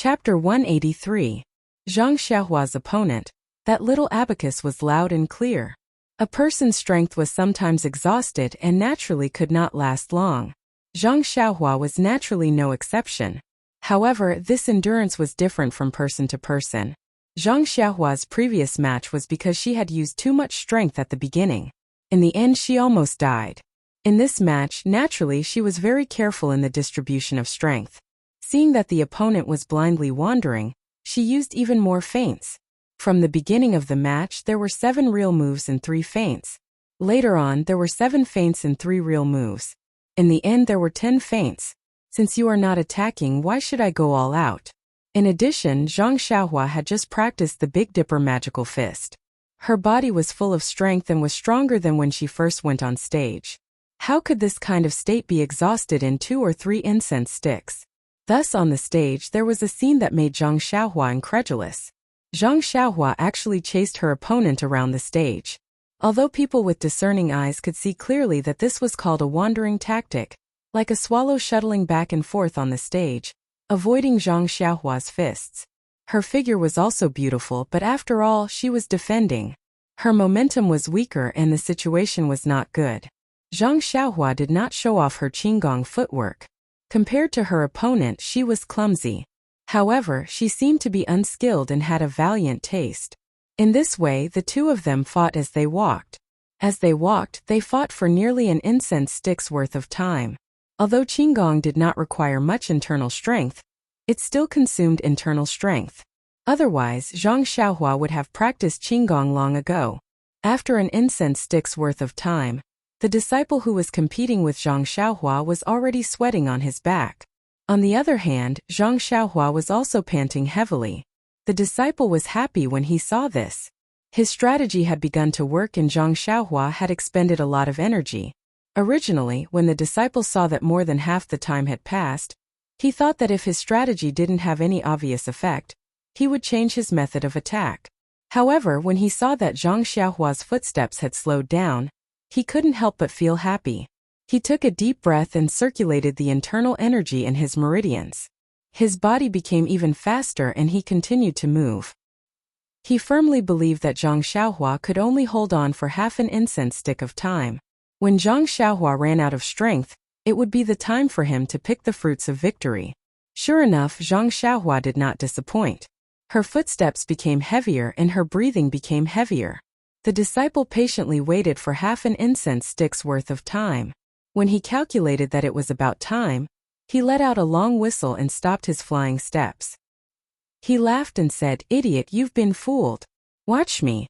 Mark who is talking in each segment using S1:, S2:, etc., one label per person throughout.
S1: Chapter 183. Zhang Xiaohua's opponent. That little abacus was loud and clear. A person's strength was sometimes exhausted and naturally could not last long. Zhang Xiaohua was naturally no exception. However, this endurance was different from person to person. Zhang Xiaohua's previous match was because she had used too much strength at the beginning. In the end, she almost died. In this match, naturally, she was very careful in the distribution of strength. Seeing that the opponent was blindly wandering, she used even more feints. From the beginning of the match, there were 7 real moves and 3 feints. Later on, there were 7 feints and 3 real moves. In the end, there were 10 feints. Since you are not attacking, why should I go all out? In addition, Zhang Xiaohua had just practiced the Big Dipper magical fist. Her body was full of strength and was stronger than when she first went on stage. How could this kind of state be exhausted in 2 or 3 incense sticks? Thus on the stage there was a scene that made Zhang Xiaohua incredulous. Zhang Xiaohua actually chased her opponent around the stage. Although people with discerning eyes could see clearly that this was called a wandering tactic, like a swallow shuttling back and forth on the stage, avoiding Zhang Xiaohua's fists. Her figure was also beautiful, but after all, she was defending. Her momentum was weaker and the situation was not good. Zhang Xiaohua did not show off her qigong footwork. Compared to her opponent, she was clumsy. However, she seemed to be unskilled and had a valiant taste. In this way, the two of them fought as they walked. As they walked, they fought for nearly an incense stick's worth of time. Although qigong did not require much internal strength, it still consumed internal strength. Otherwise, Zhang Xiaohua would have practiced qigong long ago. After an incense stick's worth of time, the disciple who was competing with Zhang Xiaohua was already sweating on his back. On the other hand, Zhang Xiaohua was also panting heavily. The disciple was happy when he saw this. His strategy had begun to work and Zhang Xiaohua had expended a lot of energy. Originally, when the disciple saw that more than half the time had passed, he thought that if his strategy didn't have any obvious effect, he would change his method of attack. However, when he saw that Zhang Xiaohua's footsteps had slowed down, he couldn't help but feel happy. He took a deep breath and circulated the internal energy in his meridians. His body became even faster and he continued to move. He firmly believed that Zhang Xiaohua could only hold on for half an incense stick of time. When Zhang Xiaohua ran out of strength, it would be the time for him to pick the fruits of victory. Sure enough, Zhang Xiaohua did not disappoint. Her footsteps became heavier and her breathing became heavier. The disciple patiently waited for half an incense stick's worth of time. When he calculated that it was about time, he let out a long whistle and stopped his flying steps. He laughed and said, "Idiot, you've been fooled. Watch me."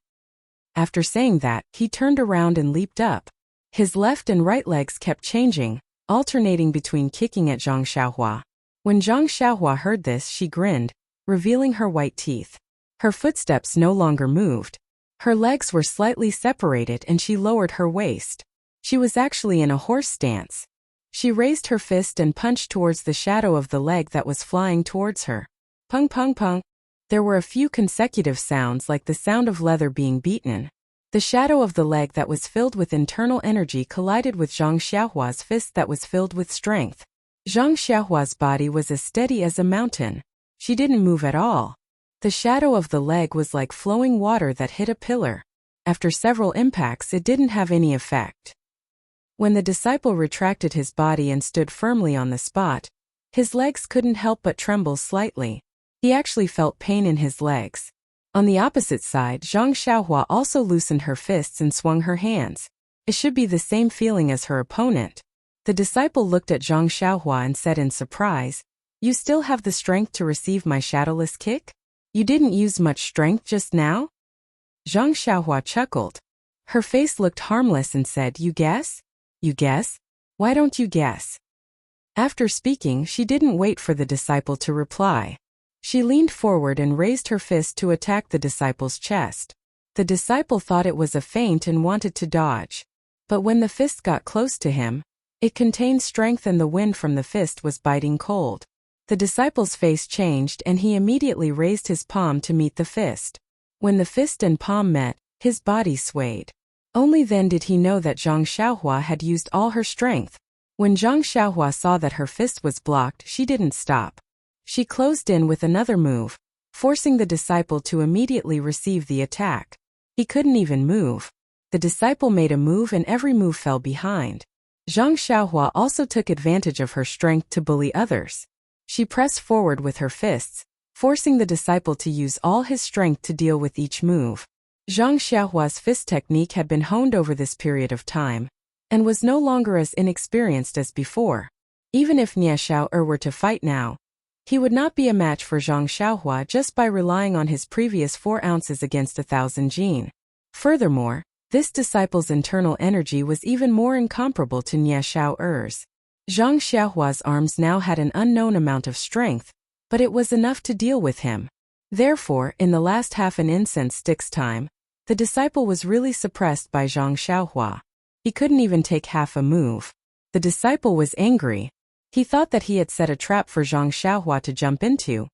S1: After saying that, he turned around and leaped up. His left and right legs kept changing, alternating between kicking at Zhang Xiaohua. When Zhang Xiaohua heard this, she grinned, revealing her white teeth. Her footsteps no longer moved. Her legs were slightly separated and she lowered her waist. She was actually in a horse stance. She raised her fist and punched towards the shadow of the leg that was flying towards her. Pung pung pung. There were a few consecutive sounds like the sound of leather being beaten. The shadow of the leg that was filled with internal energy collided with Zhang Xiaohua's fist that was filled with strength. Zhang Xiaohua's body was as steady as a mountain. She didn't move at all. The shadow of the leg was like flowing water that hit a pillar. After several impacts, it didn't have any effect. When the disciple retracted his body and stood firmly on the spot, his legs couldn't help but tremble slightly. He actually felt pain in his legs. On the opposite side, Zhang Xiaohua also loosened her fists and swung her hands. It should be the same feeling as her opponent. The disciple looked at Zhang Xiaohua and said in surprise, "You still have the strength to receive my shadowless kick? You didn't use much strength just now?" Zhang Xiaohua chuckled. Her face looked harmless and said, "You guess? You guess? Why don't you guess?" After speaking, she didn't wait for the disciple to reply. She leaned forward and raised her fist to attack the disciple's chest. The disciple thought it was a feint and wanted to dodge. But when the fist got close to him, it contained strength and the wind from the fist was biting cold. The disciple's face changed and he immediately raised his palm to meet the fist. When the fist and palm met, his body swayed. Only then did he know that Zhang Xiaohua had used all her strength. When Zhang Xiaohua saw that her fist was blocked, she didn't stop. She closed in with another move, forcing the disciple to immediately receive the attack. He couldn't even move. The disciple made a move and every move fell behind. Zhang Xiaohua also took advantage of her strength to bully others. She pressed forward with her fists, forcing the disciple to use all his strength to deal with each move. Zhang Xiaohua's fist technique had been honed over this period of time, and was no longer as inexperienced as before. Even if Nie Xiao'er were to fight now, he would not be a match for Zhang Xiaohua just by relying on his previous 4 ounces against 1,000 jin. Furthermore, this disciple's internal energy was even more incomparable to Nie Xiao'er's. Zhang Xiaohua's arms now had an unknown amount of strength, but it was enough to deal with him. Therefore, in the last half an incense stick's time, the disciple was really suppressed by Zhang Xiaohua. He couldn't even take half a move. The disciple was angry. He thought that he had set a trap for Zhang Xiaohua to jump into,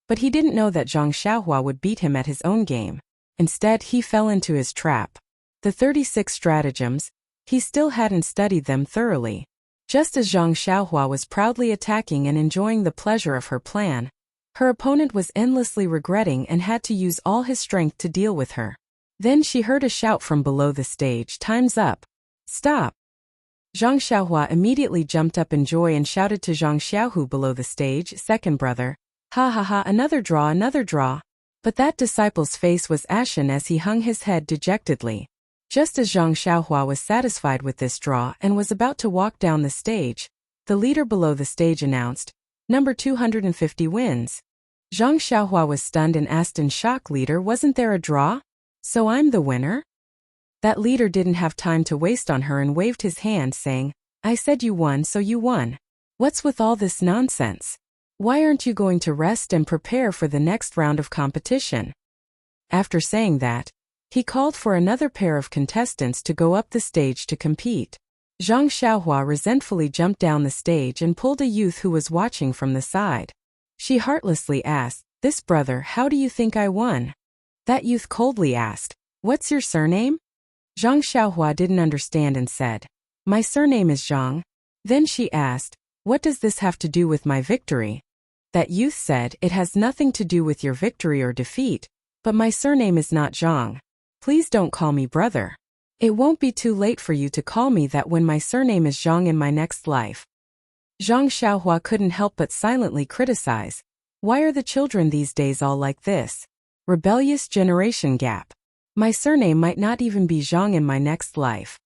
S1: but he didn't know that Zhang Xiaohua would beat him at his own game. Instead, he fell into his trap. The 36 stratagems, he still hadn't studied them thoroughly. Just as Zhang Xiaohua was proudly attacking and enjoying the pleasure of her plan, her opponent was endlessly regretting and had to use all his strength to deal with her. Then she heard a shout from below the stage, "Time's up. Stop." Zhang Xiaohua immediately jumped up in joy and shouted to Zhang Xiaohu below the stage, "Second brother. Ha ha ha, another draw, another draw." But that disciple's face was ashen as he hung his head dejectedly. Just as Zhang Xiaohua was satisfied with this draw and was about to walk down the stage, the leader below the stage announced, "Number 250 wins." Zhang Xiaohua was stunned and asked in shock, "Leader, wasn't there a draw? So I'm the winner?" That leader didn't have time to waste on her and waved his hand saying, "I said you won, so you won. What's with all this nonsense? Why aren't you going to rest and prepare for the next round of competition?" After saying that, he called for another pair of contestants to go up the stage to compete. Zhang Xiaohua resentfully jumped down the stage and pulled a youth who was watching from the side. She heartlessly asked, "This brother, how do you think I won?" That youth coldly asked, "What's your surname?" Zhang Xiaohua didn't understand and said, "My surname is Zhang." Then she asked, "What does this have to do with my victory?" That youth said, "It has nothing to do with your victory or defeat, but my surname is not Zhang. Please don't call me brother. It won't be too late for you to call me that when my surname is Zhang in my next life." Zhang Xiaohua couldn't help but silently criticize. Why are the children these days all like this? Rebellious generation gap. My surname might not even be Zhang in my next life.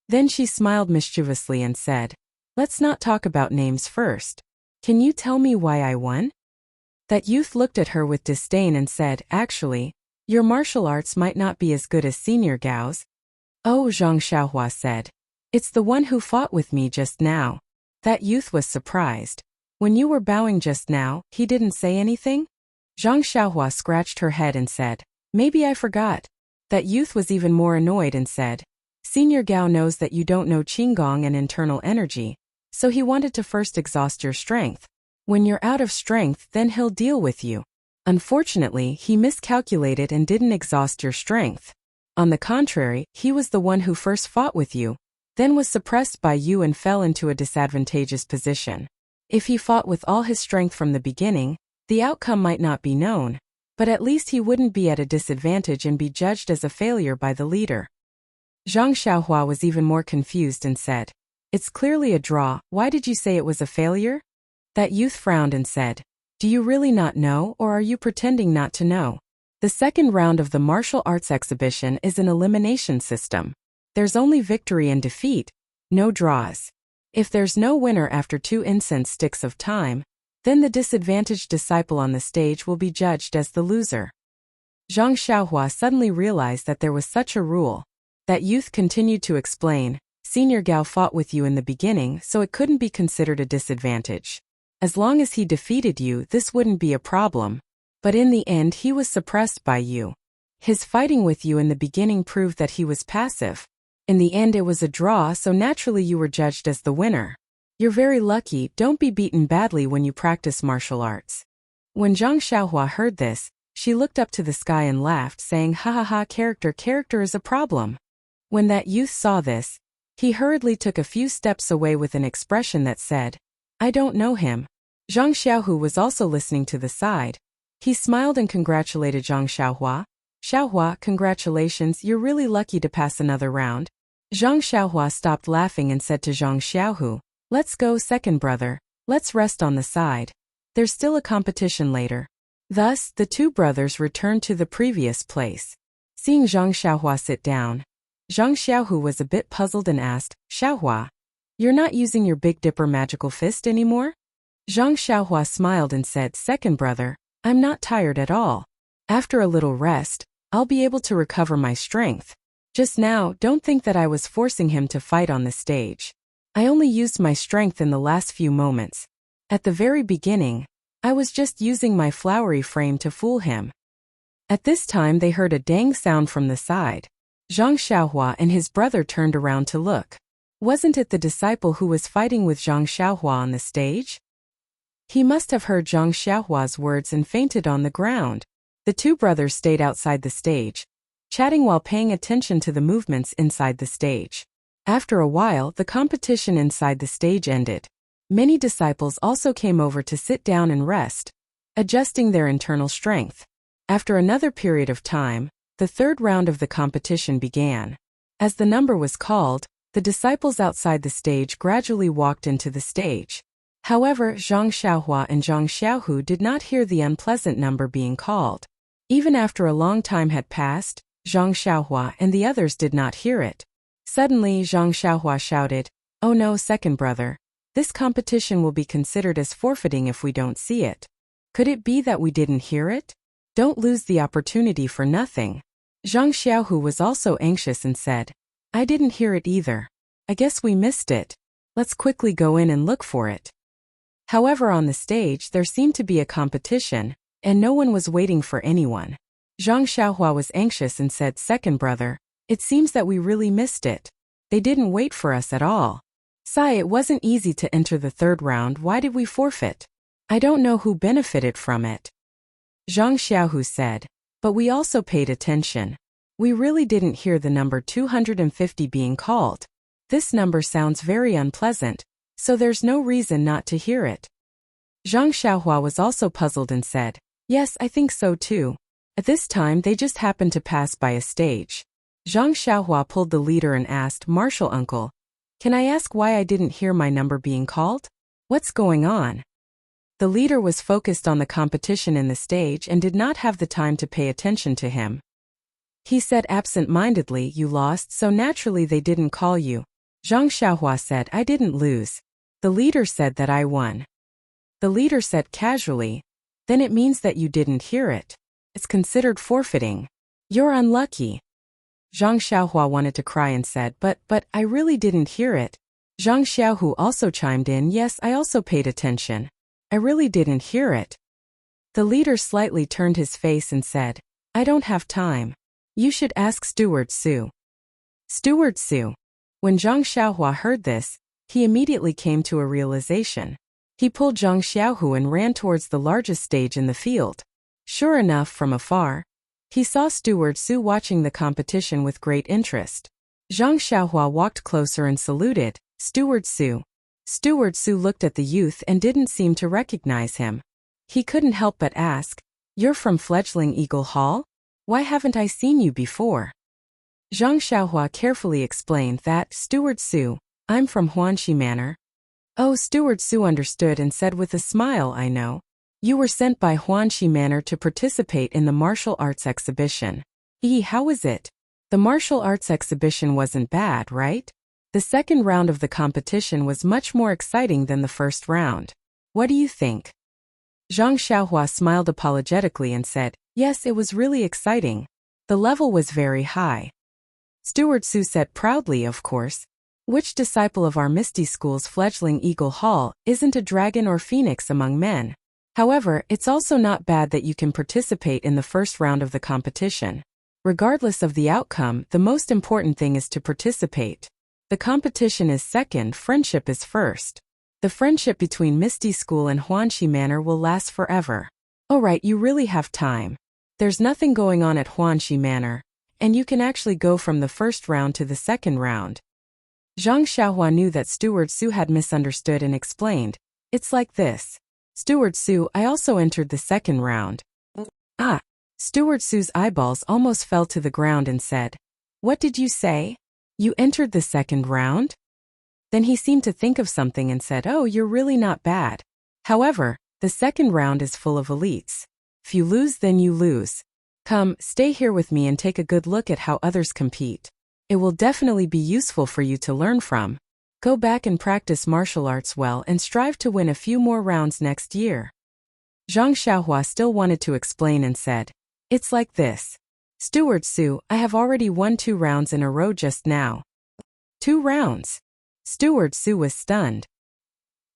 S1: Then she smiled mischievously and said, "Let's not talk about names first. Can you tell me why I won?" That youth looked at her with disdain and said, "Actually, your martial arts might not be as good as Senior Gao's." "Oh," Zhang Xiaohua said. "It's the one who fought with me just now." That youth was surprised. "When you were bowing just now, he didn't say anything?" Zhang Xiaohua scratched her head and said, "Maybe I forgot." That youth was even more annoyed and said, "Senior Gao knows that you don't know Qinggong and internal energy, so he wanted to first exhaust your strength. When you're out of strength, then he'll deal with you. Unfortunately, he miscalculated and didn't exhaust your strength. On the contrary, he was the one who first fought with you, then was suppressed by you and fell into a disadvantageous position. If he fought with all his strength from the beginning, the outcome might not be known, but at least he wouldn't be at a disadvantage and be judged as a failure by the leader." Zhang Xiaohua was even more confused and said, "It's clearly a draw, why did you say it was a failure?" That youth frowned and said, "Do you really not know, or are you pretending not to know? The second round of the martial arts exhibition is an elimination system. There's only victory and defeat, no draws. If there's no winner after 2 incense sticks of time, then the disadvantaged disciple on the stage will be judged as the loser." Zhang Xiaohua suddenly realized that there was such a rule. That youth continued to explain, "Senior Gao fought with you in the beginning, so it couldn't be considered a disadvantage. As long as he defeated you, this wouldn't be a problem. But in the end, he was suppressed by you. His fighting with you in the beginning proved that he was passive. In the end, it was a draw, so naturally you were judged as the winner. You're very lucky, don't be beaten badly when you practice martial arts." When Zhang Xiaohua heard this, she looked up to the sky and laughed, saying, "Ha ha ha, character is a problem." When that youth saw this, he hurriedly took a few steps away with an expression that said, "I don't know him." Zhang Xiaohu was also listening to the side. He smiled and congratulated Zhang Xiaohua. Xiaohua, congratulations, you're really lucky to pass another round. Zhang Xiaohua stopped laughing and said to Zhang Xiaohu, let's go, second brother. Let's rest on the side. There's still a competition later. Thus, the two brothers returned to the previous place. Seeing Zhang Xiaohua sit down, Zhang Xiaohu was a bit puzzled and asked, Xiaohua, you're not using your Big Dipper magical fist anymore? Zhang Xiaohua smiled and said, second brother, I'm not tired at all. After a little rest, I'll be able to recover my strength. Just now, don't think that I was forcing him to fight on the stage. I only used my strength in the last few moments. At the very beginning, I was just using my flowery frame to fool him. At this time they heard a dang sound from the side. Zhang Xiaohua and his brother turned around to look. Wasn't it the disciple who was fighting with Zhang Xiaohua on the stage? He must have heard Zhang Xiaohua's words and fainted on the ground. The two brothers stayed outside the stage, chatting while paying attention to the movements inside the stage. After a while, the competition inside the stage ended. Many disciples also came over to sit down and rest, adjusting their internal strength. After another period of time, the third round of the competition began. As the number was called, the disciples outside the stage gradually walked into the stage. However, Zhang Xiaohua and Zhang Xiaohu did not hear the unpleasant number being called. Even after a long time had passed, Zhang Xiaohua and the others did not hear it. Suddenly, Zhang Xiaohua shouted, "Oh no, second brother. This competition will be considered as forfeiting if we don't see it. Could it be that we didn't hear it? Don't lose the opportunity for nothing." Zhang Xiaohu was also anxious and said, "I didn't hear it either. I guess we missed it. Let's quickly go in and look for it." However, on the stage there seemed to be a competition, and no one was waiting for anyone. Zhang Xiaohua was anxious and said, "Second brother, it seems that we really missed it. They didn't wait for us at all. Sai, it wasn't easy to enter the third round. Why did we forfeit? I don't know who benefited from it." Zhang Xiaohu said, "But we also paid attention. We really didn't hear the number 250 being called. This number sounds very unpleasant, so there's no reason not to hear it." Zhang Xiaohua was also puzzled and said, "Yes, I think so too." At this time they just happened to pass by a stage. Zhang Xiaohua pulled the leader and asked, "Martial uncle, can I ask why I didn't hear my number being called? What's going on?" The leader was focused on the competition in the stage and did not have the time to pay attention to him. He said absent-mindedly, "You lost, so naturally they didn't call you." Zhang Xiaohua said, "I didn't lose. The leader said that I won." The leader said casually, "Then it means that you didn't hear it. It's considered forfeiting. You're unlucky." Zhang Xiaohua wanted to cry and said, but I really didn't hear it." Zhang Xiaohu also chimed in, "Yes, I also paid attention. I really didn't hear it." The leader slightly turned his face and said, "I don't have time. You should ask Steward Su." Steward Su. When Zhang Xiaohua heard this, he immediately came to a realization. He pulled Zhang Xiaohu and ran towards the largest stage in the field. Sure enough, from afar, he saw Steward Su watching the competition with great interest. Zhang Xiaohua walked closer and saluted, "Steward Su." Steward Su looked at the youth and didn't seem to recognize him. He couldn't help but ask, "You're from Fledgling Eagle Hall? Why haven't I seen you before?" Zhang Xiaohua carefully explained that, "Steward Su, I'm from Huanxi Manor." Oh, Steward Su understood and said with a smile, "I know. You were sent by Huanxi Manor to participate in the martial arts exhibition. How was it? The martial arts exhibition wasn't bad, right? The second round of the competition was much more exciting than the first round. What do you think?" Zhang Xiaohua smiled apologetically and said, "Yes, it was really exciting. The level was very high." Steward Su said proudly, "Of course. Which disciple of our Misty School's Fledgling Eagle Hall isn't a dragon or phoenix among men? However, it's also not bad that you can participate in the first round of the competition. Regardless of the outcome, the most important thing is to participate. The competition is second, friendship is first. The friendship between Misty School and Huanxi Manor will last forever. Alright, you really have time. There's nothing going on at Huanxi Manor, and you can actually go from the first round to the second round." Zhang Xiaohua knew that Steward Su had misunderstood and explained, "It's like this. Steward Su, I also entered the second round. Ah! Steward Su's eyeballs almost fell to the ground and said, "What did you say? You entered the second round?" Then he seemed to think of something and said, "Oh, you're really not bad. However, the second round is full of elites. If you lose, then you lose. Come, stay here with me and take a good look at how others compete. It will definitely be useful for you to learn from. Go back and practice martial arts well and strive to win a few more rounds next year." Zhang Xiaohua still wanted to explain and said, "It's like this. Steward Su, I have already won 2 rounds in a row just now." 2 rounds? Steward Su was stunned.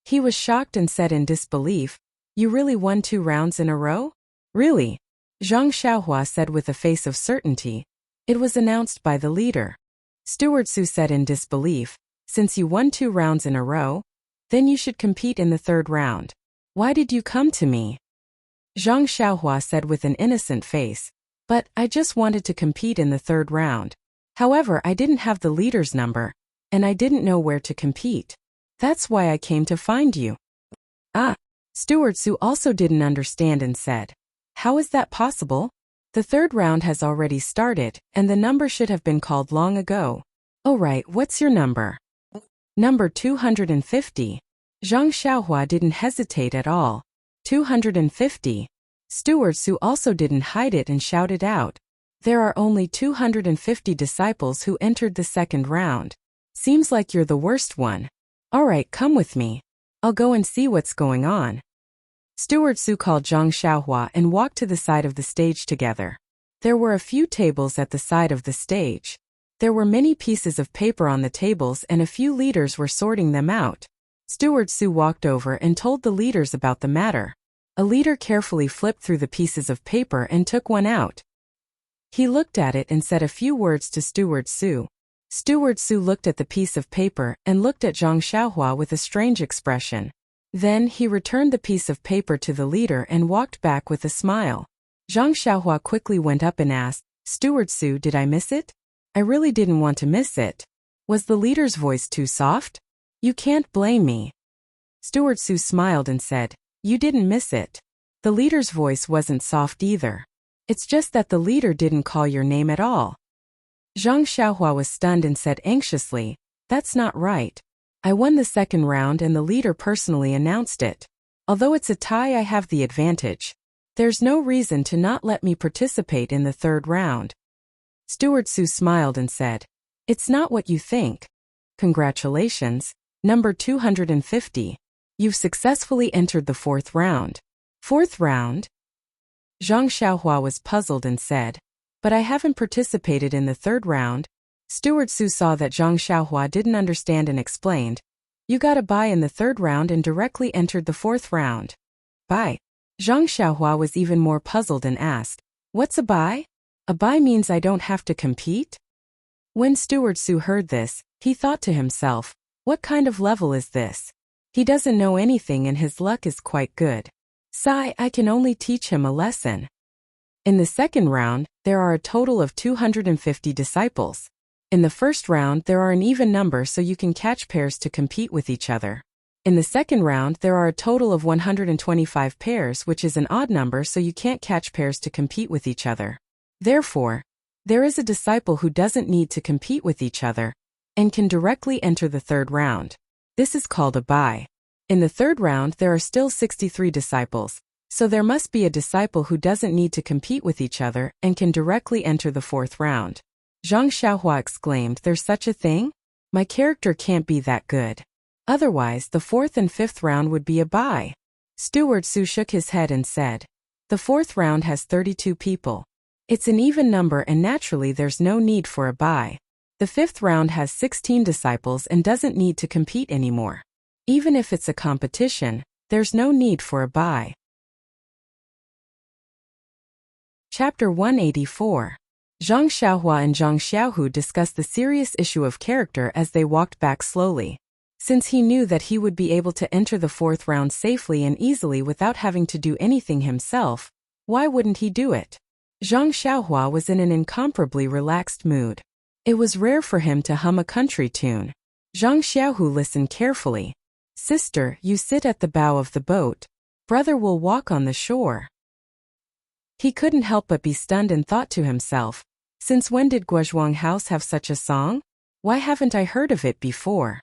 S1: He was shocked and said in disbelief, "You really won 2 rounds in a row?" "Really?" Zhang Xiaohua said with a face of certainty. "It was announced by the leader." Steward Su said in disbelief, "Since you won 2 rounds in a row, then you should compete in the 3rd round. Why did you come to me?" Zhang Xiaohua said with an innocent face, "But I just wanted to compete in the 3rd round. However, I didn't have the leader's number, and I didn't know where to compete. That's why I came to find you." Ah! Steward Su also didn't understand and said, "How is that possible? The 3rd round has already started, and the number should have been called long ago." "Oh right, what's your number?" "Number 250. Zhang Xiaohua didn't hesitate at all. 250. Steward Su also didn't hide it and shouted out, "There are only 250 disciples who entered the 2nd round. Seems like you're the worst one. Alright, come with me. I'll go and see what's going on." Steward Su called Zhang Xiaohua and walked to the side of the stage together. There were a few tables at the side of the stage. There were many pieces of paper on the tables and a few leaders were sorting them out. Steward Su walked over and told the leaders about the matter. A leader carefully flipped through the pieces of paper and took one out. He looked at it and said a few words to Steward Su. Steward Su looked at the piece of paper and looked at Zhang Xiaohua with a strange expression. Then he returned the piece of paper to the leader and walked back with a smile. Zhang Xiaohua quickly went up and asked, "Steward Su, did I miss it?" "I really didn't want to miss it." "Was the leader's voice too soft?" "You can't blame me." Steward Su smiled and said, "You didn't miss it. The leader's voice wasn't soft either. It's just that the leader didn't call your name at all." Zhang Xiaohua was stunned and said anxiously, "That's not right. I won the 2nd round and the leader personally announced it. Although it's a tie, I have the advantage. There's no reason to not let me participate in the 3rd round." Steward Su smiled and said, "It's not what you think. Congratulations, number 250. You've successfully entered the 4th round." "4th round?" Zhang Xiaohua was puzzled and said, "But I haven't participated in the 3rd round." Steward Su saw that Zhang Xiaohua didn't understand and explained, "You got a bye in the 3rd round and directly entered the 4th round." "Bye?" Zhang Xiaohua was even more puzzled and asked, "What's a bye?" "A bye means I don't have to compete?" When Steward Su heard this, he thought to himself, "What kind of level is this? He doesn't know anything and his luck is quite good. Sigh, I can only teach him a lesson." In the 2nd round, there are a total of 250 disciples. In the 1st round, there are an even number so you can catch pairs to compete with each other. In the 2nd round, there are a total of 125 pairs, which is an odd number so you can't catch pairs to compete with each other. Therefore, there is a disciple who doesn't need to compete with each other and can directly enter the 3rd round. This is called a bye. In the 3rd round, there are still 63 disciples, so there must be a disciple who doesn't need to compete with each other and can directly enter the 4th round. Zhang Xiaohua exclaimed, "There's such a thing? My character can't be that good. Otherwise, the 4th and 5th round would be a bye." Steward Su shook his head and said, "The 4th round has 32 people. It's an even number and naturally there's no need for a bye. The 5th round has 16 disciples and doesn't need to compete anymore. Even if it's a competition, there's no need for a bye." Chapter 184. Zhang Xiaohua and Zhang Xiaohu discussed the serious issue of character as they walked back slowly. Since he knew that he would be able to enter the 4th round safely and easily without having to do anything himself, why wouldn't he do it? Zhang Xiaohua was in an incomparably relaxed mood. It was rare for him to hum a country tune. Zhang Xiaohu listened carefully. "Sister, you sit at the bow of the boat. Brother will walk on the shore. He couldn't help but be stunned and thought to himself, since when did Guozhuang House have such a song? Why haven't I heard of it before?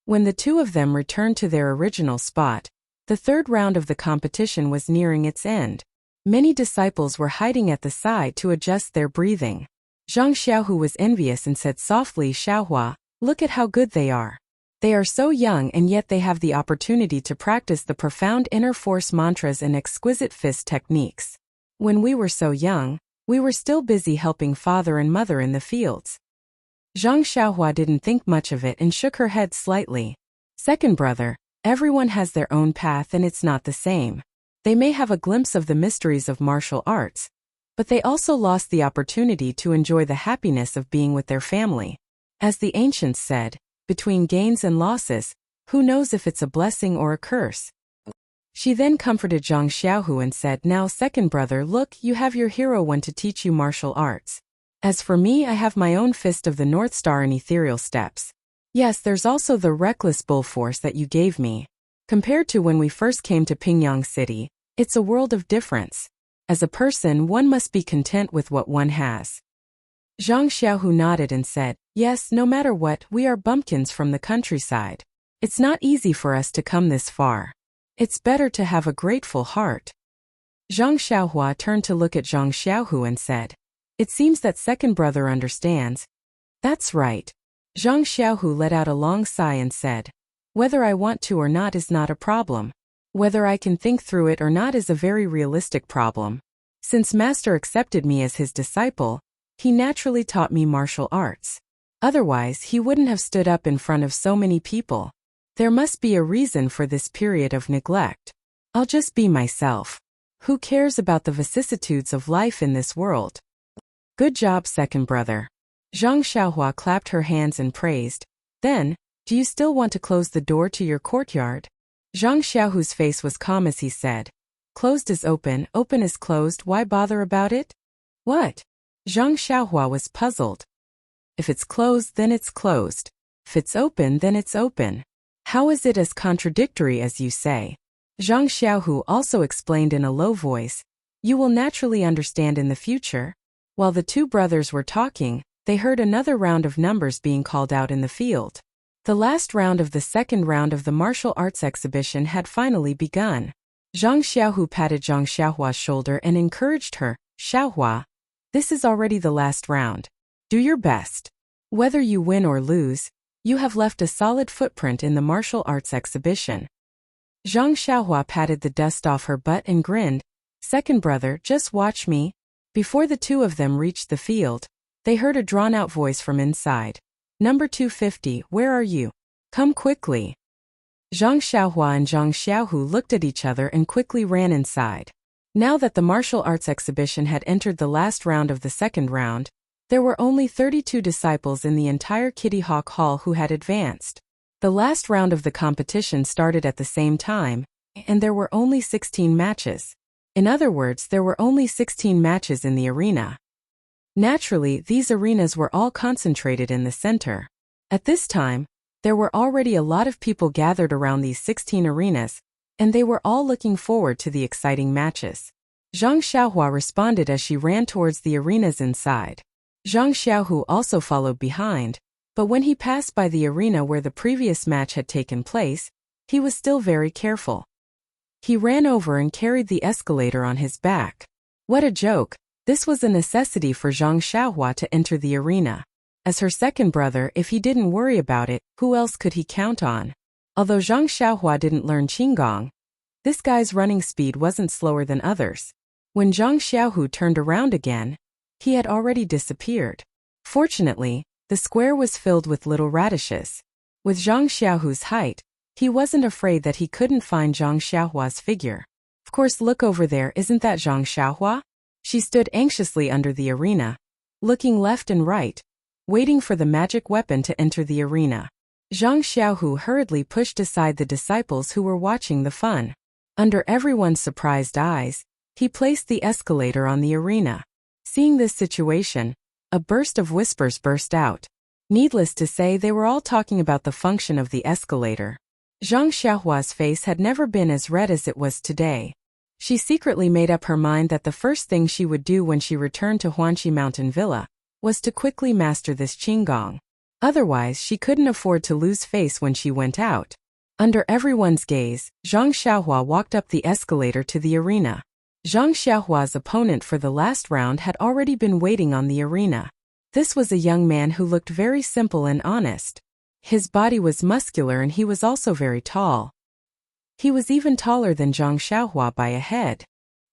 S1: When the two of them returned to their original spot, the third round of the competition was nearing its end. Many disciples were hiding at the side to adjust their breathing. Zhang Xiaohu was envious and said softly, Xiaohua, look at how good they are. They are so young and yet they have the opportunity to practice the profound inner force mantras and exquisite fist techniques. When we were so young, we were still busy helping father and mother in the fields. Zhang Xiaohua didn't think much of it and shook her head slightly. Second brother, everyone has their own path and it's not the same. They may have a glimpse of the mysteries of martial arts, but they also lost the opportunity to enjoy the happiness of being with their family. As the ancients said, between gains and losses, who knows if it's a blessing or a curse? She then comforted Zhang Xiaohu and said, now second brother, look, you have your hero one to teach you martial arts. As for me, I have my own fist of the North Star and ethereal steps. Yes, there's also the reckless bull force that you gave me. Compared to when we first came to Pingyang City, it's a world of difference. As a person, one must be content with what one has. Zhang Xiaohu nodded and said, yes, no matter what, we are bumpkins from the countryside. It's not easy for us to come this far. It's better to have a grateful heart. Zhang Xiaohua turned to look at Zhang Xiaohu and said, it seems that second brother understands. That's right. Zhang Xiaohu let out a long sigh and said, whether I want to or not is not a problem. Whether I can think through it or not is a very realistic problem. Since Master accepted me as his disciple, he naturally taught me martial arts. Otherwise, he wouldn't have stood up in front of so many people. There must be a reason for this period of neglect. I'll just be myself. Who cares about the vicissitudes of life in this world? Good job, second brother. Zhang Xiaohua clapped her hands and praised. Then, do you still want to close the door to your courtyard? Zhang Xiaohu's face was calm as he said, closed is open, open is closed, why bother about it? What? Zhang Xiaohua was puzzled. If it's closed, then it's closed. If it's open, then it's open. How is it as contradictory as you say? Zhang Xiaohu also explained in a low voice, you will naturally understand in the future. While the two brothers were talking, they heard another round of numbers being called out in the field. The last round of the second round of the martial arts exhibition had finally begun. Zhang Xiaohu patted Zhang Xiaohua's shoulder and encouraged her, Xiaohua, this is already the last round. Do your best. Whether you win or lose, you have left a solid footprint in the martial arts exhibition. Zhang Xiaohua patted the dust off her butt and grinned, second brother, just watch me. Before the two of them reached the field, they heard a drawn-out voice from inside. Number 250, where are you? Come quickly. Zhang Xiaohua and Zhang Xiaohu looked at each other and quickly ran inside. Now that the martial arts exhibition had entered the last round of the second round, there were only 32 disciples in the entire Kitty Hawk Hall who had advanced. The last round of the competition started at the same time, and there were only 16 matches. In other words, there were only 16 matches in the arena. Naturally, these arenas were all concentrated in the center. At this time, there were already a lot of people gathered around these 16 arenas, and they were all looking forward to the exciting matches. Zhang Xiaohua responded as she ran towards the arenas inside. Zhang Xiaohu also followed behind, but when he passed by the arena where the previous match had taken place, he was still very careful. He ran over and carried the escalator on his back. What a joke! This was a necessity for Zhang Xiaohua to enter the arena. As her second brother, if he didn't worry about it, who else could he count on? Although Zhang Xiaohua didn't learn Qinggong, this guy's running speed wasn't slower than others. When Zhang Xiaohu turned around again, he had already disappeared. Fortunately, the square was filled with little radishes. With Zhang Xiaohu's height, he wasn't afraid that he couldn't find Zhang Xiaohua's figure. Of course, look over there, isn't that Zhang Xiaohua? She stood anxiously under the arena, looking left and right, waiting for the magic weapon to enter the arena. Zhang Xiaohu hurriedly pushed aside the disciples who were watching the fun. Under everyone's surprised eyes, he placed the escalator on the arena. Seeing this situation, a burst of whispers burst out. Needless to say, they were all talking about the function of the escalator. Zhang Xiaohua's face had never been as red as it was today. She secretly made up her mind that the first thing she would do when she returned to Huanqi Mountain Villa was to quickly master this qinggong. Otherwise, she couldn't afford to lose face when she went out. Under everyone's gaze, Zhang Xiaohua walked up the escalator to the arena. Zhang Xiaohua's opponent for the last round had already been waiting on the arena. This was a young man who looked very simple and honest. His body was muscular and he was also very tall. He was even taller than Zhang Xiaohua by a head.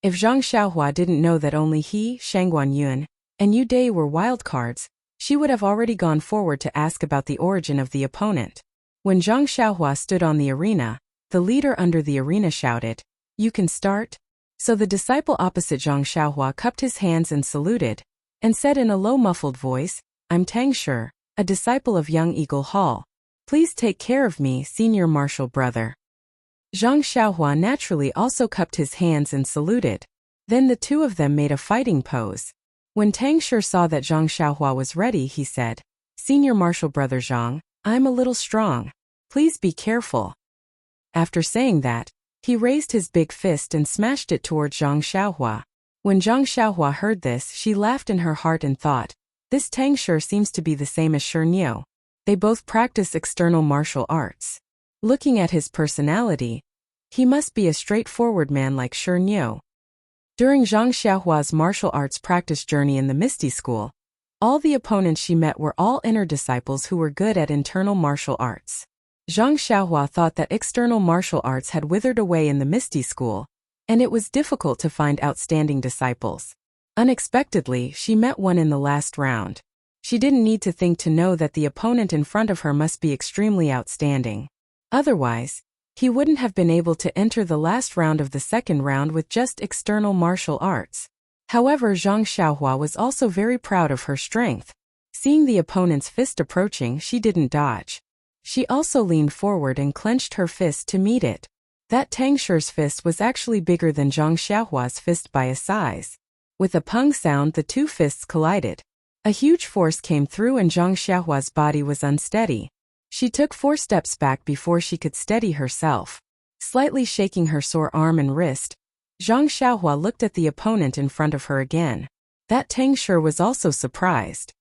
S1: If Zhang Xiaohua didn't know that only he, Shang Guanyun, and Yu Dai were wildcards, she would have already gone forward to ask about the origin of the opponent. When Zhang Xiaohua stood on the arena, the leader under the arena shouted, "You can start?" So the disciple opposite Zhang Xiaohua cupped his hands and saluted, and said in a low muffled voice, "I'm Tang Shi, a disciple of young Eagle Hall. Please take care of me, senior martial brother." Zhang Xiaohua naturally also cupped his hands and saluted. Then the two of them made a fighting pose. When Tang Shi saw that Zhang Xiaohua was ready, he said, "Senior martial brother Zhang, I'm a little strong. Please be careful." After saying that, he raised his big fist and smashed it toward Zhang Xiaohua. When Zhang Xiaohua heard this, she laughed in her heart and thought, "This Tang Shi seems to be the same as Shi Niu. They both practice external martial arts. Looking at his personality, he must be a straightforward man like Shi Niu." During Zhang Xiaohua's martial arts practice journey in the Misty School, all the opponents she met were all inner disciples who were good at internal martial arts. Zhang Xiaohua thought that external martial arts had withered away in the Misty School, and it was difficult to find outstanding disciples. Unexpectedly, she met one in the last round. She didn't need to think to know that the opponent in front of her must be extremely outstanding. Otherwise, he wouldn't have been able to enter the last round of the second round with just external martial arts. However, Zhang Xiaohua was also very proud of her strength. Seeing the opponent's fist approaching, she didn't dodge. She also leaned forward and clenched her fist to meet it. That Tang Shi's fist was actually bigger than Zhang Xiaohua's fist by a size. With a pung sound, the two fists collided. A huge force came through and Zhang Xiaohua's body was unsteady. She took 4 steps back before she could steady herself. Slightly shaking her sore arm and wrist, Zhang Xiaohua looked at the opponent in front of her again. That Tang Shi was also surprised.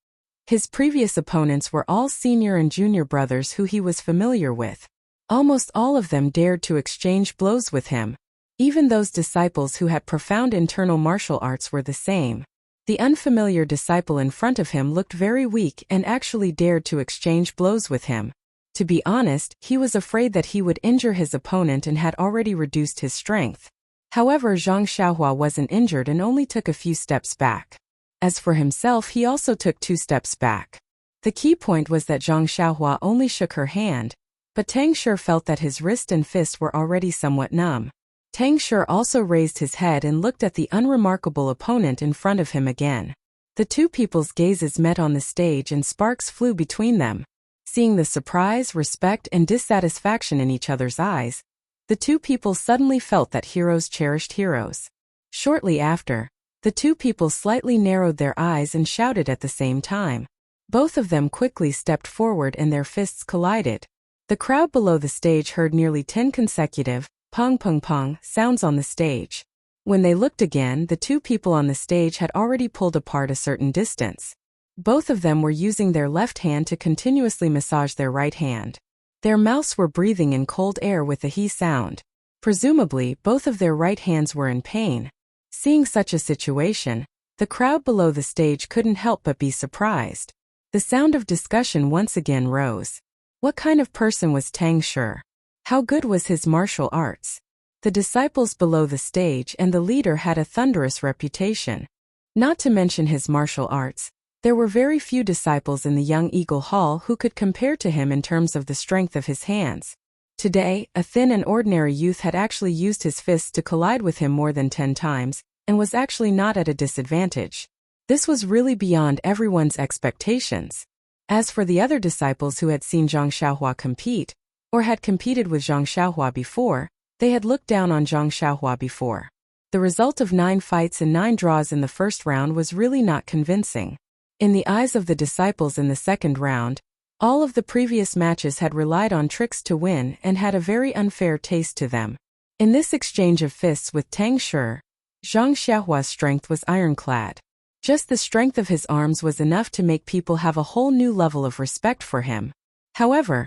S1: His previous opponents were all senior and junior brothers who he was familiar with. Almost all of them dared to exchange blows with him. Even those disciples who had profound internal martial arts were the same. The unfamiliar disciple in front of him looked very weak and actually dared to exchange blows with him. To be honest, he was afraid that he would injure his opponent and had already reduced his strength. However, Zhang Xiaohua wasn't injured and only took a few steps back. As for himself, he also took 2 steps back. The key point was that Zhang Xiaohua only shook her hand, but Tang Shi felt that his wrist and fist were already somewhat numb. Tang Shi also raised his head and looked at the unremarkable opponent in front of him again. The two people's gazes met on the stage and sparks flew between them. Seeing the surprise, respect, and dissatisfaction in each other's eyes, the two people suddenly felt that heroes cherished heroes. Shortly after, the two people slightly narrowed their eyes and shouted at the same time. Both of them quickly stepped forward and their fists collided. The crowd below the stage heard nearly 10 consecutive pong pong pong sounds on the stage. When they looked again, the two people on the stage had already pulled apart a certain distance. Both of them were using their left hand to continuously massage their right hand. Their mouths were breathing in cold air with a he sound. Presumably, both of their right hands were in pain. Seeing such a situation, the crowd below the stage couldn't help but be surprised. The sound of discussion once again rose. What kind of person was Tang Shi? How good was his martial arts? The disciples below the stage and the leader had a thunderous reputation. Not to mention his martial arts, there were very few disciples in the Young Eagle Hall who could compare to him in terms of the strength of his hands. Today, a thin and ordinary youth had actually used his fists to collide with him more than 10 times, and was actually not at a disadvantage. This was really beyond everyone's expectations. As for the other disciples who had seen Zhang Xiaohua compete, or had competed with Zhang Xiaohua before, they had looked down on Zhang Xiaohua before. The result of 9 fights and 9 draws in the first round was really not convincing. In the eyes of the disciples in the second round, All of the previous matches had relied on tricks to win and had a very unfair taste to them. In this exchange of fists with Tang Shi, Zhang Xiaohua's strength was ironclad. Just the strength of his arms was enough to make people have a whole new level of respect for him. However,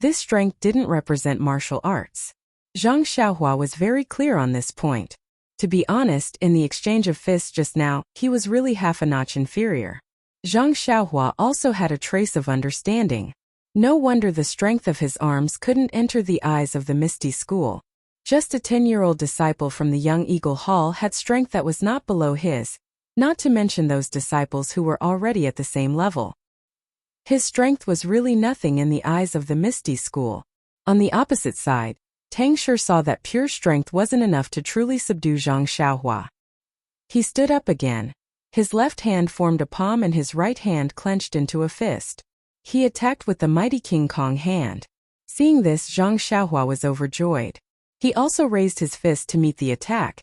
S1: this strength didn't represent martial arts. Zhang Xiaohua was very clear on this point. To be honest, in the exchange of fists just now, he was really half a notch inferior. Zhang Xiaohua also had a trace of understanding. No wonder the strength of his arms couldn't enter the eyes of the Misty School. Just a 10-year-old disciple from the Young Eagle Hall had strength that was not below his, not to mention those disciples who were already at the same level. His strength was really nothing in the eyes of the Misty School. On the opposite side, Tang Shi saw that pure strength wasn't enough to truly subdue Zhang Xiaohua. He stood up again. His left hand formed a palm and his right hand clenched into a fist. He attacked with the mighty King Kong hand. Seeing this, Zhang Xiaohua was overjoyed. He also raised his fist to meet the attack,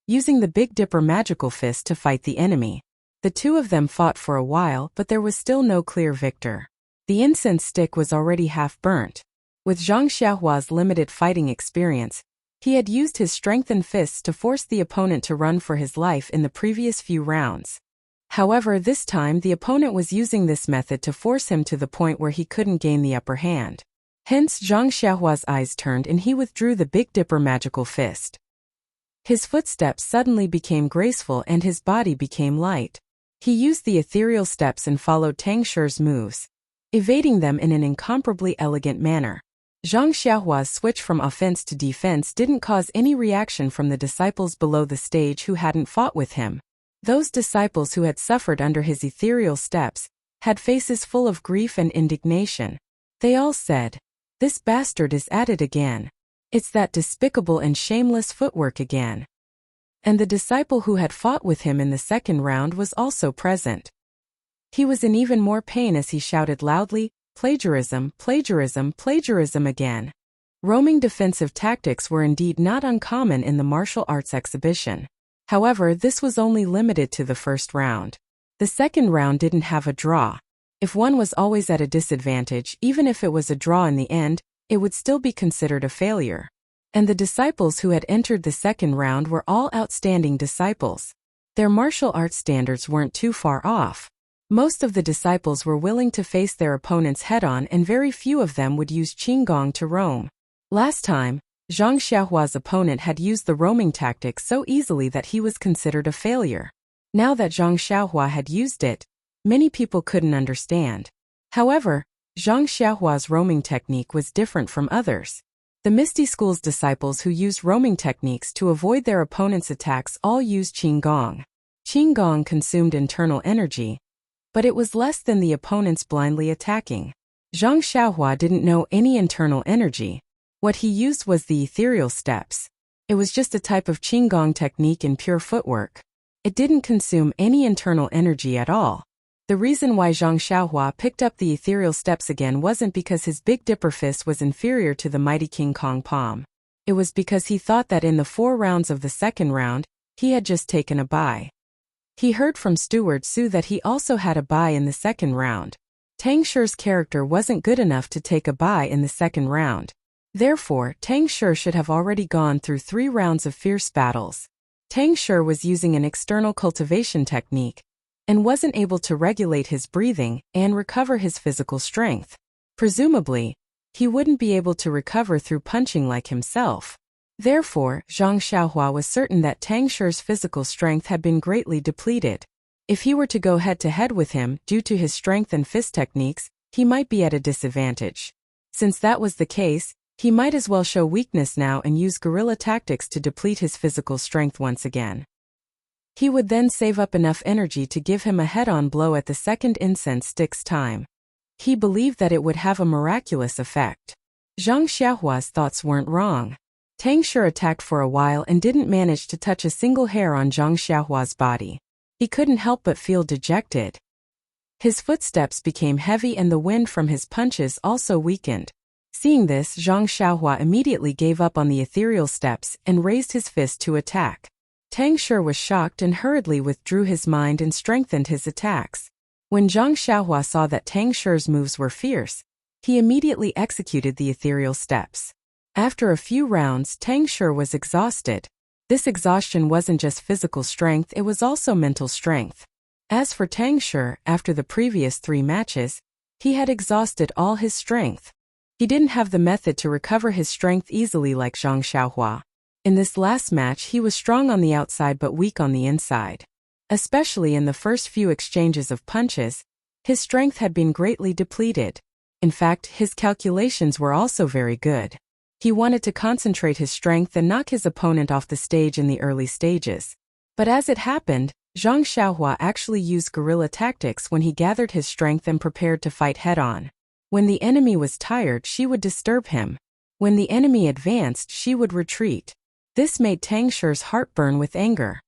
S1: using the Big Dipper magical fist to fight the enemy. The two of them fought for a while, but there was still no clear victor. The incense stick was already half burnt. With Zhang Xiaohua's limited fighting experience, he had used his strengthened fists to force the opponent to run for his life in the previous few rounds. However, this time the opponent was using this method to force him to the point where he couldn't gain the upper hand. Hence, Zhang Xiaohua's eyes turned and he withdrew the Big Dipper magical fist. His footsteps suddenly became graceful and his body became light. He used the ethereal steps and followed Tang Shi's moves, evading them in an incomparably elegant manner. Zhang Xiaohua's switch from offense to defense didn't cause any reaction from the disciples below the stage who hadn't fought with him. Those disciples who had suffered under his ethereal steps had faces full of grief and indignation. They all said, "This bastard is at it again. It's that despicable and shameless footwork again." And the disciple who had fought with him in the second round was also present. He was in even more pain as he shouted loudly, "Plagiarism, plagiarism, plagiarism again." Roaming defensive tactics were indeed not uncommon in the martial arts exhibition. However, this was only limited to the first round. The second round didn't have a draw. If one was always at a disadvantage, even if it was a draw in the end, it would still be considered a failure. And the disciples who had entered the second round were all outstanding disciples. Their martial arts standards weren't too far off. Most of the disciples were willing to face their opponents head-on and very few of them would use Qinggong to roam. Last time, Zhang Xiaohua's opponent had used the roaming tactic so easily that he was considered a failure. Now that Zhang Xiaohua had used it, many people couldn't understand. However, Zhang Xiaohua's roaming technique was different from others. The Misty School's disciples who used roaming techniques to avoid their opponent's attacks all used Qinggong. Qinggong consumed internal energy, but it was less than the opponent's blindly attacking. Zhang Xiaohua didn't know any internal energy. What he used was the ethereal steps. It was just a type of Qinggong technique in pure footwork. It didn't consume any internal energy at all. The reason why Zhang Xiaohua picked up the ethereal steps again wasn't because his Big Dipper fist was inferior to the mighty King Kong palm. It was because he thought that in the 4 rounds of the second round, he had just taken a bye. He heard from Steward Su that he also had a bye in the second round. Tang Shi's character wasn't good enough to take a bye in the second round. Therefore, Tang Shi should have already gone through 3 rounds of fierce battles. Tang Shi was using an external cultivation technique and wasn't able to regulate his breathing and recover his physical strength. Presumably, he wouldn't be able to recover through punching like himself. Therefore, Zhang Xiaohua was certain that Tang Shi's physical strength had been greatly depleted. If he were to go head-to-head with him due to his strength and fist techniques, he might be at a disadvantage. Since that was the case, he might as well show weakness now and use guerrilla tactics to deplete his physical strength once again. He would then save up enough energy to give him a head-on blow at the second incense stick's time. He believed that it would have a miraculous effect. Zhang Xiaohua's thoughts weren't wrong. Tang Shi attacked for a while and didn't manage to touch a single hair on Zhang Xiaohua's body. He couldn't help but feel dejected. His footsteps became heavy and the wind from his punches also weakened. Seeing this, Zhang Xiaohua immediately gave up on the ethereal steps and raised his fist to attack. Tang Shi was shocked and hurriedly withdrew his mind and strengthened his attacks. When Zhang Xiaohua saw that Tang Shi's moves were fierce, He immediately executed the ethereal steps. After a few rounds, Tang Shi was exhausted. This exhaustion wasn't just physical strength, it was also mental strength. As for Tang Shi, after the previous 3 matches, he had exhausted all his strength. He didn't have the method to recover his strength easily like Zhang Xiaohua. In this last match, he was strong on the outside but weak on the inside. Especially in the first few exchanges of punches, his strength had been greatly depleted. In fact, his calculations were also very good. He wanted to concentrate his strength and knock his opponent off the stage in the early stages. But as it happened, Zhang Xiaohua actually used guerrilla tactics when he gathered his strength and prepared to fight head-on. When the enemy was tired, she would disturb him. When the enemy advanced, she would retreat. This made Tang Shi's heart burn with anger.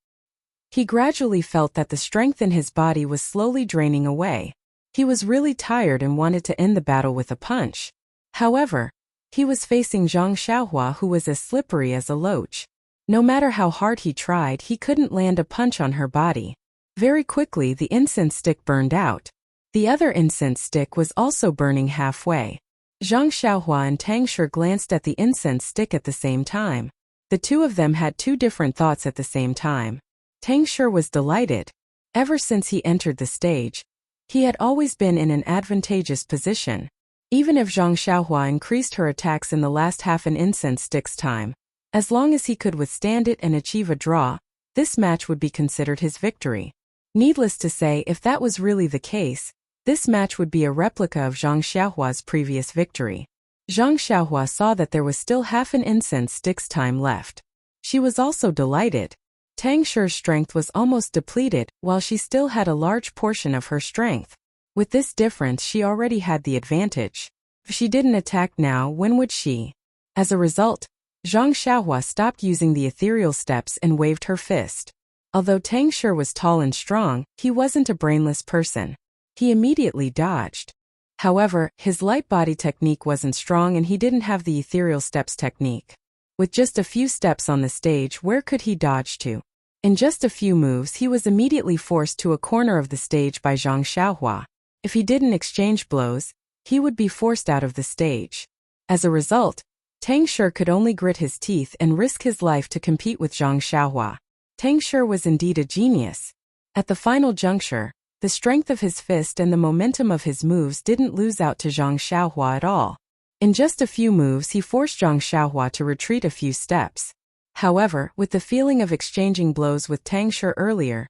S1: He gradually felt that the strength in his body was slowly draining away. He was really tired and wanted to end the battle with a punch. However, he was facing Zhang Xiaohua, who was as slippery as a loach. No matter how hard he tried, he couldn't land a punch on her body. Very quickly, the incense stick burned out. The other incense stick was also burning halfway. Zhang Xiaohua and Tang Shi glanced at the incense stick at the same time. The two of them had 2 different thoughts at the same time. Tang Shi was delighted. Ever since he entered the stage, he had always been in an advantageous position. Even if Zhang Xiaohua increased her attacks in the last half an incense stick's time, as long as he could withstand it and achieve a draw, this match would be considered his victory. Needless to say, if that was really the case, this match would be a replica of Zhang Xiaohua's previous victory. Zhang Xiaohua saw that there was still half an incense stick's time left. She was also delighted. Tang Shi's strength was almost depleted, while she still had a large portion of her strength. With this difference, she already had the advantage. If she didn't attack now, when would she? As a result, Zhang Xiaohua stopped using the ethereal steps and waved her fist. Although Tang Shi was tall and strong, he wasn't a brainless person. He immediately dodged. However, his light body technique wasn't strong and he didn't have the ethereal steps technique. With just a few steps on the stage, where could he dodge to? In just a few moves, he was immediately forced to a corner of the stage by Zhang Xiaohua. If he didn't exchange blows, he would be forced out of the stage. As a result, Tang Shi could only grit his teeth and risk his life to compete with Zhang Xiaohua. Tang Shi was indeed a genius. At the final juncture, the strength of his fist and the momentum of his moves didn't lose out to Zhang Xiaohua at all. In just a few moves, he forced Zhang Xiaohua to retreat a few steps. However, with the feeling of exchanging blows with Tang Shi earlier,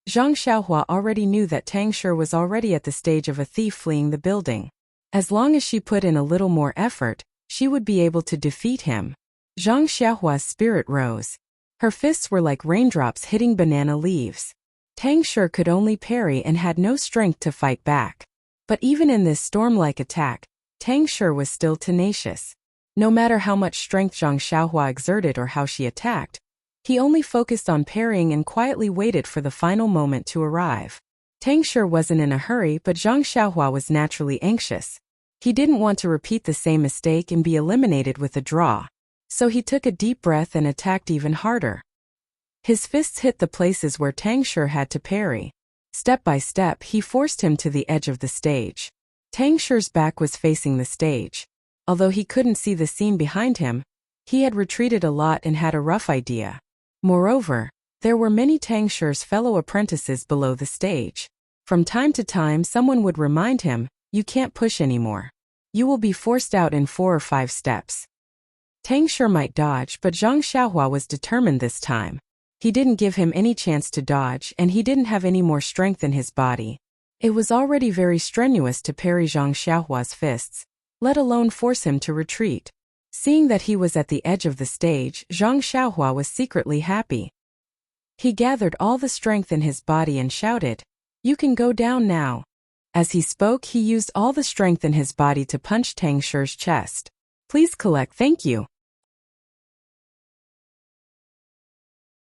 S1: Zhang Xiaohua already knew that Tang Shi was already at the stage of a thief fleeing the building. As long as she put in a little more effort, she would be able to defeat him. Zhang Xiaohua's spirit rose. Her fists were like raindrops hitting banana leaves. Tang Shi could only parry and had no strength to fight back. But even in this storm-like attack, Tang Shi was still tenacious. No matter how much strength Zhang Xiaohua exerted or how she attacked, he only focused on parrying and quietly waited for the final moment to arrive. Tang Shi wasn't in a hurry, but Zhang Xiaohua was naturally anxious. He didn't want to repeat the same mistake and be eliminated with a draw. So he took a deep breath and attacked even harder. His fists hit the places where Tang Shi had to parry. Step by step, he forced him to the edge of the stage. Tang Shi's back was facing the stage. Although he couldn't see the scene behind him, he had retreated a lot and had a rough idea. Moreover, there were many Tang Shi's fellow apprentices below the stage. From time to time, someone would remind him, "You can't push anymore. You will be forced out in 4 or 5 steps." Tang Shi might dodge, but Zhang Xiaohua was determined this time. He didn't give him any chance to dodge, and he didn't have any more strength in his body. It was already very strenuous to parry Zhang Xiaohua's fists, let alone force him to retreat. Seeing that he was at the edge of the stage, Zhang Xiaohua was secretly happy. He gathered all the strength in his body and shouted, "You can go down now." As he spoke, he used all the strength in his body to punch Tang Shi's chest. Please collect, thank you.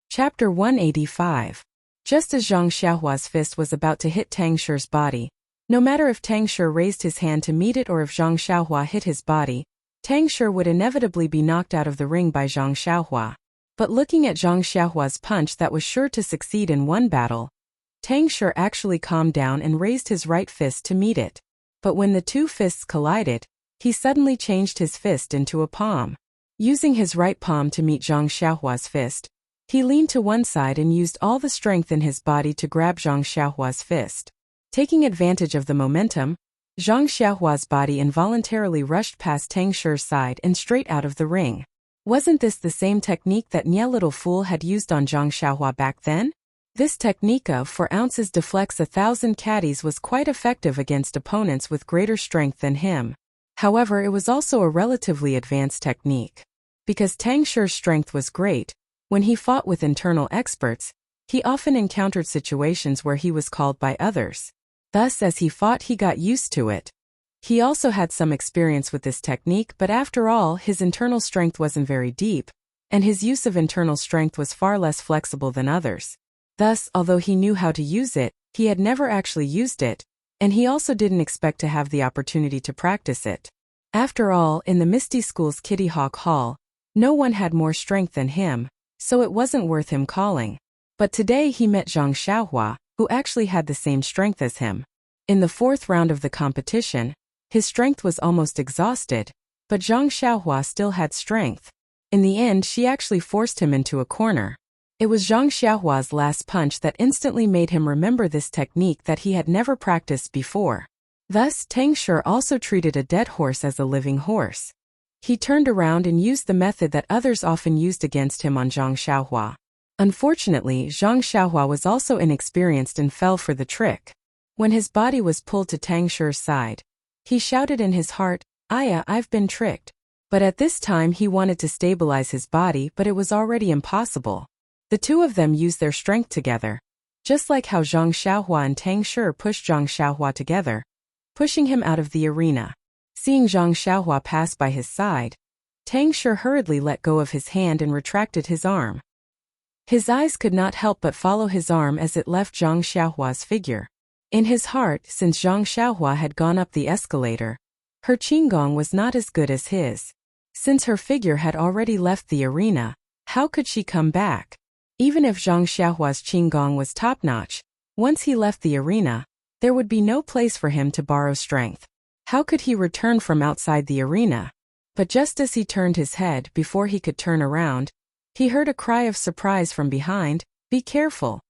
S1: Chapter 185. Just as Zhang Xiaohua's fist was about to hit Tang Shi's body, no matter if Tang Shi raised his hand to meet it or if Zhang Xiaohua hit his body, Tang Shi would inevitably be knocked out of the ring by Zhang Xiaohua. But looking at Zhang Xiaohua's punch that was sure to succeed in one battle, Tang Shi actually calmed down and raised his right fist to meet it. But when the two fists collided, he suddenly changed his fist into a palm. Using his right palm to meet Zhang Xiaohua's fist, he leaned to one side and used all the strength in his body to grab Zhang Xiaohua's fist. Taking advantage of the momentum, Zhang Xiaohua's body involuntarily rushed past Tang Shi's side and straight out of the ring. Wasn't this the same technique that Nie Little Fool had used on Zhang Xiaohua back then? This technique of 4 ounces deflects 1,000 caddies was quite effective against opponents with greater strength than him. However, it was also a relatively advanced technique. Because Tang Shi's strength was great, when he fought with internal experts, he often encountered situations where he was called by others. Thus, as he fought, he got used to it. He also had some experience with this technique, but after all, his internal strength wasn't very deep, and his use of internal strength was far less flexible than others. Thus, although he knew how to use it, he had never actually used it, and he also didn't expect to have the opportunity to practice it. After all, in the Misty School's Kitty Hawk Hall, no one had more strength than him, so it wasn't worth him calling. But today he met Zhang Xiaohua, who actually had the same strength as him. In the 4th round of the competition, his strength was almost exhausted, but Zhang Xiaohua still had strength. In the end, she actually forced him into a corner. It was Zhang Xiaohua's last punch that instantly made him remember this technique that he had never practiced before. Thus, Tang Shi also treated a dead horse as a living horse. He turned around and used the method that others often used against him on Zhang Xiaohua. Unfortunately, Zhang Xiaohua was also inexperienced and fell for the trick. When his body was pulled to Tang Shi's side, he shouted in his heart, "Aya, I've been tricked." But at this time he wanted to stabilize his body, but it was already impossible. The two of them used their strength together. Just like how Zhang Xiaohua and Tang Shi pushed Zhang Xiaohua together, pushing him out of the arena. Seeing Zhang Xiaohua pass by his side, Tang Shi hurriedly let go of his hand and retracted his arm. His eyes could not help but follow his arm as it left Zhang Xiaohua's figure. In his heart, since Zhang Xiaohua had gone up the escalator, her qigong was not as good as his. Since her figure had already left the arena, how could she come back? Even if Zhang Xiaohua's qigong was top-notch, once he left the arena, there would be no place for him to borrow strength. How could he return from outside the arena? But just as he turned his head before he could turn around, he heard a cry of surprise from behind, "Be careful."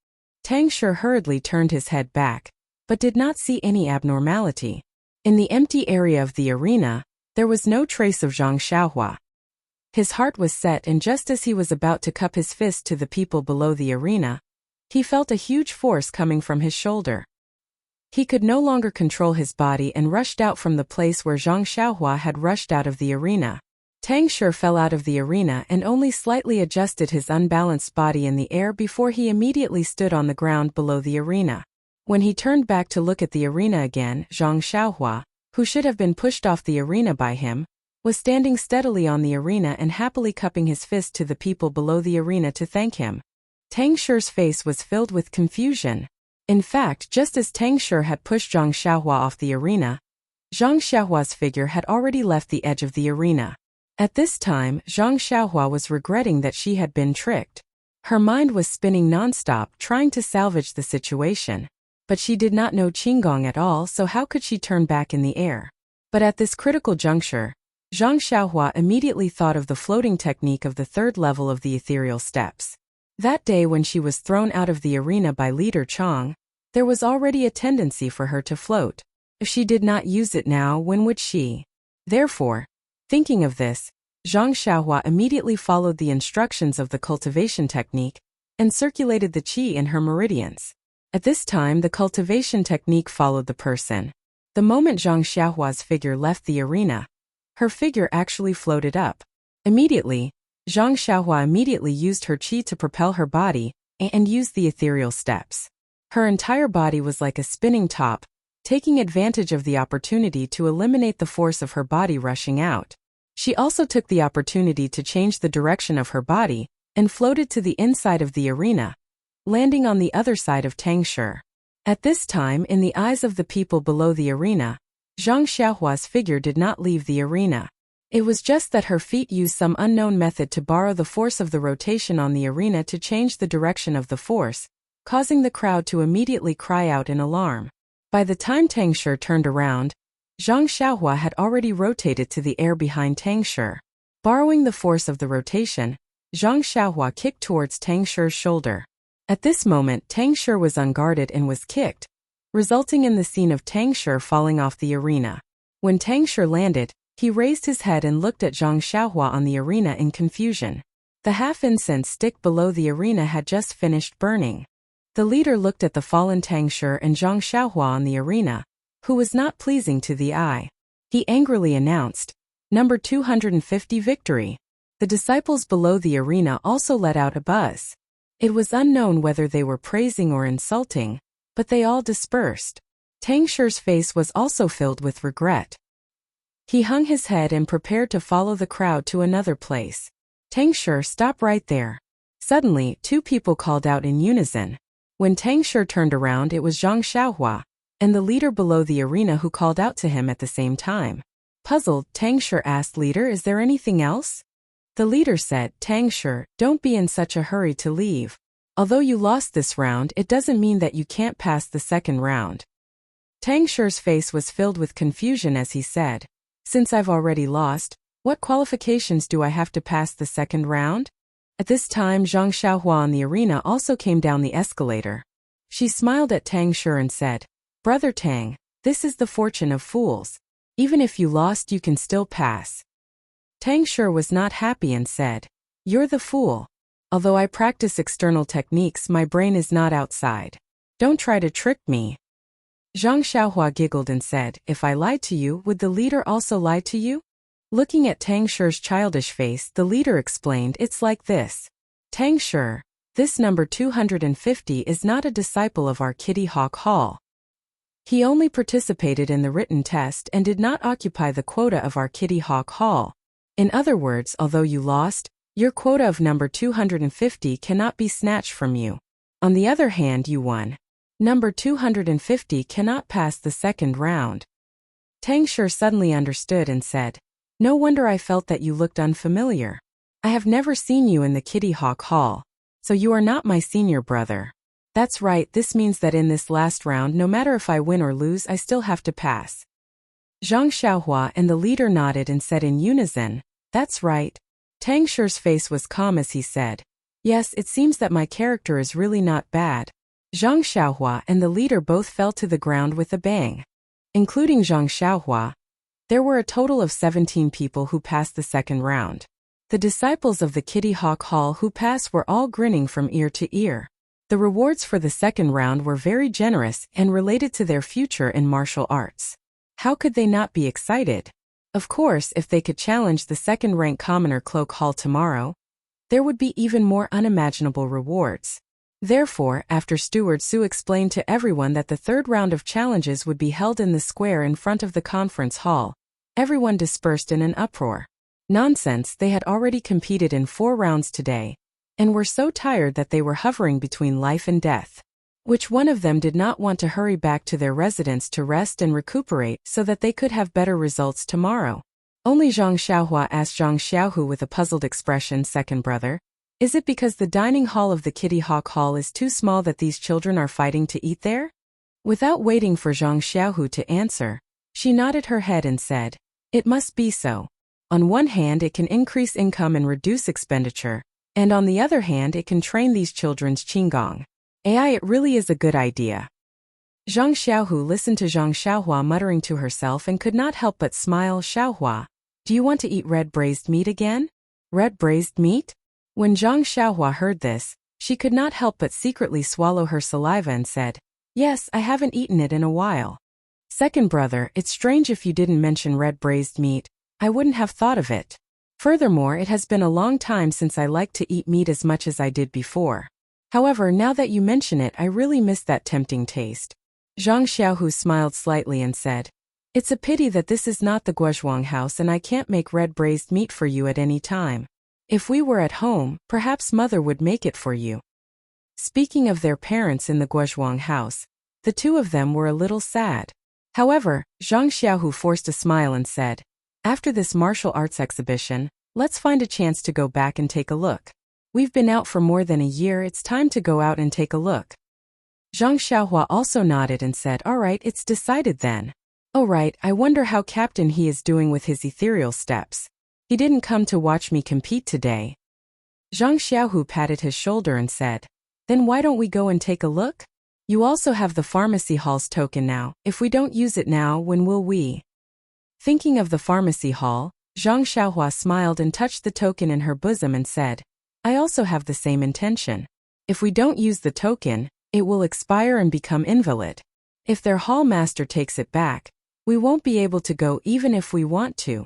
S1: Tang Shi hurriedly turned his head back, but did not see any abnormality. In the empty area of the arena, there was no trace of Zhang Xiaohua. His heart was set, and just as he was about to cup his fist to the people below the arena, he felt a huge force coming from his shoulder. He could no longer control his body and rushed out from the place where Zhang Xiaohua had rushed out of the arena. Tang Shi fell out of the arena and only slightly adjusted his unbalanced body in the air before he immediately stood on the ground below the arena. When he turned back to look at the arena again, Zhang Xiaohua, who should have been pushed off the arena by him, was standing steadily on the arena and happily cupping his fist to the people below the arena to thank him. Tang Shi's face was filled with confusion. In fact, just as Tang Shi had pushed Zhang Xiaohua off the arena, Zhang Xiaohua's figure had already left the edge of the arena. At this time, Zhang Xiaohua was regretting that she had been tricked. Her mind was spinning nonstop trying to salvage the situation. But she did not know qigong at all, so how could she turn back in the air? But at this critical juncture, Zhang Xiaohua immediately thought of the floating technique of the 3rd level of the ethereal steps. That day when she was thrown out of the arena by leader Chang, there was already a tendency for her to float. If she did not use it now, when would she? Therefore, thinking of this, Zhang Xiaohua immediately followed the instructions of the cultivation technique and circulated the qi in her meridians. At this time, the cultivation technique followed the person. The moment Zhang Xiaohua's figure left the arena, her figure actually floated up. Immediately, Zhang Xiaohua immediately used her qi to propel her body and used the ethereal steps. Her entire body was like a spinning top, taking advantage of the opportunity to eliminate the force of her body rushing out. She also took the opportunity to change the direction of her body and floated to the inside of the arena, landing on the other side of Tang Shi. At this time, in the eyes of the people below the arena, Zhang Xiaohua's figure did not leave the arena. It was just that her feet used some unknown method to borrow the force of the rotation on the arena to change the direction of the force, causing the crowd to immediately cry out in alarm. By the time Tang Shi turned around, Zhang Xiaohua had already rotated to the air behind Tang Shi. Borrowing the force of the rotation, Zhang Xiaohua kicked towards Tang Shi's shoulder. At this moment, Tang Shi was unguarded and was kicked, resulting in the scene of Tang Shi falling off the arena. When Tang Shi landed, he raised his head and looked at Zhang Xiaohua on the arena in confusion. The half-incense stick below the arena had just finished burning. The leader looked at the fallen Tang Shi and Zhang Xiaohua on the arena, who was not pleasing to the eye. He angrily announced, "Number 250 victory." The disciples below the arena also let out a buzz. It was unknown whether they were praising or insulting, but they all dispersed. Tang Shi's face was also filled with regret. He hung his head and prepared to follow the crowd to another place. "Tang Shi, stop right there." Suddenly, two people called out in unison. When Tang Shi turned around, it was Zhang Xiaohua, and the leader below the arena who called out to him at the same time. Puzzled, Tang Shi asked, "Leader, is there anything else?" The leader said, "Tang Shi, don't be in such a hurry to leave. Although you lost this round, it doesn't mean that you can't pass the second round." Tang Shi's face was filled with confusion as he said, "Since I've already lost, what qualifications do I have to pass the second round?" At this time, Zhang Xiaohua on the arena also came down the escalator. She smiled at Tang Shi and said, "Brother Tang, this is the fortune of fools. Even if you lost, you can still pass." Tang Shi was not happy and said, "You're the fool. Although I practice external techniques, my brain is not outside. Don't try to trick me." Zhang Xiaohua giggled and said, "If I lied to you, would the leader also lie to you?" Looking at Tang Shi's childish face, the leader explained, "It's like this. Tang Shi, this number 250 is not a disciple of our Kitty Hawk Hall. He only participated in the written test and did not occupy the quota of our Kitty Hawk Hall. In other words, although you lost, your quota of number 250 cannot be snatched from you. On the other hand, you won. Number 250 cannot pass the second round." Tang Shi suddenly understood and said, "No wonder I felt that you looked unfamiliar. I have never seen you in the Kitty Hawk Hall, so you are not my senior brother. That's right, this means that in this last round, no matter if I win or lose, I still have to pass." Zhang Xiaohua and the leader nodded and said in unison, "That's right." Tang Shi's face was calm as he said, "Yes, it seems that my character is really not bad." Zhang Xiaohua and the leader both fell to the ground with a bang. Including Zhang Xiaohua, there were a total of 17 people who passed the second round. The disciples of the Kitty Hawk Hall who passed were all grinning from ear to ear. The rewards for the second round were very generous and related to their future in martial arts. How could they not be excited? Of course, if they could challenge the second-rank commoner Cloak Hall tomorrow, there would be even more unimaginable rewards. Therefore, after Steward Su explained to everyone that the third round of challenges would be held in the square in front of the conference hall, everyone dispersed in an uproar. Nonsense, they had already competed in 4 rounds today, and were so tired that they were hovering between life and death. Which one of them did not want to hurry back to their residence to rest and recuperate so that they could have better results tomorrow? Only Zhang Xiaohua asked Zhang Xiaohu with a puzzled expression, "Second brother, is it because the dining hall of the Kitty Hawk Hall is too small that these children are fighting to eat there?" Without waiting for Zhang Xiaohu to answer, she nodded her head and said, "It must be so. On one hand, it can increase income and reduce expenditure, and on the other hand, it can train these children's qigong. It really is a good idea." Zhang Xiaohu listened to Zhang Xiaohua muttering to herself and could not help but smile. "Xiaohua, do you want to eat red braised meat again?" Red braised meat? When Zhang Xiaohua heard this, she could not help but secretly swallow her saliva and said, "Yes, I haven't eaten it in a while." "Second brother, it's strange if you didn't mention red braised meat. I wouldn't have thought of it. Furthermore, it has been a long time since I liked to eat meat as much as I did before. However, now that you mention it, I really miss that tempting taste." Zhang Xiaohu smiled slightly and said, "It's a pity that this is not the Guozhuang house and I can't make red braised meat for you at any time. If we were at home, perhaps mother would make it for you." Speaking of their parents in the Guozhuang house, the two of them were a little sad. However, Zhang Xiaohu forced a smile and said, "After this martial arts exhibition, let's find a chance to go back and take a look. We've been out for more than a year, it's time to go out and take a look." Zhang Xiaohua also nodded and said, "All right, it's decided then." Oh right, I wonder how Captain he is doing with his ethereal steps. He didn't come to watch me compete today. Zhang Xiaohu patted his shoulder and said, then why don't we go and take a look? You also have the pharmacy hall's token now. If we don't use it now, when will we? Thinking of the pharmacy hall, Zhang Xiaohua smiled and touched the token in her bosom and said, I also have the same intention. If we don't use the token, it will expire and become invalid. If their hall master takes it back, we won't be able to go even if we want to.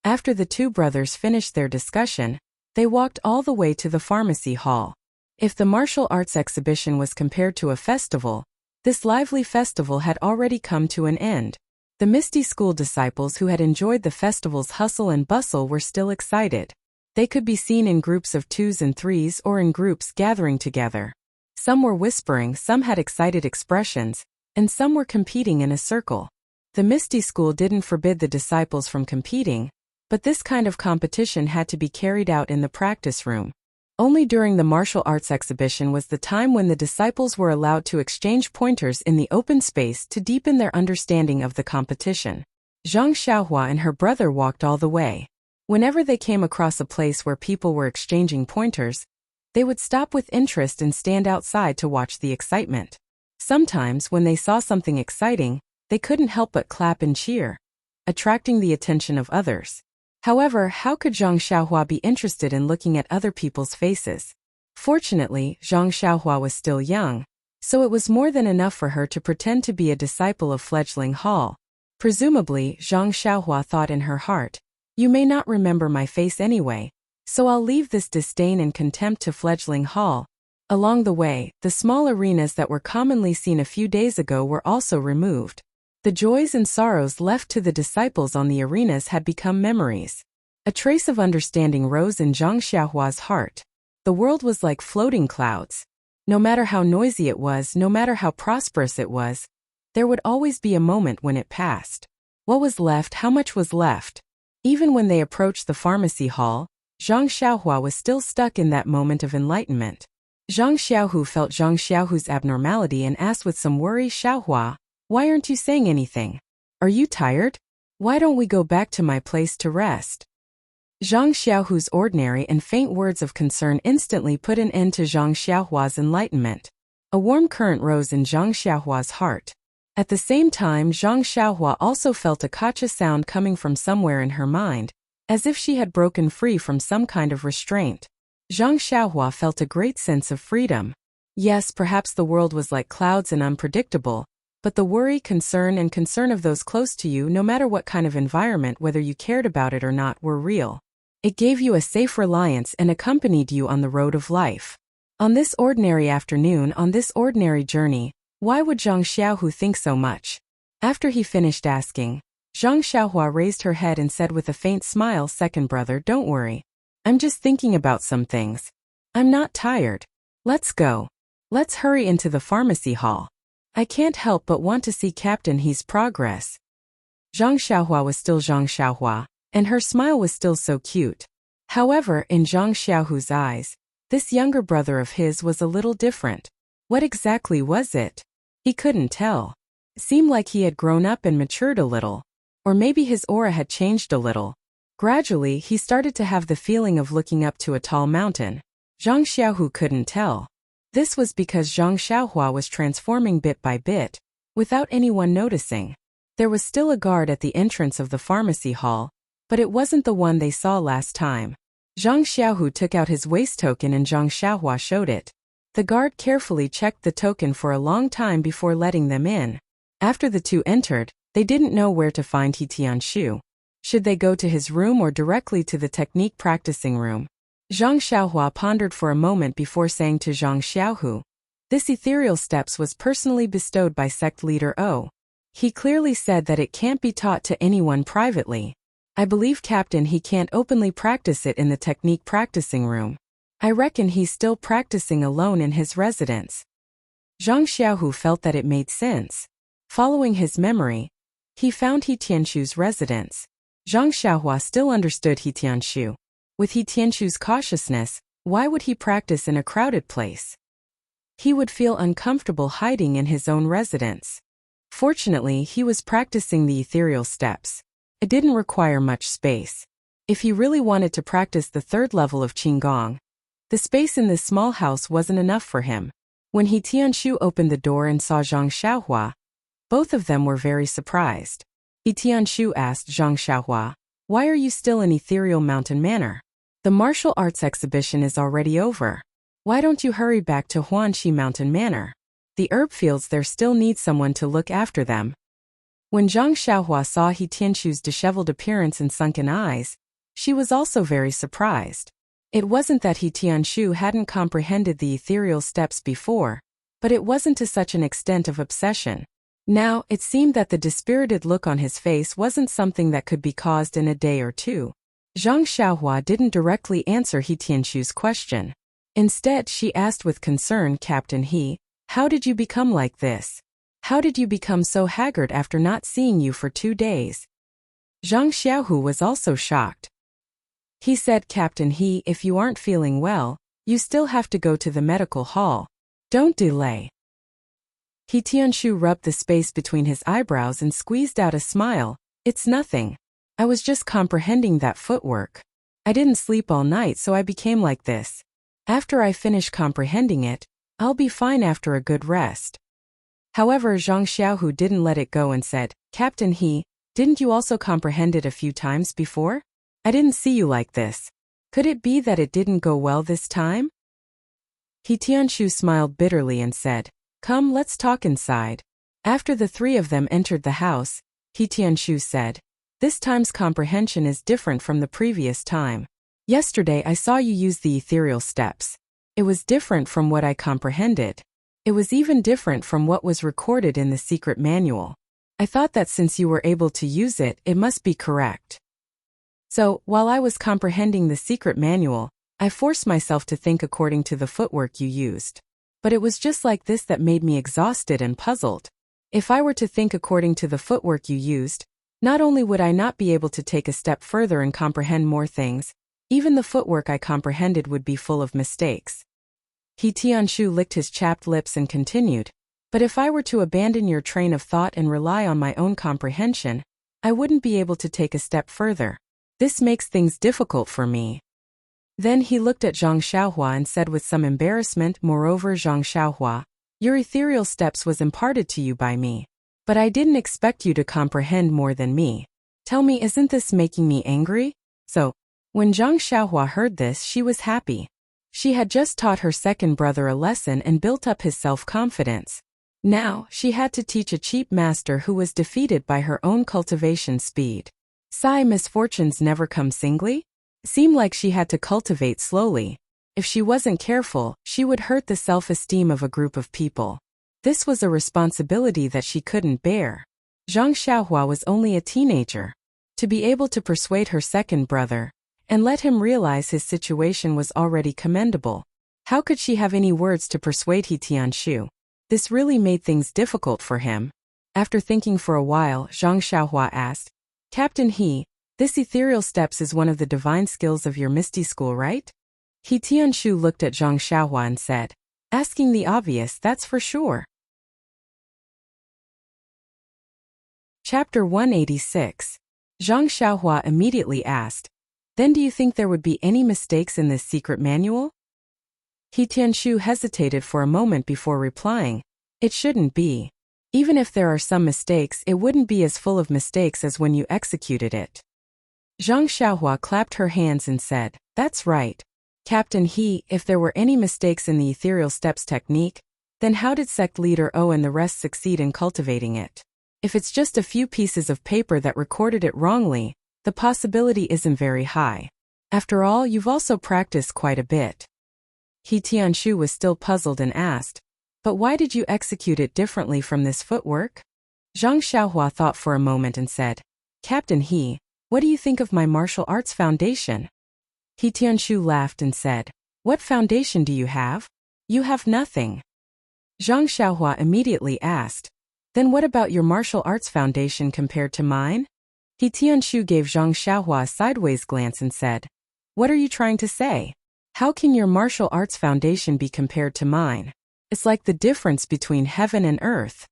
S1: After the two brothers finished their discussion, they walked all the way to the pharmacy hall. If the martial arts exhibition was compared to a festival, this lively festival had already come to an end. The Misty School disciples who had enjoyed the festival's hustle and bustle were still excited. They could be seen in groups of 2s and 3s or in groups gathering together. Some were whispering, some had excited expressions, and some were competing in a circle. The Misty School didn't forbid the disciples from competing, but this kind of competition had to be carried out in the practice room. Only during the martial arts exhibition was the time when the disciples were allowed to exchange pointers in the open space to deepen their understanding of the competition. Zhang Xiaohua and her brother walked all the way. Whenever they came across a place where people were exchanging pointers, they would stop with interest and stand outside to watch the excitement. Sometimes, when they saw something exciting, they couldn't help but clap and cheer, attracting the attention of others. However, how could Zhang Xiaohua be interested in looking at other people's faces? Fortunately, Zhang Xiaohua was still young, so it was more than enough for her to pretend to be a disciple of Fledgling Hall. Presumably, Zhang Xiaohua thought in her heart, you may not remember my face anyway, so I'll leave this disdain and contempt to Fledgling Hall. Along the way, the small arenas that were commonly seen a few days ago were also removed. The joys and sorrows left to the disciples on the arenas had become memories. A trace of understanding rose in Zhang Xiaohua's heart. The world was like floating clouds. No matter how noisy it was, no matter how prosperous it was, there would always be a moment when it passed. What was left? How much was left? Even when they approached the pharmacy hall, Zhang Xiaohua was still stuck in that moment of enlightenment. Zhang Xiaohu felt Zhang Xiaohu's abnormality and asked with some worry, Xiaohua, why aren't you saying anything? Are you tired? Why don't we go back to my place to rest? Zhang Xiaohu's ordinary and faint words of concern instantly put an end to Zhang Xiaohua's enlightenment. A warm current rose in Zhang Xiaohua's heart. At the same time, Zhang Xiaohua also felt a kacha sound coming from somewhere in her mind, as if she had broken free from some kind of restraint. Zhang Xiaohua felt a great sense of freedom. Yes, perhaps the world was like clouds and unpredictable, but the worry, concern of those close to you, no matter what kind of environment, whether you cared about it or not, were real. It gave you a safe reliance and accompanied you on the road of life. On this ordinary afternoon, on this ordinary journey, why would Zhang Xiaohu think so much? After he finished asking, Zhang Xiaohua raised her head and said with a faint smile, second brother, don't worry. I'm just thinking about some things. I'm not tired. Let's go. Let's hurry into the pharmacy hall. I can't help but want to see Captain He's progress. Zhang Xiaohua was still Zhang Xiaohua, and her smile was still so cute. However, in Zhang Xiaohu's eyes, this younger brother of his was a little different. What exactly was it? He couldn't tell. It seemed like he had grown up and matured a little. Or maybe his aura had changed a little. Gradually, he started to have the feeling of looking up to a tall mountain. Zhang Xiaohu couldn't tell. This was because Zhang Xiaohua was transforming bit by bit, without anyone noticing. There was still a guard at the entrance of the pharmacy hall, but it wasn't the one they saw last time. Zhang Xiaohu took out his waist token and Zhang Xiaohua showed it. The guard carefully checked the token for a long time before letting them in. After the two entered, they didn't know where to find He Tianshu. Should they go to his room or directly to the technique practicing room? Zhang Xiaohua pondered for a moment before saying to Zhang Xiaohu, this ethereal steps was personally bestowed by sect leader O. He clearly said that it can't be taught to anyone privately. I believe Captain he can't openly practice it in the technique practicing room. I reckon he's still practicing alone in his residence. Zhang Xiaohu felt that it made sense. Following his memory, he found He Tianshu's residence. Zhang Xiaohua still understood He Tianshu. With He Tianshu's cautiousness, why would he practice in a crowded place? He would feel uncomfortable hiding in his own residence. Fortunately, he was practicing the ethereal steps. It didn't require much space. If he really wanted to practice the third level of Qigong, the space in this small house wasn't enough for him. When He Tianshu opened the door and saw Zhang Xiaohua, both of them were very surprised. He Tianshu asked Zhang Xiaohua, "Why are you still in Ethereal Mountain Manor? The martial arts exhibition is already over. Why don't you hurry back to Huanxi Mountain Manor? The herb fields there still need someone to look after them." When Zhang Xiaohua saw He Tianshu's disheveled appearance and sunken eyes, she was also very surprised. It wasn't that He Tianshu hadn't comprehended the ethereal steps before, but it wasn't to such an extent of obsession. Now, it seemed that the dispirited look on his face wasn't something that could be caused in a day or two. Zhang Xiaohua didn't directly answer He Tianshu's question. Instead, she asked with concern, "Captain He, how did you become like this? How did you become so haggard after not seeing you for 2 days?" Zhang Xiaohu was also shocked. He said, "Captain He, if you aren't feeling well, you still have to go to the medical hall. Don't delay." He Tianshu rubbed the space between his eyebrows and squeezed out a smile. "It's nothing. I was just comprehending that footwork. I didn't sleep all night, so I became like this. After I finish comprehending it, I'll be fine after a good rest." However, Zhang Xiaohu didn't let it go and said, "Captain He, didn't you also comprehend it a few times before? I didn't see you like this. Could it be that it didn't go well this time?" He Tianshu smiled bitterly and said, "Come, let's talk inside." After the three of them entered the house, He Tianshu said, "This time's comprehension is different from the previous time. Yesterday I saw you use the ethereal steps. It was different from what I comprehended. It was even different from what was recorded in the secret manual. I thought that since you were able to use it, it must be correct. So, while I was comprehending the secret manual, I forced myself to think according to the footwork you used. But it was just like this that made me exhausted and puzzled. If I were to think according to the footwork you used, not only would I not be able to take a step further and comprehend more things, even the footwork I comprehended would be full of mistakes." He Tianshu licked his chapped lips and continued, "But if I were to abandon your train of thought and rely on my own comprehension, I wouldn't be able to take a step further. This makes things difficult for me." Then he looked at Zhang Xiaohua and said with some embarrassment, "Moreover, Zhang Xiaohua, your ethereal steps was imparted to you by me. But I didn't expect you to comprehend more than me. Tell me, isn't this making me angry?" So, when Zhang Xiaohua heard this, she was happy. She had just taught her second brother a lesson and built up his self-confidence. Now, she had to teach a cheap master who was defeated by her own cultivation speed. Sigh, misfortunes never come singly? Seemed like she had to cultivate slowly. If she wasn't careful, she would hurt the self-esteem of a group of people. This was a responsibility that she couldn't bear. Zhang Xiaohua was only a teenager. To be able to persuade her second brother, and let him realize his situation was already commendable. How could she have any words to persuade He Tianshu? This really made things difficult for him. After thinking for a while, Zhang Xiaohua asked, "Captain He, this ethereal steps is one of the divine skills of your Misty School, right?" He Tianshu looked at Zhang Xiaohua and said, "Asking the obvious, that's for sure." Chapter 186. Zhang Xiaohua immediately asked, "Then do you think there would be any mistakes in this secret manual?" He Tianshu hesitated for a moment before replying, "It shouldn't be. Even if there are some mistakes, it wouldn't be as full of mistakes as when you executed it." Zhang Xiaohua clapped her hands and said, "That's right. Captain He, if there were any mistakes in the ethereal steps technique, then how did sect leader O and the rest succeed in cultivating it? If it's just a few pieces of paper that recorded it wrongly, the possibility isn't very high. After all, you've also practiced quite a bit." He Tianshu was still puzzled and asked, "But why did you execute it differently from this footwork?" Zhang Xiaohua thought for a moment and said, "Captain He, what do you think of my martial arts foundation?" He Tianshu laughed and said, "What foundation do you have? You have nothing." Zhang Xiaohua immediately asked, "Then what about your martial arts foundation compared to mine?" He Tianshu gave Zhang Xiaohua a sideways glance and said, "What are you trying to say? How can your martial arts foundation be compared to mine? It's like the difference between heaven and earth."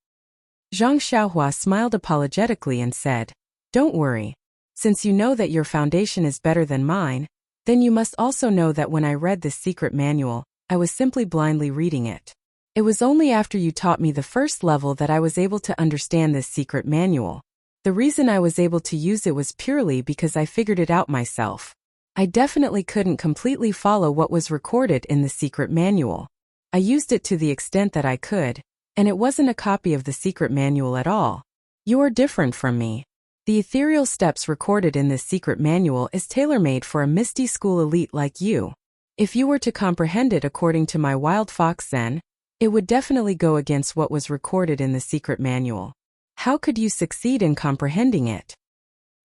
S1: Zhang Xiaohua smiled apologetically and said, "Don't worry. Since you know that your foundation is better than mine, then you must also know that when I read this secret manual, I was simply blindly reading it. It was only after you taught me the first level that I was able to understand this secret manual. The reason I was able to use it was purely because I figured it out myself. I definitely couldn't completely follow what was recorded in the secret manual. I used it to the extent that I could, and it wasn't a copy of the secret manual at all. You are different from me. The ethereal steps recorded in this secret manual is tailor-made for a Misty School elite like you. If you were to comprehend it according to my Wild Fox Zen, it would definitely go against what was recorded in the secret manual. How could you succeed in comprehending it?"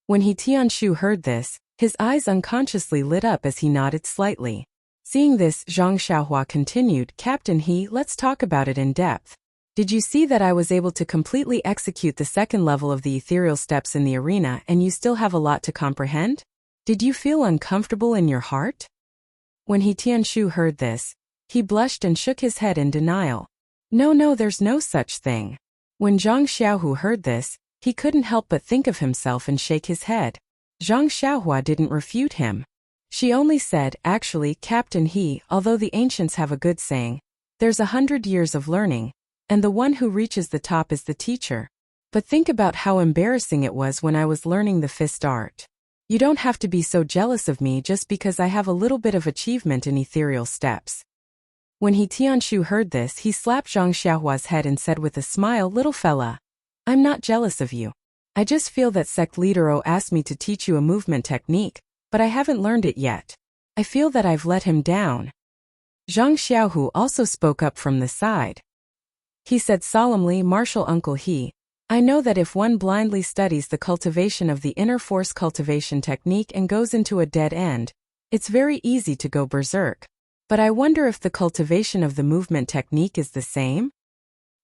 S1: When He Tianshu heard this, his eyes unconsciously lit up as he nodded slightly. Seeing this, Zhang Xiaohua continued, "Captain He, let's talk about it in depth. Did you see that I was able to completely execute the second level of the ethereal steps in the arena and you still have a lot to comprehend? Did you feel uncomfortable in your heart?" When He Tianshu heard this, he blushed and shook his head in denial. No, there's no such thing." When Zhang Xiaohu heard this, he couldn't help but think of himself and shake his head. Zhang Xiaohua didn't refute him. She only said, "Actually, Captain He, although the ancients have a good saying, there's 100 years of learning, and the one who reaches the top is the teacher. But think about how embarrassing it was when I was learning the fist art. You don't have to be so jealous of me just because I have a little bit of achievement in ethereal steps." When He Tianshu heard this, he slapped Zhang Xiaohua's head and said with a smile, "Little fella, I'm not jealous of you. I just feel that sect leader O asked me to teach you a movement technique, but I haven't learned it yet. I feel that I've let him down." Zhang Xiaohu also spoke up from the side. He said solemnly, "Martial Uncle He, I know that if one blindly studies the cultivation of the inner force cultivation technique and goes into a dead end, it's very easy to go berserk. But I wonder if the cultivation of the movement technique is the same?"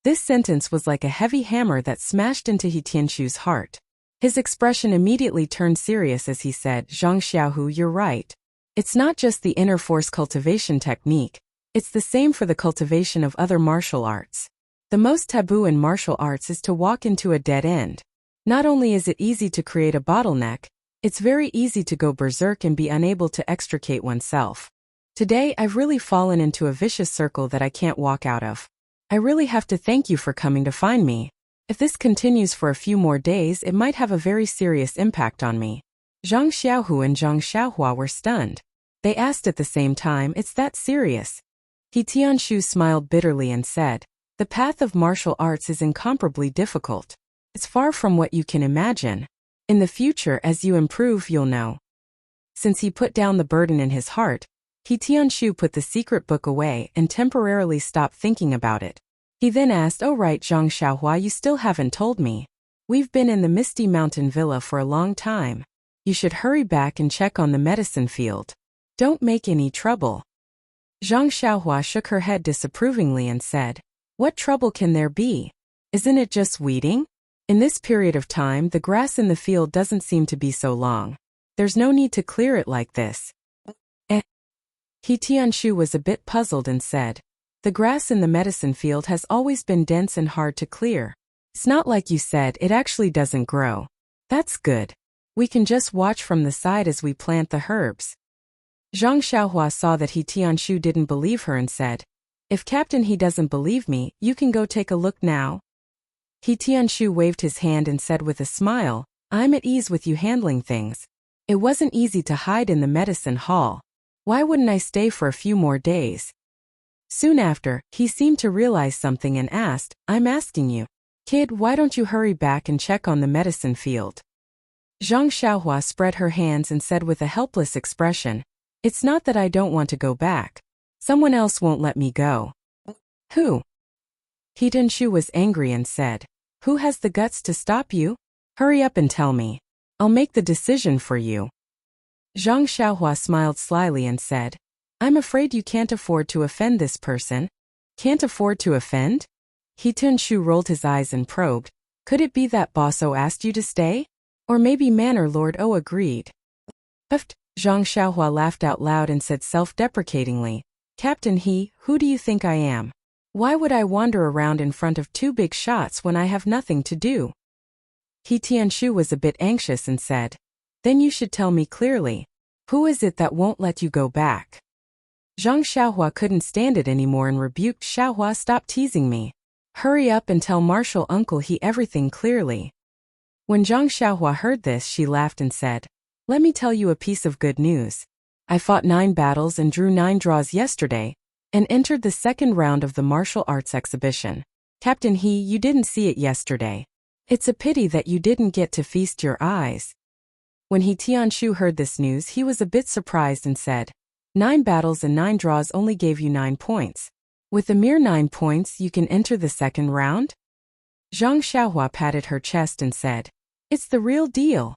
S1: This sentence was like a heavy hammer that smashed into He Tianshu's heart. His expression immediately turned serious as he said, "Zhang Xiaohu, you're right. It's not just the inner force cultivation technique, it's the same for the cultivation of other martial arts. The most taboo in martial arts is to walk into a dead end. Not only is it easy to create a bottleneck, it's very easy to go berserk and be unable to extricate oneself. Today I've really fallen into a vicious circle that I can't walk out of. I really have to thank you for coming to find me. If this continues for a few more days, it might have a very serious impact on me." Zhang Xiaohu and Zhang Xiaohua were stunned. They asked at the same time, "It's that serious?" He Tianshu smiled bitterly and said, "The path of martial arts is incomparably difficult. It's far from what you can imagine. In the future, as you improve, you'll know." Since he put down the burden in his heart, He Tianshu put the secret book away and temporarily stopped thinking about it. He then asked, "Oh right, Zhang Xiaohua, you still haven't told me. We've been in the Misty Mountain Villa for a long time. You should hurry back and check on the medicine field. Don't make any trouble." Zhang Xiaohua shook her head disapprovingly and said, "What trouble can there be? Isn't it just weeding? In this period of time, the grass in the field doesn't seem to be so long. There's no need to clear it like this." He Tianshu was a bit puzzled and said, "The grass in the medicine field has always been dense and hard to clear. It's not like you said, it actually doesn't grow. That's good. We can just watch from the side as we plant the herbs." Zhang Xiaohua saw that He Tianshu didn't believe her and said, "If Captain He doesn't believe me, you can go take a look now." He Tianshu waved his hand and said with a smile, "I'm at ease with you handling things. It wasn't easy to hide in the medicine hall. Why wouldn't I stay for a few more days?" Soon after, he seemed to realize something and asked, "I'm asking you, kid, why don't you hurry back and check on the medicine field?" Zhang Xiaohua spread her hands and said with a helpless expression, "It's not that I don't want to go back. Someone else won't let me go." "Who?" He Tianshu was angry and said, "Who has the guts to stop you? Hurry up and tell me. I'll make the decision for you." Zhang Xiaohua smiled slyly and said, "I'm afraid you can't afford to offend this person." "Can't afford to offend?" He Tianshu rolled his eyes and probed, "Could it be that Boss O asked you to stay? Or maybe Manor Lord O agreed?" "Uft," Zhang Xiaohua laughed out loud and said self-deprecatingly, "Captain He, who do you think I am? Why would I wander around in front of two big shots when I have nothing to do? He Tianshu was a bit anxious and said, then you should tell me clearly. Who is it that won't let you go back? Zhang Xiaohua couldn't stand it anymore and rebuked Xiaohua, stop teasing me. Hurry up and tell Martial Uncle He everything clearly. When Zhang Xiaohua heard this, she laughed and said, let me tell you a piece of good news. I fought 9 battles and drew 9 draws yesterday, and entered the second round of the martial arts exhibition. Captain He, you didn't see it yesterday. It's a pity that you didn't get to feast your eyes. When He Tianshu heard this news, he was a bit surprised and said, 9 battles and 9 draws only gave you 9 points. With a mere 9 points you can enter the second round? Zhang Xiaohua patted her chest and said, it's the real deal.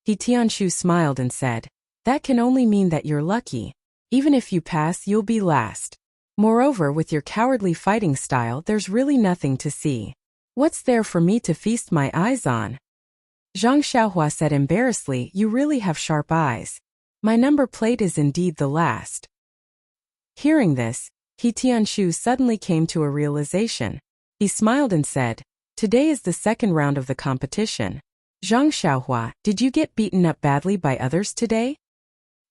S1: He Tianshu smiled and said, that can only mean that you're lucky. Even if you pass, you'll be last. Moreover, with your cowardly fighting style, there's really nothing to see. What's there for me to feast my eyes on? Zhang Xiaohua said embarrassedly, you really have sharp eyes. My number plate is indeed the last. Hearing this, He Tianshu suddenly came to a realization. He smiled and said, today is the second round of the competition. Zhang Xiaohua, did you get beaten up badly by others today?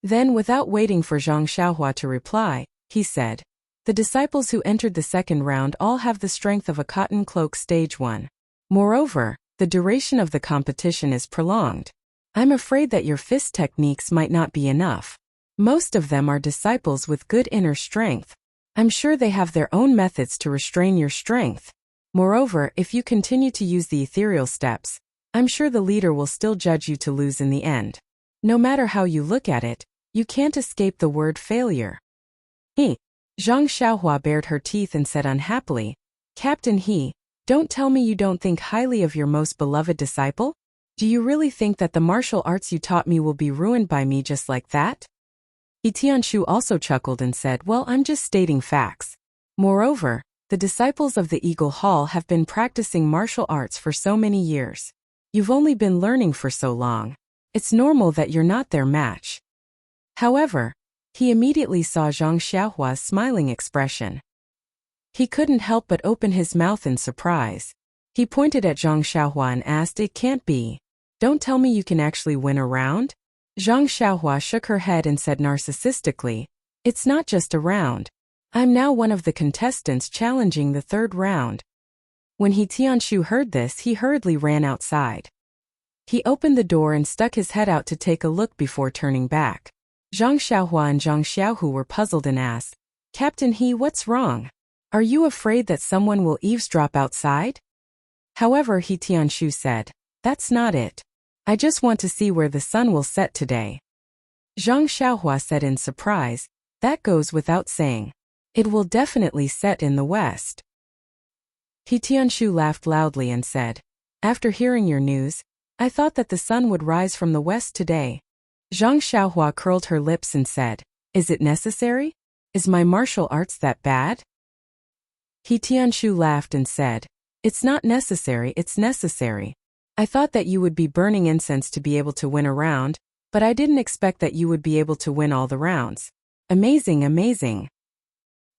S1: Then, without waiting for Zhang Xiaohua to reply, he said, the disciples who entered the second round all have the strength of a cotton cloak stage 1. Moreover, the duration of the competition is prolonged. I'm afraid that your fist techniques might not be enough. Most of them are disciples with good inner strength. I'm sure they have their own methods to restrain your strength. Moreover, if you continue to use the ethereal steps, I'm sure the leader will still judge you to lose in the end. No matter how you look at it, you can't escape the word failure. Zhang Xiaohua bared her teeth and said unhappily, Captain He, don't tell me you don't think highly of your most beloved disciple? Do you really think that the martial arts you taught me will be ruined by me just like that? He Tianshu also chuckled and said, well, I'm just stating facts. Moreover, the disciples of the Eagle Hall have been practicing martial arts for so many years. You've only been learning for so long. It's normal that you're not their match. However, he immediately saw Zhang Xiaohua's smiling expression. He couldn't help but open his mouth in surprise. He pointed at Zhang Xiaohua and asked, it can't be. Don't tell me you can actually win a round? Zhang Xiaohua shook her head and said narcissistically, it's not just a round. I'm now one of the contestants challenging the third round. When He Tianshu heard this, he hurriedly ran outside. He opened the door and stuck his head out to take a look before turning back. Zhang Xiaohua and Zhang Xiaohu were puzzled and asked, Captain He, what's wrong? Are you afraid that someone will eavesdrop outside? However, He Tianshu said, that's not it. I just want to see where the sun will set today. Zhang Xiaohua said in surprise, that goes without saying. It will definitely set in the west. He Tianshu laughed loudly and said, after hearing your news, I thought that the sun would rise from the west today. Zhang Xiaohua curled her lips and said, is it necessary? Is my martial arts that bad? He Tianshu laughed and said, it's not necessary, it's necessary. I thought that you would be burning incense to be able to win a round, but I didn't expect that you would be able to win all the rounds. Amazing, amazing.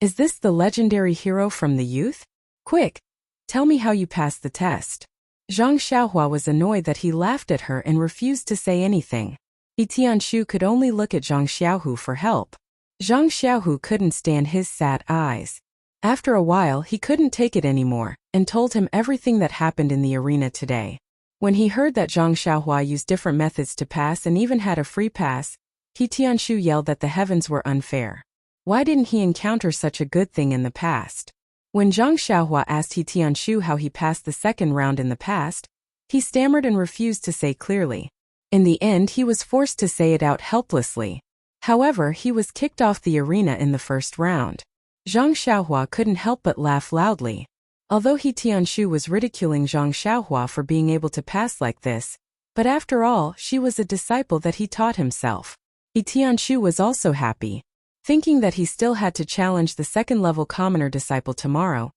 S1: Is this the legendary hero from the youth? Quick, tell me how you passed the test. Zhang Xiaohua was annoyed that he laughed at her and refused to say anything. He Tianshu could only look at Zhang Xiaohu for help. Zhang Xiaohu couldn't stand his sad eyes. After a while, he couldn't take it anymore, and told him everything that happened in the arena today. When he heard that Zhang Xiaohua used different methods to pass and even had a free pass, He Tianshu yelled that the heavens were unfair. Why didn't he encounter such a good thing in the past? When Zhang Xiaohua asked He Tianshu how he passed the second round in the past, he stammered and refused to say clearly. In the end, he was forced to say it out helplessly. However, he was kicked off the arena in the first round. Zhang Xiaohua couldn't help but laugh loudly. Although He Tianshu was ridiculing Zhang Xiaohua for being able to pass like this, but after all, she was a disciple that he taught himself. He Tianshu was also happy. Thinking that he still had to challenge the second-level commoner disciple tomorrow,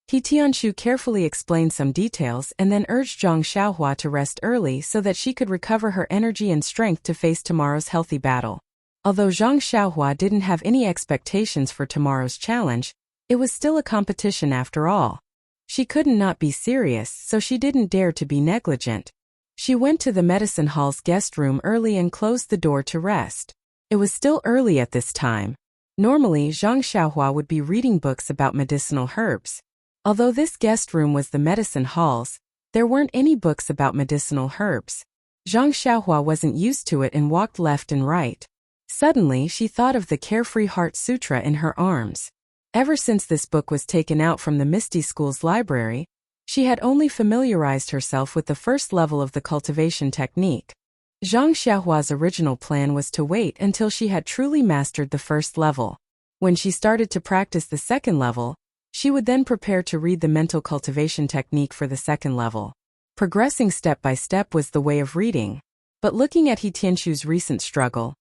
S1: He Tianshu carefully explained some details and then urged Zhang Xiaohua to rest early so that she could recover her energy and strength to face tomorrow's healthy battle. Although Zhang Xiaohua didn't have any expectations for tomorrow's challenge, It was still a competition after all. She couldn't not be serious, so she didn't dare to be negligent. She went to the medicine hall's guest room early and closed the door to rest. It was still early at this time. Normally, Zhang Xiaohua would be reading books about medicinal herbs. Although this guest room was the medicine hall's, there weren't any books about medicinal herbs. Zhang Xiaohua wasn't used to it and walked left and right. Suddenly, she thought of the Carefree Heart Sutra in her arms. Ever since this book was taken out from the Misty School's library, she had only familiarized herself with the first level of the cultivation technique. Zhang Xiaohua's original plan was to wait until she had truly mastered the first level. When she started to practice the second level, she would then prepare to read the mental cultivation technique for the second level. Progressing step by step was the way of reading. But looking at He Tianshu's recent struggle,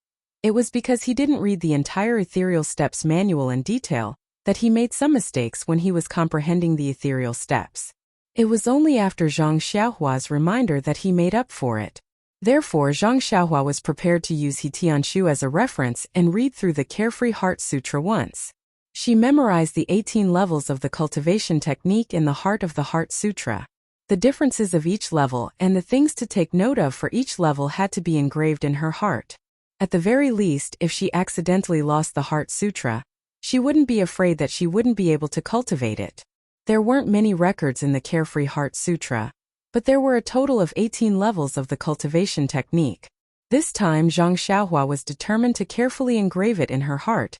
S1: it was because he didn't read the entire ethereal steps manual in detail that he made some mistakes when he was comprehending the ethereal steps. It was only after Zhang Xiaohua's reminder that he made up for it. Therefore, Zhang Xiaohua was prepared to use He Tianshu as a reference and read through the Carefree Heart Sutra once. She memorized the 18 levels of the cultivation technique in the heart of the Heart Sutra. The differences of each level and the things to take note of for each level had to be engraved in her heart. At the very least, if she accidentally lost the Heart Sutra, she wouldn't be afraid that she wouldn't be able to cultivate it. There weren't many records in the Carefree Heart Sutra, but there were a total of 18 levels of the cultivation technique. This time Zhang Xiaohua was determined to carefully engrave it in her heart,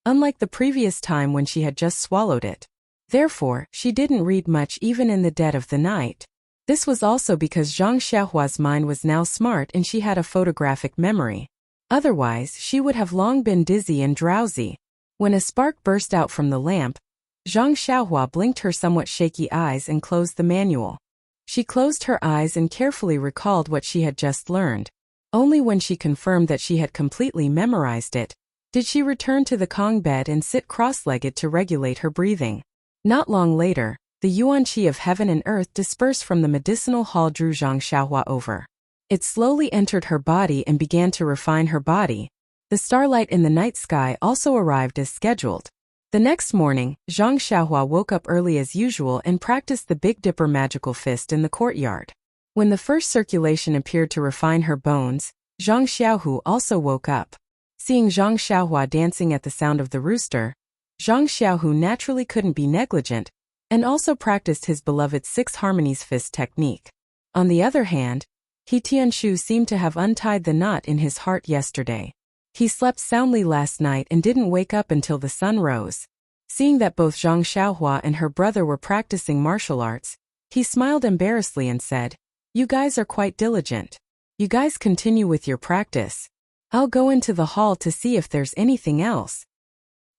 S1: unlike the previous time when she had just swallowed it. Therefore, she didn't read much even in the dead of the night. This was also because Zhang Xiaohua's mind was now smart and she had a photographic memory. Otherwise, she would have long been dizzy and drowsy. When a spark burst out from the lamp, Zhang Xiaohua blinked her somewhat shaky eyes and closed the manual. She closed her eyes and carefully recalled what she had just learned. Only when she confirmed that she had completely memorized it, did she return to the Kong bed and sit cross-legged to regulate her breathing. Not long later, the yuan qi of heaven and earth dispersed from the medicinal hall drew Zhang Xiaohua over. It slowly entered her body and began to refine her body. The starlight in the night sky also arrived as scheduled. The next morning, Zhang Xiaohua woke up early as usual and practiced the Big Dipper magical fist in the courtyard. When the first circulation appeared to refine her bones, Zhang Xiaohu also woke up. Seeing Zhang Xiaohua dancing at the sound of the rooster, Zhang Xiaohu naturally couldn't be negligent, and also practiced his beloved Six Harmonies fist technique. On the other hand, He Tianshu seemed to have untied the knot in his heart yesterday. He slept soundly last night and didn't wake up until the sun rose. Seeing that both Zhang Xiaohua and her brother were practicing martial arts, he smiled embarrassedly and said, "You guys are quite diligent. You guys continue with your practice. I'll go into the hall to see if there's anything else."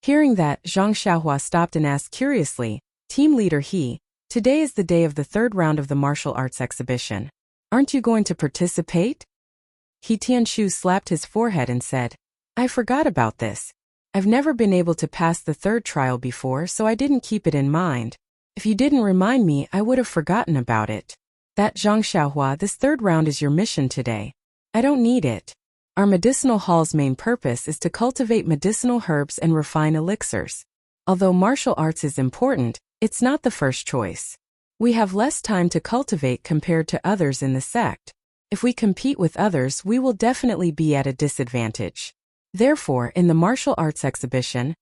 S1: Hearing that, Zhang Xiaohua stopped and asked curiously, "Team leader He, today is the day of the third round of the martial arts exhibition. Aren't you going to participate?" He Tianshu slapped his forehead and said, "I forgot about this. I've never been able to pass the third trial before, so I didn't keep it in mind. If you didn't remind me, I would have forgotten about it." "That Zhang Xiaohua, this third round is your mission today. I don't need it. Our medicinal hall's main purpose is to cultivate medicinal herbs and refine elixirs. Although martial arts is important, it's not the first choice. We have less time to cultivate compared to others in the sect. If we compete with others, we will definitely be at a disadvantage. Therefore, in the martial arts exhibition,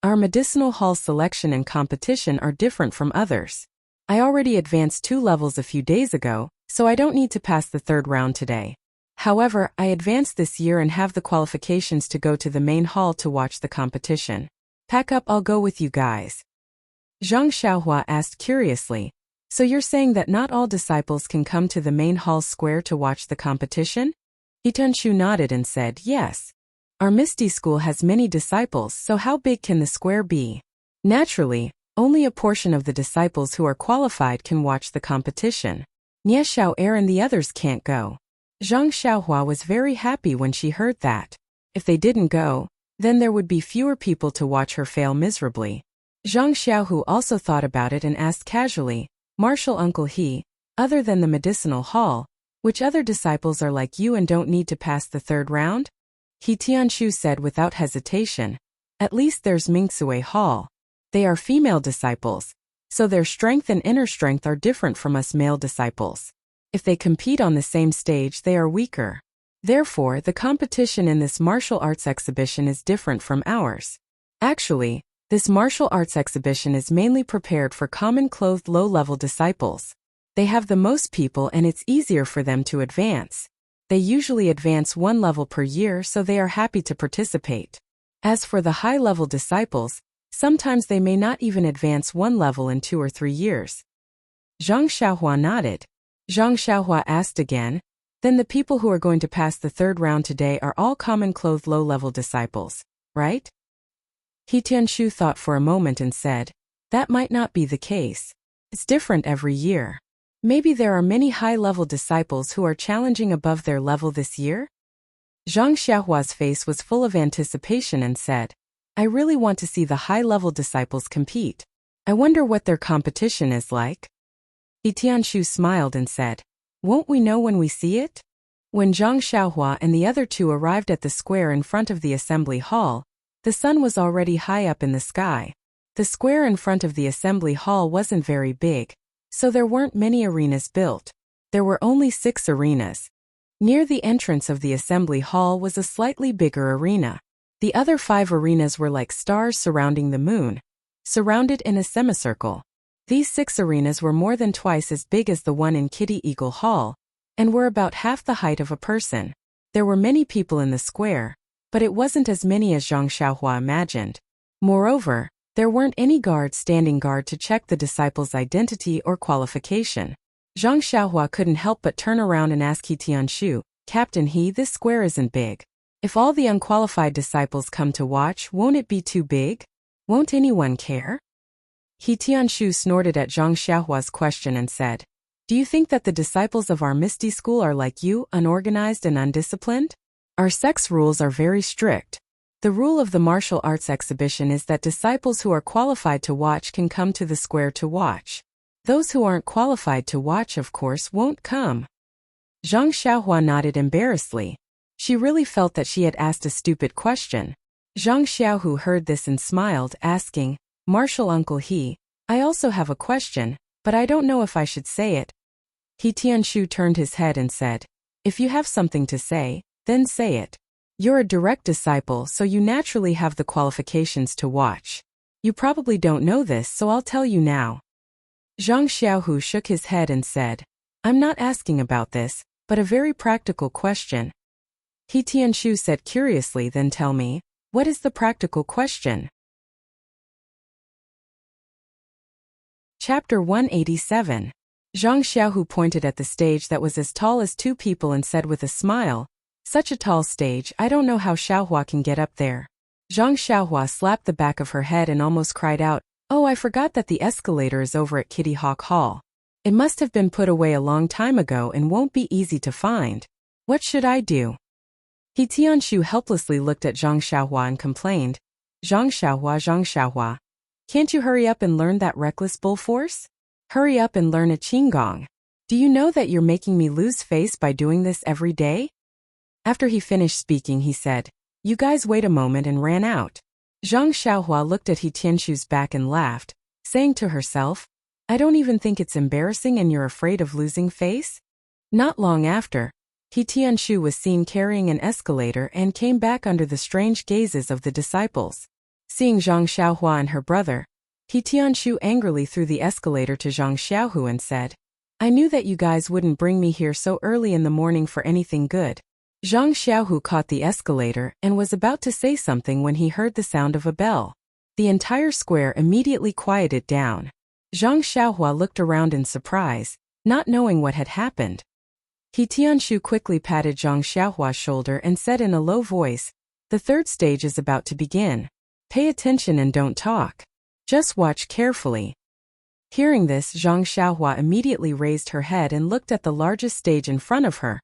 S1: our medicinal hall selection and competition are different from others. I already advanced 2 levels a few days ago, so I don't need to pass the third round today. However, I advanced this year and have the qualifications to go to the main hall to watch the competition. Pack up, I'll go with you guys." Zhang Xiaohua asked curiously, "So you're saying that not all disciples can come to the main hall square to watch the competition?" He Tianshu nodded and said, "Yes. Our Misty School has many disciples, so how big can the square be? Naturally, only a portion of the disciples who are qualified can watch the competition. Nie Xiao Er and the others can't go." Zhang Xiaohua was very happy when she heard that. If they didn't go, then there would be fewer people to watch her fail miserably. Zhang Xiaohu also thought about it and asked casually, "Martial Uncle He, other than the medicinal hall, which other disciples are like you and don't need to pass the third round?" He Tianshu said without hesitation, "At least there's Mingsue Hall. They are female disciples, so their strength and inner strength are different from us male disciples. If they compete on the same stage, they are weaker. Therefore, the competition in this martial arts exhibition is different from ours. Actually, this martial arts exhibition is mainly prepared for common-clothed low-level disciples. They have the most people and it's easier for them to advance. They usually advance one level per year, so they are happy to participate. As for the high-level disciples, sometimes they may not even advance one level in 2 or 3 years. Zhang Xiaohua nodded. Zhang Xiaohua asked again, then the people who are going to pass the third round today are all common-clothed low-level disciples, right? He Tianshu thought for a moment and said, that might not be the case. It's different every year. Maybe there are many high-level disciples who are challenging above their level this year? Zhang Xiaohua's face was full of anticipation and said, I really want to see the high-level disciples compete. I wonder what their competition is like. He Tianshu smiled and said, won't we know when we see it? When Zhang Xiaohua and the other two arrived at the square in front of the assembly hall, the sun was already high up in the sky. The square in front of the assembly hall wasn't very big, so there weren't many arenas built. There were only 6 arenas. Near the entrance of the assembly hall was a slightly bigger arena. The other 5 arenas were like stars surrounding the moon, surrounded in a semicircle. These 6 arenas were more than twice as big as the one in Kitty Eagle Hall, and were about half the height of a person. There were many people in the square, but it wasn't as many as Zhang Xiaohua imagined. Moreover, there weren't any guards standing guard to check the disciples' identity or qualification. Zhang Xiaohua couldn't help but turn around and ask He Tianshu, Captain He, this square isn't big. If all the unqualified disciples come to watch, won't it be too big? Won't anyone care? He Tianshu snorted at Zhang Xiaohua's question and said, do you think that the disciples of our Misty School are like you, unorganized and undisciplined? Our sex rules are very strict. The rule of the martial arts exhibition is that disciples who are qualified to watch can come to the square to watch. Those who aren't qualified to watch, of course, won't come. Zhang Xiaohua nodded embarrassedly. She really felt that she had asked a stupid question. Zhang Xiaohu heard this and smiled, asking, Martial Uncle He, I also have a question, but I don't know if I should say it. He Tianshu turned his head and said, if you have something to say, then say it. You're a direct disciple, so you naturally have the qualifications to watch. You probably don't know this, so I'll tell you now. Zhang Xiaohu shook his head and said, I'm not asking about this, but a very practical question. He Tianshu said curiously, then tell me, what is the practical question? Chapter 187. Zhang Xiaohu pointed at the stage that was as tall as 2 people and said with a smile, such a tall stage, I don't know how Xiaohua can get up there. Zhang Xiaohua slapped the back of her head and almost cried out, oh, I forgot that the escalator is over at Kitty Hawk Hall. It must have been put away a long time ago and won't be easy to find. What should I do? He Tianshu helplessly looked at Zhang Xiaohua and complained, Zhang Xiaohua, can't you hurry up and learn that reckless bull force? Hurry up and learn a qinggong. Do you know that you're making me lose face by doing this every day? After he finished speaking, he said, you guys wait a moment, and ran out. Zhang Xiaohua looked at He Tianshu's back and laughed, saying to herself, I don't even think it's embarrassing and you're afraid of losing face? Not long after, He Tianshu was seen carrying an escalator and came back under the strange gazes of the disciples. Seeing Zhang Xiaohua and her brother, He Tianshu angrily threw the escalator to Zhang Xiaohu and said, I knew that you guys wouldn't bring me here so early in the morning for anything good. Zhang Xiaohu caught the escalator and was about to say something when he heard the sound of a bell. The entire square immediately quieted down. Zhang Xiaohua looked around in surprise, not knowing what had happened. He Tianshu quickly patted Zhang Xiaohua's shoulder and said in a low voice, the third stage is about to begin. Pay attention and don't talk. Just watch carefully. Hearing this, Zhang Xiaohua immediately raised her head and looked at the largest stage in front of her.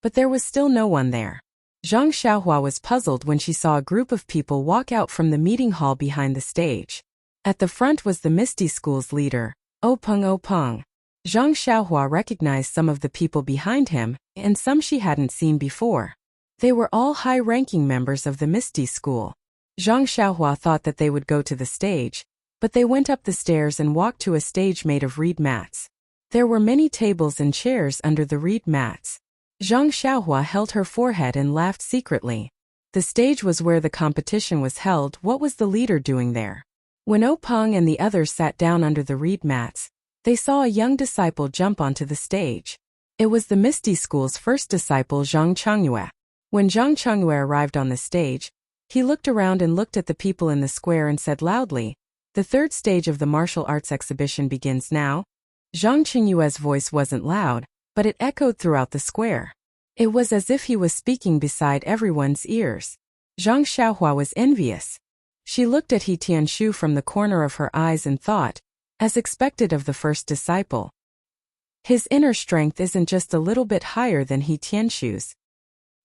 S1: But there was still no one there. Zhang Xiaohua was puzzled when she saw a group of people walk out from the meeting hall behind the stage. At the front was the Misty School's leader, Openg. Zhang Xiaohua recognized some of the people behind him, and some she hadn't seen before. They were all high-ranking members of the Misty School. Zhang Xiaohua thought that they would go to the stage, But they went up the stairs and walked to a stage made of reed mats. There were many tables and chairs under the reed mats. Zhang Xiaohua held her forehead and laughed secretly. The stage was where the competition was held. What was the leader doing there? When Peng and the others sat down under the reed mats, they saw a young disciple jump onto the stage. It was the Misty School's first disciple, Zhang Changyue. When Zhang Changyue arrived on the stage, he looked around and looked at the people in the square and said loudly, "The third stage of the martial arts exhibition begins now." Zhang Changyue's voice wasn't loud, but it echoed throughout the square. It was as if he was speaking beside everyone's ears. Zhang Xiaohua was envious. She looked at He Tianshu from the corner of her eyes and thought, as expected of the first disciple, his inner strength isn't just a little bit higher than He Tianshu's.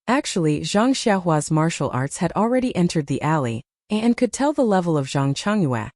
S1: Actually, Zhang Xiaohua's martial arts had already entered the alley, and could tell the level of Zhang Changyue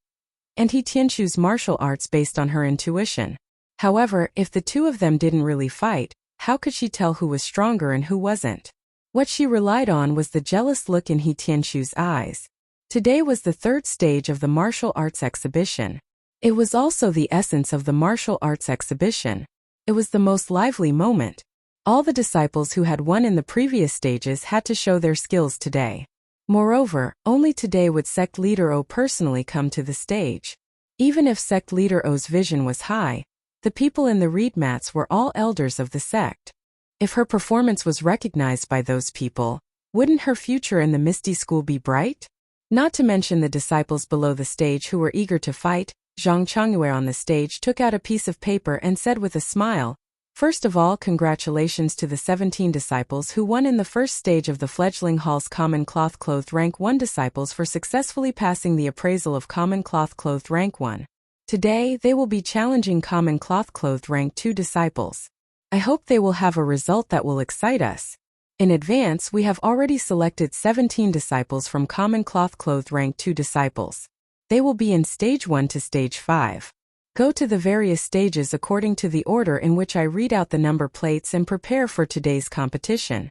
S1: and He Tianshu's martial arts based on her intuition. However, if the two of them didn't really fight, how could she tell who was stronger and who wasn't? What she relied on was the jealous look in He Tianshu's eyes. Today was the third stage of the martial arts exhibition. It was also the essence of the martial arts exhibition. It was the most lively moment. All the disciples who had won in the previous stages had to show their skills today. Moreover, only today would sect leader O personally come to the stage. Even if sect leader O's vision was high, the people in the reed mats were all elders of the sect. If her performance was recognized by those people, wouldn't her future in the Misty School be bright? Not to mention the disciples below the stage who were eager to fight. Zhang Changyue on the stage took out a piece of paper and said with a smile, "First of all, congratulations to the 17 disciples who won in the first stage of the fledgling hall's Common Cloth Clothed Rank 1 disciples for successfully passing the appraisal of Common Cloth Clothed Rank 1. Today, they will be challenging Common Cloth Clothed Rank 2 disciples. I hope they will have a result that will excite us. In advance, we have already selected 17 disciples from Common Cloth Clothed Rank 2 disciples. They will be in Stage 1 to Stage 5. Go to the various stages according to the order in which I read out the number plates and prepare for today's competition."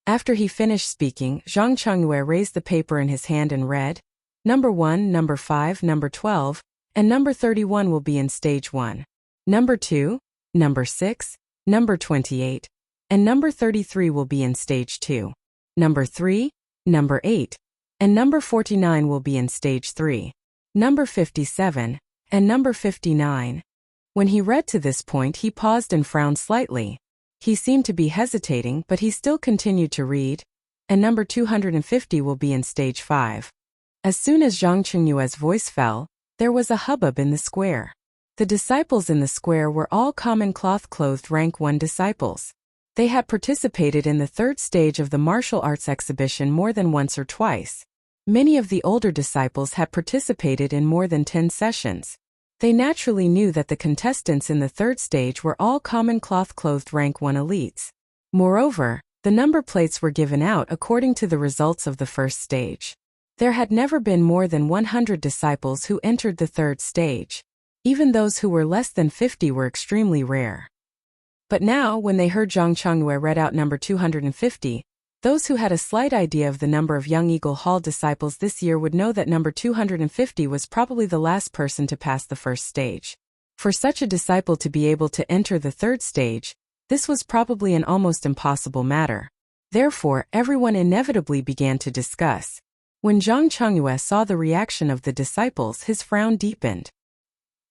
S1: After he finished speaking, Zhang Changyue raised the paper in his hand and read, "Number 1, number 5, number 12, and number 31 will be in Stage 1. Number 2, number 6, number 28, and number 33 will be in Stage 2. Number 3, number 8, and number 49 will be in Stage 3. Number 57, and number 59. When he read to this point, he paused and frowned slightly. He seemed to be hesitating, but he still continued to read, "And number 250 will be in Stage 5. As soon as Zhang Changyue's voice fell, there was a hubbub in the square. The disciples in the square were all Common Cloth Clothed Rank 1 disciples. They had participated in the third stage of the martial arts exhibition more than once or twice. Many of the older disciples had participated in more than 10 sessions. They naturally knew that the contestants in the third stage were all Common Cloth Clothed Rank 1 elites. Moreover, the number plates were given out according to the results of the first stage. There had never been more than 100 disciples who entered the third stage. Even those who were less than 50 were extremely rare. But now, when they heard Zhang Changyue read out number 250, those who had a slight idea of the number of Young Eagle Hall disciples this year would know that number 250 was probably the last person to pass the first stage. For such a disciple to be able to enter the third stage, this was probably an almost impossible matter. Therefore, everyone inevitably began to discuss. When Zhang Changyue saw the reaction of the disciples, his frown deepened.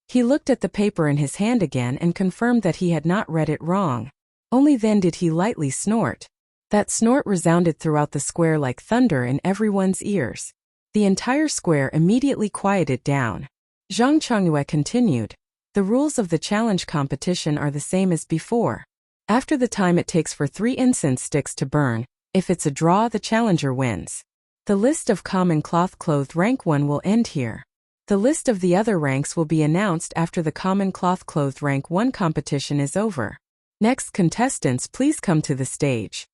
S1: He looked at the paper in his hand again and confirmed that he had not read it wrong. Only then did he lightly snort. That snort resounded throughout the square like thunder in everyone's ears. The entire square immediately quieted down. Zhang Changyue continued, "The rules of the challenge competition are the same as before. After the time it takes for 3 incense sticks to burn, if it's a draw, the challenger wins. The list of Common Cloth Clothed Rank 1 will end here. The list of the other ranks will be announced after the Common Cloth Clothed Rank 1 competition is over. Next contestants, please come to the stage."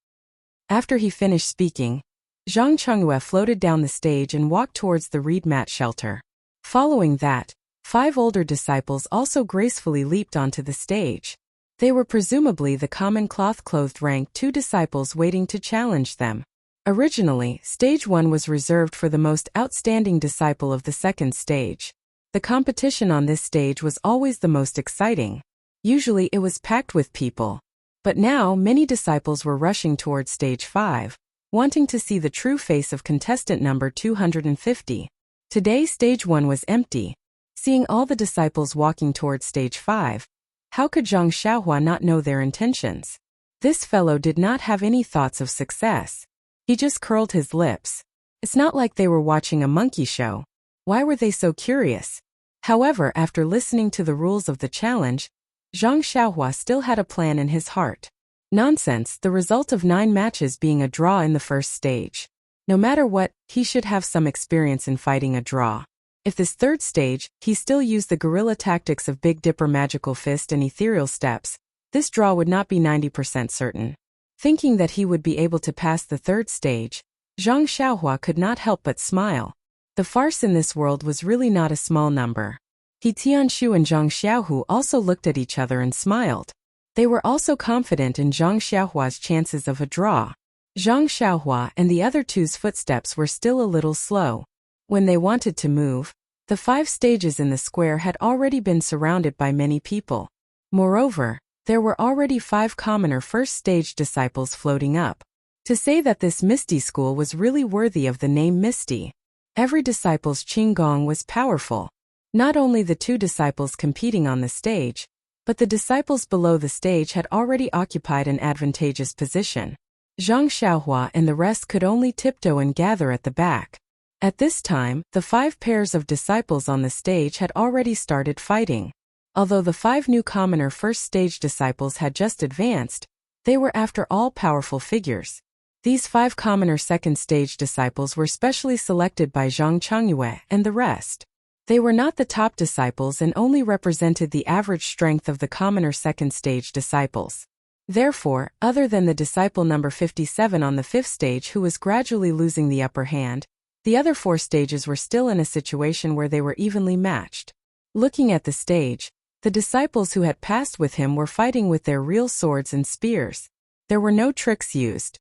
S1: After he finished speaking, Zhang Changyue floated down the stage and walked towards the reed mat shelter. Following that, 5 older disciples also gracefully leaped onto the stage. They were presumably the Common Cloth Clothed Rank 2 disciples waiting to challenge them. Originally, Stage 1 was reserved for the most outstanding disciple of the second stage. The competition on this stage was always the most exciting. Usually it was packed with people. But now many disciples were rushing towards stage 5, wanting to see the true face of contestant number 250. Today stage 1 was empty. Seeing all the disciples walking towards stage 5, how could Zhang Xiaohua not know their intentions? This fellow did not have any thoughts of success. He just curled his lips. It's not like they were watching a monkey show. Why were they so curious? However, after listening to the rules of the challenge, Zhang Xiaohua still had a plan in his heart. Nonsense, the result of 9 matches being a draw in the first stage. No matter what, he should have some experience in fighting a draw. If this third stage, he still used the guerrilla tactics of Big Dipper magical fist and ethereal steps, this draw would not be 90% certain. Thinking that he would be able to pass the third stage, Zhang Xiaohua could not help but smile. The farce in this world was really not a small number. He Tianshu and Zhang Xiaohu also looked at each other and smiled. They were also confident in Zhang Xiaohua's chances of a draw. Zhang Xiaohua and the other two's footsteps were still a little slow. When they wanted to move, the 5 stages in the square had already been surrounded by many people. Moreover, there were already 5 commoner first stage disciples floating up. To say that this Misty school was really worthy of the name Misty. Every disciple's qinggong was powerful. Not only the 2 disciples competing on the stage, but the disciples below the stage had already occupied an advantageous position. Zhang Xiaohua and the rest could only tiptoe and gather at the back. At this time, the 5 pairs of disciples on the stage had already started fighting. Although the 5 new commoner first stage disciples had just advanced, they were after all powerful figures. These 5 commoner second stage disciples were specially selected by Zhang Changyue and the rest. They were not the top disciples and only represented the average strength of the commoner second stage disciples. Therefore, other than the disciple number 57 on the 5th stage who was gradually losing the upper hand, the other 4 stages were still in a situation where they were evenly matched. Looking at the stage, the disciples who had passed with him were fighting with their real swords and spears. There were no tricks used.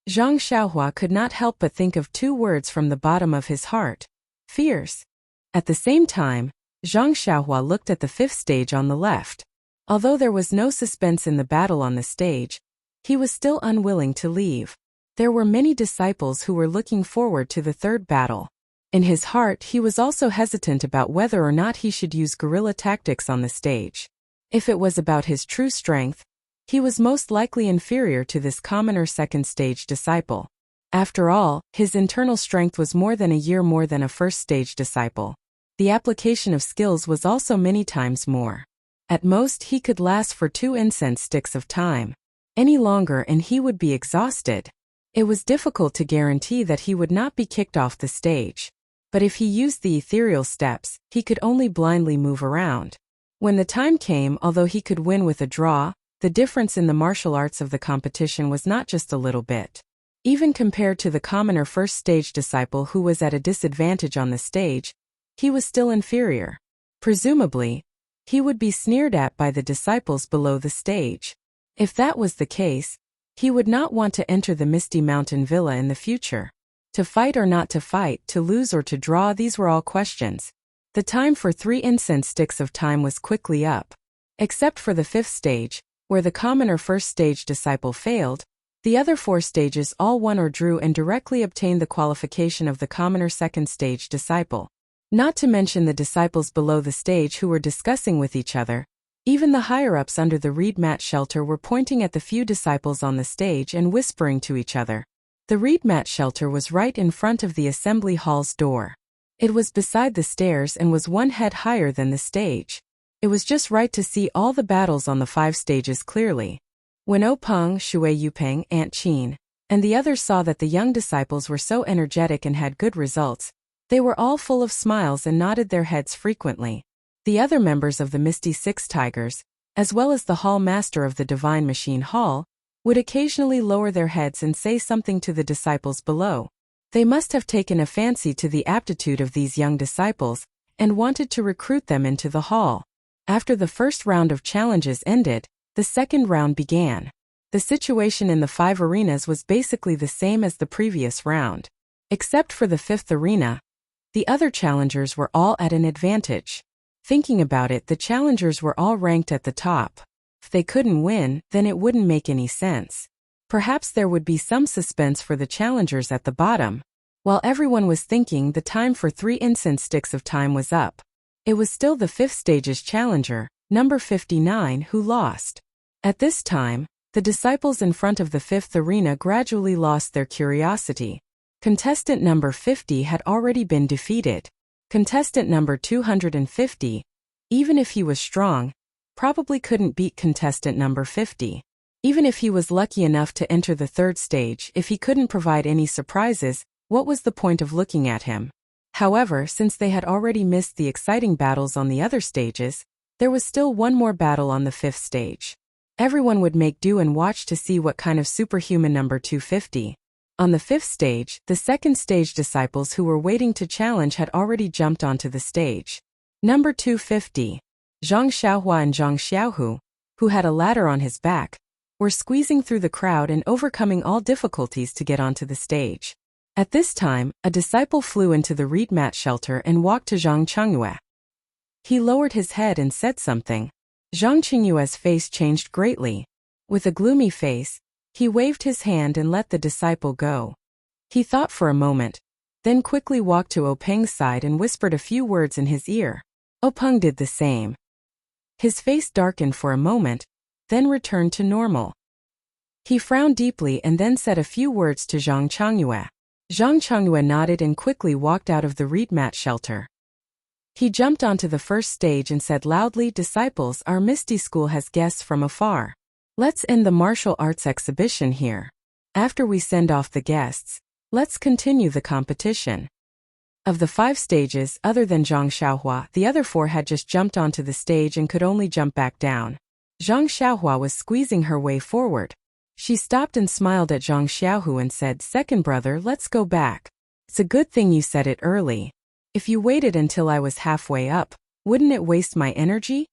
S1: Zhang Xiaohua could not help but think of 2 words from the bottom of his heart. Fierce. At the same time, Zhang Xiaohua looked at the 5th stage on the left. Although there was no suspense in the battle on the stage, he was still unwilling to leave. There were many disciples who were looking forward to the 3rd battle. In his heart, he was also hesitant about whether or not he should use guerrilla tactics on the stage. If it was about his true strength, he was most likely inferior to this commoner second stage disciple. After all, his internal strength was more than a year more than a first stage disciple. The application of skills was also many times more. At most he could last for 2 incense sticks of time. Any longer and he would be exhausted. It was difficult to guarantee that he would not be kicked off the stage. But if he used the ethereal steps, he could only blindly move around. When the time came, although he could win with a draw, the difference in the martial arts of the competition was not just a little bit. Even compared to the commoner first stage disciple who was at a disadvantage on the stage, he was still inferior. Presumably, he would be sneered at by the disciples below the stage. If that was the case, he would not want to enter the Misty Mountain Villa in the future. To fight or not to fight, to lose or to draw, these were all questions. The time for 3 incense sticks of time was quickly up. Except for the 5th stage, where the commoner first stage disciple failed, the other 4 stages all won or drew and directly obtained the qualification of the commoner second stage disciple. Not to mention the disciples below the stage who were discussing with each other. Even the higher-ups under the reed mat shelter were pointing at the few disciples on the stage and whispering to each other. The reed mat shelter was right in front of the assembly hall's door. It was beside the stairs and was 1 head higher than the stage. It was just right to see all the battles on the 5 stages clearly. When O Peng, Shui Yupeng, Aunt Qin, and the others saw that the young disciples were so energetic and had good results, they were all full of smiles and nodded their heads frequently. The other members of the Misty 6 Tigers, as well as the hall master of the Divine Machine Hall, would occasionally lower their heads and say something to the disciples below. They must have taken a fancy to the aptitude of these young disciples and wanted to recruit them into the hall. After the first round of challenges ended, the second round began. The situation in the 5 arenas was basically the same as the previous round. Except for the 5th arena, The other challengers were all at an advantage. Thinking about it, the challengers were all ranked at the top. If they couldn't win, then it wouldn't make any sense. Perhaps there would be some suspense for the challengers at the bottom. While everyone was thinking, the time for 3 incense sticks of time was up. It was still the 5th stage's challenger, number 59, who lost. At this time, the disciples in front of the 5th arena gradually lost their curiosity. Contestant number 50 had already been defeated. Contestant number 250, even if he was strong, probably couldn't beat contestant number 50. Even if he was lucky enough to enter the 3rd stage, if he couldn't provide any surprises, what was the point of looking at him? However, since they had already missed the exciting battles on the other stages, there was still one more battle on the 5th stage. Everyone would make do and watch to see what kind of superhuman number 250. On the 5th stage, the 2nd stage disciples who were waiting to challenge had already jumped onto the stage. Number 250, Zhang Xiaohua and Zhang Xiaohu, who had a ladder on his back, were squeezing through the crowd and overcoming all difficulties to get onto the stage. At this time, a disciple flew into the reed mat shelter and walked to Zhang Chengyue. He lowered his head and said something. Zhang Chengyue's face changed greatly. With a gloomy face, he waved his hand and let the disciple go. He thought for a moment, then quickly walked to Openg's side and whispered a few words in his ear. Openg did the same. His face darkened for a moment, then returned to normal. He frowned deeply and then said a few words to Zhang Chengyue. Zhang Chengyue nodded and quickly walked out of the reed mat shelter. He jumped onto the 1st stage and said loudly, "Disciples, our Misty School has guests from afar. Let's end the martial arts exhibition here. After we send off the guests, let's continue the competition." Of the 5 stages, other than Zhang Xiaohua, the other 4 had just jumped onto the stage and could only jump back down. Zhang Xiaohua was squeezing her way forward. She stopped and smiled at Zhang Xiaohu and said, "Second brother, let's go back. It's a good thing you said it early. If you waited until I was halfway up, wouldn't it waste my energy?"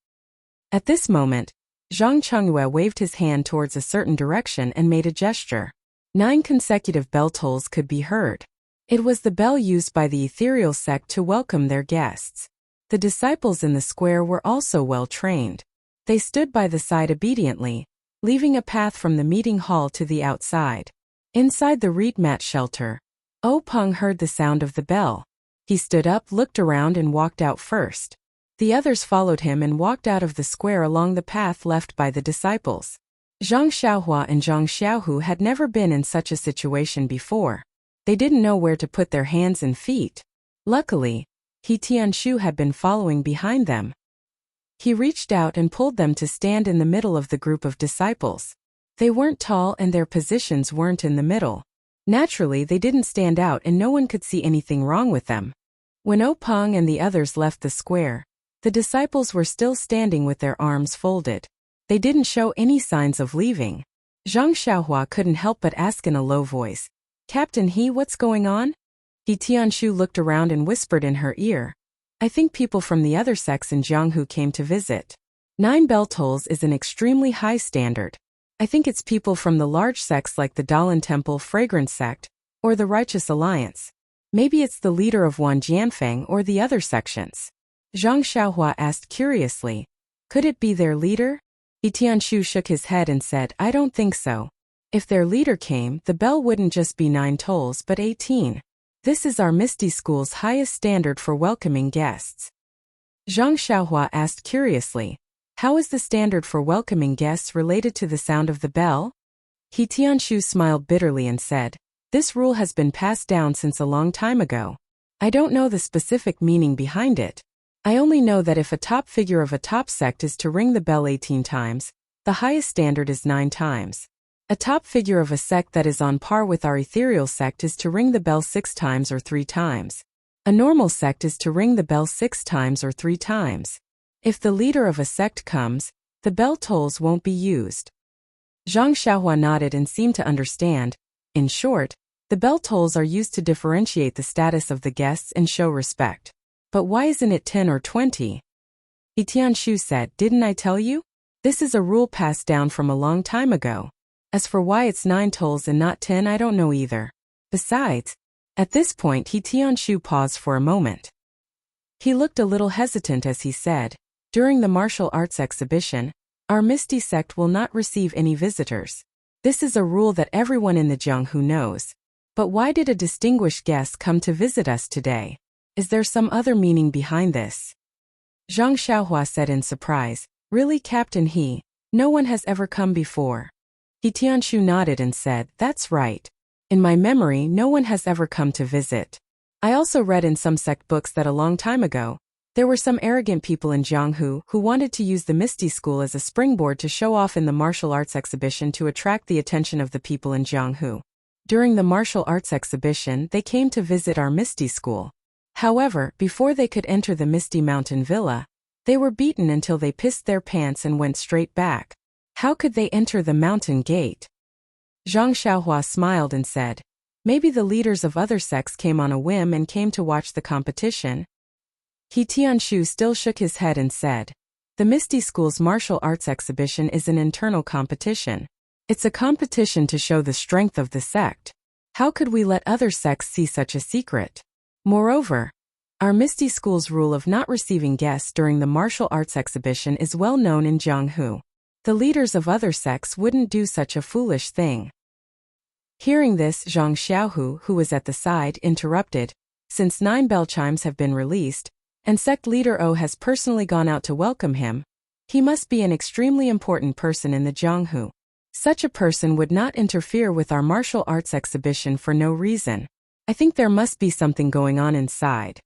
S1: At this moment, Zhang Chengyue waved his hand towards a certain direction and made a gesture. 9 consecutive bell tolls could be heard. It was the bell used by the ethereal sect to welcome their guests. The disciples in the square were also well trained. They stood by the side obediently, leaving a path from the meeting hall to the outside. Inside the reed mat shelter, Openg heard the sound of the bell. He stood up, looked around and walked out first. The others followed him and walked out of the square along the path left by the disciples. Zhang Xiaohua and Zhang Xiaohu had never been in such a situation before. They didn't know where to put their hands and feet. Luckily, He Tianshu had been following behind them. He reached out and pulled them to stand in the middle of the group of disciples. They weren't tall and their positions weren't in the middle. Naturally, they didn't stand out and no one could see anything wrong with them. When Openg and the others left the square, the disciples were still standing with their arms folded. They didn't show any signs of leaving. Zhang Xiaohua couldn't help but ask in a low voice, "Captain He, what's going on?" He Tianshu looked around and whispered in her ear, "I think people from the other sects in Jianghu came to visit. 9 bell tolls is an extremely high standard. I think it's people from the large sects like the Dalan Temple Fragrance sect, or the Righteous Alliance. Maybe it's the leader of Wan Jianfeng or the other sections." Zhang Xiaohua asked curiously, "Could it be their leader?" He Tianshu shook his head and said, "I don't think so. If their leader came, the bell wouldn't just be 9 tolls but 18. This is our Misty School's highest standard for welcoming guests." Zhang Xiaohua asked curiously, "How is the standard for welcoming guests related to the sound of the bell?" He Tianshu smiled bitterly and said, "This rule has been passed down since a long time ago. I don't know the specific meaning behind it. I only know that if a top figure of a top sect is to ring the bell 18 times, the highest standard is 9 times. A top figure of a sect that is on par with our ethereal sect is to ring the bell 6 times or 3 times. A normal sect is to ring the bell 6 times or 3 times. If the leader of a sect comes, the bell tolls won't be used." Zhang Xiaohua nodded and seemed to understand. In short, the bell tolls are used to differentiate the status of the guests and show respect. But why isn't it 10 or 20? He Tianshu said, "Didn't I tell you? This is a rule passed down from a long time ago. As for why it's 9 tolls and not 10, I don't know either. Besides, At this point, He Tianshu paused for a moment. He looked a little hesitant as he said, "During the martial arts exhibition, our Misty sect will not receive any visitors. This is a rule that everyone in the Jianghu knows. But why did a distinguished guest come to visit us today? Is there some other meaning behind this?" Zhang Xiaohua said in surprise, "Really, Captain He? No one has ever come before." He Tianshu nodded and said, "That's right. In my memory, no one has ever come to visit. I also read in some sect books that a long time ago, there were some arrogant people in Jianghu who wanted to use the Misty School as a springboard to show off in the martial arts exhibition to attract the attention of the people in Jianghu. During the martial arts exhibition, they came to visit our Misty School. However, before they could enter the Misty Mountain Villa, they were beaten until they pissed their pants and went straight back. How could they enter the mountain gate?" Zhang Xiaohua smiled and said, "Maybe the leaders of other sects came on a whim and came to watch the competition." He Tianshu still shook his head and said, "The Misty School's martial arts exhibition is an internal competition. It's a competition to show the strength of the sect. How could we let other sects see such a secret? Moreover, our Misty School's rule of not receiving guests during the martial arts exhibition is well known in Jianghu. The leaders of other sects wouldn't do such a foolish thing." Hearing this, Zhang Xiaohu, who was at the side, interrupted, "Since 9 bell chimes have been released, and sect leader O has personally gone out to welcome him, he must be an extremely important person in the Jianghu. Such a person would not interfere with our martial arts exhibition for no reason. I think there must be something going on inside."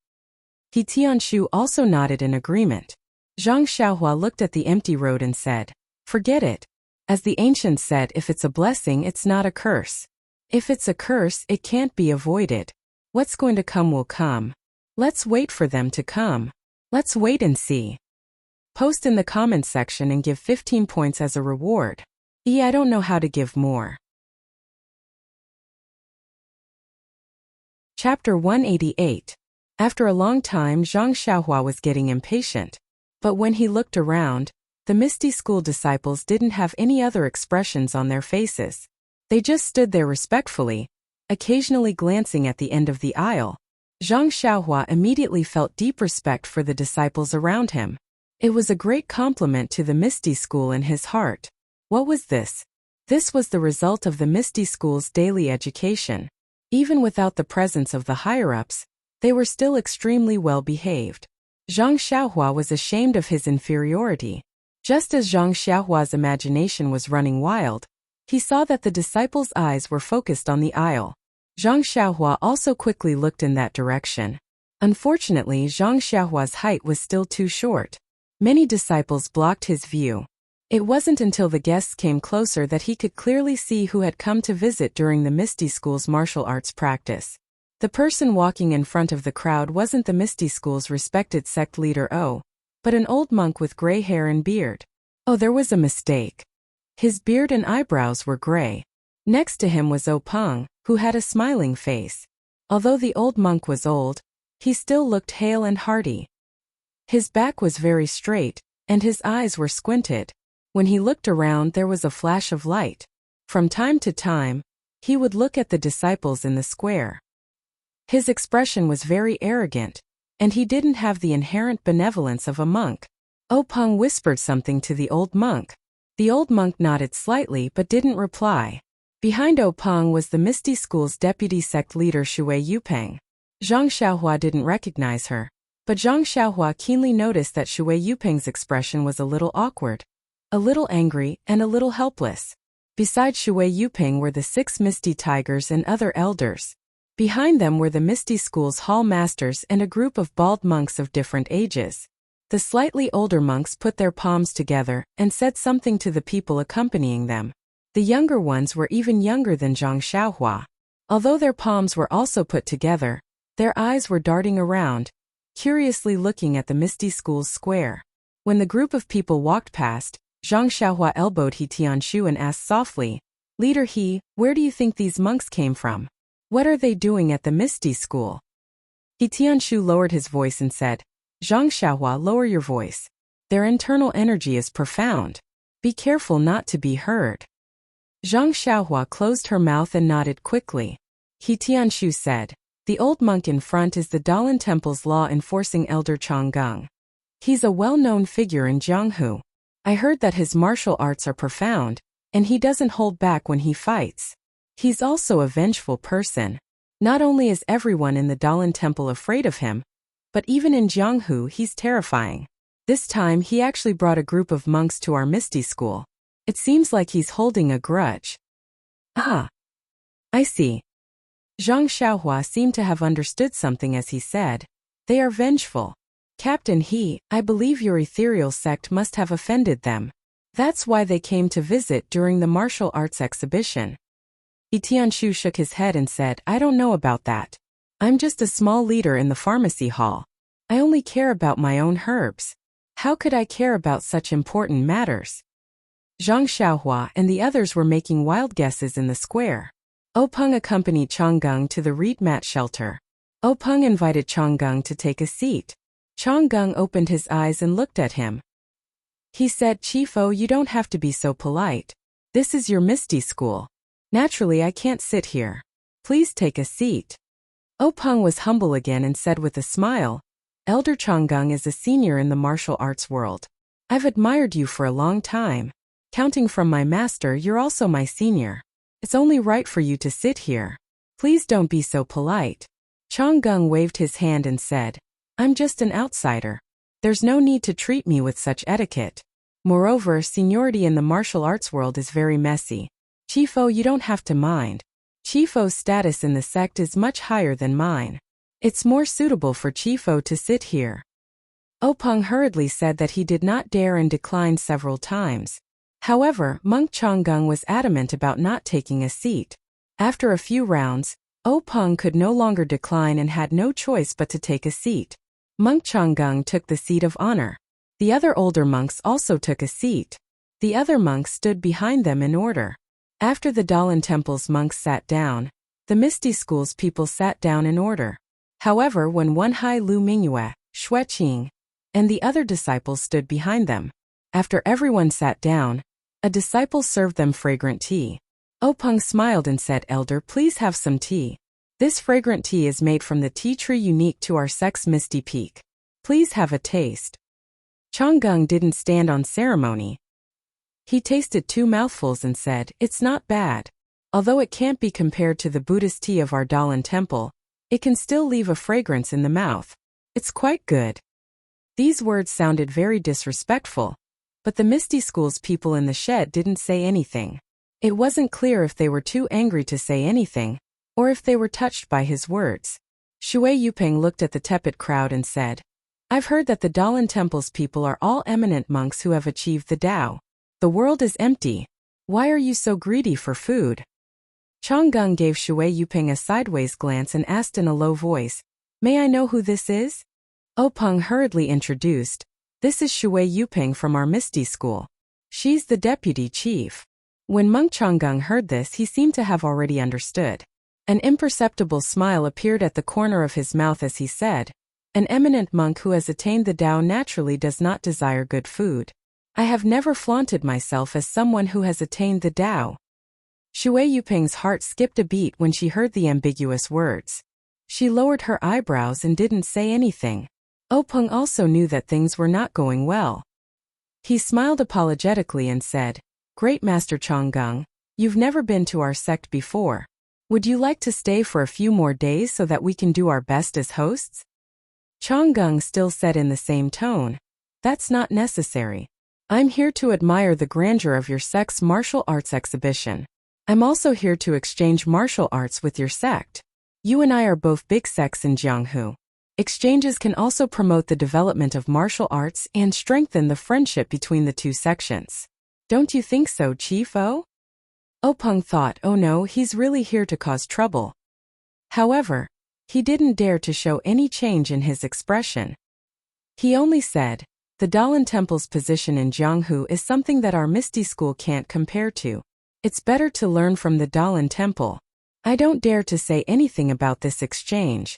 S1: He Tianshu also nodded in agreement. Zhang Xiaohua looked at the empty road and said, "Forget it. As the ancients said, if it's a blessing, it's not a curse. If it's a curse, it can't be avoided. What's going to come will come. Let's wait for them to come. Let's wait and see. Post in the comments section and give 15 points as a reward. I don't know how to give more." Chapter 188. After a long time, Zhang Xiaohua was getting impatient. But when he looked around, the Misty School disciples didn't have any other expressions on their faces. They just stood there respectfully, occasionally glancing at the end of the aisle. Zhang Xiaohua immediately felt deep respect for the disciples around him. It was a great compliment to the Misty School in his heart. What was this? This was the result of the Misty School's daily education. Even without the presence of the higher-ups, they were still extremely well behaved. Zhang Xiaohua was ashamed of his inferiority. Just as Zhang Xiaohua's imagination was running wild, he saw that the disciples' eyes were focused on the aisle. Zhang Xiaohua also quickly looked in that direction. Unfortunately, Zhang Xiaohua's height was still too short. Many disciples blocked his view. It wasn't until the guests came closer that he could clearly see who had come to visit during the Misty School's martial arts practice. The person walking in front of the crowd wasn't the Misty School's respected sect leader O, but an old monk with gray hair and beard. Oh, there was a mistake. His beard and eyebrows were gray. Next to him was O Peng, who had a smiling face. Although the old monk was old, he still looked hale and hearty. His back was very straight, and his eyes were squinted. When he looked around, there was a flash of light. From time to time, he would look at the disciples in the square. His expression was very arrogant, and he didn't have the inherent benevolence of a monk. O Peng whispered something to the old monk. The old monk nodded slightly but didn't reply. Behind O Peng was the Misty School's deputy sect leader Shui Yupeng. Zhang Xiaohua didn't recognize her, but Zhang Xiaohua keenly noticed that Shui Yupeng's expression was a little awkward, a little angry, and a little helpless. Beside Shui Yupeng were the 6 Misty Tigers and other elders. Behind them were the Misty School's hall masters and a group of bald monks of different ages. The slightly older monks put their palms together and said something to the people accompanying them. The younger ones were even younger than Zhang Xiaohua. Although their palms were also put together, their eyes were darting around, curiously looking at the Misty School's square. When the group of people walked past, Zhang Xiaohua elbowed He Tianshu and asked softly, "Leader He, where do you think these monks came from? What are they doing at the Misty School?" He Tianshu lowered his voice and said, "Zhang Xiaohua, lower your voice. Their internal energy is profound. Be careful not to be heard." Zhang Xiaohua closed her mouth and nodded quickly. He Tianshu said, The old monk in front is the Dalan Temple's law-enforcing elder Changgung. He's a well-known figure in Jianghu. I heard that his martial arts are profound, and he doesn't hold back when he fights. He's also a vengeful person. Not only is everyone in the Dalan Temple afraid of him, but even in Jianghu he's terrifying. This time he actually brought a group of monks to our Misty School. It seems like he's holding a grudge. Ah, I see. Zhang Xiaohua seemed to have understood something as he said, "They are vengeful. Captain He, I believe your ethereal sect must have offended them. That's why they came to visit during the martial arts exhibition." Tianshu shook his head and said, "I don't know about that. I'm just a small leader in the pharmacy hall. I only care about my own herbs. How could I care about such important matters?" Zhang Xiaohua and the others were making wild guesses in the square. Openg accompanied Changgung to the reed mat shelter. Openg invited Changgung to take a seat. Changgung opened his eyes and looked at him. He said, "Chief O, you don't have to be so polite. This is your Misty School. Naturally, I can't sit here. Please take a seat." Openg was humble again and said with a smile, "Elder Changgung is a senior in the martial arts world. I've admired you for a long time. Counting from my master, you're also my senior. It's only right for you to sit here. Please don't be so polite." Changgung waved his hand and said, "I'm just an outsider. There's no need to treat me with such etiquette. Moreover, seniority in the martial arts world is very messy. Chief O, you don't have to mind. Chief O's status in the sect is much higher than mine. It's more suitable for Chief O to sit here." Openg hurriedly said that he did not dare and declined several times. However, Monk Changgung was adamant about not taking a seat. After a few rounds, Openg could no longer decline and had no choice but to take a seat. Monk Changgung took the seat of honor. The other older monks also took a seat. The other monks stood behind them in order. After the Dalan Temple's monks sat down, the Misty School's people sat down in order. However, when Wen Hai Lu Mingyue, Xue Qing, and the other disciples stood behind them, after everyone sat down, a disciple served them fragrant tea. Openg smiled and said, "Elder, please have some tea. This fragrant tea is made from the tea tree unique to our sect's Misty Peak. Please have a taste." Changgung didn't stand on ceremony. He tasted 2 mouthfuls and said, "It's not bad. Although it can't be compared to the Buddhist tea of our Dalan Temple, it can still leave a fragrance in the mouth. It's quite good." These words sounded very disrespectful, but the Misty School's people in the shed didn't say anything. It wasn't clear if they were too angry to say anything, or if they were touched by his words. Shui Yuping looked at the tepid crowd and said, "I've heard that the Dalan Temple's people are all eminent monks who have achieved the Tao. The world is empty. Why are you so greedy for food?" Changgung gave Shui Yuping a sideways glance and asked in a low voice, "May I know who this is?" Openg hurriedly introduced, "This is Shui Yuping from our Misty School. She's the deputy chief." When Monk Changgung heard this, he seemed to have already understood. An imperceptible smile appeared at the corner of his mouth as he said, "An eminent monk who has attained the Tao naturally does not desire good food. I have never flaunted myself as someone who has attained the Tao." Shui Yuping's heart skipped a beat when she heard the ambiguous words. She lowered her eyebrows and didn't say anything. Openg also knew that things were not going well. He smiled apologetically and said, "Great Master Changgung, you've never been to our sect before. Would you like to stay for a few more days so that we can do our best as hosts?" Changgung still said in the same tone, "That's not necessary. I'm here to admire the grandeur of your sect's martial arts exhibition. I'm also here to exchange martial arts with your sect. You and I are both big sects in Jianghu. Exchanges can also promote the development of martial arts and strengthen the friendship between the two sections. Don't you think so, Chief O?" Openg thought, "Oh no, he's really here to cause trouble." However, he didn't dare to show any change in his expression. He only said, "The Dalan Temple's position in Jianghu is something that our Misty School can't compare to. It's better to learn from the Dalan Temple. I don't dare to say anything about this exchange."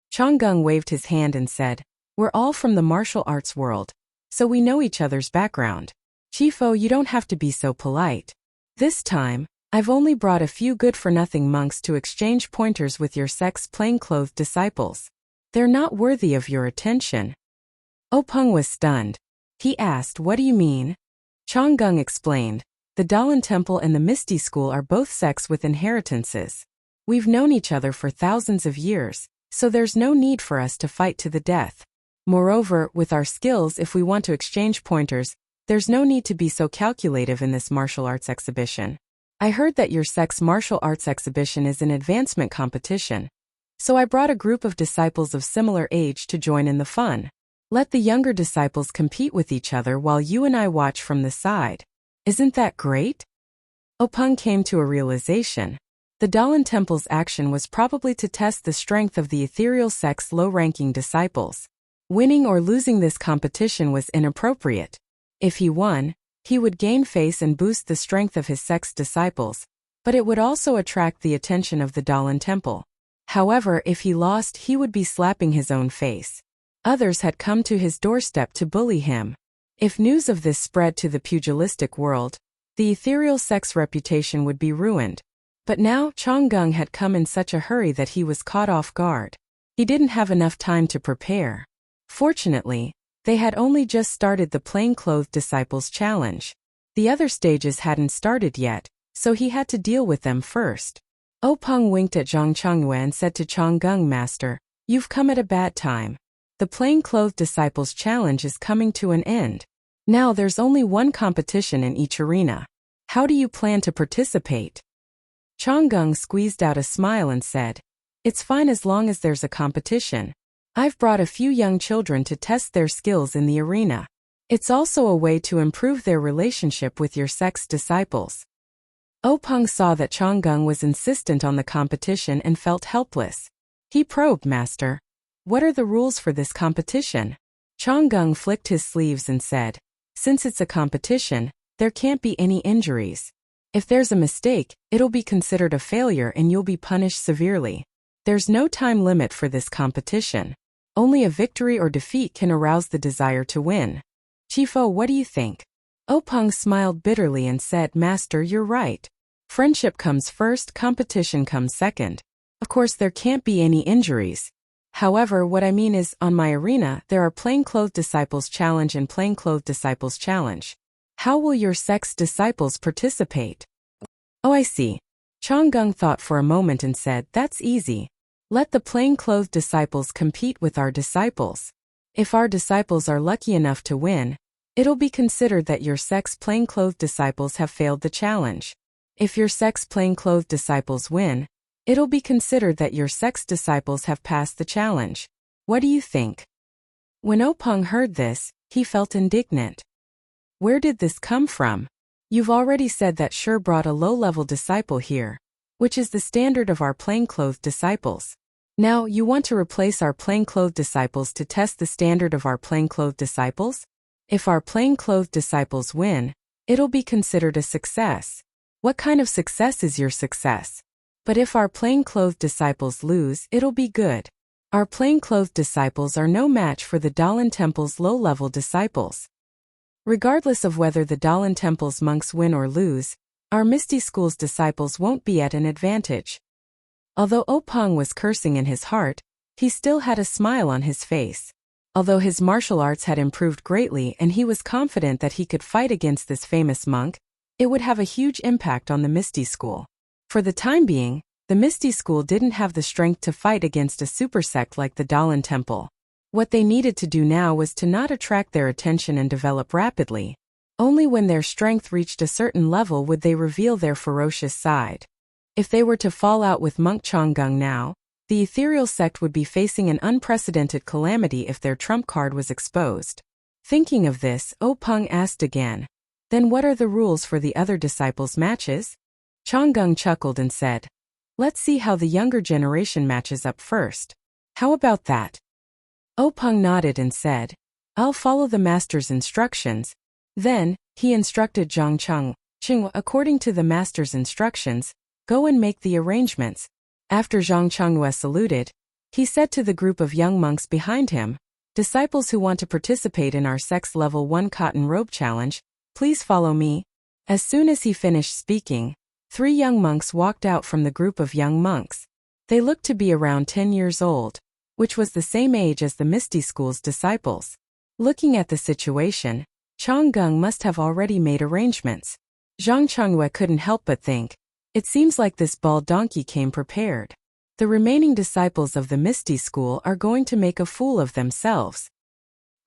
S1: Changgung waved his hand and said, "We're all from the martial arts world, so we know each other's background. Chief O, you don't have to be so polite." This time, I've only brought a few good-for-nothing monks to exchange pointers with your sect's plainclothed disciples. They're not worthy of your attention." Openg was stunned. He asked, "What do you mean?" Changgung explained, "The Dalan Temple and the Misty School are both sects with inheritances. We've known each other for thousands of years, so there's no need for us to fight to the death. Moreover, with our skills, if we want to exchange pointers, there's no need to be so calculative in this martial arts exhibition. I heard that your sect's martial arts exhibition is an advancement competition, so I brought a group of disciples of similar age to join in the fun. Let the younger disciples compete with each other while you and I watch from the side. Isn't that great?" Openg came to a realization. The Dalan Temple's action was probably to test the strength of the ethereal sect's low-ranking disciples. Winning or losing this competition was inappropriate. If he won, he would gain face and boost the strength of his sect's disciples, but it would also attract the attention of the Dalan Temple. However, if he lost, he would be slapping his own face. Others had come to his doorstep to bully him. If news of this spread to the pugilistic world, the ethereal sect's reputation would be ruined. But now Changgung had come in such a hurry that he was caught off guard. He didn't have enough time to prepare. Fortunately, they had only just started the plainclothed disciples challenge. The other stages hadn't started yet, so he had to deal with them first. Openg winked at Zhang Changyue and said to Changgung, "Master, you've come at a bad time. The plainclothed disciples challenge is coming to an end. Now there's only one competition in each arena. How do you plan to participate?" Changgung squeezed out a smile and said, "It's fine as long as there's a competition. I've brought a few young children to test their skills in the arena. It's also a way to improve their relationship with your sect's disciples." Openg saw that Changgung was insistent on the competition and felt helpless. He probed, "Master, what are the rules for this competition?" Changgung flicked his sleeves and said, "Since it's a competition, there can't be any injuries. If there's a mistake, it'll be considered a failure and you'll be punished severely. There's no time limit for this competition. Only a victory or defeat can arouse the desire to win. Chifo, what do you think?" Openg smiled bitterly and said, "Master, you're right. Friendship comes first, competition comes second. Of course there can't be any injuries. However, what I mean is, on my arena, there are plainclothed disciples challenge and plainclothed disciples challenge. How will your sect's disciples participate?" "Oh, I see." Changgung thought for a moment and said, "That's easy. Let the plainclothed disciples compete with our disciples. If our disciples are lucky enough to win, it'll be considered that your sect's plainclothed disciples have failed the challenge. If your sect's plainclothed disciples win, it'll be considered that your sect's disciples have passed the challenge. What do you think?" When Openg heard this, he felt indignant. Where did this come from? You've already said that Sure brought a low-level disciple here, which is the standard of our plainclothed disciples. Now, you want to replace our plainclothed disciples to test the standard of our plainclothed disciples? If our plainclothed disciples win, it'll be considered a success. What kind of success is your success? But if our plainclothed disciples lose, it'll be good. Our plainclothed disciples are no match for the Dalan Temple's low-level disciples. Regardless of whether the Dalan Temple's monks win or lose, our Misty School's disciples won't be at an advantage. Although Openg was cursing in his heart, he still had a smile on his face. Although his martial arts had improved greatly and he was confident that he could fight against this famous monk, it would have a huge impact on the Misty School. For the time being, the Misty School didn't have the strength to fight against a super sect like the Dalan Temple. What they needed to do now was to not attract their attention and develop rapidly. Only when their strength reached a certain level would they reveal their ferocious side. If they were to fall out with Monk Changgung now, the ethereal sect would be facing an unprecedented calamity if their trump card was exposed. Thinking of this, Openg asked again, "Then what are the rules for the other disciples' matches?" Changgung chuckled and said, "Let's see how the younger generation matches up first. How about that?" Openg nodded and said, "I'll follow the master's instructions." Then, he instructed Zhang Changyue, according to the master's instructions, go and make the arrangements. After Zhang Changyue saluted, he said to the group of young monks behind him, "Disciples who want to participate in our sect's level 1 cotton robe challenge, please follow me." As soon as he finished speaking, 3 young monks walked out from the group of young monks. They looked to be around 10 years old, which was the same age as the Misty School's disciples. Looking at the situation, Changgung must have already made arrangements. Zhang Changyue couldn't help but think, it seems like this bald donkey came prepared. The remaining disciples of the Misty School are going to make a fool of themselves.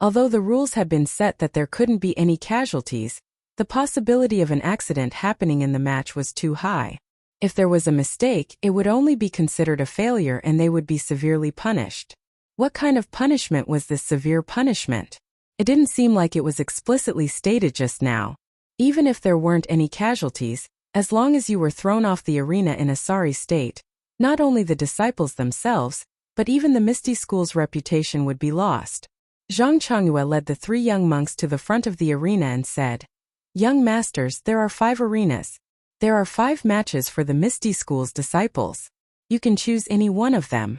S1: Although the rules had been set that there couldn't be any casualties, the possibility of an accident happening in the match was too high. If there was a mistake, it would only be considered a failure and they would be severely punished. What kind of punishment was this severe punishment? It didn't seem like it was explicitly stated just now. Even if there weren't any casualties, as long as you were thrown off the arena in a sorry state, not only the disciples themselves, but even the Misty School's reputation would be lost. Zhang Changyue led the 3 young monks to the front of the arena and said, "Young masters, there are 5 arenas. There are 5 matches for the Misty School's disciples. You can choose any one of them."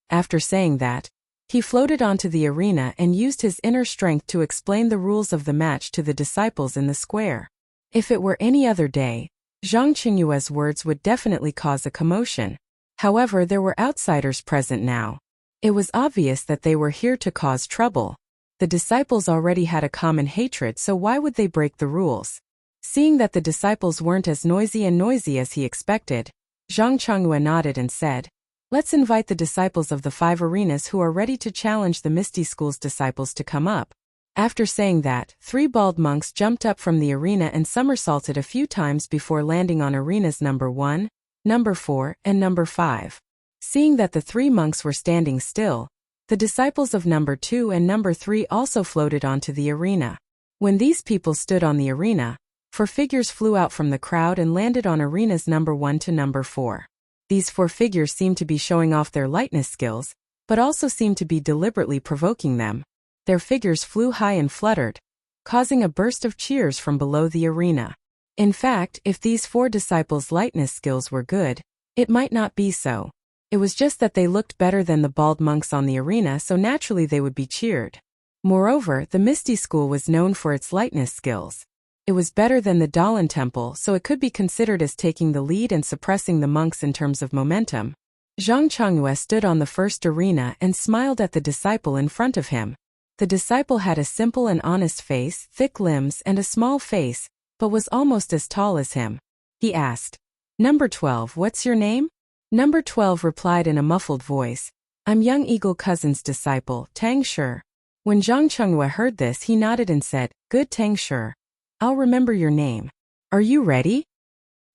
S1: After saying that, he floated onto the arena and used his inner strength to explain the rules of the match to the disciples in the square. If it were any other day, Zhang Changyue's words would definitely cause a commotion. However, there were outsiders present now. It was obvious that they were here to cause trouble. The disciples already had a common hatred, so why would they break the rules? Seeing that the disciples weren't as noisy as he expected, Zhang Changyue nodded and said, "Let's invite the disciples of the 5 arenas who are ready to challenge the Misty School's disciples to come up." After saying that, 3 bald monks jumped up from the arena and somersaulted a few times before landing on arenas number 1, number 4, and number 5. Seeing that the 3 monks were standing still, the disciples of number 2 and number 3 also floated onto the arena. When these people stood on the arena, 4 figures flew out from the crowd and landed on arenas number 1 to number 4. These 4 figures seemed to be showing off their lightness skills, but also seemed to be deliberately provoking them. Their figures flew high and fluttered, causing a burst of cheers from below the arena. In fact, if these 4 disciples' lightness skills were good, it might not be so. It was just that they looked better than the bald monks on the arena, so naturally they would be cheered. Moreover, the Misty School was known for its lightness skills. It was better than the Dalan Temple, so it could be considered as taking the lead and suppressing the monks in terms of momentum. Zhang Changyue stood on the first arena and smiled at the disciple in front of him. The disciple had a simple and honest face, thick limbs, and a small face, but was almost as tall as him. He asked, "Number 12, what's your name?" Number 12 replied in a muffled voice, "I'm Young Eagle Cousin's disciple, Tang Shi." When Zhang Changyue heard this, he nodded and said, "Good Tang Shi. I'll remember your name. Are you ready?"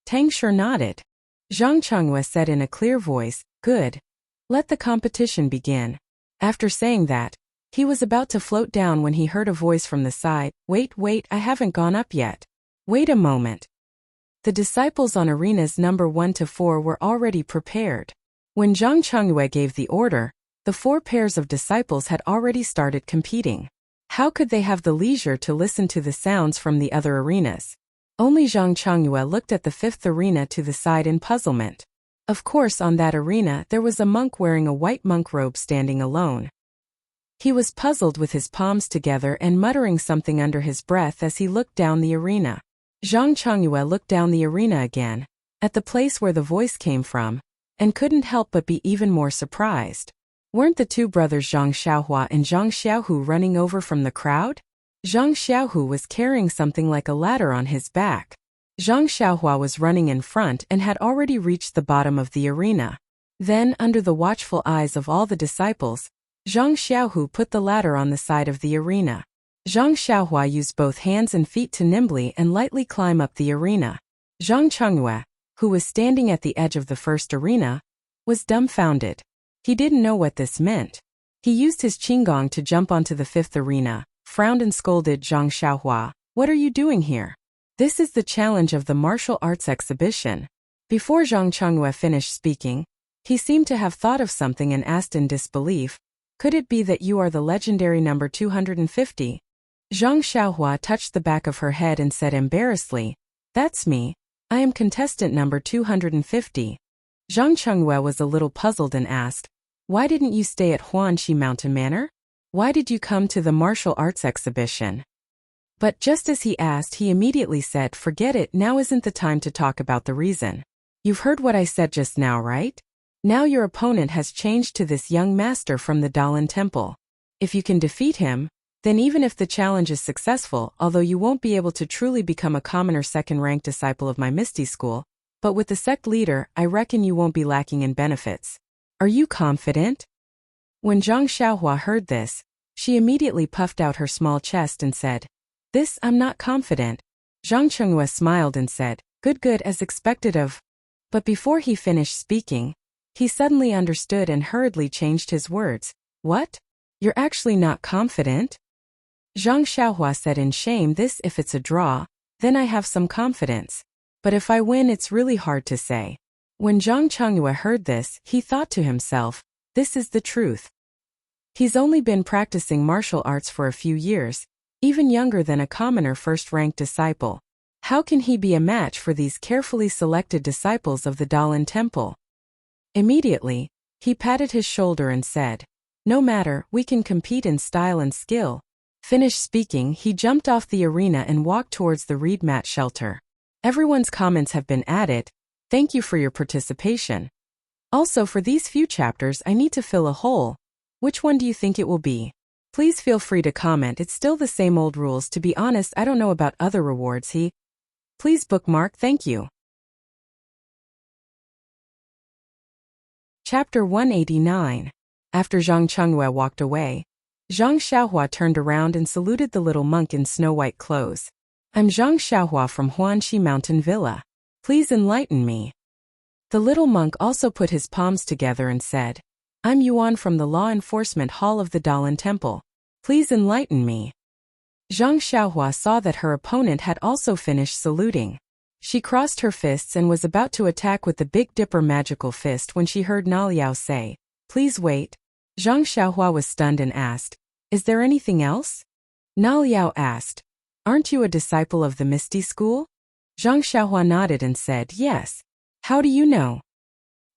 S1: Tang Shi nodded. Zhang Changyue said in a clear voice, "Good. Let the competition begin." After saying that, he was about to float down when he heard a voice from the side, Wait, I haven't gone up yet. Wait a moment." The disciples on arenas number 1 to 4 were already prepared. When Zhang Changyue gave the order, the 4 pairs of disciples had already started competing. How could they have the leisure to listen to the sounds from the other arenas? Only Zhang Changyue looked at the 5th arena to the side in puzzlement. Of course, on that arena there was a monk wearing a white monk robe standing alone. He was puzzled with his palms together and muttering something under his breath as he looked down the arena. Zhang Changyue looked down the arena again, at the place where the voice came from, and couldn't help but be even more surprised. Weren't the 2 brothers Zhang Xiaohua and Zhang Xiaohu running over from the crowd? Zhang Xiaohu was carrying something like a ladder on his back. Zhang Xiaohua was running in front and had already reached the bottom of the arena. Then, under the watchful eyes of all the disciples, Zhang Xiaohu put the ladder on the side of the arena. Zhang Xiaohua used both hands and feet to nimbly and lightly climb up the arena. Zhang Changyue, who was standing at the edge of the first arena, was dumbfounded. He didn't know what this meant. He used his qinggong to jump onto the 5th arena, frowned and scolded Zhang Xiaohua, "What are you doing here? This is the challenge of the martial arts exhibition." Before Zhang Changyue finished speaking, he seemed to have thought of something and asked in disbelief, "Could it be that you are the legendary number 250? Zhang Xiaohua touched the back of her head and said embarrassedly, "That's me. I am contestant number 250. Zhang Changyue was a little puzzled and asked, "Why didn't you stay at Huanxi Mountain Manor? Why did you come to the martial arts exhibition?" But just as he asked, he immediately said, "Forget it, now isn't the time to talk about the reason. You've heard what I said just now, right? Now your opponent has changed to this young master from the Dalan Temple. If you can defeat him, then even if the challenge is successful, although you won't be able to truly become a common or second-rank disciple of my Misty School, but with the sect leader, I reckon you won't be lacking in benefits. Are you confident?" When Zhang Xiaohua heard this, she immediately puffed out her small chest and said, "This, I'm not confident." Zhang Chenghua smiled and said, Good, as expected of." But before he finished speaking, he suddenly understood and hurriedly changed his words. "What? You're actually not confident?" Zhang Xiaohua said in shame, "This, if it's a draw, then I have some confidence. But if I win, it's really hard to say." When Zhang Chenghua heard this, he thought to himself, "This is the truth. He's only been practicing martial arts for a few years, even younger than a commoner first-rank disciple. How can he be a match for these carefully selected disciples of the Dalan Temple?" Immediately, he patted his shoulder and said, "No matter, we can compete in style and skill." Finished speaking, he jumped off the arena and walked towards the reed mat shelter. Everyone's comments have been added. Thank you for your participation. Also, for these few chapters, I need to fill a hole. Which one do you think it will be? Please feel free to comment. It's still the same old rules. To be honest, I don't know about other rewards. Please bookmark. Thank you. Chapter 189. After Zhang Chenghua walked away, Zhang Xiaohua turned around and saluted the little monk in snow-white clothes. "I'm Zhang Xiaohua from Huanxi Mountain Villa. Please enlighten me." The little monk also put his palms together and said, "I'm Yuan from the Law Enforcement Hall of the Dalan Temple. Please enlighten me." Zhang Xiaohua saw that her opponent had also finished saluting. She crossed her fists and was about to attack with the Big Dipper magical fist when she heard Na Liao say, "Please wait." Zhang Xiaohua was stunned and asked, "Is there anything else?" Na Liao asked, "Aren't you a disciple of the Misty School?" Zhang Xiaohua nodded and said, "Yes." "How do you know?"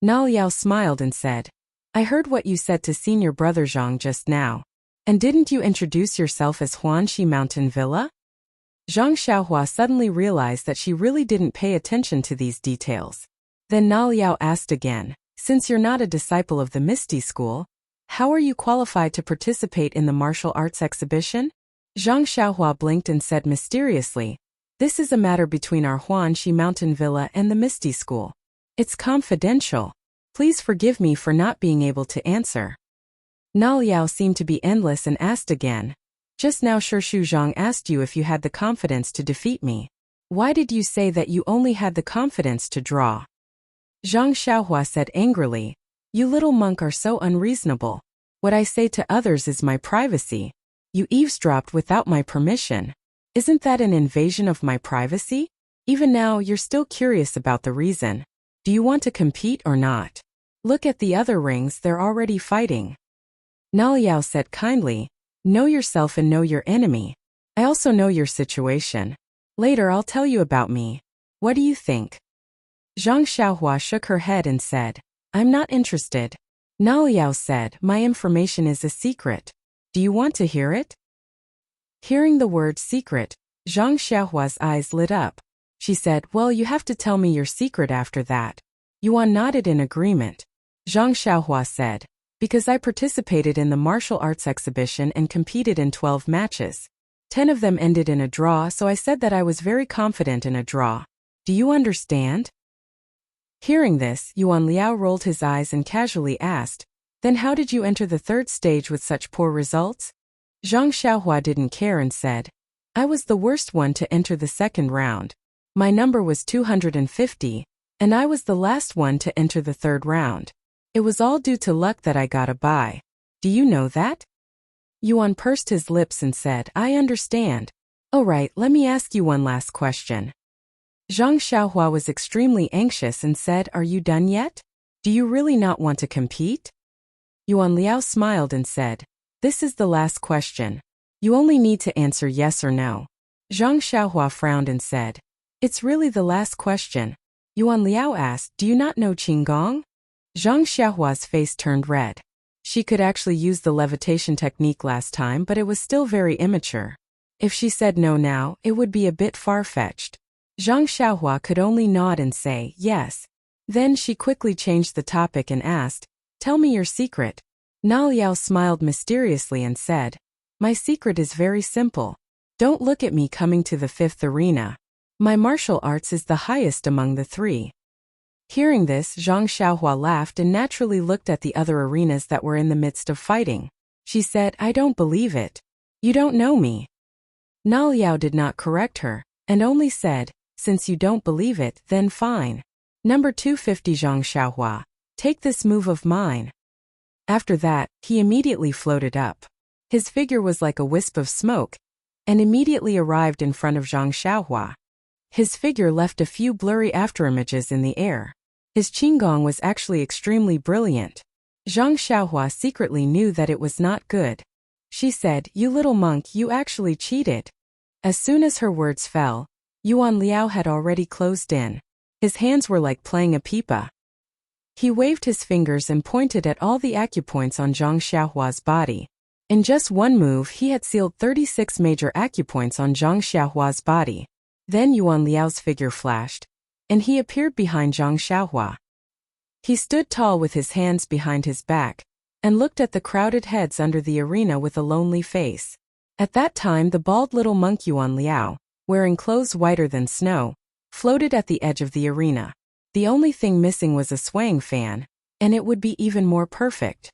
S1: Na Liao smiled and said, "I heard what you said to senior brother Zhang just now. And didn't you introduce yourself as Huanxi Mountain Villa?" Zhang Xiaohua suddenly realized that she really didn't pay attention to these details. Then Na Liao asked again, "Since you're not a disciple of the Misty School, how are you qualified to participate in the martial arts exhibition?" Zhang Xiaohua blinked and said mysteriously, "This is a matter between our Huanxi Mountain Villa and the Misty School. It's confidential. Please forgive me for not being able to answer." Na Liao seemed to be endless and asked again, "Just now Shu Zhang asked you if you had the confidence to defeat me. Why did you say that you only had the confidence to draw?" Zhang Xiaohua said angrily, "You little monk are so unreasonable. What I say to others is my privacy. You eavesdropped without my permission. Isn't that an invasion of my privacy? Even now, you're still curious about the reason. Do you want to compete or not? Look at the other rings, they're already fighting." Na Liao said kindly, "Know yourself and know your enemy. I also know your situation. Later I'll tell you about me. What do you think?" Zhang Xiaohua shook her head and said, "I'm not interested." Na Liao said, "My information is a secret. Do you want to hear it?" Hearing the word secret, Zhang Xiaohua's eyes lit up. She said, "Well, you have to tell me your secret after that." Yuan nodded in agreement. Zhang Xiaohua said, "Because I participated in the martial arts exhibition and competed in 12 matches. 10 of them ended in a draw, so I said that I was very confident in a draw. Do you understand?" Hearing this, Yuan Liao rolled his eyes and casually asked, "Then how did you enter the third stage with such poor results?" Zhang Xiaohua didn't care and said, "I was the worst one to enter the second round. My number was 250, and I was the last one to enter the third round. It was all due to luck that I got a bye. Do you know that?" Yuan pursed his lips and said, "I understand. All right, let me ask you one last question." Zhang Xiaohua was extremely anxious and said, "Are you done yet? Do you really not want to compete?" Yuan Liao smiled and said, "This is the last question. You only need to answer yes or no." Zhang Xiaohua frowned and said, "It's really the last question." Yuan Liao asked, "Do you not know Qinggong?" Zhang Xiaohua's face turned red. She could actually use the levitation technique last time, but it was still very immature. If she said no now, it would be a bit far-fetched. Zhang Xiaohua could only nod and say yes. Then she quickly changed the topic and asked, "Tell me your secret." Na Liao smiled mysteriously and said, "My secret is very simple. Don't look at me coming to the 5th arena. My martial arts is the highest among the 3. Hearing this, Zhang Xiaohua laughed and naturally looked at the other arenas that were in the midst of fighting. She said, "I don't believe it. You don't know me." Na Liao did not correct her, and only said, "Since you don't believe it, then fine. Number 250 Zhang Xiaohua, take this move of mine." After that, he immediately floated up. His figure was like a wisp of smoke, and immediately arrived in front of Zhang Xiaohua. His figure left a few blurry afterimages in the air. His qigong was actually extremely brilliant. Zhang Xiaohua secretly knew that it was not good. She said, "You little monk, you actually cheated." As soon as her words fell, Yuan Liao had already closed in. His hands were like playing a pipa. He waved his fingers and pointed at all the acupoints on Zhang Xiaohua's body. In just one move, he had sealed 36 major acupoints on Zhang Xiaohua's body. Then Yuan Liao's figure flashed, and he appeared behind Zhang Xiaohua. He stood tall with his hands behind his back, and looked at the crowded heads under the arena with a lonely face. At that time the bald little monk Yuan Liao, wearing clothes whiter than snow, floated at the edge of the arena. The only thing missing was a swaying fan, and it would be even more perfect.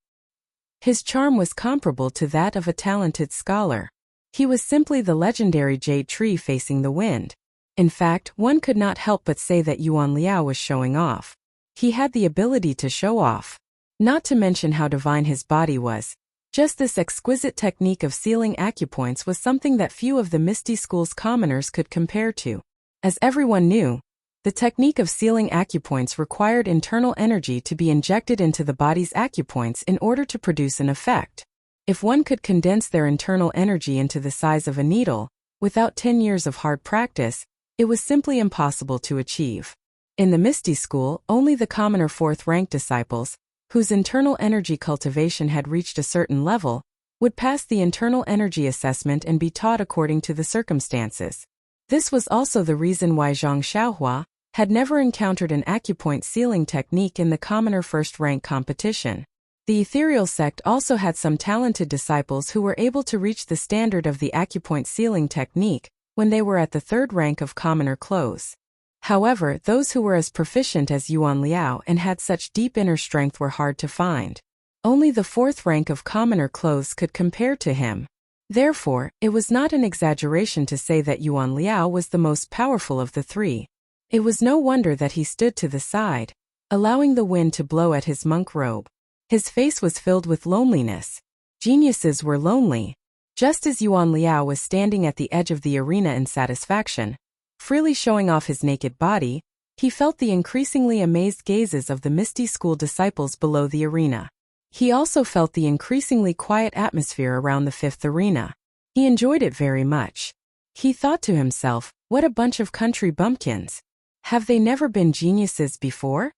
S1: His charm was comparable to that of a talented scholar. He was simply the legendary jade tree facing the wind. In fact, one could not help but say that Yuan Liao was showing off. He had the ability to show off. Not to mention how divine his body was. Just this exquisite technique of sealing acupoints was something that few of the Misty School's commoners could compare to. As everyone knew, the technique of sealing acupoints required internal energy to be injected into the body's acupoints in order to produce an effect. If one could condense their internal energy into the size of a needle, without 10 years of hard practice, it was simply impossible to achieve. In the Misty School, only the commoner 4th-rank disciples, whose internal energy cultivation had reached a certain level, would pass the internal energy assessment and be taught according to the circumstances. This was also the reason why Zhang Xiaohua had never encountered an acupoint sealing technique in the commoner 1st-rank competition. The ethereal sect also had some talented disciples who were able to reach the standard of the acupoint sealing technique when they were at the 3rd rank of commoner clothes. However, those who were as proficient as Yuan Liao and had such deep inner strength were hard to find. Only the 4th rank of commoner clothes could compare to him. Therefore, it was not an exaggeration to say that Yuan Liao was the most powerful of the 3. It was no wonder that he stood to the side, allowing the wind to blow at his monk robe. His face was filled with loneliness. Geniuses were lonely. Just as Yuan Liao was standing at the edge of the arena in satisfaction, freely showing off his naked body, he felt the increasingly amazed gazes of the Misty School disciples below the arena. He also felt the increasingly quiet atmosphere around the 5th arena. He enjoyed it very much. He thought to himself, what a bunch of country bumpkins. Have they never been geniuses before?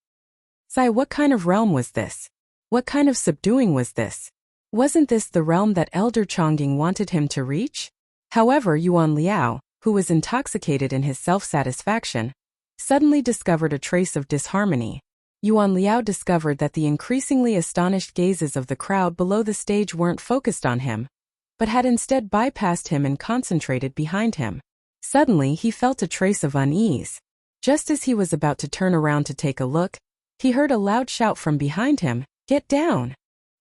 S1: Sai, what kind of realm was this? What kind of subduing was this? Wasn't this the realm that Elder Chongying wanted him to reach? However, Yuan Liao, who was intoxicated in his self-satisfaction, suddenly discovered a trace of disharmony. Yuan Liao discovered that the increasingly astonished gazes of the crowd below the stage weren't focused on him, but had instead bypassed him and concentrated behind him. Suddenly, he felt a trace of unease. Just as he was about to turn around to take a look, he heard a loud shout from behind him, "Get down!"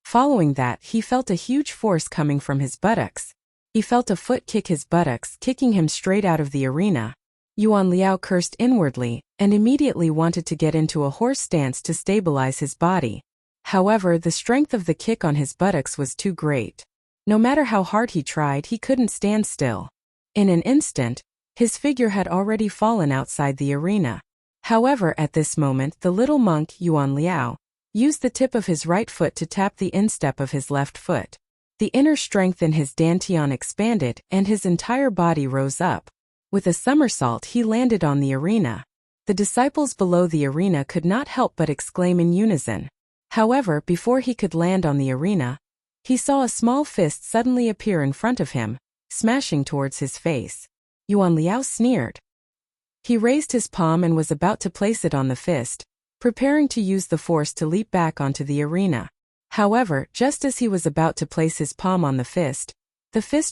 S1: Following that, he felt a huge force coming from his buttocks. He felt a foot kick his buttocks, kicking him straight out of the arena. Yuan Liao cursed inwardly, and immediately wanted to get into a horse stance to stabilize his body. However, the strength of the kick on his buttocks was too great. No matter how hard he tried, he couldn't stand still. In an instant, his figure had already fallen outside the arena. However, at this moment, the little monk, Yuan Liao, used the tip of his right foot to tap the instep of his left foot. The inner strength in his dantian expanded, and his entire body rose up. With a somersault, he landed on the arena. The disciples below the arena could not help but exclaim in unison. However, before he could land on the arena, he saw a small fist suddenly appear in front of him, smashing towards his face. Yuan Liao sneered. He raised his palm and was about to place it on the fist, preparing to use the force to leap back onto the arena. However, just as he was about to place his palm on the fist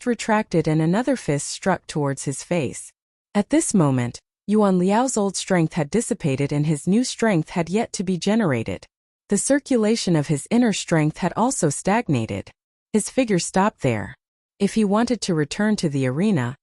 S1: retracted and another fist struck towards his face. At this moment, Yuan Liao's old strength had dissipated and his new strength had yet to be generated. The circulation of his inner strength had also stagnated. His figure stopped there. If he wanted to return to the arena,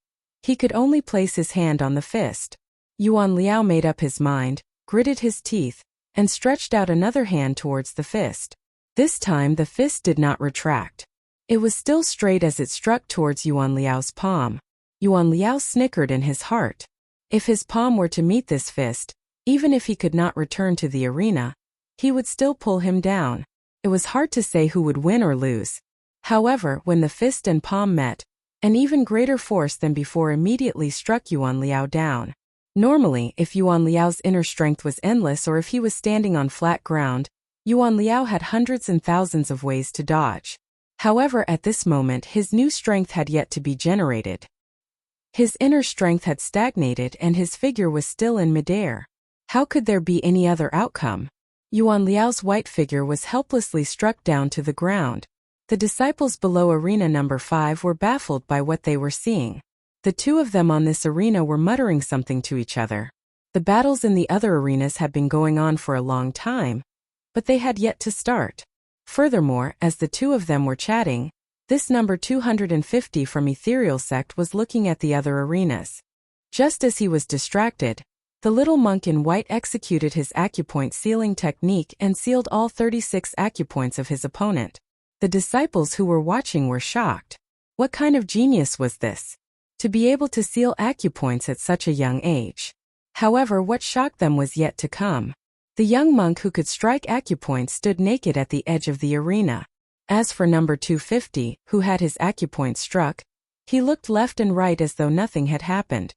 S1: he could only place his hand on the fist. Yuan Liao made up his mind, gritted his teeth, and stretched out another hand towards the fist. This time the fist did not retract. It was still straight as it struck towards Yuan Liao's palm. Yuan Liao snickered in his heart. If his palm were to meet this fist, even if he could not return to the arena, he would still pull him down. It was hard to say who would win or lose. However, when the fist and palm met, an even greater force than before immediately struck Yuan Liao down. Normally, if Yuan Liao's inner strength was endless or if he was standing on flat ground, Yuan Liao had hundreds and thousands of ways to dodge. However, at this moment his new strength had yet to be generated. His inner strength had stagnated and his figure was still in midair. How could there be any other outcome? Yuan Liao's white figure was helplessly struck down to the ground. The disciples below arena number 5 were baffled by what they were seeing. The two of them on this arena were muttering something to each other. The battles in the other arenas had been going on for a long time, but they had yet to start. Furthermore, as the two of them were chatting, this number 250 from Ethereal Sect was looking at the other arenas. Just as he was distracted, the little monk in white executed his acupoint sealing technique and sealed all 36 acupoints of his opponent. The disciples who were watching were shocked. What kind of genius was this? To be able to seal acupoints at such a young age. However, what shocked them was yet to come. The young monk who could strike acupoints stood naked at the edge of the arena. As for number 250, who had his acupoint struck, he looked left and right as though nothing had happened.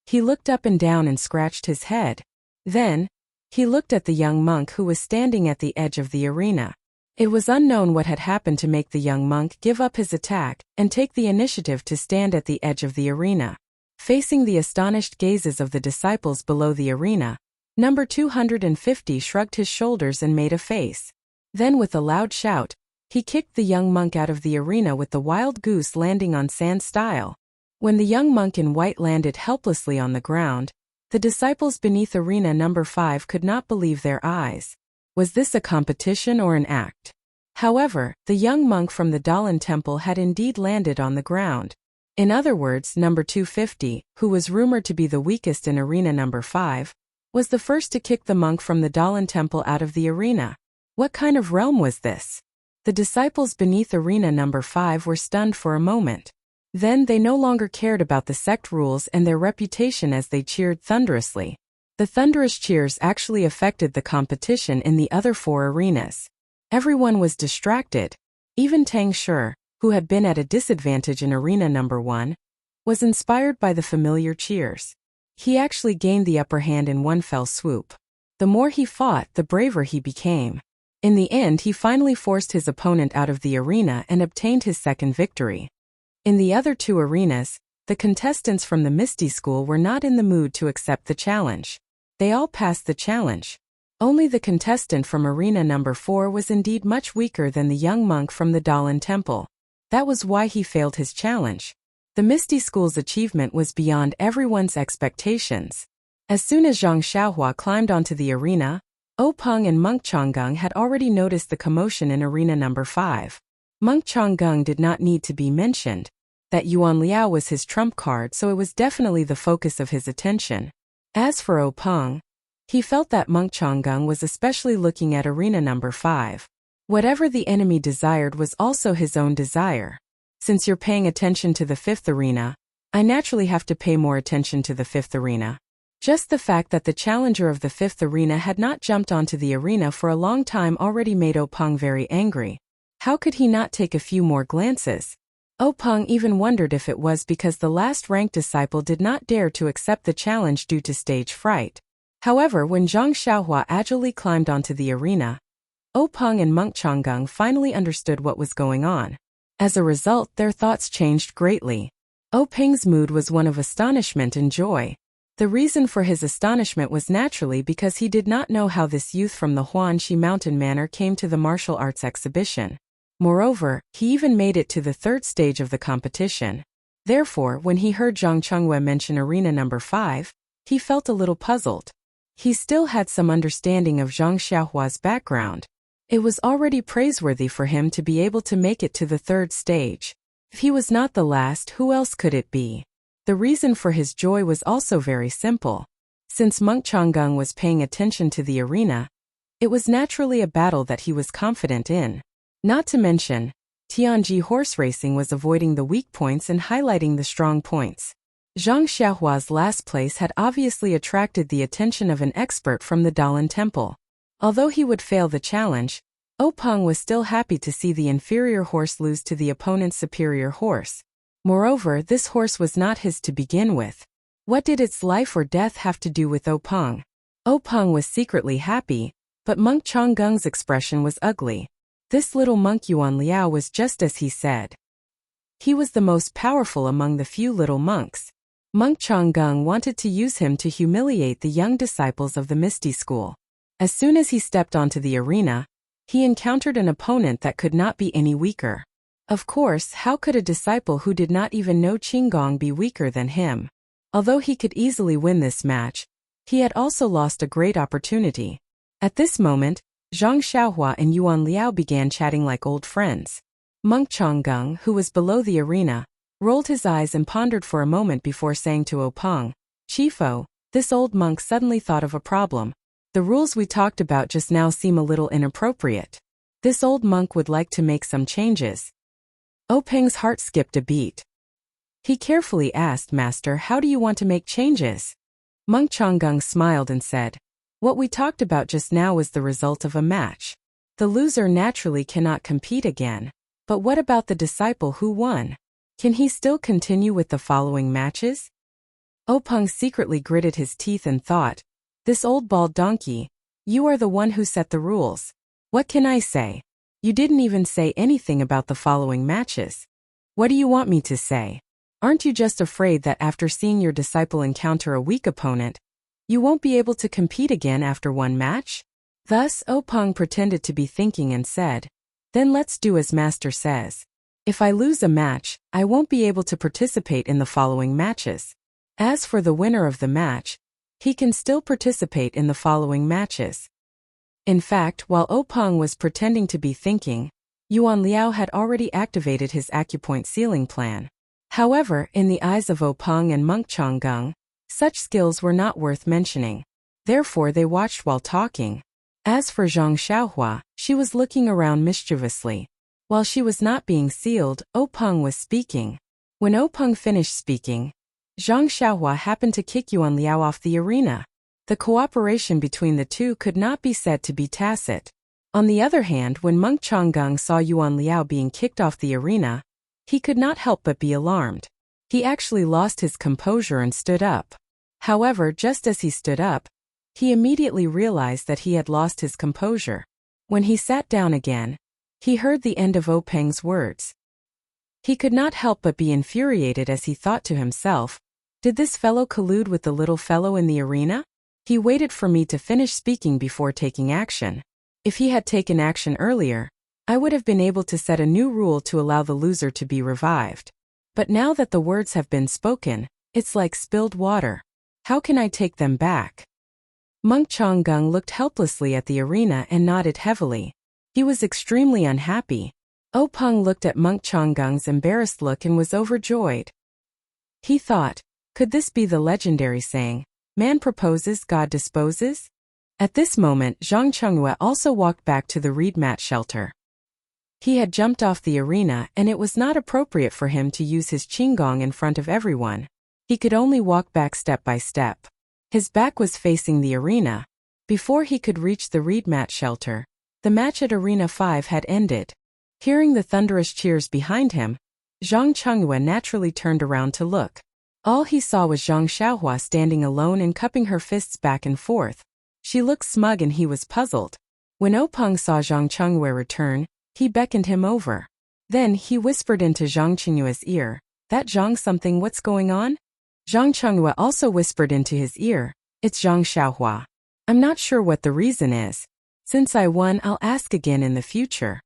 S1: He looked up and down and scratched his head. Then, he looked at the young monk who was standing at the edge of the arena. It was unknown what had happened to make the young monk give up his attack and take the initiative to stand at the edge of the arena. Facing the astonished gazes of the disciples below the arena, number 250 shrugged his shoulders and made a face. Then with a loud shout, he kicked the young monk out of the arena with the wild goose landing on sand style. When the young monk in white landed helplessly on the ground, the disciples beneath arena number 5 could not believe their eyes. Was this a competition or an act? However, the young monk from the Dalan temple had indeed landed on the ground. In other words, number 250, who was rumored to be the weakest in arena number 5, was the first to kick the monk from the Dalan temple out of the arena. What kind of realm was this? The disciples beneath arena number 5 were stunned for a moment. Then they no longer cared about the sect rules and their reputation as they cheered thunderously. The thunderous cheers actually affected the competition in the other 4 arenas. Everyone was distracted. Even Tang Shi, who had been at a disadvantage in arena number 1, was inspired by the familiar cheers. He actually gained the upper hand in one fell swoop. The more he fought, the braver he became. In the end, he finally forced his opponent out of the arena and obtained his second victory. In the other 2 arenas, the contestants from the Misty School were not in the mood to accept the challenge. They all passed the challenge. Only the contestant from arena number 4 was indeed much weaker than the young monk from the Dalan temple. That was why he failed his challenge. The Misty School's achievement was beyond everyone's expectations. As soon as Zhang Xiaohua climbed onto the arena, O Peng and Monk Changgung had already noticed the commotion in arena number 5. Monk Changgung did not need to be mentioned. That Yuan Liao was his trump card, so it was definitely the focus of his attention. As for O Peng, he felt that Monk Changgung was especially looking at arena number 5. Whatever the enemy desired was also his own desire. Since you're paying attention to the 5th arena, I naturally have to pay more attention to the 5th arena. Just the fact that the challenger of the 5th arena had not jumped onto the arena for a long time already made O Peng very angry. How could he not take a few more glances? O Peng even wondered if it was because the last ranked disciple did not dare to accept the challenge due to stage fright. However, when Zhang Xiaohua agilely climbed onto the arena, O Peng and Monk Changgung finally understood what was going on. As a result, their thoughts changed greatly. Peng's mood was one of astonishment and joy. The reason for his astonishment was naturally because he did not know how this youth from the Huanxi mountain manor came to the martial arts exhibition. Moreover, he even made it to the third stage of the competition. Therefore, when he heard Zhang Chengwei mention arena number 5, he felt a little puzzled. He still had some understanding of Zhang Xiaohua's background. It was already praiseworthy for him to be able to make it to the third stage. If he was not the last, who else could it be? The reason for his joy was also very simple. Since Monk Changgung was paying attention to the arena, it was naturally a battle that he was confident in. Not to mention, Tianji horse racing was avoiding the weak points and highlighting the strong points. Zhang Xiaohua's last place had obviously attracted the attention of an expert from the Dalan Temple. Although he would fail the challenge, Peng was still happy to see the inferior horse lose to the opponent's superior horse. Moreover, this horse was not his to begin with. What did its life or death have to do with Peng? Peng was secretly happy, but Monk Changgung's expression was ugly. This little monk Yuan Liao was just as he said. He was the most powerful among the few little monks. Monk Changgung wanted to use him to humiliate the young disciples of the Misty School. As soon as he stepped onto the arena, he encountered an opponent that could not be any weaker. Of course, how could a disciple who did not even know Qinggong be weaker than him? Although he could easily win this match, he had also lost a great opportunity. At this moment, Zhang Xiaohua and Yuan Liao began chatting like old friends. Monk Changgung, who was below the arena, rolled his eyes and pondered for a moment before saying to Peng, "Chifo, this old monk suddenly thought of a problem. The rules we talked about just now seem a little inappropriate. This old monk would like to make some changes." Peng's heart skipped a beat. He carefully asked, "Master, how do you want to make changes?" Monk Changgung smiled and said, "What we talked about just now was the result of a match. The loser naturally cannot compete again. But what about the disciple who won? Can he still continue with the following matches?" Peng secretly gritted his teeth and thought, "This old bald donkey, you are the one who set the rules. What can I say? You didn't even say anything about the following matches. What do you want me to say? Aren't you just afraid that after seeing your disciple encounter a weak opponent, you won't be able to compete again after one match?" Thus, Peng pretended to be thinking and said, "Then let's do as Master says. If I lose a match, I won't be able to participate in the following matches. As for the winner of the match, he can still participate in the following matches." In fact, while Peng was pretending to be thinking, Yuan Liao had already activated his acupoint sealing plan. However, in the eyes of Peng and Monk Changgung, such skills were not worth mentioning. Therefore they watched while talking. As for Zhang Xiaohua, she was looking around mischievously. While she was not being sealed, Peng was speaking. When Peng finished speaking, Zhang Xiaohua happened to kick Yuan Liao off the arena. The cooperation between the two could not be said to be tacit. On the other hand, when Monk Changgung saw Yuan Liao being kicked off the arena, he could not help but be alarmed. He actually lost his composure and stood up. However, just as he stood up, he immediately realized that he had lost his composure. When he sat down again, he heard the end of Peng's words. He could not help but be infuriated as he thought to himself, "Did this fellow collude with the little fellow in the arena? He waited for me to finish speaking before taking action. If he had taken action earlier, I would have been able to set a new rule to allow the loser to be revived. But now that the words have been spoken, it's like spilled water. How can I take them back?" Monk Changgung looked helplessly at the arena and nodded heavily. He was extremely unhappy. Peng looked at Monk Changgung's embarrassed look and was overjoyed. He thought, could this be the legendary saying, "Man proposes, God disposes"? At this moment, Zhang Chengwei also walked back to the reed mat shelter. He had jumped off the arena and it was not appropriate for him to use his qinggong in front of everyone. He could only walk back step by step. His back was facing the arena. Before he could reach the reed mat shelter, the match at Arena 5 had ended. Hearing the thunderous cheers behind him, Zhang Chengwei naturally turned around to look. All he saw was Zhang Xiaohua standing alone and cupping her fists back and forth. She looked smug and he was puzzled. When Peng saw Zhang Chengwei return, he beckoned him over. Then he whispered into Zhang Qingyue's ear, That Zhang something, what's going on? Zhang Chenghua also whispered into his ear, it's Zhang Xiaohua. I'm not sure what the reason is. Since I won, I'll ask again in the future.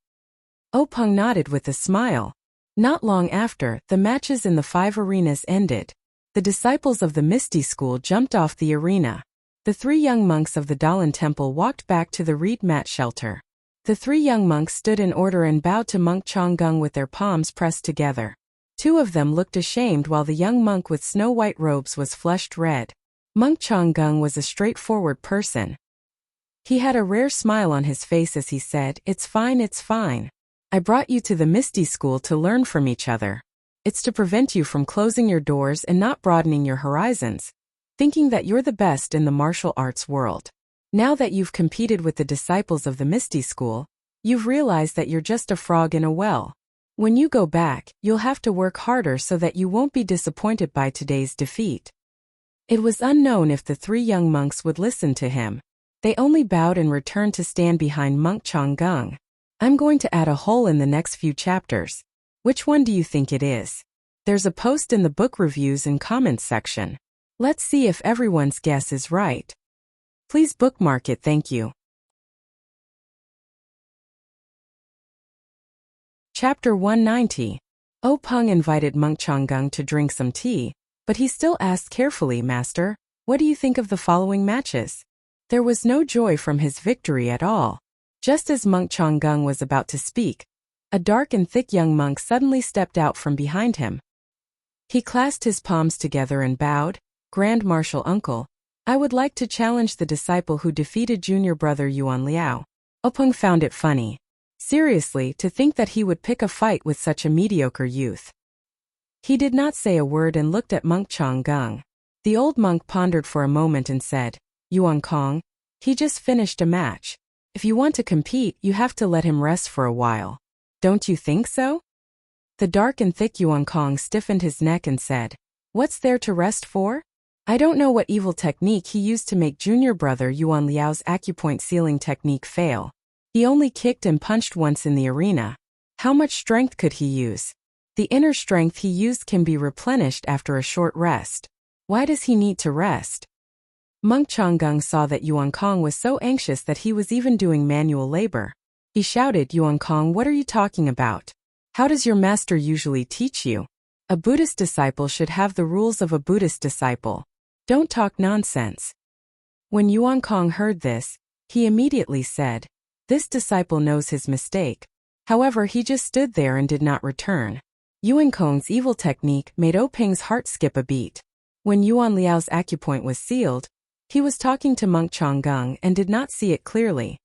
S1: Peng nodded with a smile. Not long after, the matches in the 5 arenas ended. The disciples of the Misty School jumped off the arena. The 3 young monks of the Dalan Temple walked back to the reed mat shelter. The 3 young monks stood in order and bowed to Monk Changgung with their palms pressed together. 2 of them looked ashamed while the young monk with snow-white robes was flushed red. Monk Changgung was a straightforward person. He had a rare smile on his face as he said, it's fine, it's fine. I brought you to the Misty School to learn from each other. It's to prevent you from closing your doors and not broadening your horizons, thinking that you're the best in the martial arts world. Now that you've competed with the disciples of the Misty School, you've realized that you're just a frog in a well. When you go back, you'll have to work harder so that you won't be disappointed by today's defeat. It was unknown if the 3 young monks would listen to him. They only bowed and returned to stand behind Monk Changgung. I'm going to add a hole in the next few chapters. Which one do you think it is? There's a post in the book reviews and comments section. Let's see if everyone's guess is right. Please bookmark it, thank you. Chapter 190. Peng invited Monk Changgung to drink some tea, but he still asked carefully, Master, what do you think of the following matches? There was no joy from his victory at all. Just as Monk Changgung was about to speak, a dark and thick young monk suddenly stepped out from behind him. He clasped his palms together and bowed, Grand Marshal Uncle, I would like to challenge the disciple who defeated junior brother Yuan Liao. Peng found it funny. Seriously, to think that he would pick a fight with such a mediocre youth. He did not say a word and looked at Monk Changgung. The old monk pondered for a moment and said, Yuan Kong, he just finished a match. If you want to compete, you have to let him rest for a while. Don't you think so? The dark and thick Yuan Kong stiffened his neck and said, what's there to rest for? I don't know what evil technique he used to make junior brother Yuan Liao's acupoint sealing technique fail. He only kicked and punched once in the arena. How much strength could he use? The inner strength he used can be replenished after a short rest. Why does he need to rest? Monk Changgung saw that Yuan Kong was so anxious that he was even doing manual labor. He shouted, Yuan Kong, what are you talking about? How does your master usually teach you? A Buddhist disciple should have the rules of a Buddhist disciple. Don't talk nonsense. When Yuan Kong heard this, he immediately said, this disciple knows his mistake. However, he just stood there and did not return. Yuan Kong's evil technique made Peng's heart skip a beat. When Yuan Liao's acupoint was sealed, he was talking to Monk Changgung and did not see it clearly.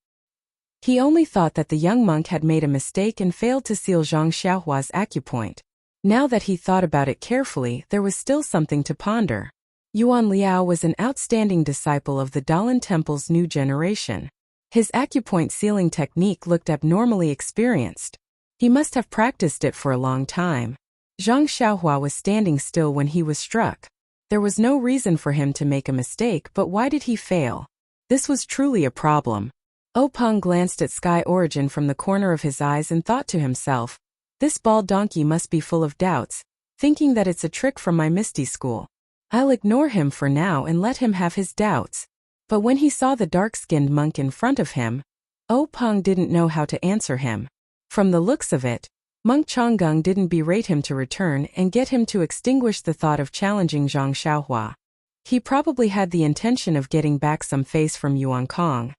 S1: He only thought that the young monk had made a mistake and failed to seal Zhang Xiaohua's acupoint. Now that he thought about it carefully, there was still something to ponder. Yuan Liao was an outstanding disciple of the Dalan Temple's new generation. His acupoint sealing technique looked abnormally experienced. He must have practiced it for a long time. Zhang Xiaohua was standing still when he was struck. There was no reason for him to make a mistake, but why did he fail? This was truly a problem. Peng glanced at Sky Origin from the corner of his eyes and thought to himself, this bald donkey must be full of doubts, thinking that it's a trick from my Misty School. I'll ignore him for now and let him have his doubts. But when he saw the dark-skinned monk in front of him, Peng didn't know how to answer him. From the looks of it, Monk Changgung didn't berate him to return and get him to extinguish the thought of challenging Zhang Xiaohua. He probably had the intention of getting back some face from Yuan Kong.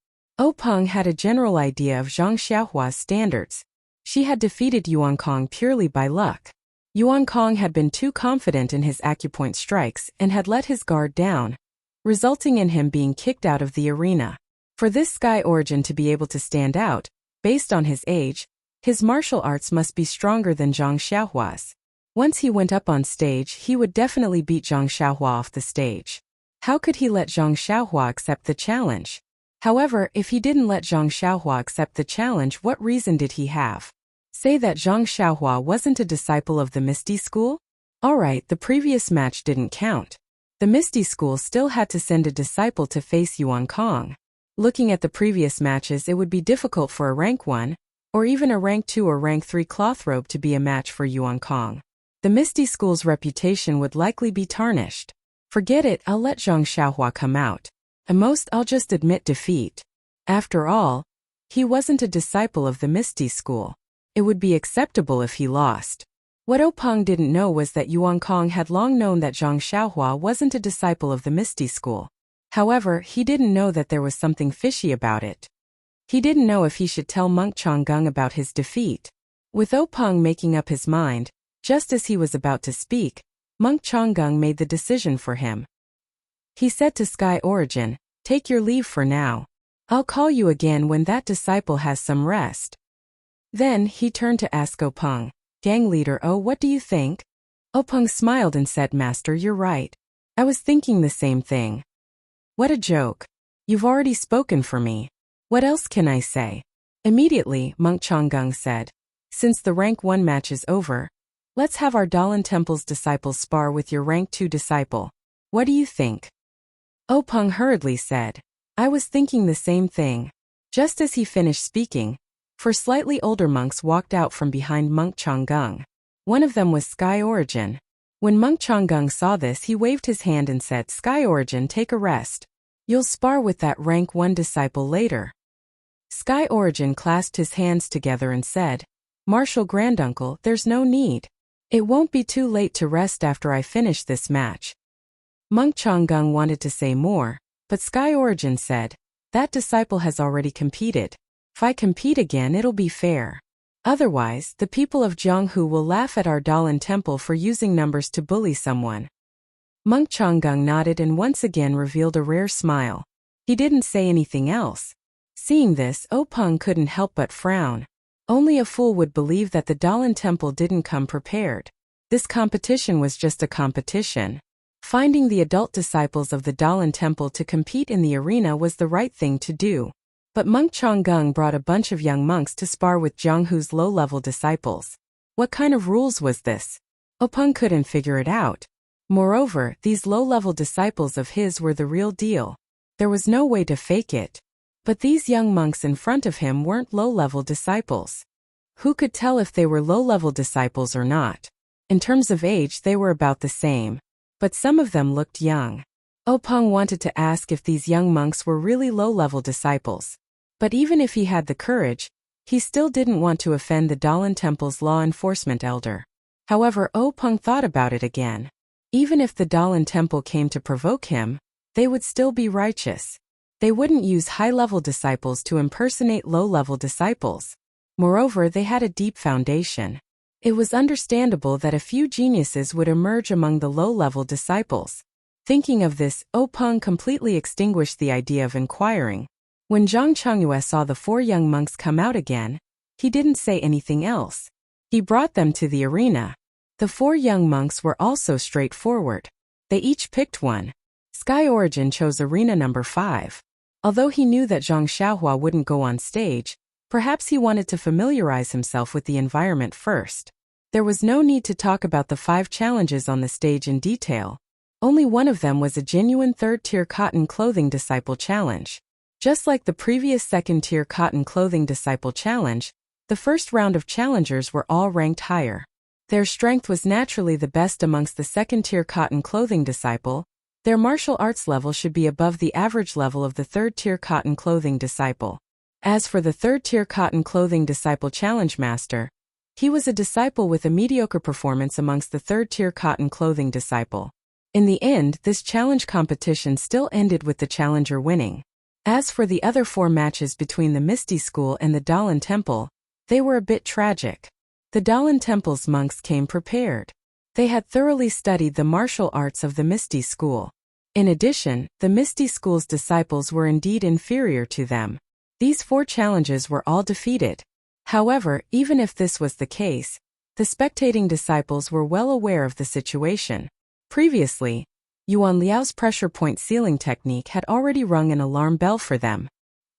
S1: Peng had a general idea of Zhang Xiaohua's standards. She had defeated Yuan Kong purely by luck. Yuan Kong had been too confident in his acupoint strikes and had let his guard down, resulting in him being kicked out of the arena. For this Sky Origin to be able to stand out, based on his age, his martial arts must be stronger than Zhang Xiaohua's. Once he went up on stage, he would definitely beat Zhang Xiaohua off the stage. How could he let Zhang Xiaohua accept the challenge? However, if he didn't let Zhang Xiaohua accept the challenge, what reason did he have? Say that Zhang Xiaohua wasn't a disciple of the Misty School? Alright, the previous match didn't count. The Misty School still had to send a disciple to face Yuan Kong. Looking at the previous matches, it would be difficult for a rank 1, or even a rank 2 or rank 3 cloth robe to be a match for Yuan Kong. The Misty School's reputation would likely be tarnished. Forget it, I'll let Zhang Xiaohua come out. At most, I'll just admit defeat. After all, he wasn't a disciple of the Misty School. It would be acceptable if he lost. What Openg didn't know was that Yuan Kong had long known that Zhang Xiaohua wasn't a disciple of the Misty School. However, he didn't know that there was something fishy about it. He didn't know if he should tell Monk Changgung about his defeat. With Openg making up his mind, just as he was about to speak, Monk Changgung made the decision for him. He said to Sky Origin, "Take your leave for now. I'll call you again when that disciple has some rest." Then he turned to ask Openg, "Gang leader, oh, what do you think?" Openg smiled and said, "Master, you're right. I was thinking the same thing." "What a joke. You've already spoken for me. What else can I say?" Immediately, Monk Changgung said, "Since the rank 1 match is over, let's have our Dalan Temple's disciples spar with your rank 2 disciple. What do you think?" Openg hurriedly said, "I was thinking the same thing." Just as he finished speaking, 4 slightly older monks walked out from behind Monk Changgung. One of them was Sky Origin. When Monk Changgung saw this, he waved his hand and said, "Sky Origin, take a rest. You'll spar with that rank 1 disciple later." Sky Origin clasped his hands together and said, "Martial Granduncle, there's no need. It won't be too late to rest after I finish this match." Monk Changgung wanted to say more, but Sky Origin said, "That disciple has already competed. If I compete again, it'll be fair. Otherwise, the people of Jianghu will laugh at our Dalan Temple for using numbers to bully someone." Monk Changgung nodded and once again revealed a rare smile. He didn't say anything else. Seeing this, Openg couldn't help but frown. Only a fool would believe that the Dalan Temple didn't come prepared. This competition was just a competition. Finding the adult disciples of the Dalan Temple to compete in the arena was the right thing to do. But Monk Changgung brought a bunch of young monks to spar with Jianghu's low-level disciples. What kind of rules was this? Openg couldn't figure it out. Moreover, these low-level disciples of his were the real deal. There was no way to fake it. But these young monks in front of him weren't low-level disciples. Who could tell if they were low-level disciples or not? In terms of age, they were about the same. But some of them looked young. Openg wanted to ask if these young monks were really low-level disciples. But even if he had the courage, he still didn't want to offend the Dalan Temple's law enforcement elder. However, Openg thought about it again. Even if the Dalan Temple came to provoke him, they would still be righteous. They wouldn't use high-level disciples to impersonate low-level disciples. Moreover, they had a deep foundation. It was understandable that a few geniuses would emerge among the low-level disciples. Thinking of this, Openg completely extinguished the idea of inquiring. When Zhang Chengyue saw the 4 young monks come out again, he didn't say anything else. He brought them to the arena. The 4 young monks were also straightforward. They each picked one. Sky Origin chose arena number 5. Although he knew that Zhang Xiaohua wouldn't go on stage, perhaps he wanted to familiarize himself with the environment first. There was no need to talk about the 5 challenges on the stage in detail. Only one of them was a genuine 3rd-tier cotton clothing disciple challenge. Just like the previous 2nd-tier cotton clothing disciple challenge, the first round of challengers were all ranked higher. Their strength was naturally the best amongst the 2nd-tier cotton clothing disciple. Their martial arts level should be above the average level of the 3rd-tier cotton clothing disciple. As for the 3rd-tier cotton clothing disciple challenge master, he was a disciple with a mediocre performance amongst the 3rd-tier cotton clothing disciple. In the end, this challenge competition still ended with the challenger winning. As for the other 4 matches between the Misty School and the Dalan Temple, they were a bit tragic. The Dalan Temple's monks came prepared. They had thoroughly studied the martial arts of the Misty School. In addition, the Misty School's disciples were indeed inferior to them. These 4 challenges were all defeated. However, even if this was the case, the spectating disciples were well aware of the situation. Previously, Yuan Liao's pressure point sealing technique had already rung an alarm bell for them.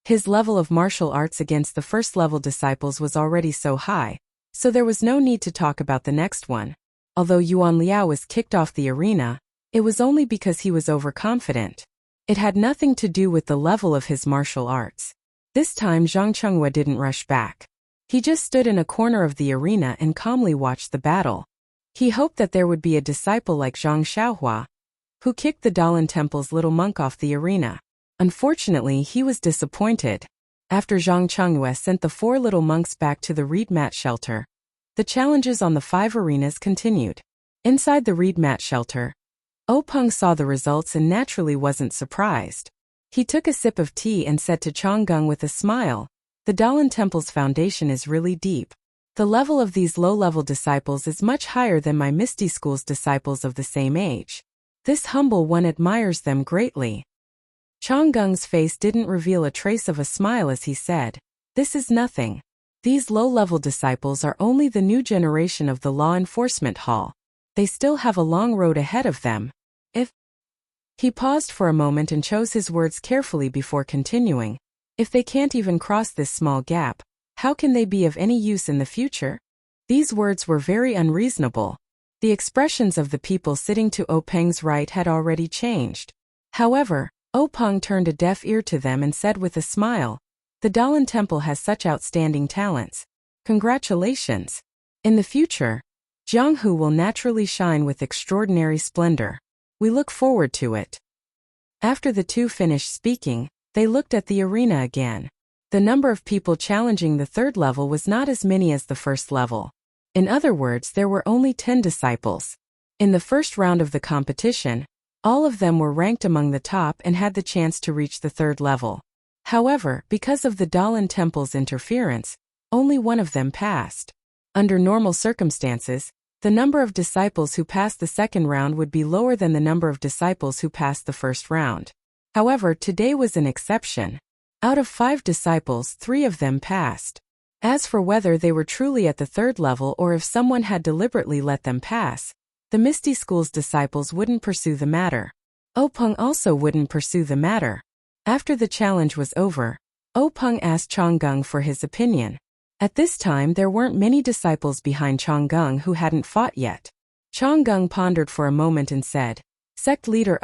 S1: His level of martial arts against the first-level disciples was already so high, so there was no need to talk about the next one. Although Yuan Liao was kicked off the arena, it was only because he was overconfident. It had nothing to do with the level of his martial arts. This time Zhang Chengyue didn't rush back. He just stood in a corner of the arena and calmly watched the battle. He hoped that there would be a disciple like Zhang Xiaohua, who kicked the Dalan Temple's little monk off the arena. Unfortunately, he was disappointed. After Zhang Chengyue sent the 4 little monks back to the reed mat shelter, the challenges on the 5 arenas continued. Inside the reed mat shelter, Peng saw the results and naturally wasn't surprised. He took a sip of tea and said to Changgung with a smile, "The Dalan Temple's foundation is really deep. The level of these low-level disciples is much higher than my Misty School's disciples of the same age. This humble one admires them greatly." Changgung's face didn't reveal a trace of a smile as he said, "This is nothing. These low-level disciples are only the new generation of the law enforcement hall. They still have a long road ahead of them. If..." He paused for a moment and chose his words carefully before continuing. "If they can't even cross this small gap, how can they be of any use in the future?" These words were very unreasonable. The expressions of the people sitting to Peng's right had already changed. However, Peng turned a deaf ear to them and said with a smile, "The Dalan Temple has such outstanding talents. Congratulations. In the future, Jianghu will naturally shine with extraordinary splendor. We look forward to it." After the two finished speaking, they looked at the arena again. The number of people challenging the 3rd level was not as many as the 1st level. In other words, there were only 10 disciples. In the first round of the competition, all of them were ranked among the top and had the chance to reach the 3rd level. However, because of the Dalan Temple's interference, only one of them passed. Under normal circumstances, the number of disciples who passed the 2nd round would be lower than the number of disciples who passed the 1st round. However, today was an exception. Out of 5 disciples, 3 of them passed. As for whether they were truly at the 3rd level or if someone had deliberately let them pass, the Misty School's disciples wouldn't pursue the matter. Peng also wouldn't pursue the matter. After the challenge was over, Peng asked Changgung for his opinion. At this time there weren't many disciples behind Changgung who hadn't fought yet. Changgung pondered for a moment and said, "Sect leader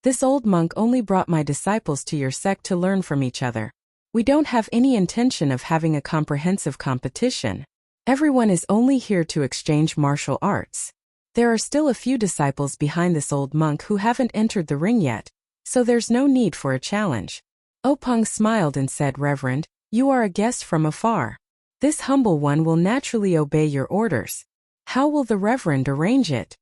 S1: this old monk only brought my disciples to your sect to learn from each other. We don't have any intention of having a comprehensive competition. Everyone is only here to exchange martial arts. There are still a few disciples behind this old monk who haven't entered the ring yet, so there's no need for a challenge." Peng smiled and said, "Reverend, you are a guest from afar. This humble one will naturally obey your orders. How will the Reverend arrange it?"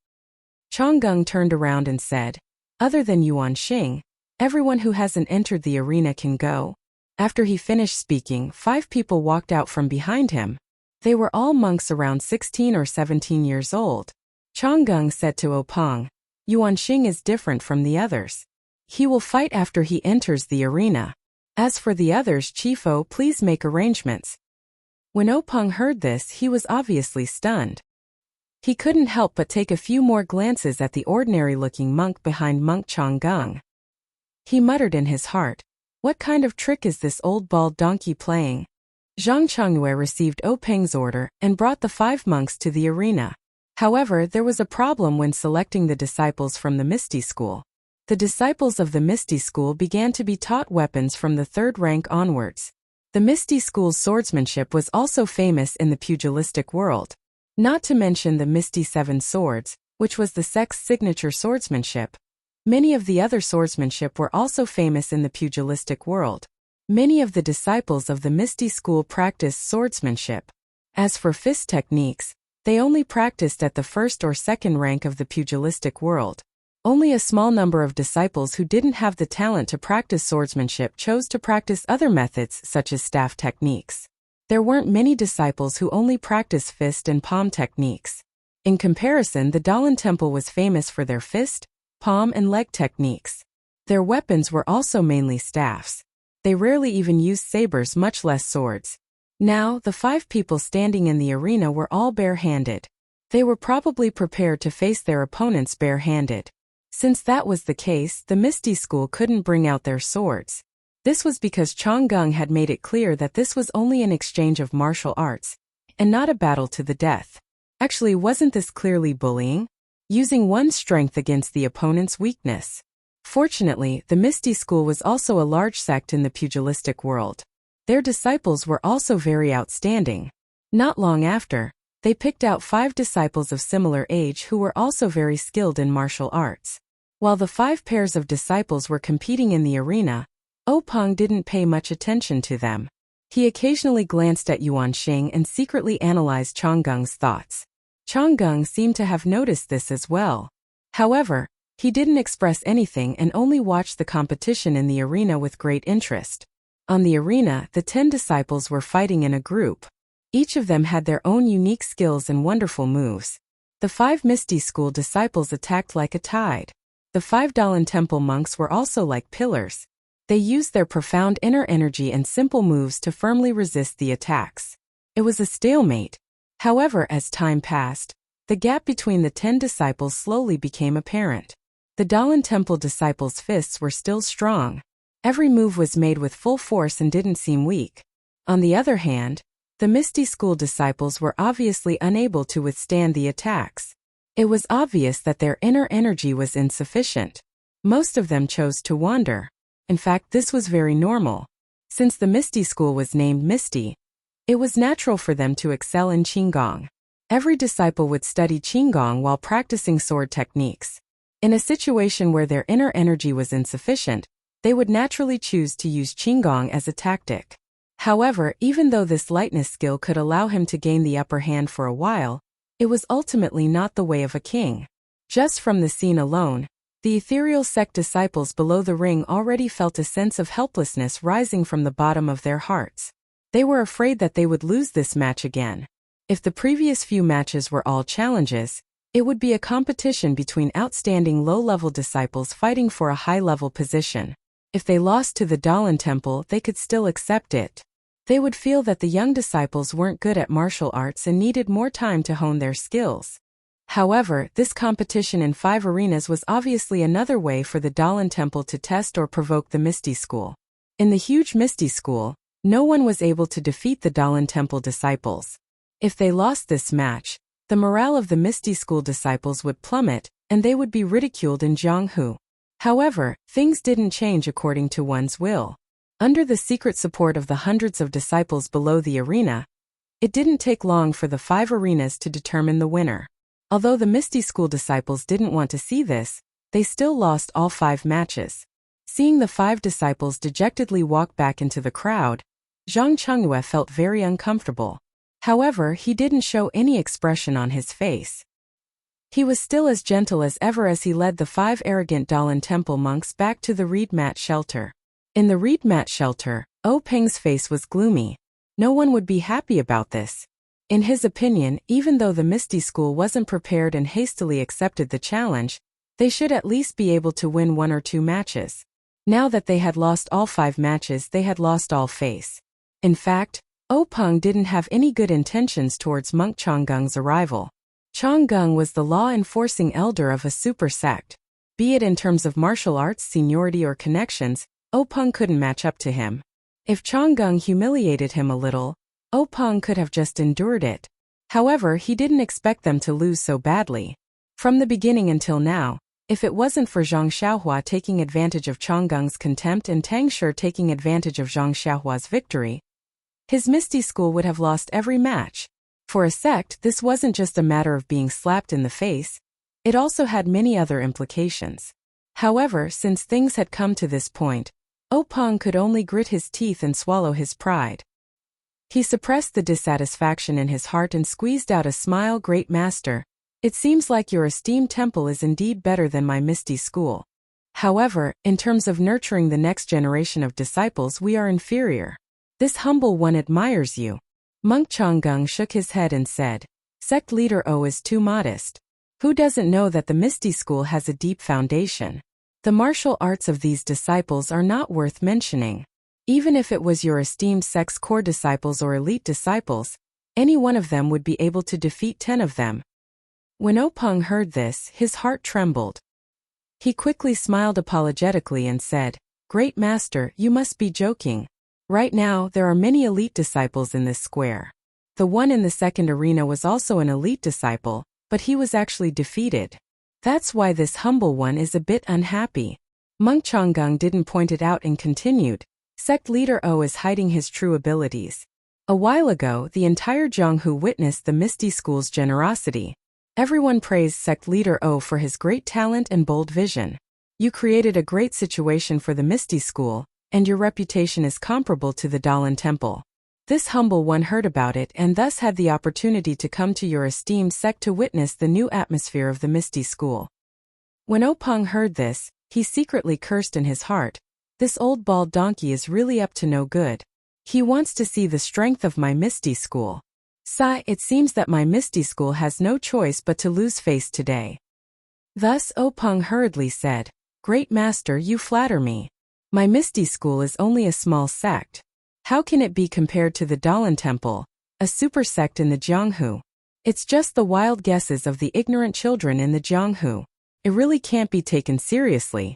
S1: Changgung turned around and said, "Other than Yuan Xing, everyone who hasn't entered the arena can go." After he finished speaking, 5 people walked out from behind him. They were all monks around 16 or 17 years old. Changgung said to Peng, "Yuan Xing is different from the others. He will fight after he enters the arena. As for the others, Chief please make arrangements." When Peng heard this, he was obviously stunned. He couldn't help but take a few more glances at the ordinary-looking monk behind Monk Changgung. He muttered in his heart, "What kind of trick is this old bald donkey playing?" Zhang Chengyue received Peng's order and brought the 5 monks to the arena. However, there was a problem when selecting the disciples from the Misty School. The disciples of the Misty School began to be taught weapons from the 3rd rank onwards. The Misty School's swordsmanship was also famous in the pugilistic world. Not to mention the Misty 7 Swords, which was the sect's signature swordsmanship. Many of the other swordsmanship were also famous in the pugilistic world. Many of the disciples of the Misty School practiced swordsmanship. As for fist techniques, they only practiced at the 1st or 2nd rank of the pugilistic world. Only a small number of disciples who didn't have the talent to practice swordsmanship chose to practice other methods such as staff techniques. There weren't many disciples who only practiced fist and palm techniques. In comparison, the Dalan Temple was famous for their fist, palm and leg techniques. Their weapons were also mainly staffs. They rarely even used sabers, much less swords. Now, the 5 people standing in the arena were all bare-handed. They were probably prepared to face their opponents bare-handed. Since that was the case, the Misty School couldn't bring out their swords. This was because Changgung had made it clear that this was only an exchange of martial arts, and not a battle to the death. Actually, wasn't this clearly bullying? Using one's strength against the opponent's weakness. Fortunately, the Misty School was also a large sect in the pugilistic world. Their disciples were also very outstanding. Not long after, They picked out 5 disciples of similar age who were also very skilled in martial arts. While the 5 pairs of disciples were competing in the arena, Peng didn't pay much attention to them. He occasionally glanced at Yuan Xing and secretly analyzed Chonggung's thoughts. Chonggung seemed to have noticed this as well. However, he didn't express anything and only watched the competition in the arena with great interest. On the arena, the 10 disciples were fighting in a group. Each of them had their own unique skills and wonderful moves. The 5 Misty School disciples attacked like a tide. The 5 Dalan Temple monks were also like pillars. They used their profound inner energy and simple moves to firmly resist the attacks. It was a stalemate. However, as time passed, the gap between the 10 disciples slowly became apparent. The Dalan Temple disciples' fists were still strong. Every move was made with full force and didn't seem weak. On the other hand, the Misty School disciples were obviously unable to withstand the attacks. It was obvious that their inner energy was insufficient. Most of them chose to wander. In fact, this was very normal. Since the Misty School was named Misty, it was natural for them to excel in Qinggong. Every disciple would study Qinggong while practicing sword techniques. In a situation where their inner energy was insufficient, they would naturally choose to use Qinggong as a tactic. However, even though this lightness skill could allow him to gain the upper hand for a while, it was ultimately not the way of a king. Just from the scene alone, the ethereal sect disciples below the ring already felt a sense of helplessness rising from the bottom of their hearts. They were afraid that they would lose this match again. If the previous few matches were all challenges, it would be a competition between outstanding low-level disciples fighting for a high-level position. If they lost to the Dalan Temple, they could still accept it. They would feel that the young disciples weren't good at martial arts and needed more time to hone their skills. However, this competition in 5 arenas was obviously another way for the Dalan Temple to test or provoke the Misty School. In the huge Misty School, no one was able to defeat the Dalan Temple disciples. If they lost this match, the morale of the Misty School disciples would plummet, and they would be ridiculed in Jianghu. However, things didn't change according to one's will. Under the secret support of the hundreds of disciples below the arena, it didn't take long for the 5 arenas to determine the winner. Although the Misty School disciples didn't want to see this, they still lost all 5 matches. Seeing the 5 disciples dejectedly walk back into the crowd, Zhang Chengyue felt very uncomfortable. However, he didn't show any expression on his face. He was still as gentle as ever as he led the 5 arrogant Dalan Temple monks back to the reed mat shelter. In the reed mat shelter, Peng's face was gloomy. No one would be happy about this. In his opinion, even though the Misty School wasn't prepared and hastily accepted the challenge, they should at least be able to win 1 or 2 matches. Now that they had lost all 5 matches, they had lost all face. In fact, Peng didn't have any good intentions towards monk Chonggung's arrival. Chonggung was the law-enforcing elder of a super sect. Be it in terms of martial arts, seniority or connections, Peng couldn't match up to him. If Chonggung humiliated him a little, Peng could have just endured it. However, he didn't expect them to lose so badly. From the beginning until now, if it wasn't for Zhang Xiaohua taking advantage of Chonggung's contempt and Tang Shi taking advantage of Zhang Xiaohua's victory, his Misty School would have lost every match. For a sect, this wasn't just a matter of being slapped in the face. It also had many other implications. However, since things had come to this point, Peng could only grit his teeth and swallow his pride. He suppressed the dissatisfaction in his heart and squeezed out a smile. Great Master, it seems like your esteemed temple is indeed better than my Misty School. However, in terms of nurturing the next generation of disciples, we are inferior. This humble one admires you. Monk Chonggung shook his head and said, Sect leader O is too modest. Who doesn't know that the Misty School has a deep foundation? The martial arts of these disciples are not worth mentioning. Even if it was your esteemed sect's core disciples or elite disciples, any one of them would be able to defeat 10 of them. When Peng heard this, his heart trembled. He quickly smiled apologetically and said, Great Master, you must be joking. Right now, there are many elite disciples in this square. The one in the second arena was also an elite disciple, but he was actually defeated. That's why this humble one is a bit unhappy. Monk Chonggung didn't point it out and continued, Sect leader O is hiding his true abilities. A while ago, the entire Jianghu witnessed the Misty School's generosity. Everyone praised sect leader O for his great talent and bold vision. You created a great situation for the Misty School, and your reputation is comparable to the Dalan Temple. This humble one heard about it and thus had the opportunity to come to your esteemed sect to witness the new atmosphere of the Misty School. When Openg heard this, he secretly cursed in his heart. This old bald donkey is really up to no good. He wants to see the strength of my Misty School. Sigh, it seems that my Misty School has no choice but to lose face today. Thus Openg hurriedly said, Great Master, you flatter me. My Misty School is only a small sect. How can it be compared to the Dalan Temple, a super sect in the Jianghu? It's just the wild guesses of the ignorant children in the Jianghu. It really can't be taken seriously.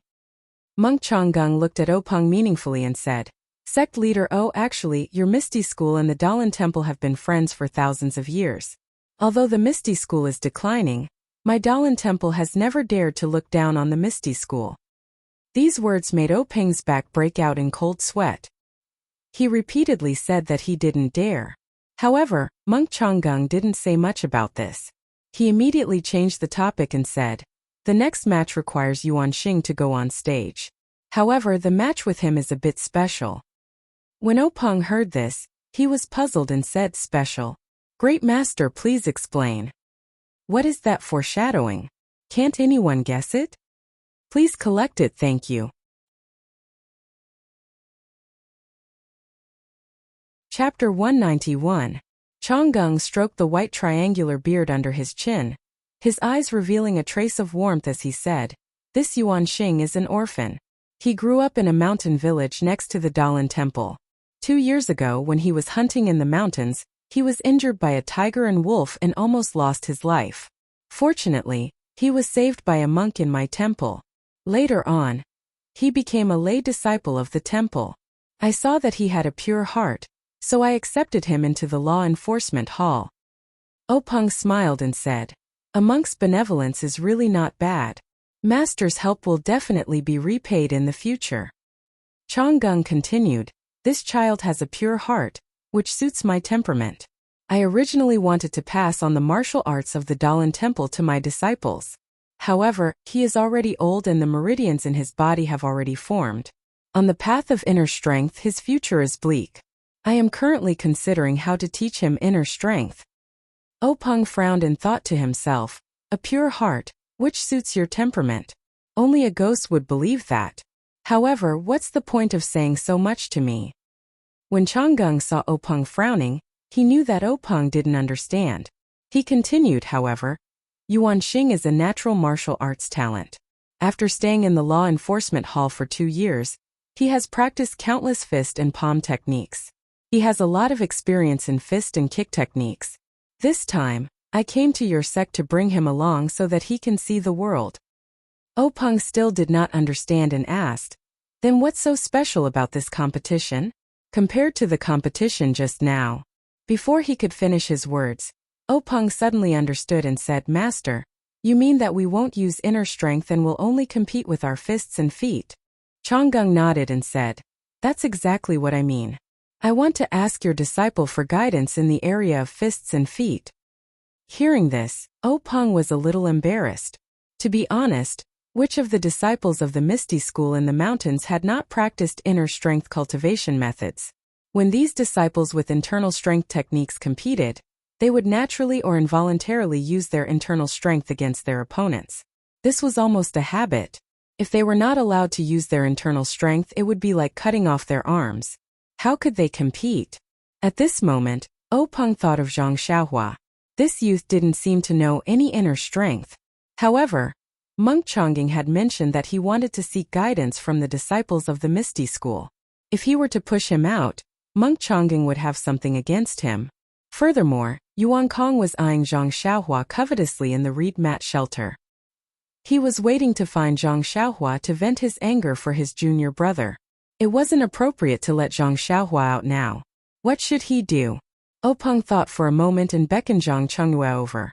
S1: Monk Changgung looked at Openg meaningfully and said, Sect leader O, actually, your Misty School and the Dalan Temple have been friends for thousands of years. Although the Misty School is declining, my Dalan Temple has never dared to look down on the Misty School. These words made Openg's back break out in cold sweat. He repeatedly said that he didn't dare. However, Monk Changgung didn't say much about this. He immediately changed the topic and said, The next match requires Yuan Xing to go on stage. However, the match with him is a bit special. When Openg heard this, he was puzzled and said, Special? Great Master, please explain. What is that foreshadowing? Can't anyone guess it? Please collect it, thank you. Chapter 191. Changgung stroked the white triangular beard under his chin, his eyes revealing a trace of warmth as he said, This Yuan Xing is an orphan. He grew up in a mountain village next to the Dalan Temple. 2 years ago, when he was hunting in the mountains, he was injured by a tiger and wolf and almost lost his life. Fortunately, he was saved by a monk in my temple. Later on, he became a lay disciple of the temple. I saw that he had a pure heart, so I accepted him into the law enforcement hall. Openg smiled and said, A monk's benevolence is really not bad. Master's help will definitely be repaid in the future. Changgung continued, This child has a pure heart, which suits my temperament. I originally wanted to pass on the martial arts of the Dalan Temple to my disciples. However, he is already old and the meridians in his body have already formed. On the path of inner strength, his future is bleak. I am currently considering how to teach him inner strength. Openg frowned and thought to himself, A pure heart, which suits your temperament. Only a ghost would believe that. However, what's the point of saying so much to me? When Changgung saw Openg frowning, he knew that Openg didn't understand. He continued, however, Yuan Xing is a natural martial arts talent. After staying in the law enforcement hall for 2 years, he has practiced countless fist and palm techniques. He has a lot of experience in fist and kick techniques. This time, I came to your sect to bring him along so that he can see the world. Openg still did not understand and asked, Then what's so special about this competition? Compared to the competition just now. Before he could finish his words, Openg suddenly understood and said, Master, you mean that we won't use inner strength and will only compete with our fists and feet? Changgung nodded and said, That's exactly what I mean. I want to ask your disciple for guidance in the area of fists and feet. Hearing this, Openg was a little embarrassed. To be honest, which of the disciples of the Misty School in the mountains had not practiced inner strength cultivation methods? When these disciples with internal strength techniques competed, they would naturally or involuntarily use their internal strength against their opponents. This was almost a habit. If they were not allowed to use their internal strength, it would be like cutting off their arms. How could they compete? At this moment, Openg thought of Zhang Xiaohua. This youth didn't seem to know any inner strength. However, Monk Changgung had mentioned that he wanted to seek guidance from the disciples of the Misty School. If he were to push him out, Monk Changgung would have something against him. Furthermore, Yuan Kong was eyeing Zhang Xiaohua covetously in the reed mat shelter. He was waiting to find Zhang Xiaohua to vent his anger for his junior brother. It wasn't appropriate to let Zhang Xiaohua out now. What should he do? Openg thought for a moment and beckoned Zhang Chengyue over.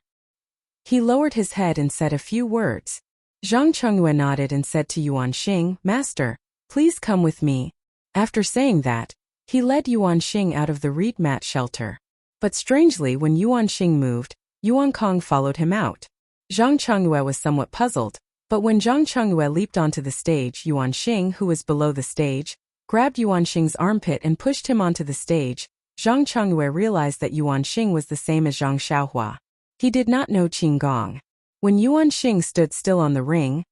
S1: He lowered his head and said a few words. Zhang Chengyue nodded and said to Yuan Xing, Master, please come with me. After saying that, He led Yuan Xing out of the reed mat shelter. But strangely, when Yuan Xing moved, Yuan Kong followed him out. Zhang Chengyue was somewhat puzzled, but when Zhang Chengyue leaped onto the stage, Yuan Xing, who was below the stage, grabbed Yuan Xing's armpit and pushed him onto the stage. Zhang Chengyue realized that Yuan Xing was the same as Zhang Xiaohua. He did not know Qin Gong. When Yuan Xing stood still on the ring,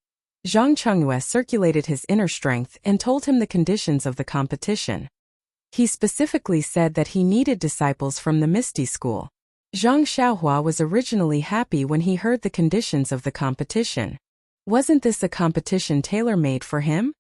S1: Zhang Chengyue circulated his inner strength and told him the conditions of the competition. He specifically said that he needed disciples from the Misty School. Zhang Xiaohua was originally happy when he heard the conditions of the competition. Wasn't this a competition tailor-made for him?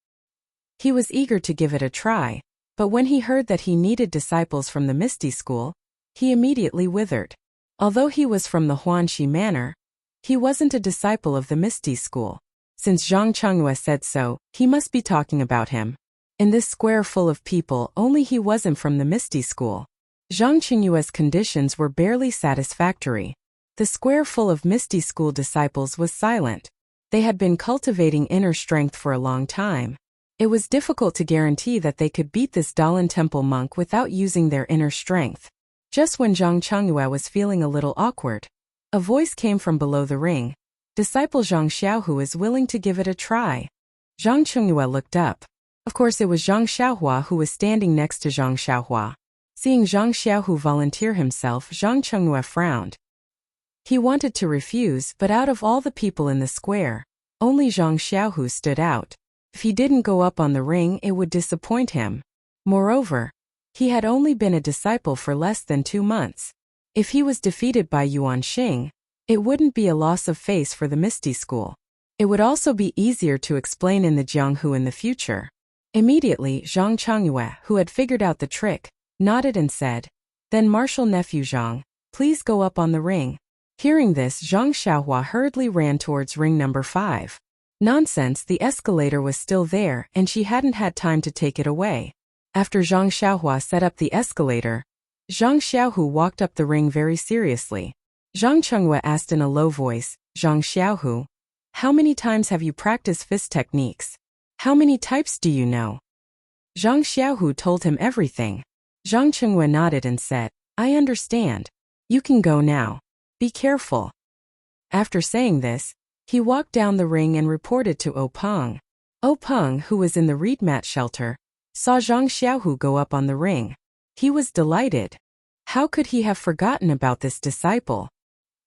S1: He was eager to give it a try, but when he heard that he needed disciples from the Misty School, he immediately withered. Although he was from the Huanxi Manor, he wasn't a disciple of the Misty School. Since Zhang Chengyue said so, he must be talking about him. In this square full of people, only he wasn't from the Misty School. Zhang Chengyue's conditions were barely satisfactory. The square full of Misty School disciples was silent. They had been cultivating inner strength for a long time. It was difficult to guarantee that they could beat this Dalan Temple monk without using their inner strength. Just when Zhang Chengyue was feeling a little awkward, a voice came from below the ring. Disciple Zhang Xiaohu is willing to give it a try. Zhang Chengyue looked up. Of course, it was Zhang Xiaohua who was standing next to Zhang Xiaohua. Seeing Zhang Xiaohu volunteer himself, Zhang Chengyue frowned. He wanted to refuse, but out of all the people in the square, only Zhang Xiaohu stood out. If he didn't go up on the ring, it would disappoint him. Moreover, he had only been a disciple for less than 2 months. If he was defeated by Yuan Xing, it wouldn't be a loss of face for the Misty School. It would also be easier to explain in the Jianghu in the future. Immediately, Zhang Chengyue, who had figured out the trick, nodded and said, "Then Martial Nephew Zhang, please go up on the ring." Hearing this, Zhang Xiaohua hurriedly ran towards ring number 5. Nonsense, the escalator was still there and she hadn't had time to take it away. After Zhang Xiaohua set up the escalator, Zhang Xiaohu walked up the ring very seriously. Zhang Chengyue asked in a low voice, "Zhang Xiaohu, how many times have you practiced fist techniques? How many types do you know?" Zhang Xiaohu told him everything. Zhang Chengyue nodded and said, "I understand. You can go now. Be careful." After saying this, he walked down the ring and reported to O Peng. O Peng, who was in the reed mat shelter, saw Zhang Xiaohu go up on the ring. He was delighted. How could he have forgotten about this disciple?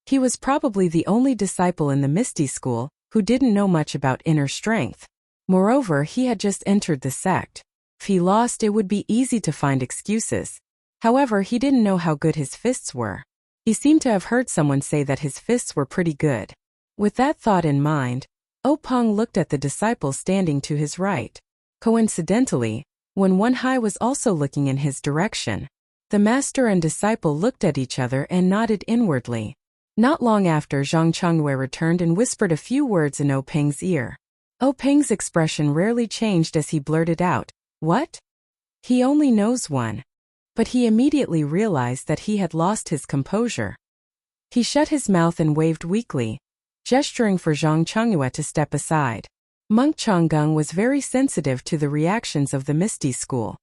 S1: He was probably the only disciple in the Misty School who didn't know much about inner strength. Moreover, he had just entered the sect. If he lost, it would be easy to find excuses. However, he didn't know how good his fists were. He seemed to have heard someone say that his fists were pretty good. With that thought in mind, O Peng looked at the disciple standing to his right. Coincidentally, Wen Wenhai was also looking in his direction. The master and disciple looked at each other and nodded inwardly. Not long after, Zhang Chengyue returned and whispered a few words in O Peng's ear. O Peng's expression rarely changed as he blurted out, "What? He only knows one." But he immediately realized that he had lost his composure. He shut his mouth and waved weakly, gesturing for Zhang Chengyue to step aside. Monk Changgung was very sensitive to the reactions of the Misty School.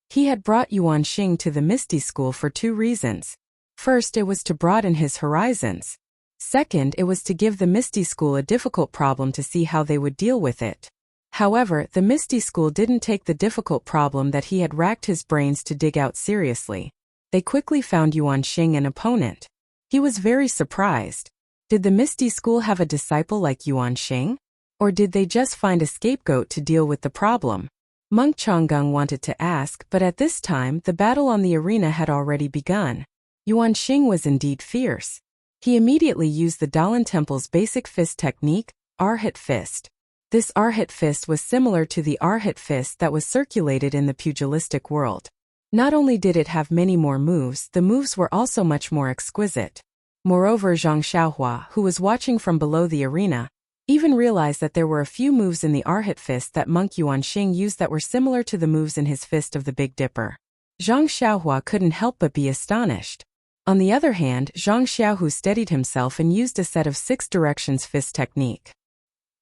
S1: He had brought Yuan Xing to the Misty School for 2 reasons. First, it was to broaden his horizons. Second, it was to give the Misty School a difficult problem to see how they would deal with it. However, the Misty School didn't take the difficult problem that he had racked his brains to dig out seriously. They quickly found Yuan Xing an opponent. He was very surprised. Did the Misty School have a disciple like Yuan Xing? Or did they just find a scapegoat to deal with the problem? Monk Changgung wanted to ask, but at this time the battle on the arena had already begun. Yuan Xing was indeed fierce. He immediately used the Dalan Temple's basic fist technique, Arhat Fist. This Arhat Fist was similar to the Arhat Fist that was circulated in the pugilistic world. Not only did it have many more moves, the moves were also much more exquisite. Moreover, Zhang Xiaohua, who was watching from below the arena, even realized that there were a few moves in the Arhat Fist that monk Yuan Xing used that were similar to the moves in his Fist of the Big Dipper. Zhang Xiaohua couldn't help but be astonished. On the other hand, Zhang Xiaohu steadied himself and used a set of 6 directions fist technique.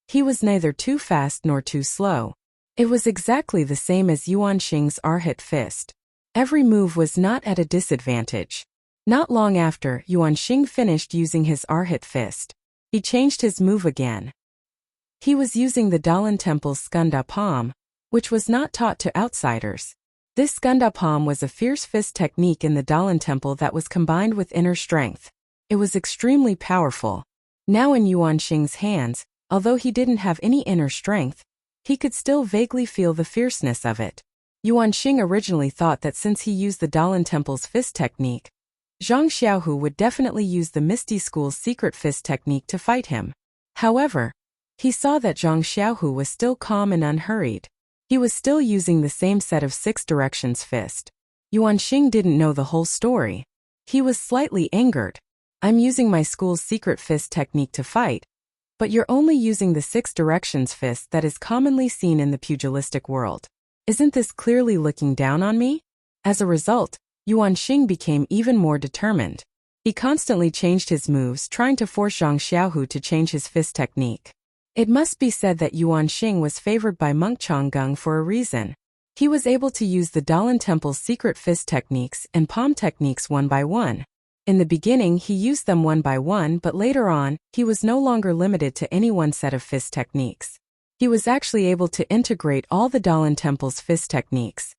S1: He was neither too fast nor too slow. It was exactly the same as Yuan Xing's R-hit fist. Every move was not at a disadvantage. Not long after Yuan Xing finished using his R-hit fist, he changed his move again. He was using the Dalan Temple's Skunda Palm, which was not taught to outsiders. This Skunda Palm was a fierce fist technique in the Dalan Temple that was combined with inner strength. It was extremely powerful. Now in Yuan Xing's hands, although he didn't have any inner strength, he could still vaguely feel the fierceness of it. Yuan Xing originally thought that since he used the Dalan Temple's fist technique, Zhang Xiaohu would definitely use the Misty School's secret fist technique to fight him. However, he saw that Zhang Xiaohu was still calm and unhurried. He was still using the same set of 6 directions fist. Yuan Xing didn't know the whole story. He was slightly angered. I'm using my school's secret fist technique to fight, but you're only using the 6 directions fist that is commonly seen in the pugilistic world. Isn't this clearly looking down on me? As a result, Yuan Xing became even more determined. He constantly changed his moves, trying to force Zhang Xiaohu to change his fist technique. It must be said that Yuan Xing was favored by monk Changgung for a reason. He was able to use the Dalan Temple's secret fist techniques and palm techniques one by one. In the beginning he used them one by one, but later on, he was no longer limited to any one set of fist techniques. He was actually able to integrate all the Dalan Temple's fist techniques.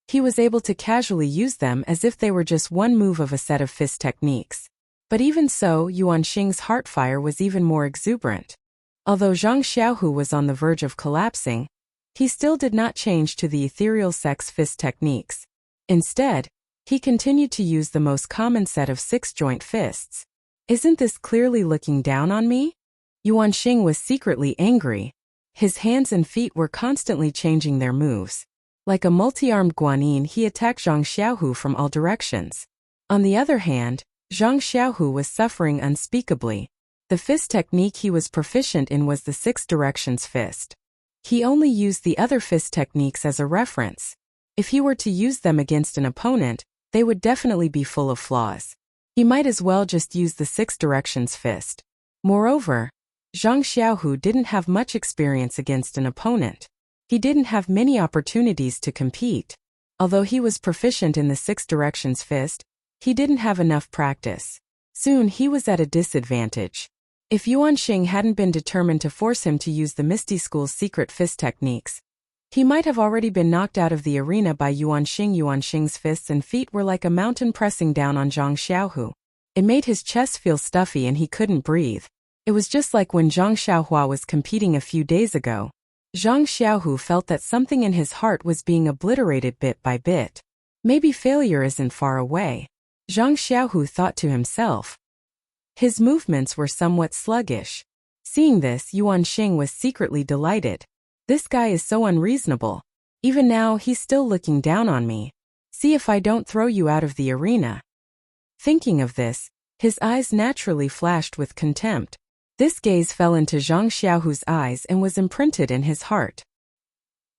S1: He was able to casually use them as if they were just one move of a set of fist techniques. But even so, Yuan Xing's heart fire was even more exuberant. Although Zhang Xiaohu was on the verge of collapsing, he still did not change to the ethereal sex fist techniques. Instead, he continued to use the most common set of 6 joint fists. Isn't this clearly looking down on me? Yuan Xing was secretly angry. His hands and feet were constantly changing their moves. Like a multi-armed guanyin, he attacked Zhang Xiaohu from all directions. On the other hand, Zhang Xiaohu was suffering unspeakably. The fist technique he was proficient in was the 6 directions fist. He only used the other fist techniques as a reference. If he were to use them against an opponent, they would definitely be full of flaws. He might as well just use the 6 directions fist. Moreover, Zhang Xiaohu didn't have much experience against an opponent. He didn't have many opportunities to compete. Although he was proficient in the 6 directions fist, he didn't have enough practice. Soon he was at a disadvantage. If Yuan Xing hadn't been determined to force him to use the Misty School's secret fist techniques, he might have already been knocked out of the arena by Yuan Xing. Yuan Xing's fists and feet were like a mountain pressing down on Zhang Xiaohu. It made his chest feel stuffy and he couldn't breathe. It was just like when Zhang Xiaohua was competing a few days ago. Zhang Xiaohu felt that something in his heart was being obliterated bit by bit. Maybe failure isn't far away, Zhang Xiaohu thought to himself. His movements were somewhat sluggish. Seeing this, Yuan Xing was secretly delighted. This guy is so unreasonable. Even now he's still looking down on me. See if I don't throw you out of the arena. Thinking of this, his eyes naturally flashed with contempt. This gaze fell into Zhang Xiaohu's eyes and was imprinted in his heart.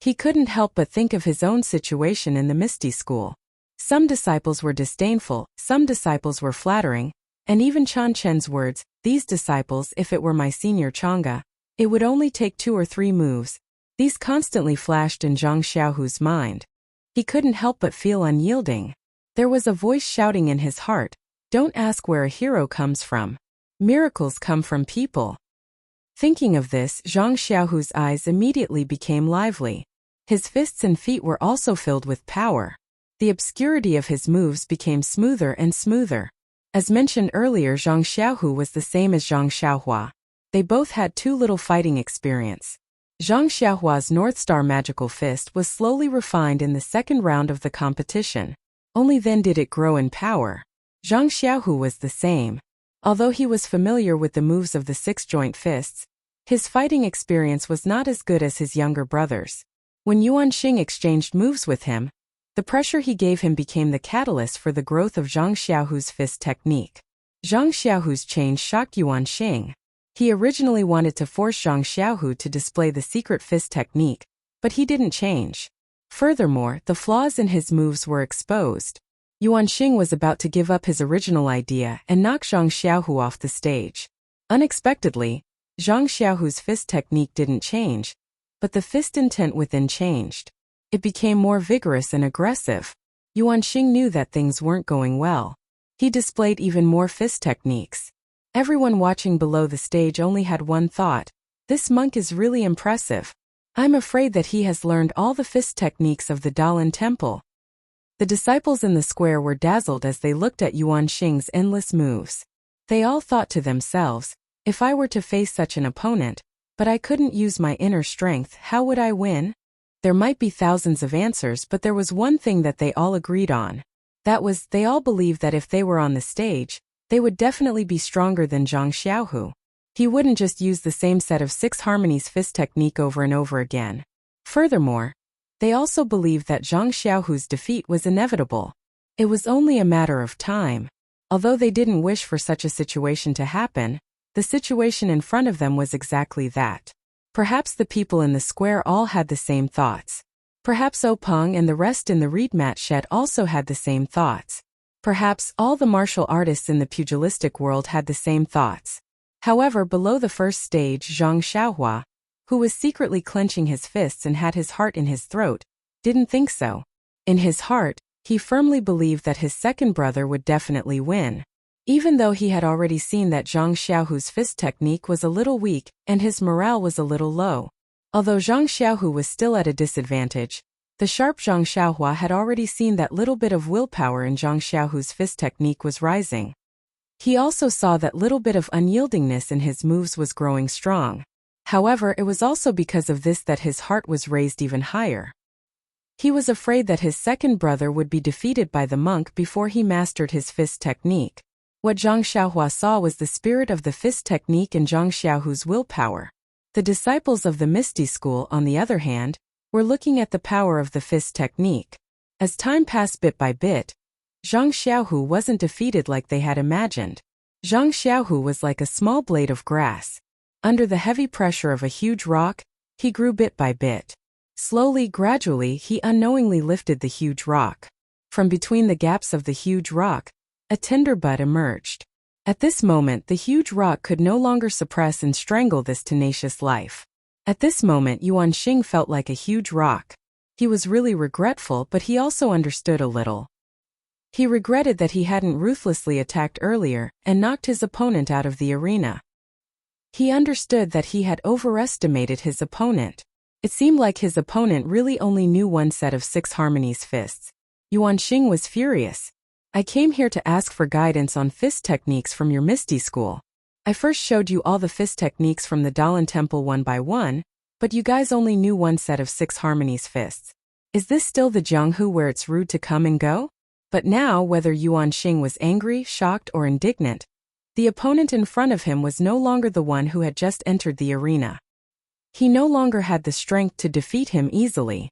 S1: He couldn't help but think of his own situation in the Misty School. Some disciples were disdainful, some disciples were flattering, and even Chan Chen's words, "These disciples, if it were my senior Chang'e, it would only take 2 or 3 moves." These constantly flashed in Zhang Xiaohu's mind. He couldn't help but feel unyielding. There was a voice shouting in his heart, "Don't ask where a hero comes from. Miracles come from people." Thinking of this, Zhang Xiaohu's eyes immediately became lively. His fists and feet were also filled with power. The obscurity of his moves became smoother and smoother. As mentioned earlier, Zhang Xiaohu was the same as Zhang Xiaohua. They both had too little fighting experience. Zhang Xiaohua's North Star magical fist was slowly refined in the second round of the competition. Only then did it grow in power. Zhang Xiaohu was the same. Although he was familiar with the moves of the 6 joint fists, his fighting experience was not as good as his younger brothers. When Yuan Xing exchanged moves with him, the pressure he gave him became the catalyst for the growth of Zhang Xiaohu's fist technique. Zhang Xiaohu's change shocked Yuan Xing. He originally wanted to force Zhang Xiaohu to display the secret fist technique, but he didn't change. Furthermore, the flaws in his moves were exposed. Yuan Xing was about to give up his original idea and knock Zhang Xiaohu off the stage. Unexpectedly, Zhang Xiaohu's fist technique didn't change. but the fist intent within changed. It became more vigorous and aggressive. Yuan Xing knew that things weren't going well. He displayed even more fist techniques. Everyone watching below the stage only had one thought: this monk is really impressive. I'm afraid that he has learned all the fist techniques of the Dalan Temple. The disciples in the square were dazzled as they looked at Yuan Xing's endless moves. They all thought to themselves, if I were to face such an opponent, but I couldn't use my inner strength, how would I win? There might be thousands of answers, but there was one thing that they all agreed on. That was, they all believed that if they were on the stage, they would definitely be stronger than Zhang Xiaohu. He wouldn't just use the same set of 6 harmonies fist technique over and over again. Furthermore, they also believed that Zhang Xiaohu's defeat was inevitable. It was only a matter of time. Although they didn't wish for such a situation to happen, the situation in front of them was exactly that. Perhaps the people in the square all had the same thoughts. Perhaps Peng and the rest in the reed mat shed also had the same thoughts. Perhaps all the martial artists in the pugilistic world had the same thoughts. However, below the first stage, Zhang Xiaohua, who was secretly clenching his fists and had his heart in his throat, didn't think so. In his heart, he firmly believed that his second brother would definitely win. Even though he had already seen that Zhang Xiaohu's fist technique was a little weak and his morale was a little low. Although Zhang Xiaohu was still at a disadvantage, the sharp Zhang Xiaohua had already seen that little bit of willpower in Zhang Xiaohu's fist technique was rising. He also saw that little bit of unyieldingness in his moves was growing strong. However, it was also because of this that his heart was raised even higher. He was afraid that his second brother would be defeated by the monk before he mastered his fist technique. What Zhang Xiaohua saw was the spirit of the fist technique in Zhang Xiaohu's willpower. The disciples of the Misty School, on the other hand, were looking at the power of the fist technique. As time passed bit by bit, Zhang Xiaohu wasn't defeated like they had imagined. Zhang Xiaohu was like a small blade of grass. Under the heavy pressure of a huge rock, he grew bit by bit. Slowly, gradually, he unknowingly lifted the huge rock. From between the gaps of the huge rock, a tender bud emerged. At this moment, the huge rock could no longer suppress and strangle this tenacious life. At this moment, Yuan Xing felt like a huge rock. He was really regretful, but he also understood a little. He regretted that he hadn't ruthlessly attacked earlier and knocked his opponent out of the arena. He understood that he had overestimated his opponent. It seemed like his opponent really only knew one set of 6 harmonies fists. Yuan Xing was furious. I came here to ask for guidance on fist techniques from your Misty School. I first showed you all the fist techniques from the Dalan Temple one by one, but you guys only knew one set of 6 harmonies fists. Is this still the Jianghu where it's rude to come and go? But now, whether Yuan Xing was angry, shocked, or indignant, the opponent in front of him was no longer the one who had just entered the arena. He no longer had the strength to defeat him easily.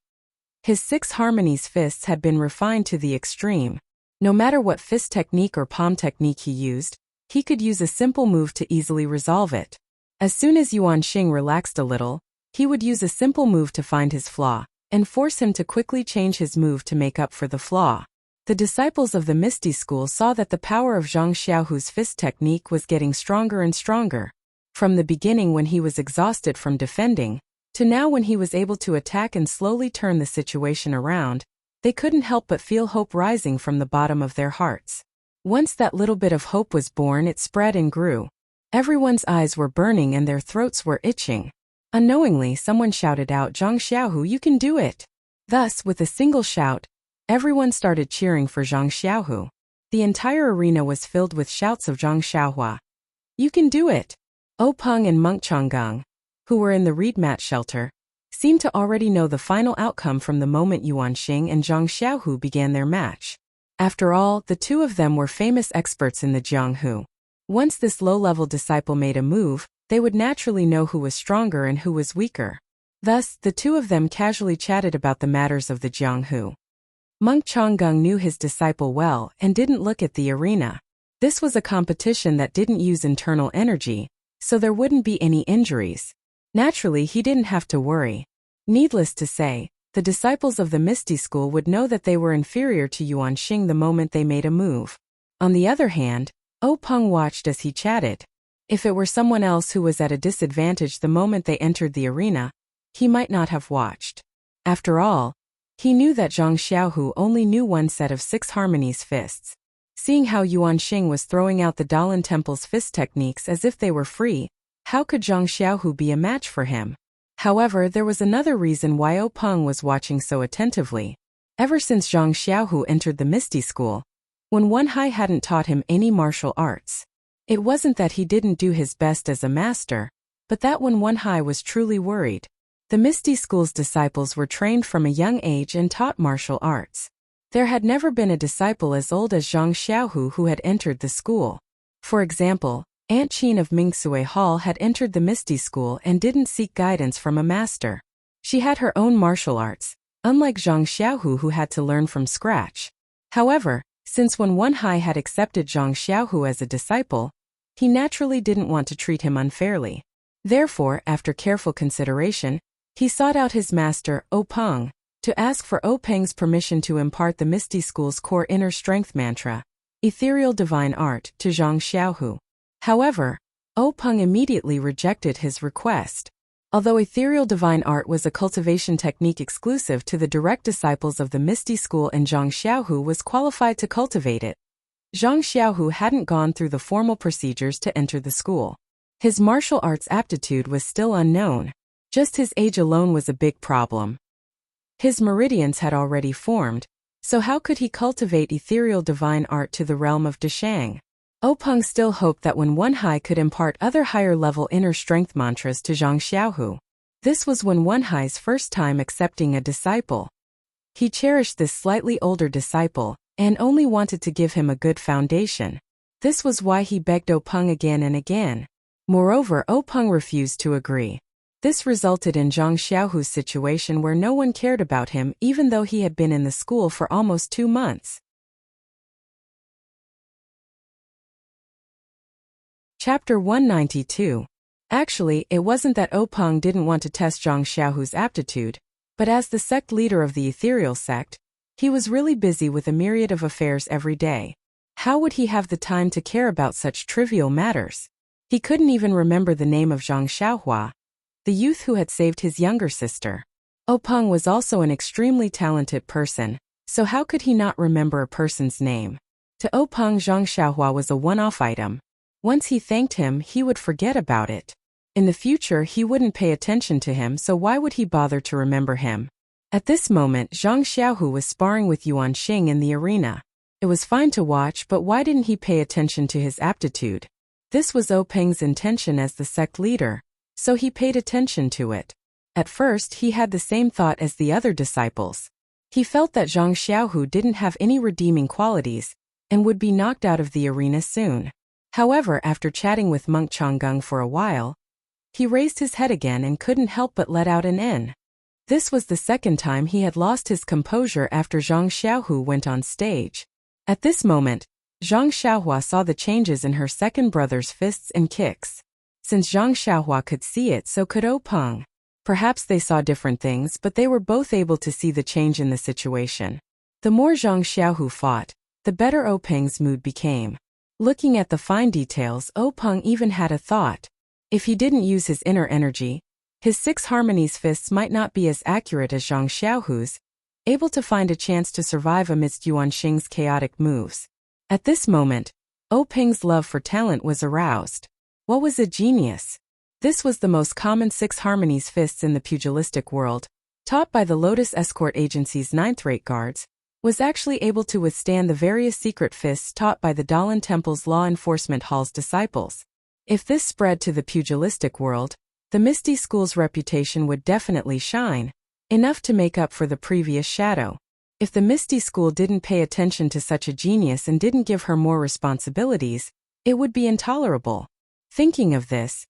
S1: His 6 harmonies fists had been refined to the extreme. No matter what fist technique or palm technique he used, he could use a simple move to easily resolve it. As soon as Yuan Xing relaxed a little, he would use a simple move to find his flaw, and force him to quickly change his move to make up for the flaw. The disciples of the Misty School saw that the power of Zhang Xiaohu's fist technique was getting stronger and stronger. From the beginning when he was exhausted from defending, to now when he was able to attack and slowly turn the situation around, they couldn't help but feel hope rising from the bottom of their hearts. Once that little bit of hope was born, it spread and grew. Everyone's eyes were burning and their throats were itching. Unknowingly, someone shouted out, "Zhang Xiaohu, you can do it!" Thus, with a single shout, everyone started cheering for Zhang Xiaohu. The entire arena was filled with shouts of Zhang Xiaohua. "You can do it!" Peng and Monk Changgang, who were in the reed mat shelter, seemed to already know the final outcome from the moment Yuan Xing and Zhang Xiaohu began their match. After all, the two of them were famous experts in the Jianghu. Once this low-level disciple made a move, they would naturally know who was stronger and who was weaker. Thus, the two of them casually chatted about the matters of the Jianghu. Monk Changgang knew his disciple well and didn't look at the arena. This was a competition that didn't use internal energy, so there wouldn't be any injuries. Naturally, he didn't have to worry. Needless to say, the disciples of the Misty School would know that they were inferior to Yuan Xing the moment they made a move. On the other hand, Peng watched as he chatted. If it were someone else who was at a disadvantage the moment they entered the arena, he might not have watched. After all, he knew that Zhang Xiaohu only knew one set of 6 harmonies fists. Seeing how Yuan Xing was throwing out the Dalan Temple's fist techniques as if they were free, how could Zhang Xiaohu be a match for him? However, there was another reason why Peng was watching so attentively. Ever since Zhang Xiaohu entered the Misty School, when Wenhai hadn't taught him any martial arts, it wasn't that he didn't do his best as a master, but that when Wenhai was truly worried. The Misty School's disciples were trained from a young age and taught martial arts. There had never been a disciple as old as Zhang Xiaohu who had entered the school. For example, Aunt Qin of Mingsui Hall had entered the Misty School and didn't seek guidance from a master. She had her own martial arts, unlike Zhang Xiaohu who had to learn from scratch. However, since when Wenhai had accepted Zhang Xiaohu as a disciple, he naturally didn't want to treat him unfairly. Therefore, after careful consideration, he sought out his master, Peng, to ask for Peng's permission to impart the Misty School's core inner strength mantra, Ethereal Divine Art, to Zhang Xiaohu. However, Peng immediately rejected his request. Although Ethereal Divine Art was a cultivation technique exclusive to the direct disciples of the Misty School and Zhang Xiaohu was qualified to cultivate it, Zhang Xiaohu hadn't gone through the formal procedures to enter the school. His martial arts aptitude was still unknown. Just his age alone was a big problem. His meridians had already formed, so how could he cultivate ethereal divine art to the realm of Deshang? Peng still hoped that when Wenhai could impart other higher-level inner strength mantras to Zhang Xiaohu. This was when Wenhai's first time accepting a disciple. He cherished this slightly older disciple, and only wanted to give him a good foundation. This was why he begged Peng again and again. Moreover, Peng refused to agree. This resulted in Zhang Xiaohu's situation where no one cared about him even though he had been in the school for almost 2 months. Chapter 192. Actually, it wasn't that Peng didn't want to test Zhang Xiaohu's aptitude, but as the sect leader of the ethereal sect, he was really busy with a myriad of affairs every day. How would he have the time to care about such trivial matters? He couldn't even remember the name of Zhang Xiaohua, the youth who had saved his younger sister. Peng was also an extremely talented person, so how could he not remember a person's name? To Peng, Zhang Xiaohua was a one-off item. Once he thanked him, he would forget about it. In the future, he wouldn't pay attention to him, so why would he bother to remember him? At this moment, Zhang Xiaohu was sparring with Yuan Xing in the arena. It was fine to watch, but why didn't he pay attention to his aptitude? This was Peng's intention as the sect leader, so he paid attention to it. At first, he had the same thought as the other disciples. He felt that Zhang Xiaohu didn't have any redeeming qualities, and would be knocked out of the arena soon. However, after chatting with Monk Changgung for a while, he raised his head again and couldn't help but let out an N. This was the second time he had lost his composure after Zhang Xiaohu went on stage. At this moment, Zhang Xiaohua saw the changes in her second brother's fists and kicks. Since Zhang Xiaohua could see it, so could Peng. Perhaps they saw different things, but they were both able to see the change in the situation. The more Zhang Xiaohu fought, the better Peng's mood became. Looking at the fine details, Peng even had a thought. If he didn't use his inner energy, his 6 harmonies fists might not be as accurate as Zhang Xiaohu's, able to find a chance to survive amidst Yuan Xing's chaotic moves. At this moment, Peng's love for talent was aroused. What was a genius? This was the most common 6 harmonies fists in the pugilistic world, taught by the Lotus Escort Agency's 9th-rate guards, was actually able to withstand the various secret fists taught by the Dalan Temple's Law Enforcement Hall's disciples. If this spread to the pugilistic world, the Misty School's reputation would definitely shine, enough to make up for the previous shadow. If the Misty School didn't pay attention to such a genius and didn't give her more responsibilities, it would be intolerable. Thinking of this,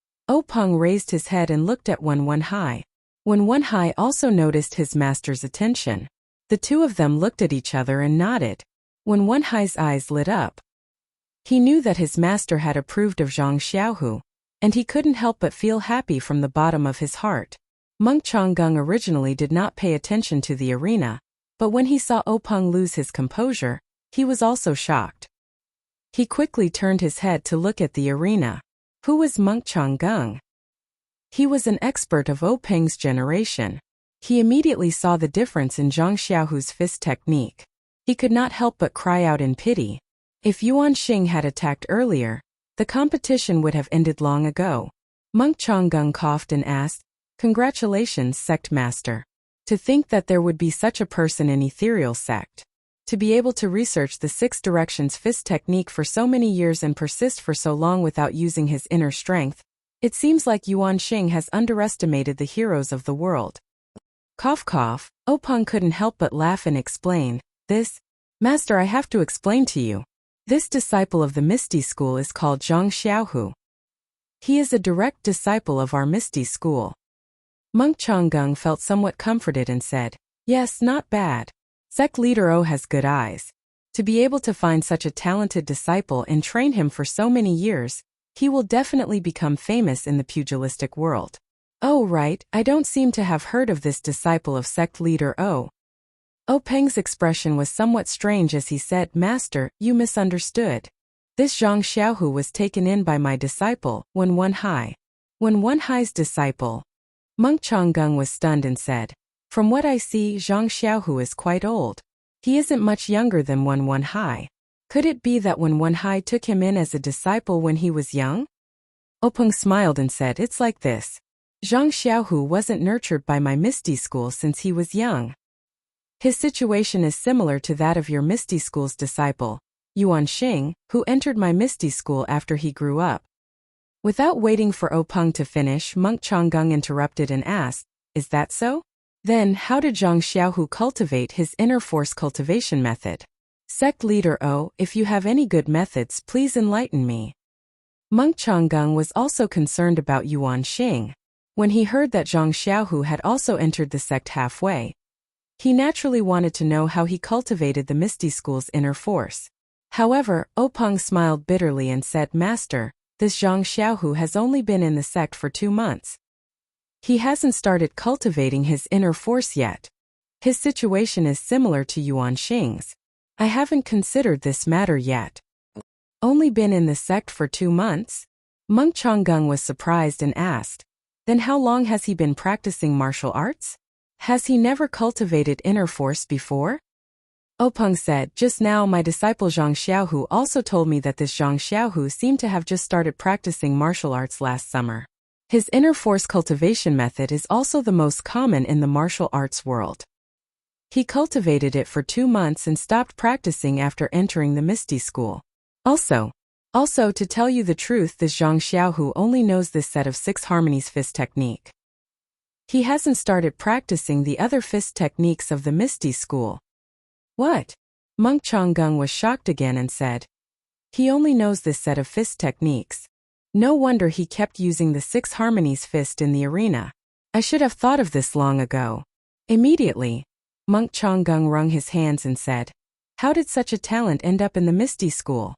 S1: Peng raised his head and looked at Wenhai. Wenhai also noticed his master's attention. The two of them looked at each other and nodded. Wenhai's eyes lit up. He knew that his master had approved of Zhang Xiaohu, and he couldn't help but feel happy from the bottom of his heart. Monk Changgung originally did not pay attention to the arena, but when he saw Peng lose his composure, he was also shocked. He quickly turned his head to look at the arena. Who was Monk Changgung? He was an expert of Peng's generation. He immediately saw the difference in Zhang Xiaohu's fist technique. He could not help but cry out in pity. If Yuan Xing had attacked earlier, the competition would have ended long ago. Monk Changgung coughed and asked, "Congratulations, sect master. To think that there would be such a person in ethereal sect. To be able to research the 6 directions fist technique for so many years and persist for so long without using his inner strength. It seems like Yuan Xing has underestimated the heroes of the world." Cough cough, Peng couldn't help but laugh and explain, Master, I have to explain to you. This disciple of the Misty School is called Zhang Xiaohu. He is a direct disciple of our Misty School." Monk Changgung felt somewhat comforted and said, "Yes, not bad. Sect leader O has good eyes. To be able to find such a talented disciple and train him for so many years, he will definitely become famous in the pugilistic world." "Oh right, I don't seem to have heard of this disciple of sect leader O." Peng's expression was somewhat strange as he said, "Master, you misunderstood. This Zhang Xiaohu was taken in by my disciple, Wen Wenhai." "Wen Wenhai's disciple?" Monk Changgung was stunned and said, "From what I see, Zhang Xiaohu is quite old. He isn't much younger than Wen Wenhai. Could it be that Wen Wenhai took him in as a disciple when he was young?" Peng smiled and said, "It's like this. Zhang Xiaohu wasn't nurtured by my Misty School since he was young. His situation is similar to that of your Misty School's disciple, Yuan Xing, who entered my Misty School after he grew up." Without waiting for Peng to finish, Monk Changgung interrupted and asked, "Is that so? Then how did Zhang Xiaohu cultivate his inner force cultivation method? Sect leader O, if you have any good methods, please enlighten me." Monk Changgung was also concerned about Yuan Xing. When he heard that Zhang Xiaohu had also entered the sect halfway, he naturally wanted to know how he cultivated the Misty School's inner force. However, Peng smiled bitterly and said, "Master, this Zhang Xiaohu has only been in the sect for 2 months. He hasn't started cultivating his inner force yet. His situation is similar to Yuan Xing's. I haven't considered this matter yet." "Only been in the sect for 2 months?" Monk Changgung was surprised and asked, "Then how long has he been practicing martial arts? Has he never cultivated inner force before?" Peng said, "Just now my disciple Zhang Xiaohu also told me that this Zhang Xiaohu seemed to have just started practicing martial arts last summer. His inner force cultivation method is also the most common in the martial arts world. He cultivated it for 2 months and stopped practicing after entering the Misty School. Also, to tell you the truth, this Zhang Xiaohu only knows this set of 6 harmonies fist technique. He hasn't started practicing the other fist techniques of the Misty School." "What?" Monk Changgung was shocked again and said, "He only knows this set of fist techniques. No wonder he kept using the 6 harmonies fist in the arena. I should have thought of this long ago." Immediately, Monk Changgung wrung his hands and said, "How did such a talent end up in the Misty School?"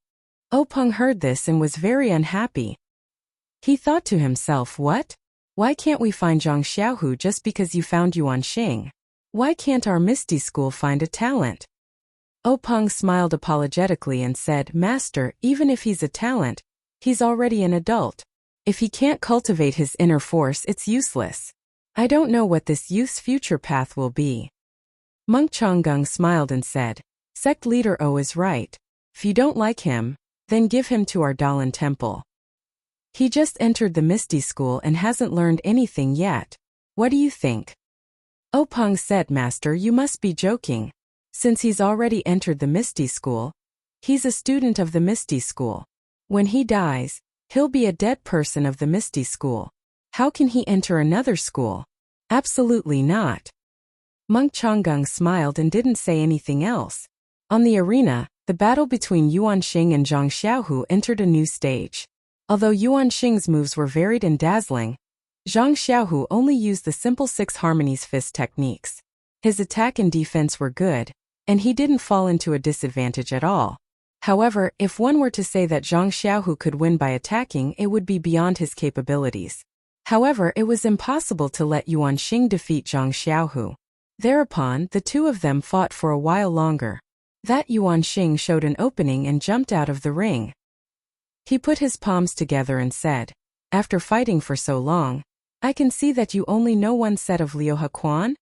S1: Peng heard this and was very unhappy. He thought to himself, "What? Why can't we find Zhang Xiaohu just because you found Yuan Xing? Why can't our Misty School find a talent?" Peng smiled apologetically and said, "Master, even if he's a talent, he's already an adult. If he can't cultivate his inner force, it's useless. I don't know what this youth's future path will be." Monk Changgung smiled and said, "Sect leader O is right. If you don't like him, then give him to our Dalan temple. He just entered the Misty School and hasn't learned anything yet. What do you think?" Peng said, "Master, you must be joking. Since he's already entered the Misty School, he's a student of the Misty School. When he dies, he'll be a dead person of the Misty School. How can he enter another school? Absolutely not." Monk Changgung smiled and didn't say anything else. On the arena, the battle between Yuan Xing and Zhang Xiaohu entered a new stage. Although Yuan Xing's moves were varied and dazzling, Zhang Xiaohu only used the simple 6 harmonies fist techniques. His attack and defense were good, and he didn't fall into a disadvantage at all. However, if one were to say that Zhang Xiaohu could win by attacking, it would be beyond his capabilities. However, it was impossible to let Yuan Xing defeat Zhang Xiaohu. Thereupon, the two of them fought for a while longer. That Yuan Xing showed an opening and jumped out of the ring. He put his palms together and said, "After fighting for so long, I can see that you only know one set of Liuhe Quan?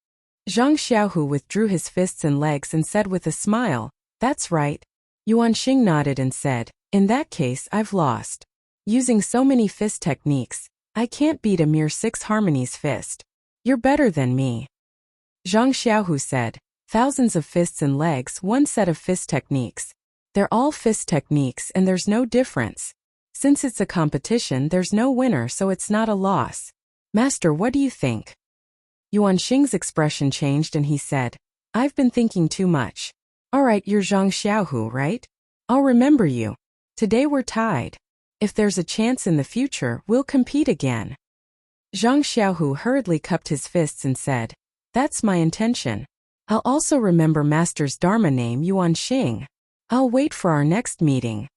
S1: Zhang Xiaohu withdrew his fists and legs and said with a smile, that's right. Yuan Xing nodded and said, in that case I've lost. Using so many fist techniques, I can't beat a mere 6 harmonies fist. You're better than me. Zhang Xiaohu said, thousands of fists and legs, one set of fist techniques. They're all fist techniques and there's no difference. Since it's a competition, there's no winner, so it's not a loss. Master, what do you think? Yuan Xing's expression changed and he said, I've been thinking too much. Alright, you're Zhang Xiaohu, right? I'll remember you. Today we're tied. If there's a chance in the future, we'll compete again. Zhang Xiaohu hurriedly cupped his fists and said, that's my intention. I'll also remember Master's Dharma name, Yuan Xing. I'll wait for our next meeting.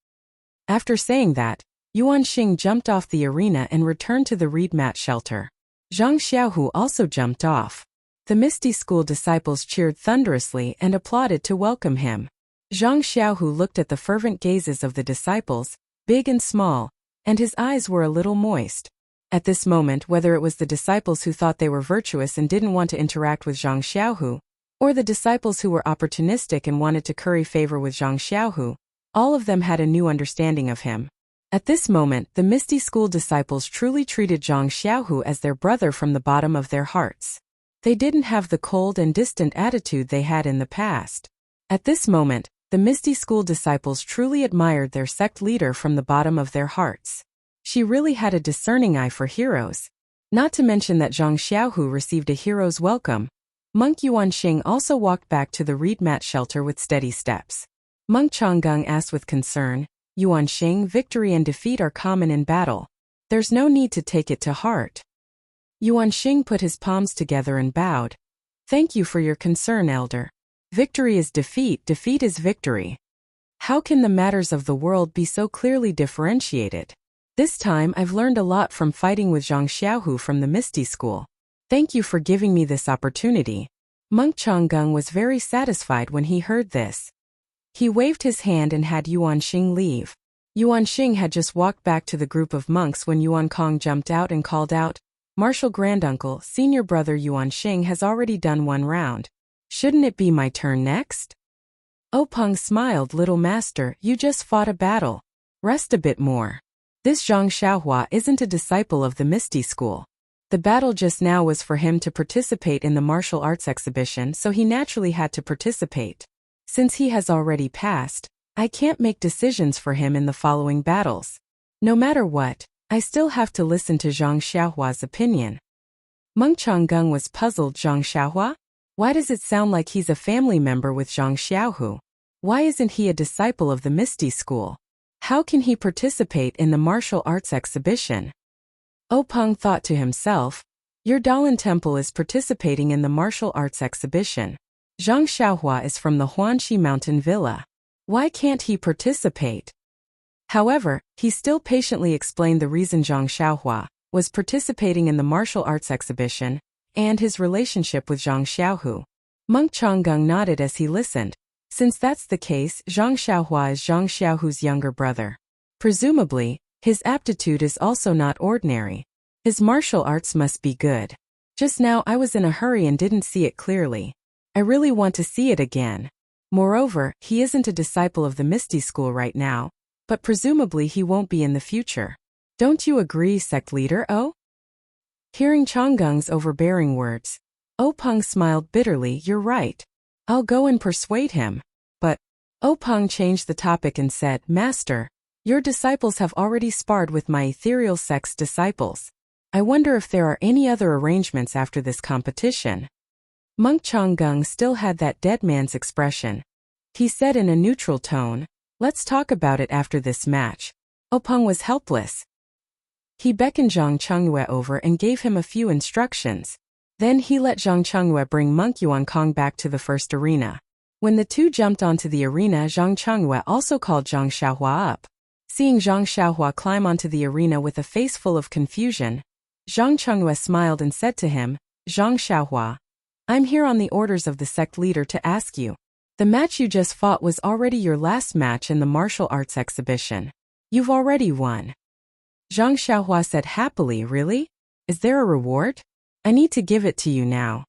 S1: After saying that, Yuan Xing jumped off the arena and returned to the reed mat shelter. Zhang Xiaohu also jumped off. The Misty School disciples cheered thunderously and applauded to welcome him. Zhang Xiaohu looked at the fervent gazes of the disciples, big and small, and his eyes were a little moist. At this moment, whether it was the disciples who thought they were virtuous and didn't want to interact with Zhang Xiaohu, or the disciples who were opportunistic and wanted to curry favor with Zhang Xiaohu, all of them had a new understanding of him. At this moment, the Misty School disciples truly treated Zhang Xiaohu as their brother from the bottom of their hearts. They didn't have the cold and distant attitude they had in the past. At this moment, the Misty School disciples truly admired their sect leader from the bottom of their hearts. She really had a discerning eye for heroes. Not to mention that Zhang Xiaohu received a hero's welcome. Monk Yuan Xing also walked back to the reed mat shelter with steady steps. Monk Changgung asked with concern, Yuan Xing, victory and defeat are common in battle. There's no need to take it to heart. Yuan Xing put his palms together and bowed. Thank you for your concern, elder. Victory is defeat, defeat is victory. How can the matters of the world be so clearly differentiated? This time I've learned a lot from fighting with Zhang Xiaohu from the Misty School. Thank you for giving me this opportunity. Monk Changgung was very satisfied when he heard this. He waved his hand and had Yuan Xing leave. Yuan Xing had just walked back to the group of monks when Yuan Kong jumped out and called out, Martial Granduncle, senior brother Yuan Xing has already done one round. Shouldn't it be my turn next? Peng smiled, little master, you just fought a battle. Rest a bit more. This Zhang Xiaohua isn't a disciple of the Misty School. The battle just now was for him to participate in the martial arts exhibition, so he naturally had to participate. Since he has already passed, I can't make decisions for him in the following battles. No matter what, I still have to listen to Zhang Xiaohua's opinion. Monk Changgung was puzzled. Zhang Xiaohua? Why does it sound like he's a family member with Zhang Xiaohu? Why isn't he a disciple of the Misty School? How can he participate in the martial arts exhibition? Peng thought to himself, your Dalan Temple is participating in the martial arts exhibition. Zhang Xiaohua is from the Huanxi Mountain Villa. Why can't he participate? However, he still patiently explained the reason Zhang Xiaohua was participating in the martial arts exhibition and his relationship with Zhang Xiaohu. Monk Changgung nodded as he listened. Since that's the case, Zhang Xiaohua is Zhang Xiaohu's younger brother. Presumably, his aptitude is also not ordinary. His martial arts must be good. Just now I was in a hurry and didn't see it clearly. I really want to see it again. Moreover, he isn't a disciple of the Misty School right now, but presumably he won't be in the future. Don't you agree, sect leader O? Hearing Changgung's overbearing words, Peng smiled bitterly. You're right. I'll go and persuade him. But Peng changed the topic and said, Master, your disciples have already sparred with my ethereal sect's disciples. I wonder if there are any other arrangements after this competition. Monk Changgung still had that dead man's expression. He said in a neutral tone, let's talk about it after this match. Peng was helpless. He beckoned Zhang Chengyue over and gave him a few instructions. Then he let Zhang Chengyue bring Monk Yuan Kong back to the first arena. When the two jumped onto the arena, Zhang Chengyue also called Zhang Xiaohua up. Seeing Zhang Xiaohua climb onto the arena with a face full of confusion, Zhang Chengyue smiled and said to him, Zhang Xiaohua, I'm here on the orders of the sect leader to ask you. The match you just fought was already your last match in the martial arts exhibition. You've already won. Zhang Xiaohua said happily, really? Is there a reward? I need to give it to you now.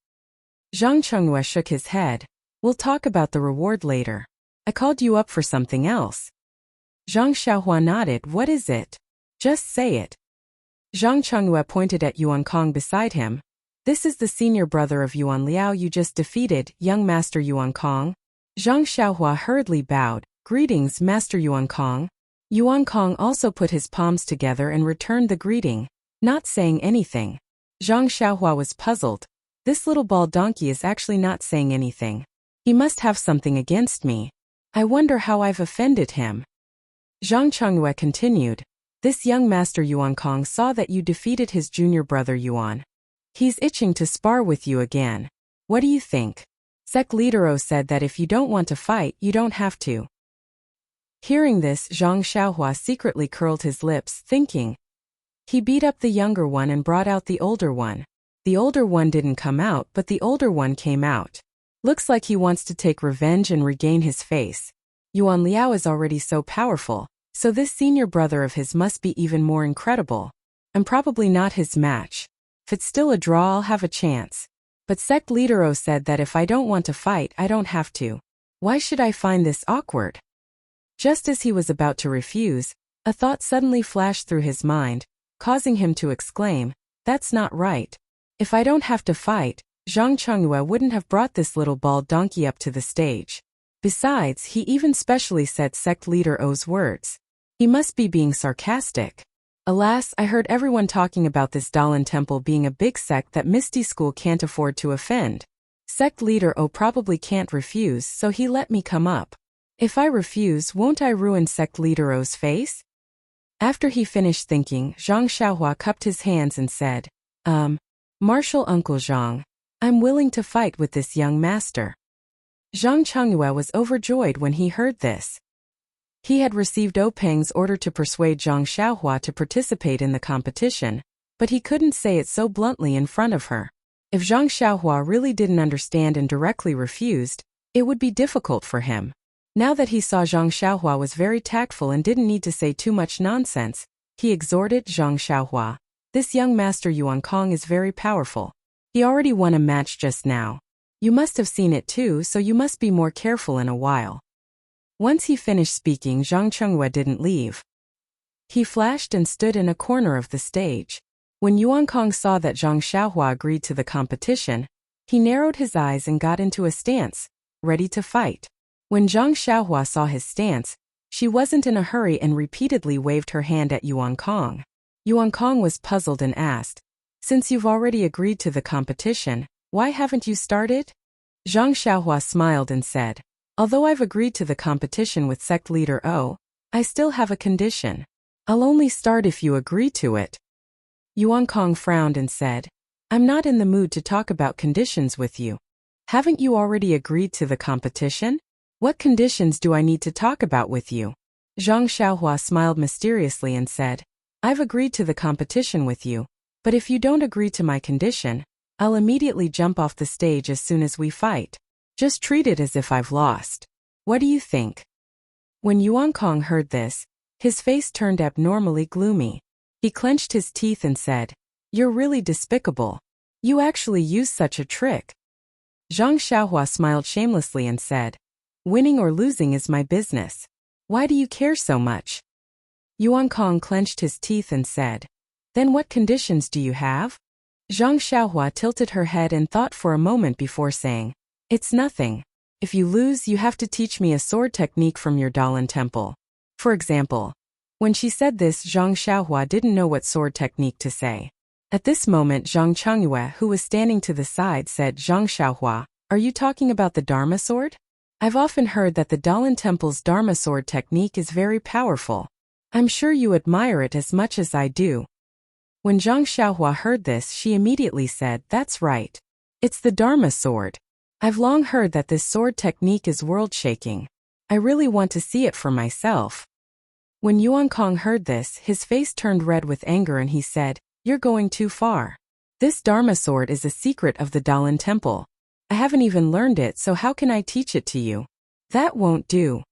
S1: Zhang Chengyue shook his head. We'll talk about the reward later. I called you up for something else. Zhang Xiaohua nodded. What is it? Just say it. Zhang Chengyue pointed at Yuan Kong beside him. This is the senior brother of Yuan Liao you just defeated, young Master Yuan Kong. Zhang Xiaohua hurriedly bowed. Greetings, Master Yuan Kong. Yuan Kong also put his palms together and returned the greeting, not saying anything. Zhang Xiaohua was puzzled. This little bald donkey is actually not saying anything. He must have something against me. I wonder how I've offended him. Zhang Chengyue continued. This young Master Yuan Kong saw that you defeated his junior brother Yuan. He's itching to spar with you again. What do you think? Sect Leader O said that if you don't want to fight, you don't have to. Hearing this, Zhang Xiaohua secretly curled his lips, thinking. He beat up the younger one and brought out the older one. The older one didn't come out, but the older one came out. Looks like he wants to take revenge and regain his face. Yuan Liao is already so powerful, so this senior brother of his must be even more incredible. I'm probably not his match. If it's still a draw, I'll have a chance. But Sect Leader O said that if I don't want to fight, I don't have to. Why should I find this awkward? Just as he was about to refuse, a thought suddenly flashed through his mind, causing him to exclaim, that's not right. If I don't have to fight, Zhang Chengyue wouldn't have brought this little bald donkey up to the stage. Besides, he even specially said Sect Leader O's words. He must be being sarcastic. Alas, I heard everyone talking about this Dalan Temple being a big sect that Misty School can't afford to offend. Sect Leader O probably can't refuse, so he let me come up. If I refuse, won't I ruin Sect Leader O's face? After he finished thinking, Zhang Xiaohua cupped his hands and said, Martial Uncle Zhang, I'm willing to fight with this young master. Zhang Chengyue was overjoyed when he heard this. He had received Peng's order to persuade Zhang Xiaohua to participate in the competition, but he couldn't say it so bluntly in front of her. If Zhang Xiaohua really didn't understand and directly refused, it would be difficult for him. Now that he saw Zhang Xiaohua was very tactful and didn't need to say too much nonsense, he exhorted Zhang Xiaohua. This young Master Yuan Kong is very powerful. He already won a match just now. You must have seen it too, so you must be more careful in a while. Once he finished speaking, Zhang Chengyue didn't leave. He flashed and stood in a corner of the stage. When Yuan Kong saw that Zhang Xiaohua agreed to the competition, he narrowed his eyes and got into a stance, ready to fight. When Zhang Xiaohua saw his stance, she wasn't in a hurry and repeatedly waved her hand at Yuan Kong. Yuan Kong was puzzled and asked, Since you've already agreed to the competition, why haven't you started? Zhang Xiaohua smiled and said, Although I've agreed to the competition with Sect Leader O, I still have a condition. I'll only start if you agree to it. Yuan Kong frowned and said, I'm not in the mood to talk about conditions with you. Haven't you already agreed to the competition? What conditions do I need to talk about with you? Zhang Xiaohua smiled mysteriously and said, I've agreed to the competition with you, but if you don't agree to my condition, I'll immediately jump off the stage as soon as we fight. Just treat it as if I've lost. What do you think? When Yuan Kong heard this, his face turned abnormally gloomy. He clenched his teeth and said, You're really despicable. You actually use such a trick. Zhang Xiaohua smiled shamelessly and said, Winning or losing is my business. Why do you care so much? Yuan Kong clenched his teeth and said, Then what conditions do you have? Zhang Xiaohua tilted her head and thought for a moment before saying, It's nothing. If you lose, you have to teach me a sword technique from your Dalan Temple. For example. When she said this, Zhang Xiaohua didn't know what sword technique to say. At this moment, Zhang Chengyue, who was standing to the side, said, Zhang Xiaohua, are you talking about the Dharma sword? I've often heard that the Dalan Temple's Dharma sword technique is very powerful. I'm sure you admire it as much as I do. When Zhang Xiaohua heard this, she immediately said, That's right. It's the Dharma sword. I've long heard that this sword technique is world-shaking. I really want to see it for myself. When Yuan Kong heard this, his face turned red with anger and he said, You're going too far. This Dharma sword is a secret of the Dalan Temple. I haven't even learned it, so how can I teach it to you? That won't do.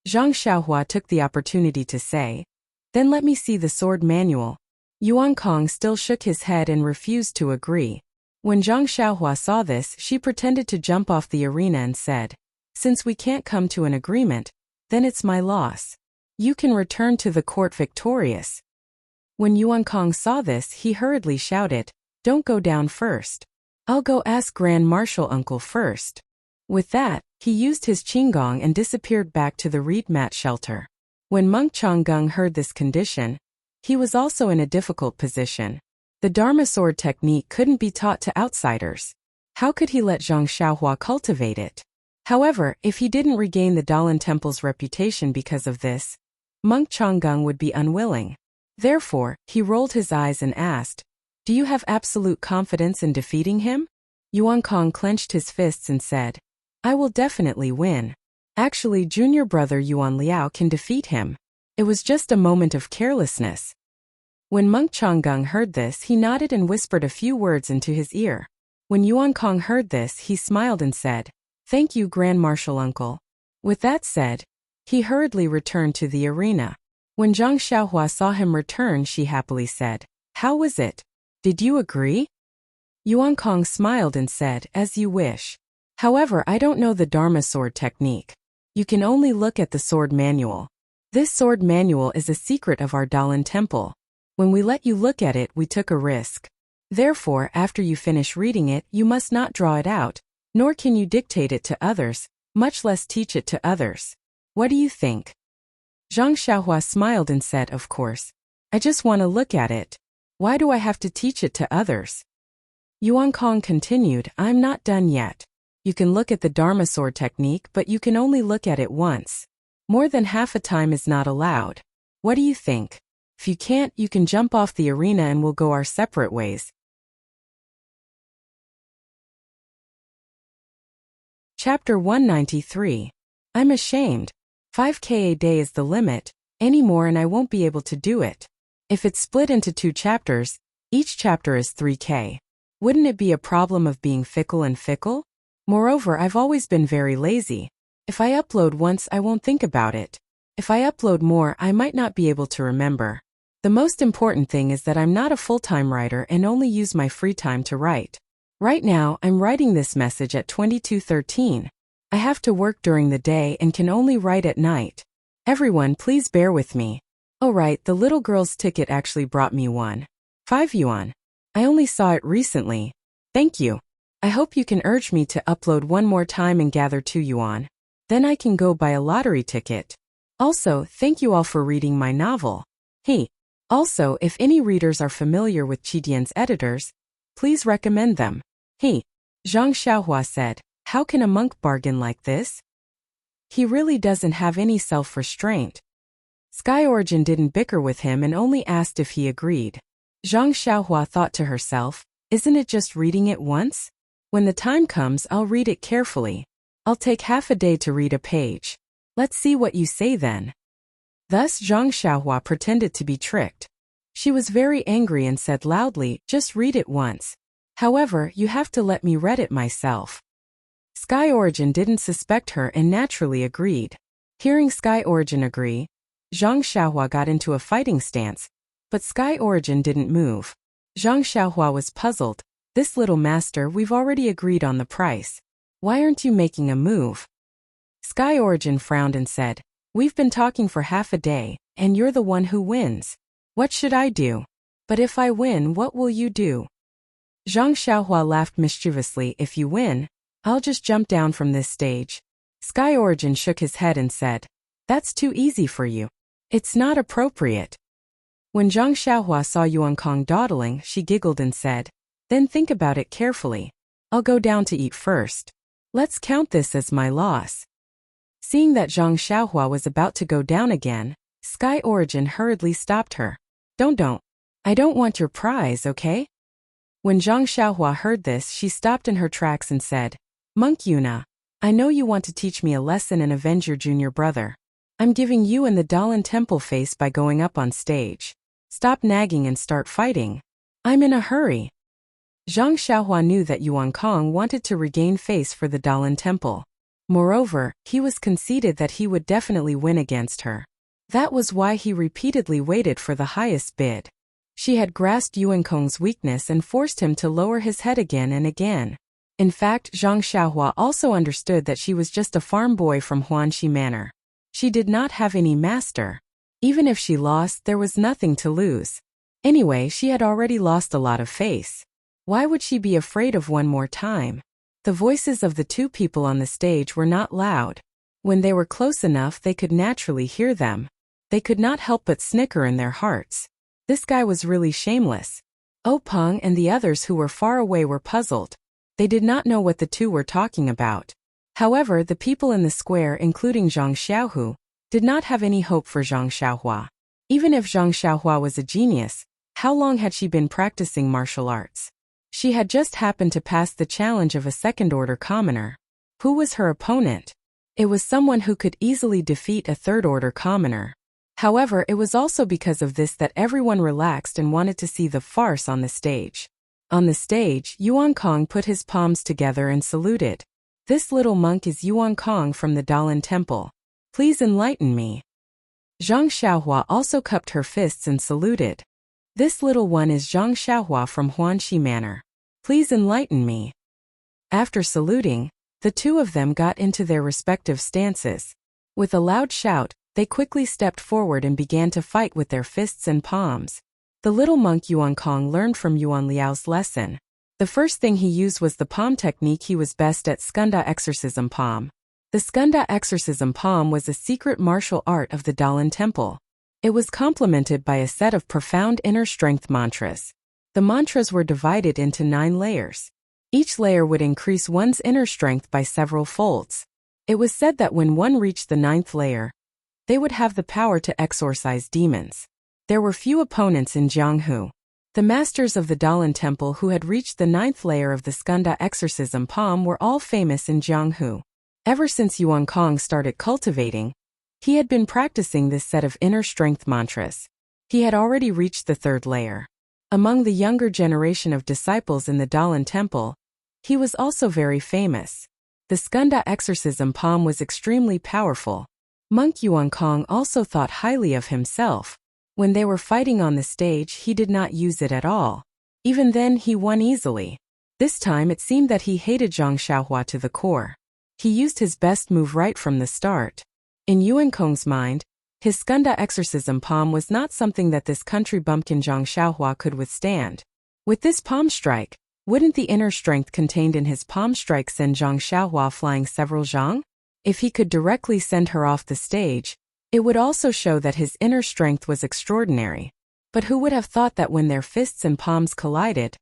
S1: Zhang Xiaohua took the opportunity to say, Then let me see the sword manual. Yuan Kong still shook his head and refused to agree. When Zhang Xiaohua saw this, she pretended to jump off the arena and said, "Since we can't come to an agreement, then it's my loss. You can return to the court victorious." When Yuan Kong saw this, he hurriedly shouted, "Don't go down first. I'll go ask Grand Marshal Uncle first." With that, he used his qinggong and disappeared back to the reed mat shelter. When Monk Changgung heard this condition, he was also in a difficult position. The Dharma sword technique couldn't be taught to outsiders. How could he let Zhang Xiaohua cultivate it? However, if he didn't regain the Dalan Temple's reputation because of this, Monk Changgung would be unwilling. Therefore, he rolled his eyes and asked, "Do you have absolute confidence in defeating him?" Yuan Kong clenched his fists and said, "I will definitely win. Actually, junior brother Yuan Liao can defeat him. It was just a moment of carelessness." When Monk Changgung heard this, he nodded and whispered a few words into his ear. When Yuan Kong heard this, he smiled and said, "Thank you, Grand Marshal Uncle." With that said, he hurriedly returned to the arena. When Zhang Xiaohua saw him return, she happily said, "How was it? Did you agree?" Yuan Kong smiled and said, "As you wish. However, I don't know the Dharma sword technique. You can only look at the sword manual. This sword manual is a secret of our Dalan Temple. When we let you look at it, we took a risk. Therefore, after you finish reading it, you must not draw it out, nor can you dictate it to others, much less teach it to others. What do you think?" Zhang Xiaohua smiled and said, "Of course. I just want to look at it. Why do I have to teach it to others?" Yuan Kong continued, "I'm not done yet. You can look at the Dharma sword technique, but you can only look at it once. More than half a time is not allowed. What do you think? If you can't, you can jump off the arena and we'll go our separate ways." Chapter 193. I'm ashamed. 5K a day is the limit, any more and I won't be able to do it. If it's split into 2 chapters, each chapter is 3K. Wouldn't it be a problem of being fickle and fickle? Moreover, I've always been very lazy. If I upload once, I won't think about it. If I upload more, I might not be able to remember. The most important thing is that I'm not a full-time writer and only use my free time to write. Right now, I'm writing this message at 22:13. I have to work during the day and can only write at night. Everyone, please bear with me. Oh right, the little girl's ticket actually brought me 5 yuan. I only saw it recently. Thank you. I hope you can urge me to upload one more time and gather 2 yuan. Then I can go buy a lottery ticket. Also, thank you all for reading my novel. Hey. Also, if any readers are familiar with Qidian's editors, please recommend them. Hey. Zhang Xiaohua said, "How can a monk bargain like this? He really doesn't have any self-restraint." Sky Origin didn't bicker with him and only asked if he agreed. Zhang Xiaohua thought to herself, "Isn't it just reading it once? When the time comes, I'll read it carefully. I'll take half a day to read a page. Let's see what you say then." Thus Zhang Xiaohua pretended to be tricked. She was very angry and said loudly, "Just read it once. However, you have to let me read it myself." Sky Origin didn't suspect her and naturally agreed. Hearing Sky Origin agree, Zhang Xiaohua got into a fighting stance, but Sky Origin didn't move. Zhang Xiaohua was puzzled. "This little master, we've already agreed on the price. Why aren't you making a move?" Sky Origin frowned and said, "We've been talking for half a day, and you're the one who wins. What should I do? But if I win, what will you do?" Zhang Xiaohua laughed mischievously. "If you win, I'll just jump down from this stage." Sky Origin shook his head and said, "That's too easy for you. It's not appropriate." When Zhang Xiaohua saw Yuan Kong dawdling, she giggled and said, "Then think about it carefully. I'll go down to eat first. Let's count this as my loss." Seeing that Zhang Xiaohua was about to go down again, Sky Origin hurriedly stopped her. Don't. I don't want your prize, okay?" When Zhang Xiaohua heard this, she stopped in her tracks and said, "Monk Yuna, I know you want to teach me a lesson and avenge your junior brother. I'm giving you and the Dalan Temple face by going up on stage. Stop nagging and start fighting. I'm in a hurry." Zhang Xiaohua knew that Yuan Kong wanted to regain face for the Dalan Temple. Moreover, he was conceited that he would definitely win against her. That was why he repeatedly waited for the highest bid. She had grasped Yuan Kong's weakness and forced him to lower his head again and again. In fact, Zhang Xiaohua also understood that she was just a farm boy from Huanxi Manor. She did not have any master. Even if she lost, there was nothing to lose. Anyway, she had already lost a lot of face. Why would she be afraid of one more time? The voices of the two people on the stage were not loud. When they were close enough, they could naturally hear them. They could not help but snicker in their hearts. This guy was really shameless. Oh Peng and the others who were far away were puzzled. They did not know what the two were talking about. However, the people in the square, including Zhang Xiaohu, did not have any hope for Zhang Xiaohua. Even if Zhang Xiaohua was a genius, how long had she been practicing martial arts? She had just happened to pass the challenge of a second-order commoner. Who was her opponent? It was someone who could easily defeat a third-order commoner. However, it was also because of this that everyone relaxed and wanted to see the farce on the stage. On the stage, Yuan Kong put his palms together and saluted. This little monk is Yuan Kong from the Dalan Temple. Please enlighten me. Zhang Xiaohua also cupped her fists and saluted. This little one is Zhang Xiaohua from Huanxi Manor. Please enlighten me. After saluting, the two of them got into their respective stances. With a loud shout, they quickly stepped forward and began to fight with their fists and palms. The little monk Yuan Kong learned from Yuan Liao's lesson. The first thing he used was the palm technique. He was best at Skunda exorcism palm. The Skunda exorcism palm was a secret martial art of the Dalan Temple. It was complemented by a set of profound inner strength mantras. The mantras were divided into 9 layers. Each layer would increase one's inner strength by several folds. It was said that when one reached the 9th layer, they would have the power to exorcise demons. There were few opponents in Jianghu. The masters of the Dalan Temple who had reached the 9th layer of the Skunda exorcism palm were all famous in Jianghu. Ever since Yuan Kong started cultivating, he had been practicing this set of inner strength mantras. He had already reached the 3rd layer. Among the younger generation of disciples in the Dalan Temple, he was also very famous. The Skunda exorcism palm was extremely powerful. Monk Yuan Kong also thought highly of himself. When they were fighting on the stage, he did not use it at all. Even then, he won easily. This time it seemed that he hated Zhang Xiaohua to the core. He used his best move right from the start. In Yuan Kong's mind, his Skunda exorcism palm was not something that this country bumpkin Zhang Xiaohua could withstand. With this palm strike, wouldn't the inner strength contained in his palm strike send Zhang Xiaohua flying several zhang? If he could directly send her off the stage, it would also show that his inner strength was extraordinary. But who would have thought that when their fists and palms collided,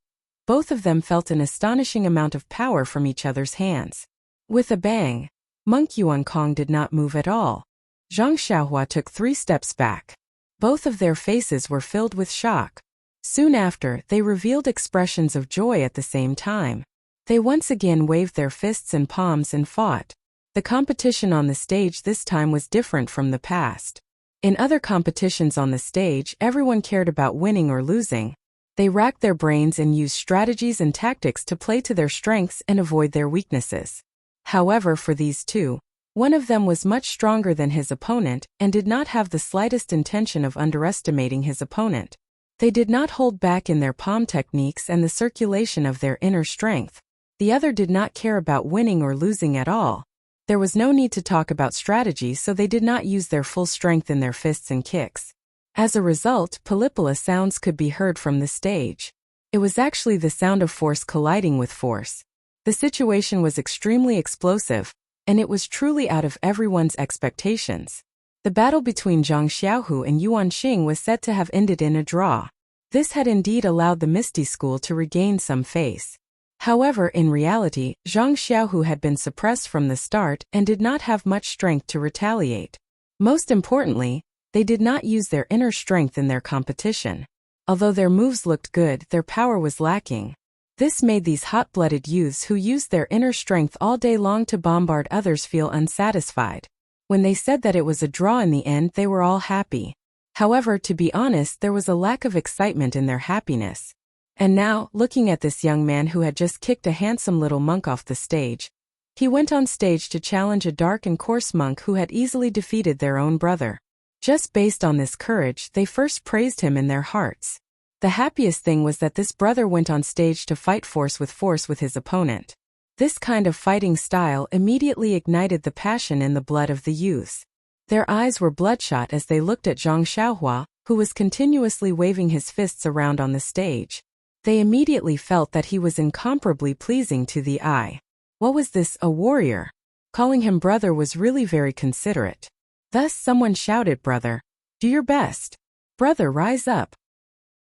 S1: both of them felt an astonishing amount of power from each other's hands. With a bang, Monk Yuan Kong did not move at all. Zhang Xiaohua took 3 steps back. Both of their faces were filled with shock. Soon after, they revealed expressions of joy at the same time. They once again waved their fists and palms and fought. The competition on the stage this time was different from the past. In other competitions on the stage, everyone cared about winning or losing. They racked their brains and used strategies and tactics to play to their strengths and avoid their weaknesses. However, for these two, one of them was much stronger than his opponent and did not have the slightest intention of underestimating his opponent. They did not hold back in their palm techniques and the circulation of their inner strength. The other did not care about winning or losing at all. There was no need to talk about strategy, so they did not use their full strength in their fists and kicks. As a result, Palipala sounds could be heard from the stage. It was actually the sound of force colliding with force. The situation was extremely explosive, and it was truly out of everyone's expectations. The battle between Zhang Xiaohu and Yuan Xing was said to have ended in a draw. This had indeed allowed the Misty School to regain some face. However, in reality, Zhang Xiaohu had been suppressed from the start and did not have much strength to retaliate. Most importantly, they did not use their inner strength in their competition. Although their moves looked good, their power was lacking. This made these hot-blooded youths who used their inner strength all day long to bombard others feel unsatisfied. When they said that it was a draw in the end, they were all happy. However, to be honest, there was a lack of excitement in their happiness. And now, looking at this young man who had just kicked a handsome little monk off the stage, he went on stage to challenge a dark and coarse monk who had easily defeated their own brother. Just based on this courage, they first praised him in their hearts. The happiest thing was that this brother went on stage to fight force with his opponent. This kind of fighting style immediately ignited the passion in the blood of the youths. Their eyes were bloodshot as they looked at Zhang Xiaohua, who was continuously waving his fists around on the stage. They immediately felt that he was incomparably pleasing to the eye. What was this, a warrior? Calling him brother was really very considerate. Thus someone shouted, "Brother, do your best. Brother, rise up."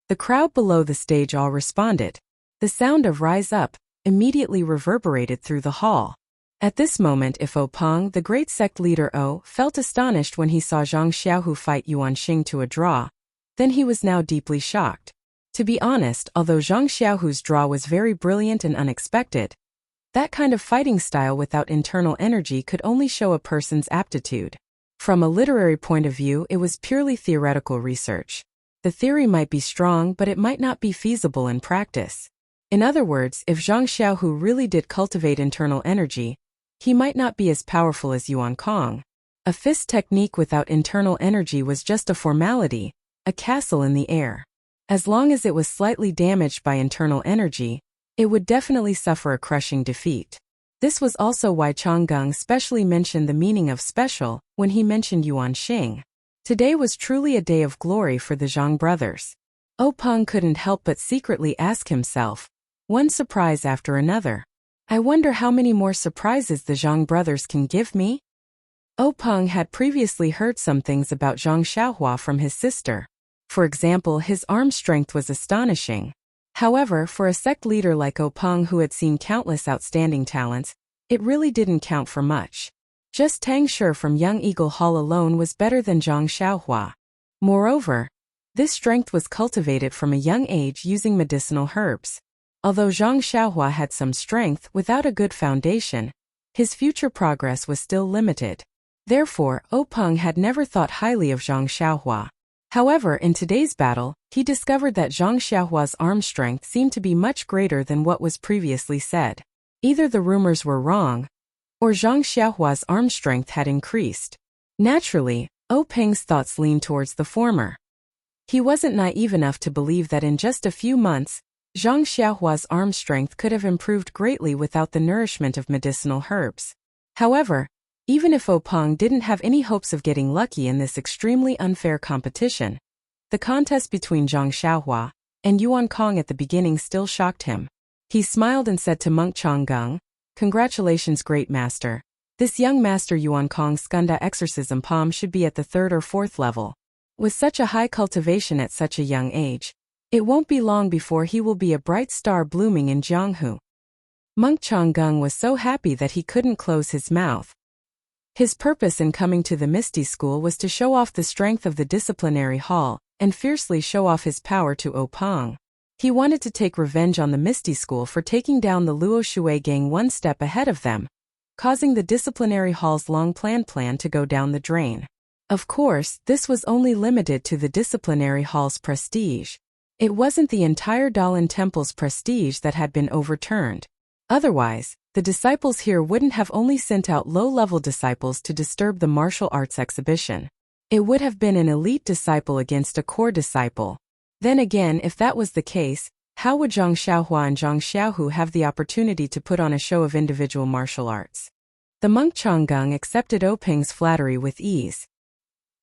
S1: The crowd below the stage all responded. The sound of "rise up" immediately reverberated through the hall. At this moment, if Peng, the great sect leader felt astonished when he saw Zhang Xiaohu fight Yuan Xing to a draw, then he was now deeply shocked. To be honest, although Zhang Xiaohu's draw was very brilliant and unexpected, that kind of fighting style without internal energy could only show a person's aptitude. From a literary point of view, it was purely theoretical research. The theory might be strong, but it might not be feasible in practice. In other words, if Zhang Xiaohu really did cultivate internal energy, he might not be as powerful as Yuan Kong. A fist technique without internal energy was just a formality, a castle in the air. As long as it was slightly damaged by internal energy, it would definitely suffer a crushing defeat. This was also why Chang'eng specially mentioned the meaning of special when he mentioned Yuan Xing. Today was truly a day of glory for the Zhang brothers. Peng couldn't help but secretly ask himself, one surprise after another. I wonder how many more surprises the Zhang brothers can give me? Peng had previously heard some things about Zhang Xiaohua from his sister. For example, his arm strength was astonishing. However, for a sect leader like Peng who had seen countless outstanding talents, it really didn't count for much. Just Tang Shi from Young Eagle Hall alone was better than Zhang Xiaohua. Moreover, this strength was cultivated from a young age using medicinal herbs. Although Zhang Xiaohua had some strength, without a good foundation, his future progress was still limited. Therefore, Peng had never thought highly of Zhang Xiaohua. However, in today's battle, he discovered that Zhang Xiaohua's arm strength seemed to be much greater than what was previously said. Either the rumors were wrong, or Zhang Xiaohua's arm strength had increased. Naturally, Peng's thoughts leaned towards the former. He wasn't naive enough to believe that in just a few months, Zhang Xiaohua's arm strength could have improved greatly without the nourishment of medicinal herbs. However, even if Peng didn't have any hopes of getting lucky in this extremely unfair competition, the contest between Zhang Xiaohua and Yuan Kong at the beginning still shocked him. He smiled and said to monk Chang'eng, "Congratulations, great master. This young master Yuan Kong's Skunda exorcism palm should be at the 3rd or 4th level. With such a high cultivation at such a young age, it won't be long before he will be a bright star blooming in Jianghu." Monk Chang'eng was so happy that he couldn't close his mouth. His purpose in coming to the Misty School was to show off the strength of the disciplinary hall and fiercely show off his power to Peng. He wanted to take revenge on the Misty School for taking down the Luo Shui gang one step ahead of them, causing the disciplinary hall's long-planned plan to go down the drain. Of course, this was only limited to the disciplinary hall's prestige. It wasn't the entire Dalan Temple's prestige that had been overturned. Otherwise, the disciples here wouldn't have only sent out low-level disciples to disturb the martial arts exhibition. It would have been an elite disciple against a core disciple. Then again, if that was the case, how would Zhang Xiaohua and Zhang Xiaohu have the opportunity to put on a show of individual martial arts? The monk Chang'eng accepted Peng's flattery with ease.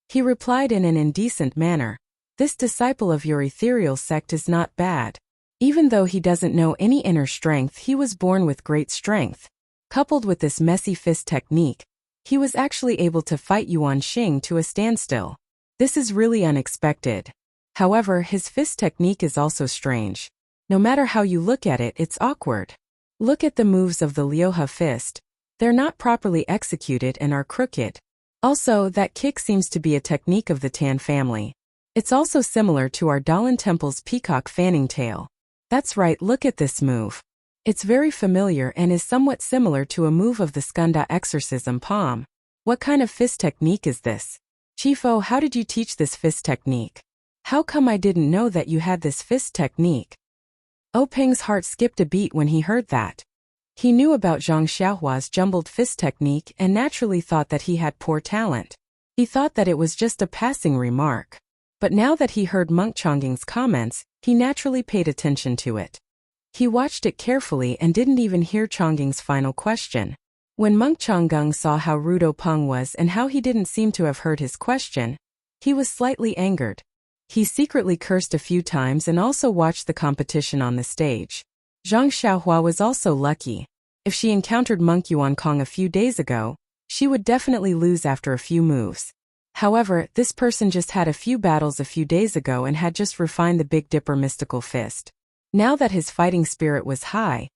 S1: He replied in an indecent manner, "This disciple of your ethereal sect is not bad. Even though he doesn't know any inner strength, he was born with great strength. Coupled with this messy fist technique, he was actually able to fight Yuan Xing to a standstill. This is really unexpected. However, his fist technique is also strange. No matter how you look at it, it's awkward. Look at the moves of the Liuhe fist. They're not properly executed and are crooked. Also, that kick seems to be a technique of the Tan family. It's also similar to our Dalan Temple's peacock fanning tail. That's right, look at this move. It's very familiar and is somewhat similar to a move of the Skunda exorcism palm. What kind of fist technique is this? Chief how did you teach this fist technique? How come I didn't know that you had this fist technique?" Peng's heart skipped a beat when he heard that. He knew about Zhang Xiaohua's jumbled fist technique and naturally thought that he had poor talent. He thought that it was just a passing remark. But now that he heard monk Chang'eng's comments, He naturally paid attention to it. He watched it carefully and didn't even hear Chongging's final question. When Monk Chonggung saw how rude Peng was and how he didn't seem to have heard his question, he was slightly angered. He secretly cursed a few times and also watched the competition on the stage. Zhang Xiaohua was also lucky. If she encountered Monk Yuankong a few days ago, she would definitely lose after a few moves. However, this person just had a few battles a few days ago and had just refined the Big Dipper mystical fist. Now that his fighting spirit was high,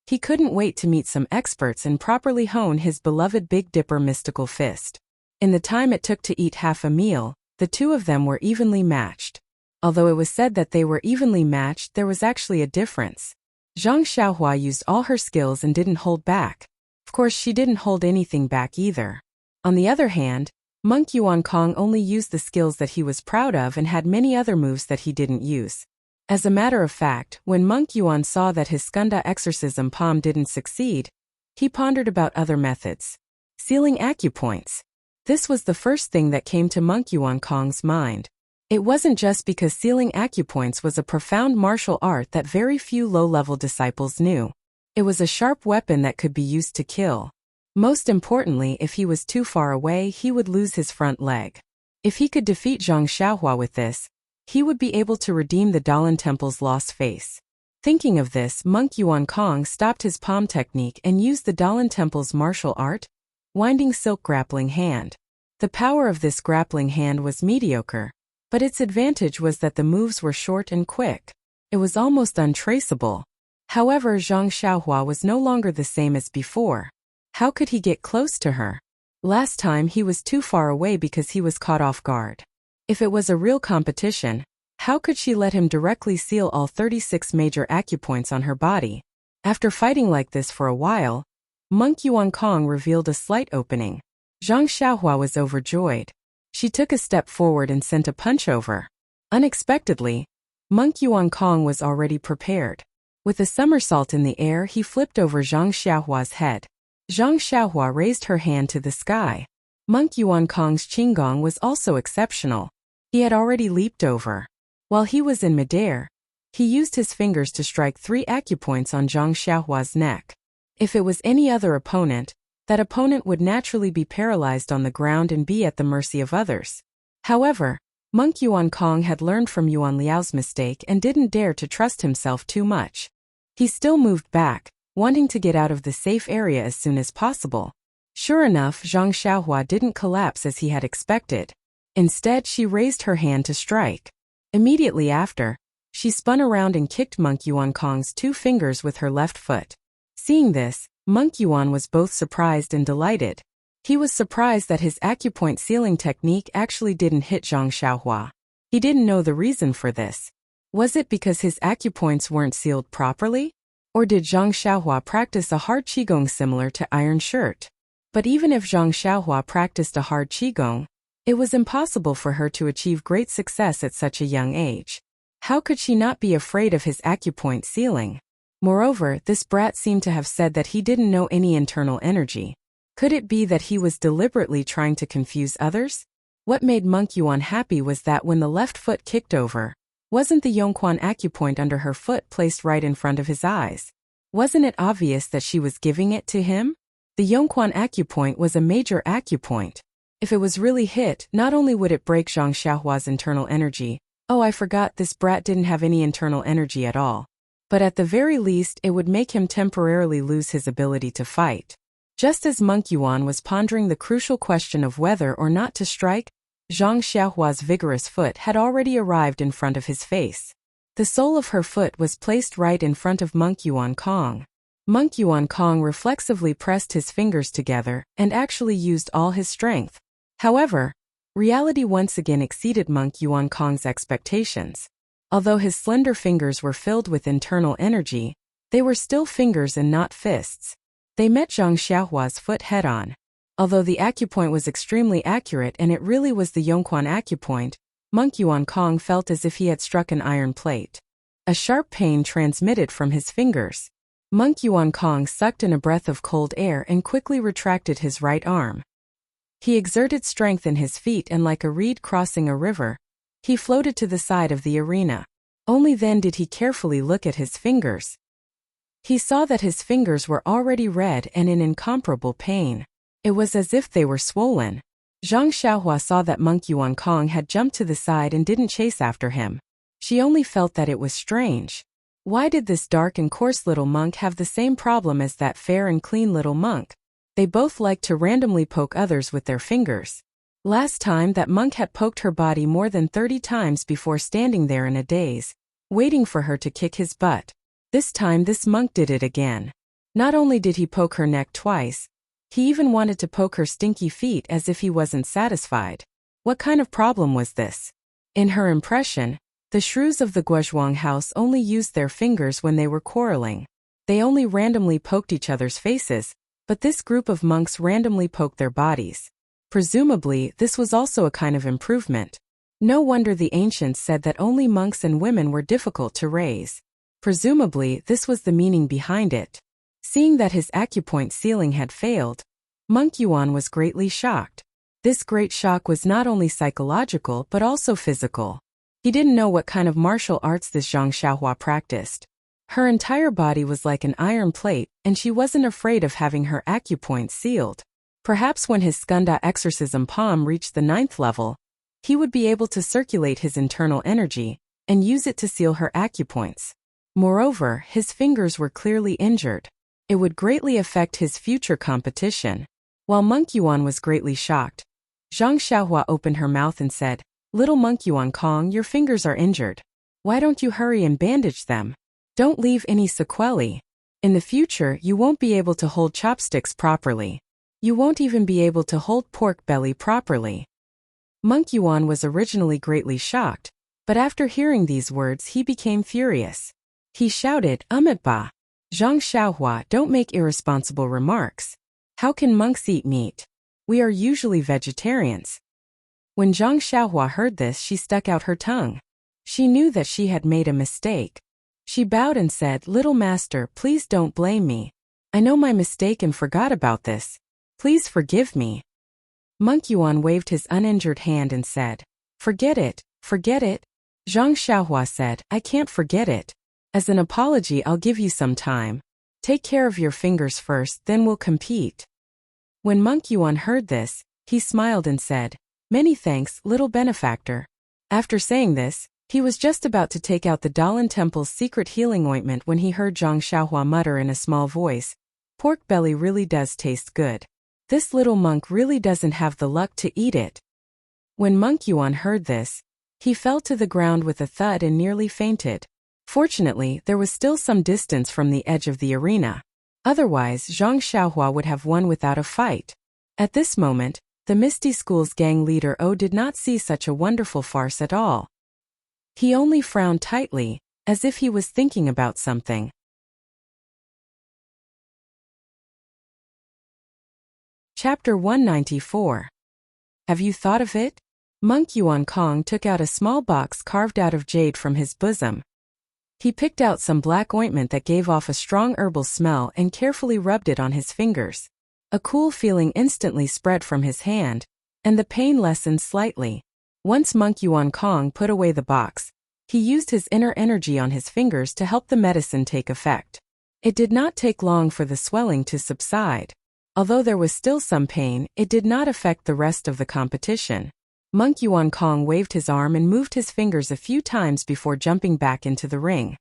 S1: he couldn't wait to meet some experts and properly hone his beloved Big Dipper mystical fist. In the time it took to eat half a meal, the two of them were evenly matched. Although it was said that they were evenly matched, there was actually a difference. Zhang Xiaohua used all her skills and didn't hold back. Of course, she didn't hold anything back either. On the other hand, Monk Yuankong only used the skills that he was proud of and had many other moves that he didn't use. As a matter of fact, when Monk Yuan saw that his Skunda exorcism palm didn't succeed, he pondered about other methods. Sealing acupoints. This was the first thing that came to Monk Yuankong's mind. It wasn't just because sealing acupoints was a profound martial art that very few low-level disciples knew. It was a sharp weapon that could be used to kill. Most importantly, if he was too far away, he would lose his front leg. If he could defeat Zhang Xiaohua with this, he would be able to redeem the Dalan Temple's lost face. Thinking of this, Monk Yuankong stopped his palm technique and used the Dalan Temple's martial art, Winding Silk Grappling Hand. The power of this grappling hand was mediocre, but its advantage was that the moves were short and quick. It was almost untraceable. However, Zhang Xiaohua was no longer the same as before. How could he get close to her? Last time he was too far away because he was caught off guard. If it was a real competition, how could she let him directly seal all 36 major acupoints on her body? After fighting like this for a while, Monk Yuankong revealed a slight opening. Zhang Xiaohua was overjoyed. She took a step forward and sent a punch over. Unexpectedly, Monk Yuankong was already prepared. With a somersault in the air, he flipped over Zhang Xiaohua's head. Zhang Xiaohua raised her hand to the sky. Monk Yuankong's qinggong was also exceptional. He had already leaped over. While he was in midair, he used his fingers to strike 3 acupoints on Zhang Xiaohua's neck. If it was any other opponent, that opponent would naturally be paralyzed on the ground and be at the mercy of others. However, Monk Yuankong had learned from Yuan Liao's mistake and didn't dare to trust himself too much. He still moved back, wanting to get out of the safe area as soon as possible. Sure enough, Zhang Xiaohua didn't collapse as he had expected. Instead, she raised her hand to strike. Immediately after, she spun around and kicked Monk Yuankong's 2 fingers with her left foot. Seeing this, Monk Yuan was both surprised and delighted. He was surprised that his acupoint sealing technique actually didn't hit Zhang Xiaohua. He didn't know the reason for this. Was it because his acupoints weren't sealed properly? Or did Zhang Xiaohua practice a hard qigong similar to iron shirt? But even if Zhang Xiaohua practiced a hard qigong, it was impossible for her to achieve great success at such a young age. How could she not be afraid of his acupoint sealing? Moreover, this brat seemed to have said that he didn't know any internal energy. Could it be that he was deliberately trying to confuse others? What made Monk Yuan happy was that when the left foot kicked over, wasn't the Yongquan acupoint under her foot placed right in front of his eyes? Wasn't it obvious that she was giving it to him? The Yongquan acupoint was a major acupoint. If it was really hit, not only would it break Zhang Xiaohua's internal energy, oh, I forgot, this brat didn't have any internal energy at all. But at the very least, it would make him temporarily lose his ability to fight. Just as Monk Yuan was pondering the crucial question of whether or not to strike, Zhang Xiaohua's vigorous foot had already arrived in front of his face. The sole of her foot was placed right in front of Monk Yuankong. Monk Yuankong reflexively pressed his fingers together and actually used all his strength. However, reality once again exceeded Monk Yuankong's expectations. Although his slender fingers were filled with internal energy, they were still fingers and not fists. They met Zhang Xiaohua's foot head-on. Although the acupoint was extremely accurate and it really was the Yongquan acupoint, Monk Yuankong felt as if he had struck an iron plate. A sharp pain transmitted from his fingers. Monk Yuankong sucked in a breath of cold air and quickly retracted his right arm. He exerted strength in his feet and like a reed crossing a river, he floated to the side of the arena. Only then did he carefully look at his fingers. He saw that his fingers were already red and in incomparable pain. It was as if they were swollen. Zhang Xiaohua saw that Monk Yuan Kong had jumped to the side and didn't chase after him. She only felt that it was strange. Why did this dark and coarse little monk have the same problem as that fair and clean little monk? They both liked to randomly poke others with their fingers. Last time that monk had poked her body more than 30 times before standing there in a daze, waiting for her to kick his butt. This time this monk did it again. Not only did he poke her neck twice, he even wanted to poke her stinky feet as if he wasn't satisfied. What kind of problem was this? In her impression, the shrews of the Guozhuang house only used their fingers when they were quarreling. They only randomly poked each other's faces, but this group of monks randomly poked their bodies. Presumably, this was also a kind of improvement. No wonder the ancients said that only monks and women were difficult to raise. Presumably, this was the meaning behind it. Seeing that his acupoint sealing had failed, Monk Yuan was greatly shocked. This great shock was not only psychological but also physical. He didn't know what kind of martial arts this Zhang Xiaohua practiced. Her entire body was like an iron plate, and she wasn't afraid of having her acupoint sealed. Perhaps when his Skanda exorcism palm reached the 9th level, he would be able to circulate his internal energy and use it to seal her acupoints. Moreover, his fingers were clearly injured. It would greatly affect his future competition. While Monk Yuan was greatly shocked, Zhang Xiaohua opened her mouth and said, "Little Monk Yuan Kong, your fingers are injured. Why don't you hurry and bandage them? Don't leave any sequelae. In the future, you won't be able to hold chopsticks properly. You won't even be able to hold pork belly properly." Monk Yuan was originally greatly shocked, but after hearing these words he became furious. He shouted, "Ba! Zhang Xiaohua, don't make irresponsible remarks. How can monks eat meat? We are usually vegetarians." When Zhang Xiaohua heard this, she stuck out her tongue. She knew that she had made a mistake. She bowed and said, "Little master, please don't blame me. I know my mistake and forgot about this. Please forgive me." Monk Yuan waved his uninjured hand and said, "Forget it, forget it." Zhang Xiaohua said, "I can't forget it. As an apology, I'll give you some time. Take care of your fingers first, then we'll compete." When Monk Yuan heard this, he smiled and said, "Many thanks, little benefactor." After saying this, he was just about to take out the Dalan Temple's secret healing ointment when he heard Zhang Xiaohua mutter in a small voice, "Pork belly really does taste good. This little monk really doesn't have the luck to eat it." When Monk Yuan heard this, he fell to the ground with a thud and nearly fainted. Fortunately, there was still some distance from the edge of the arena. Otherwise, Zhang Xiaohua would have won without a fight. At this moment, the Misty School's gang leader O did not see such a wonderful farce at all. He only frowned tightly, as if he was thinking about something. Chapter 194. Have you thought of it? Monk Yuan Kong took out a small box carved out of jade from his bosom. He picked out some black ointment that gave off a strong herbal smell and carefully rubbed it on his fingers. A cool feeling instantly spread from his hand, and the pain lessened slightly. Once Monk Yuan Kong put away the box, he used his inner energy on his fingers to help the medicine take effect. It did not take long for the swelling to subside. Although there was still some pain, it did not affect the rest of the competition. Monk Yuan Kong waved his arm and moved his fingers a few times before jumping back into the ring.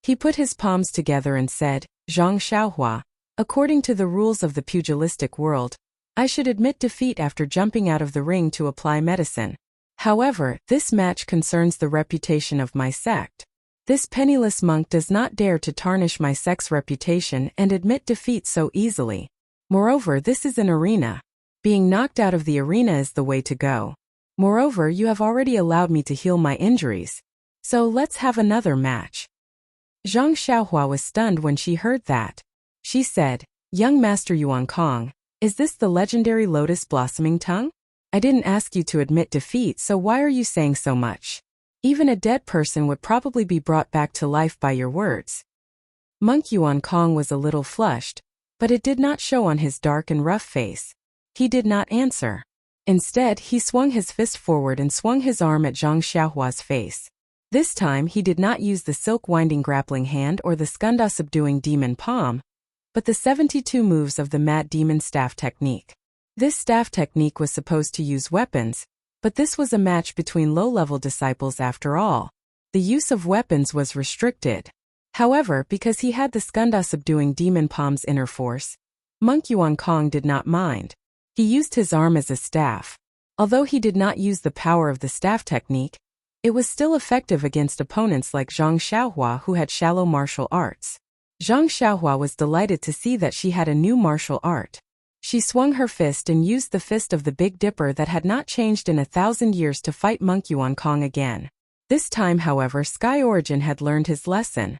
S1: He put his palms together and said, "Zhang Xiaohua, according to the rules of the pugilistic world, I should admit defeat after jumping out of the ring to apply medicine. However, this match concerns the reputation of my sect. This penniless monk does not dare to tarnish my sect's reputation and admit defeat so easily. Moreover, this is an arena. Being knocked out of the arena is the way to go. Moreover, you have already allowed me to heal my injuries. So let's have another match." Zhang Xiaohua was stunned when she heard that. She said, "Young Master Yuan Kong, is this the legendary lotus blossoming tongue? I didn't ask you to admit defeat, so why are you saying so much? Even a dead person would probably be brought back to life by your words." Monk Yuan Kong was a little flushed, but it did not show on his dark and rough face. He did not answer. Instead, he swung his fist forward and swung his arm at Zhang Xiaohua's face. This time he did not use the silk-winding grappling hand or the skunda-subduing demon palm, but the 72 moves of the mat demon staff technique. This staff technique was supposed to use weapons, but this was a match between low-level disciples after all. The use of weapons was restricted. However, because he had the skunda-subduing demon palm's inner force, Monk Yuan Kong did not mind. He used his arm as a staff. Although he did not use the power of the staff technique, it was still effective against opponents like Zhang Xiaohua who had shallow martial arts. Zhang Xiaohua was delighted to see that she had a new martial art. She swung her fist and used the fist of the Big Dipper that had not changed in 1,000 years to fight Monk Yuan Kong again. This time, however, Sky Origin had learned his lesson.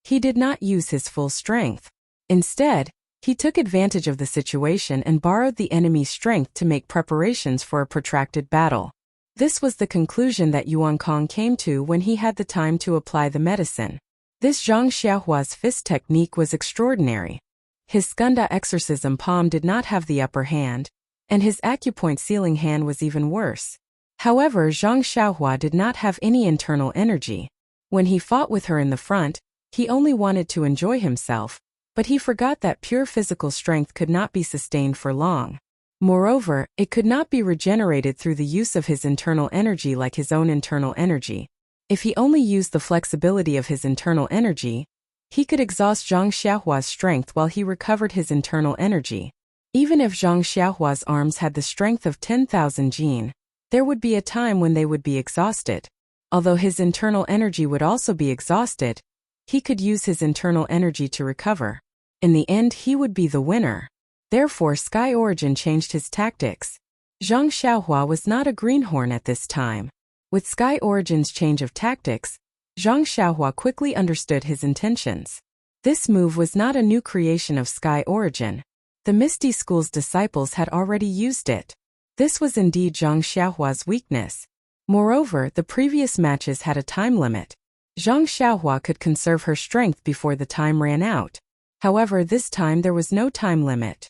S1: He did not use his full strength. Instead, he took advantage of the situation and borrowed the enemy's strength to make preparations for a protracted battle. This was the conclusion that Yuan Kong came to when he had the time to apply the medicine. This Zhang Xiaohua's fist technique was extraordinary. His skunda exorcism palm did not have the upper hand, and his acupoint sealing hand was even worse. However, Zhang Xiaohua did not have any internal energy. When he fought with her in the front, he only wanted to enjoy himself, but he forgot that pure physical strength could not be sustained for long. Moreover, it could not be regenerated through the use of his internal energy like his own internal energy. If he only used the flexibility of his internal energy, he could exhaust Zhang Xiaohua's strength while he recovered his internal energy. Even if Zhang Xiaohua's arms had the strength of 10,000 jin, there would be a time when they would be exhausted. Although his internal energy would also be exhausted, he could use his internal energy to recover. In the end, he would be the winner. Therefore, Sky Origin changed his tactics. Zhang Xiaohua was not a greenhorn at this time. With Sky Origin's change of tactics, Zhang Xiaohua quickly understood his intentions. This move was not a new creation of Sky Origin. The Misty School's disciples had already used it. This was indeed Zhang Xiaohua's weakness. Moreover, the previous matches had a time limit. Zhang Xiaohua could conserve her strength before the time ran out. However, this time there was no time limit.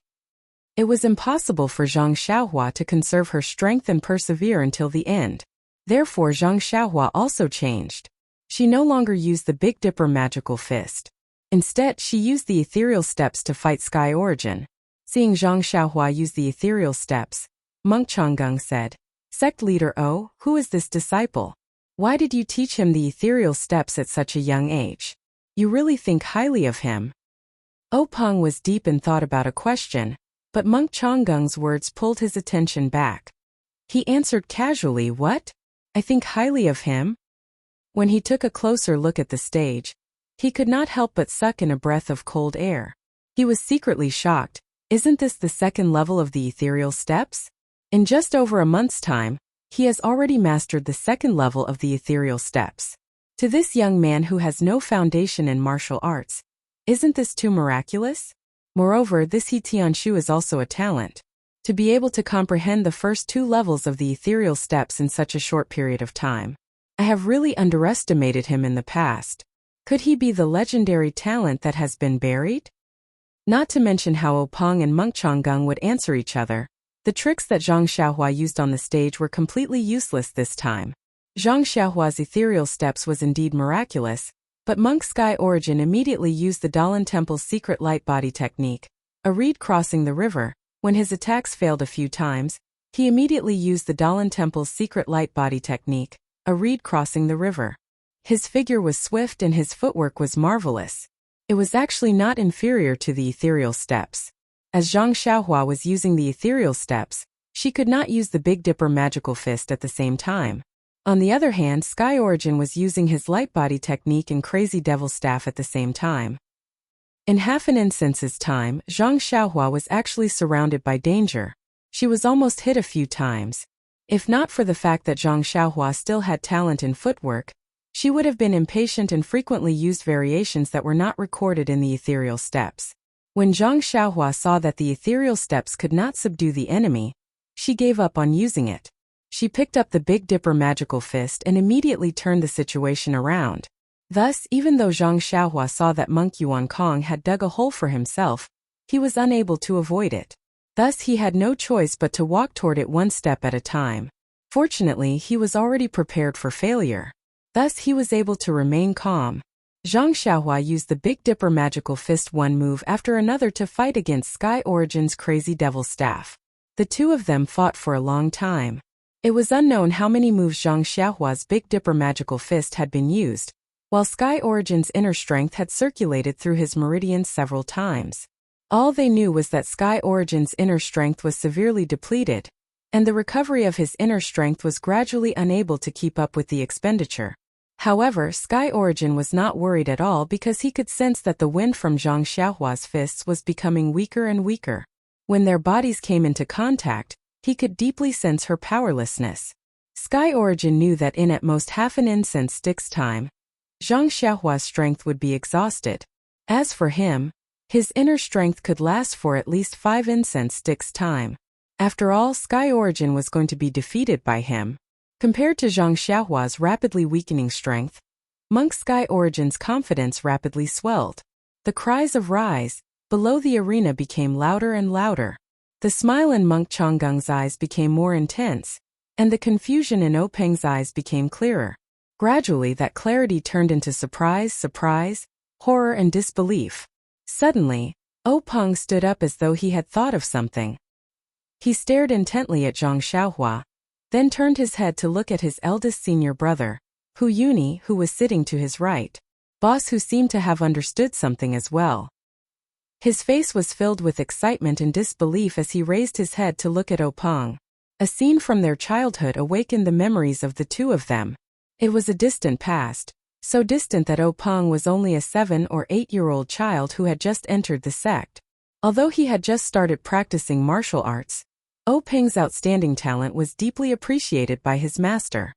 S1: It was impossible for Zhang Xiaohua to conserve her strength and persevere until the end. Therefore, Zhang Xiaohua also changed. She no longer used the Big Dipper magical fist. Instead, she used the ethereal steps to fight Sky Origin. Seeing Zhang Xiaohua use the ethereal steps, Monk Changgung said, "Sect leader O, who is this disciple? Why did you teach him the ethereal steps at such a young age? You really think highly of him?" O Peng was deep in thought about a question, but Monk Changgung's words pulled his attention back. He answered casually, "What? I think highly of him?" When he took a closer look at the stage, he could not help but suck in a breath of cold air. He was secretly shocked. Isn't this the second level of the ethereal steps? In just over a month's time, he has already mastered the second level of the ethereal steps. To this young man who has no foundation in martial arts, isn't this too miraculous? Moreover, this He Tianshu is also a talent. To be able to comprehend the first two levels of the ethereal steps in such a short period of time. I have really underestimated him in the past. Could he be the legendary talent that has been buried? Not to mention how O Peng and Monk Changgung would answer each other. The tricks that Zhang Xiaohua used on the stage were completely useless this time. Zhang Xiaohua's ethereal steps was indeed miraculous, but Monk Sky Origin immediately used the Dalan Temple's secret light body technique, a reed crossing the river. When his attacks failed a few times, he immediately used the Dalan Temple's secret light body technique, a reed crossing the river. His figure was swift and his footwork was marvelous. It was actually not inferior to the ethereal steps. As Zhang Xiaohua was using the ethereal steps, she could not use the Big Dipper magical fist at the same time. On the other hand, Sky Origin was using his light body technique and crazy devil staff at the same time. In half an instant's time, Zhang Xiaohua was actually surrounded by danger. She was almost hit a few times. If not for the fact that Zhang Xiaohua still had talent in footwork, she would have been impatient and frequently used variations that were not recorded in the ethereal steps. When Zhang Xiaohua saw that the ethereal steps could not subdue the enemy, she gave up on using it. She picked up the Big Dipper magical fist and immediately turned the situation around. Thus, even though Zhang Xiaohua saw that Monk Yuan Kong had dug a hole for himself, he was unable to avoid it. Thus he had no choice but to walk toward it one step at a time. Fortunately, he was already prepared for failure. Thus he was able to remain calm. Zhang Xiaohua used the Big Dipper magical fist one move after another to fight against Sky Origin's crazy devil staff. The two of them fought for a long time. It was unknown how many moves Zhang Xiaohua's Big Dipper magical fist had been used, while Sky Origin's inner strength had circulated through his meridians several times. All they knew was that Sky Origin's inner strength was severely depleted, and the recovery of his inner strength was gradually unable to keep up with the expenditure. However, Sky Origin was not worried at all because he could sense that the wind from Zhang Xiaohua's fists was becoming weaker and weaker. When their bodies came into contact, he could deeply sense her powerlessness. Sky Origin knew that in at most half an incense stick's time, Zhang Xiaohua's strength would be exhausted. As for him, his inner strength could last for at least 5 incense sticks' time. After all, Sky Origin was going to be defeated by him. Compared to Zhang Xiaohua's rapidly weakening strength, Monk Sky Origin's confidence rapidly swelled. The cries of rise below the arena became louder and louder. The smile in Monk Chonggung's eyes became more intense, and the confusion in Openg's eyes became clearer. Gradually that clarity turned into surprise, horror and disbelief. Suddenly, Openg stood up as though he had thought of something. He stared intently at Zhang Xiaohua, then turned his head to look at his eldest senior brother, Hu Yuni, who was sitting to his right. Boss, who seemed to have understood something as well. His face was filled with excitement and disbelief as he raised his head to look at Openg. A scene from their childhood awakened the memories of the two of them. It was a distant past, so distant that Openg was only a 7 or 8-year-old child who had just entered the sect. Although he had just started practicing martial arts, Openg's outstanding talent was deeply appreciated by his master.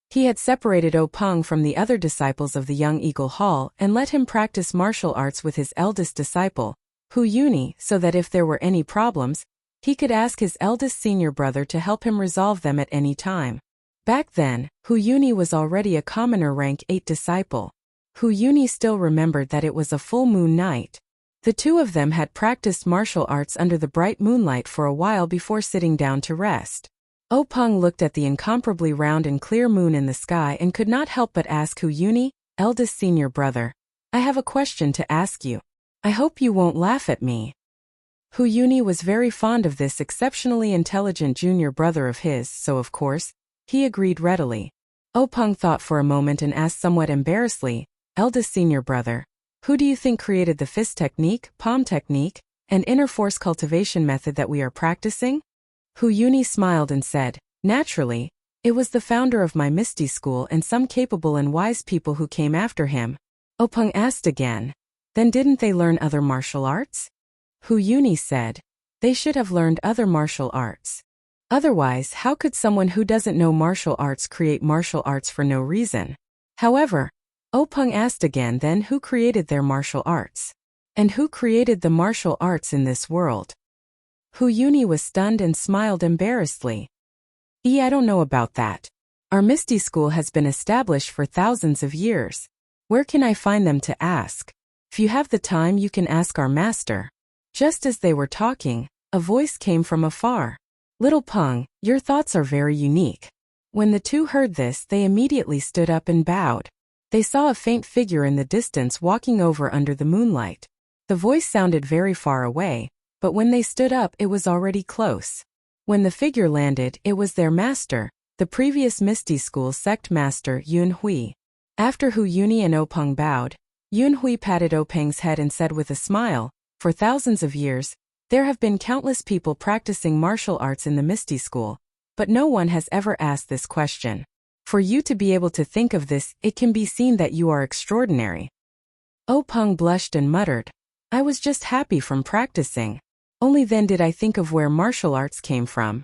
S1: He had separated Openg from the other disciples of the Young Eagle Hall and let him practice martial arts with his eldest disciple, Hu Yuni, so that if there were any problems, he could ask his eldest senior brother to help him resolve them at any time. Back then, Hu Yuni was already a commoner rank 8 disciple. Hu Yuni still remembered that it was a full moon night. The two of them had practiced martial arts under the bright moonlight for a while before sitting down to rest. Openg looked at the incomparably round and clear moon in the sky and could not help but ask Hu Yuni, eldest senior brother, "I have a question to ask you. I hope you won't laugh at me." Hu Yuni was very fond of this exceptionally intelligent junior brother of his, so of course, he agreed readily. Openg thought for a moment and asked somewhat embarrassedly, "Eldest senior brother, who do you think created the fist technique, palm technique, and inner force cultivation method that we are practicing?" Hu Yuni smiled and said, "Naturally, it was the founder of my Misty School and some capable and wise people who came after him." Openg asked again, "Then didn't they learn other martial arts?" Hu Yuni said, "They should have learned other martial arts. Otherwise, how could someone who doesn't know martial arts create martial arts for no reason?" However, Openg asked again, "Then who created their martial arts? And who created the martial arts in this world?" Hu Yuni was stunned and smiled embarrassedly. I don't know about that. Our Misty School has been established for thousands of years. Where can I find them to ask? If you have the time, you can ask our master." Just as they were talking, a voice came from afar. "Little Peng, your thoughts are very unique." When the two heard this, they immediately stood up and bowed. They saw a faint figure in the distance walking over under the moonlight. The voice sounded very far away, but when they stood up, it was already close. When the figure landed, it was their master, the previous Misty School sect master Yun Hui. After Hu Yuni and Openg bowed, Yun Hui patted Openg's head and said with a smile, "For thousands of years, there have been countless people practicing martial arts in the Misty School, but no one has ever asked this question. For you to be able to think of this, it can be seen that you are extraordinary." Openg blushed and muttered, "I was just happy from practicing. Only then did I think of where martial arts came from."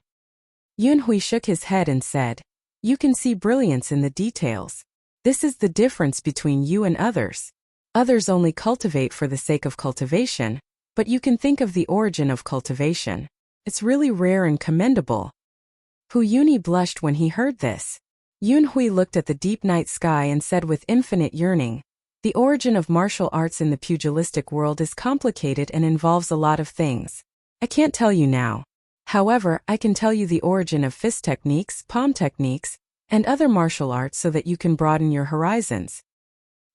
S1: Yun Hui shook his head and said, "You can see brilliance in the details. This is the difference between you and others. Others only cultivate for the sake of cultivation, but you can think of the origin of cultivation. It's really rare and commendable." Hu Yuni blushed when he heard this. Yun Hui looked at the deep night sky and said with infinite yearning, "The origin of martial arts in the pugilistic world is complicated and involves a lot of things. I can't tell you now. However, I can tell you the origin of fist techniques, palm techniques, and other martial arts so that you can broaden your horizons.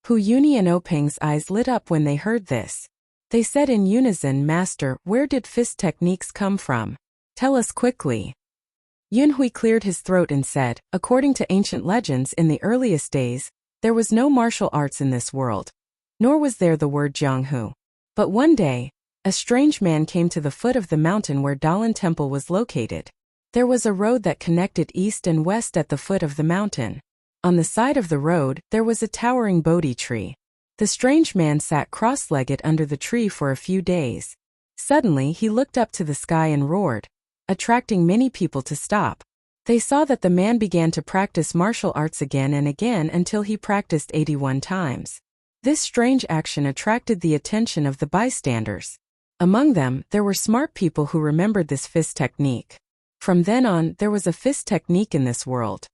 S1: Hu Yuni and Openg's eyes lit up when they heard this. They said in unison, Master, where did fist techniques come from? Tell us quickly. Yunhui cleared his throat and said, according to ancient legends in the earliest days, there was no martial arts in this world. Nor was there the word Jianghu. But one day, a strange man came to the foot of the mountain where Dalan Temple was located. There was a road that connected east and west at the foot of the mountain. On the side of the road, there was a towering Bodhi tree. The strange man sat cross-legged under the tree for a few days. Suddenly, he looked up to the sky and roared, attracting many people to stop. They saw that the man began to practice martial arts again and again until he practiced 81 times. This strange action attracted the attention of the bystanders. Among them, there were smart people who remembered this fist technique. From then on, there was a fist technique in this world.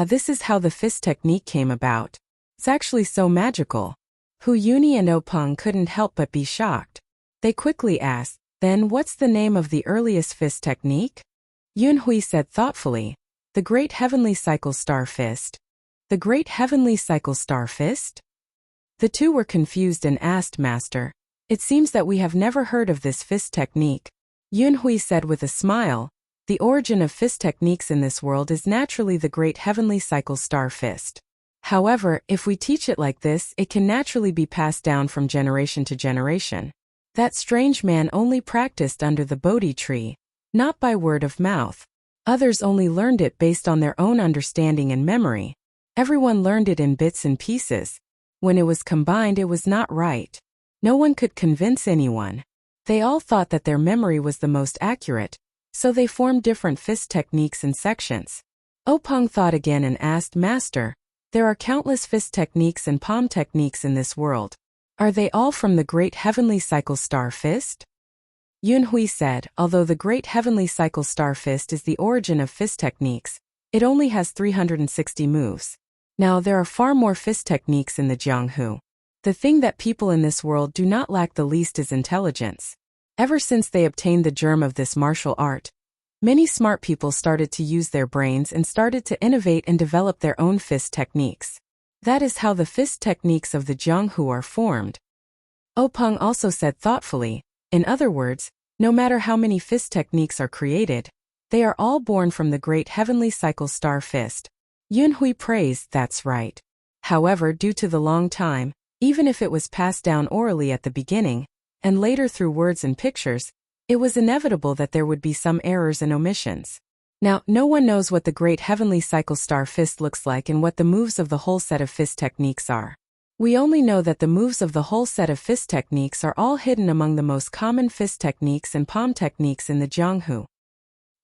S1: This is how the fist technique came about. It's actually so magical. Hu Yuni and Openg couldn't help but be shocked. They quickly asked, then what's the name of the earliest fist technique? Yunhui said thoughtfully, the Great Heavenly Cycle Star Fist. The Great Heavenly Cycle Star Fist? The two were confused and asked, Master, it seems that we have never heard of this fist technique. Yunhui said with a smile, the origin of fist techniques in this world is naturally the Great Heavenly Cycle Star Fist. However, if we teach it like this, it can naturally be passed down from generation to generation. That strange man only practiced under the Bodhi tree, not by word of mouth. Others only learned it based on their own understanding and memory. Everyone learned it in bits and pieces. When it was combined, it was not right. No one could convince anyone. They all thought that their memory was the most accurate, so they formed different fist techniques in sections. Openg thought again and asked, Master, there are countless fist techniques and palm techniques in this world. Are they all from the Great Heavenly Cycle Star Fist? Yunhui said, although the Great Heavenly Cycle Star Fist is the origin of fist techniques, it only has 360 moves. Now there are far more fist techniques in the Jianghu. The thing that people in this world do not lack the least is intelligence. Ever since they obtained the germ of this martial art, many smart people started to use their brains and started to innovate and develop their own fist techniques. That is how the fist techniques of the Jianghu are formed. Openg also said thoughtfully, in other words, no matter how many fist techniques are created, they are all born from the Great Heavenly Cycle Star Fist. Yunhui praised, that's right. However, due to the long time, even if it was passed down orally at the beginning, and later through words and pictures, it was inevitable that there would be some errors and omissions. Now, no one knows what the Great Heavenly Cycle Star Fist looks like and what the moves of the whole set of fist techniques are. We only know that the moves of the whole set of fist techniques are all hidden among the most common fist techniques and palm techniques in the Jianghu.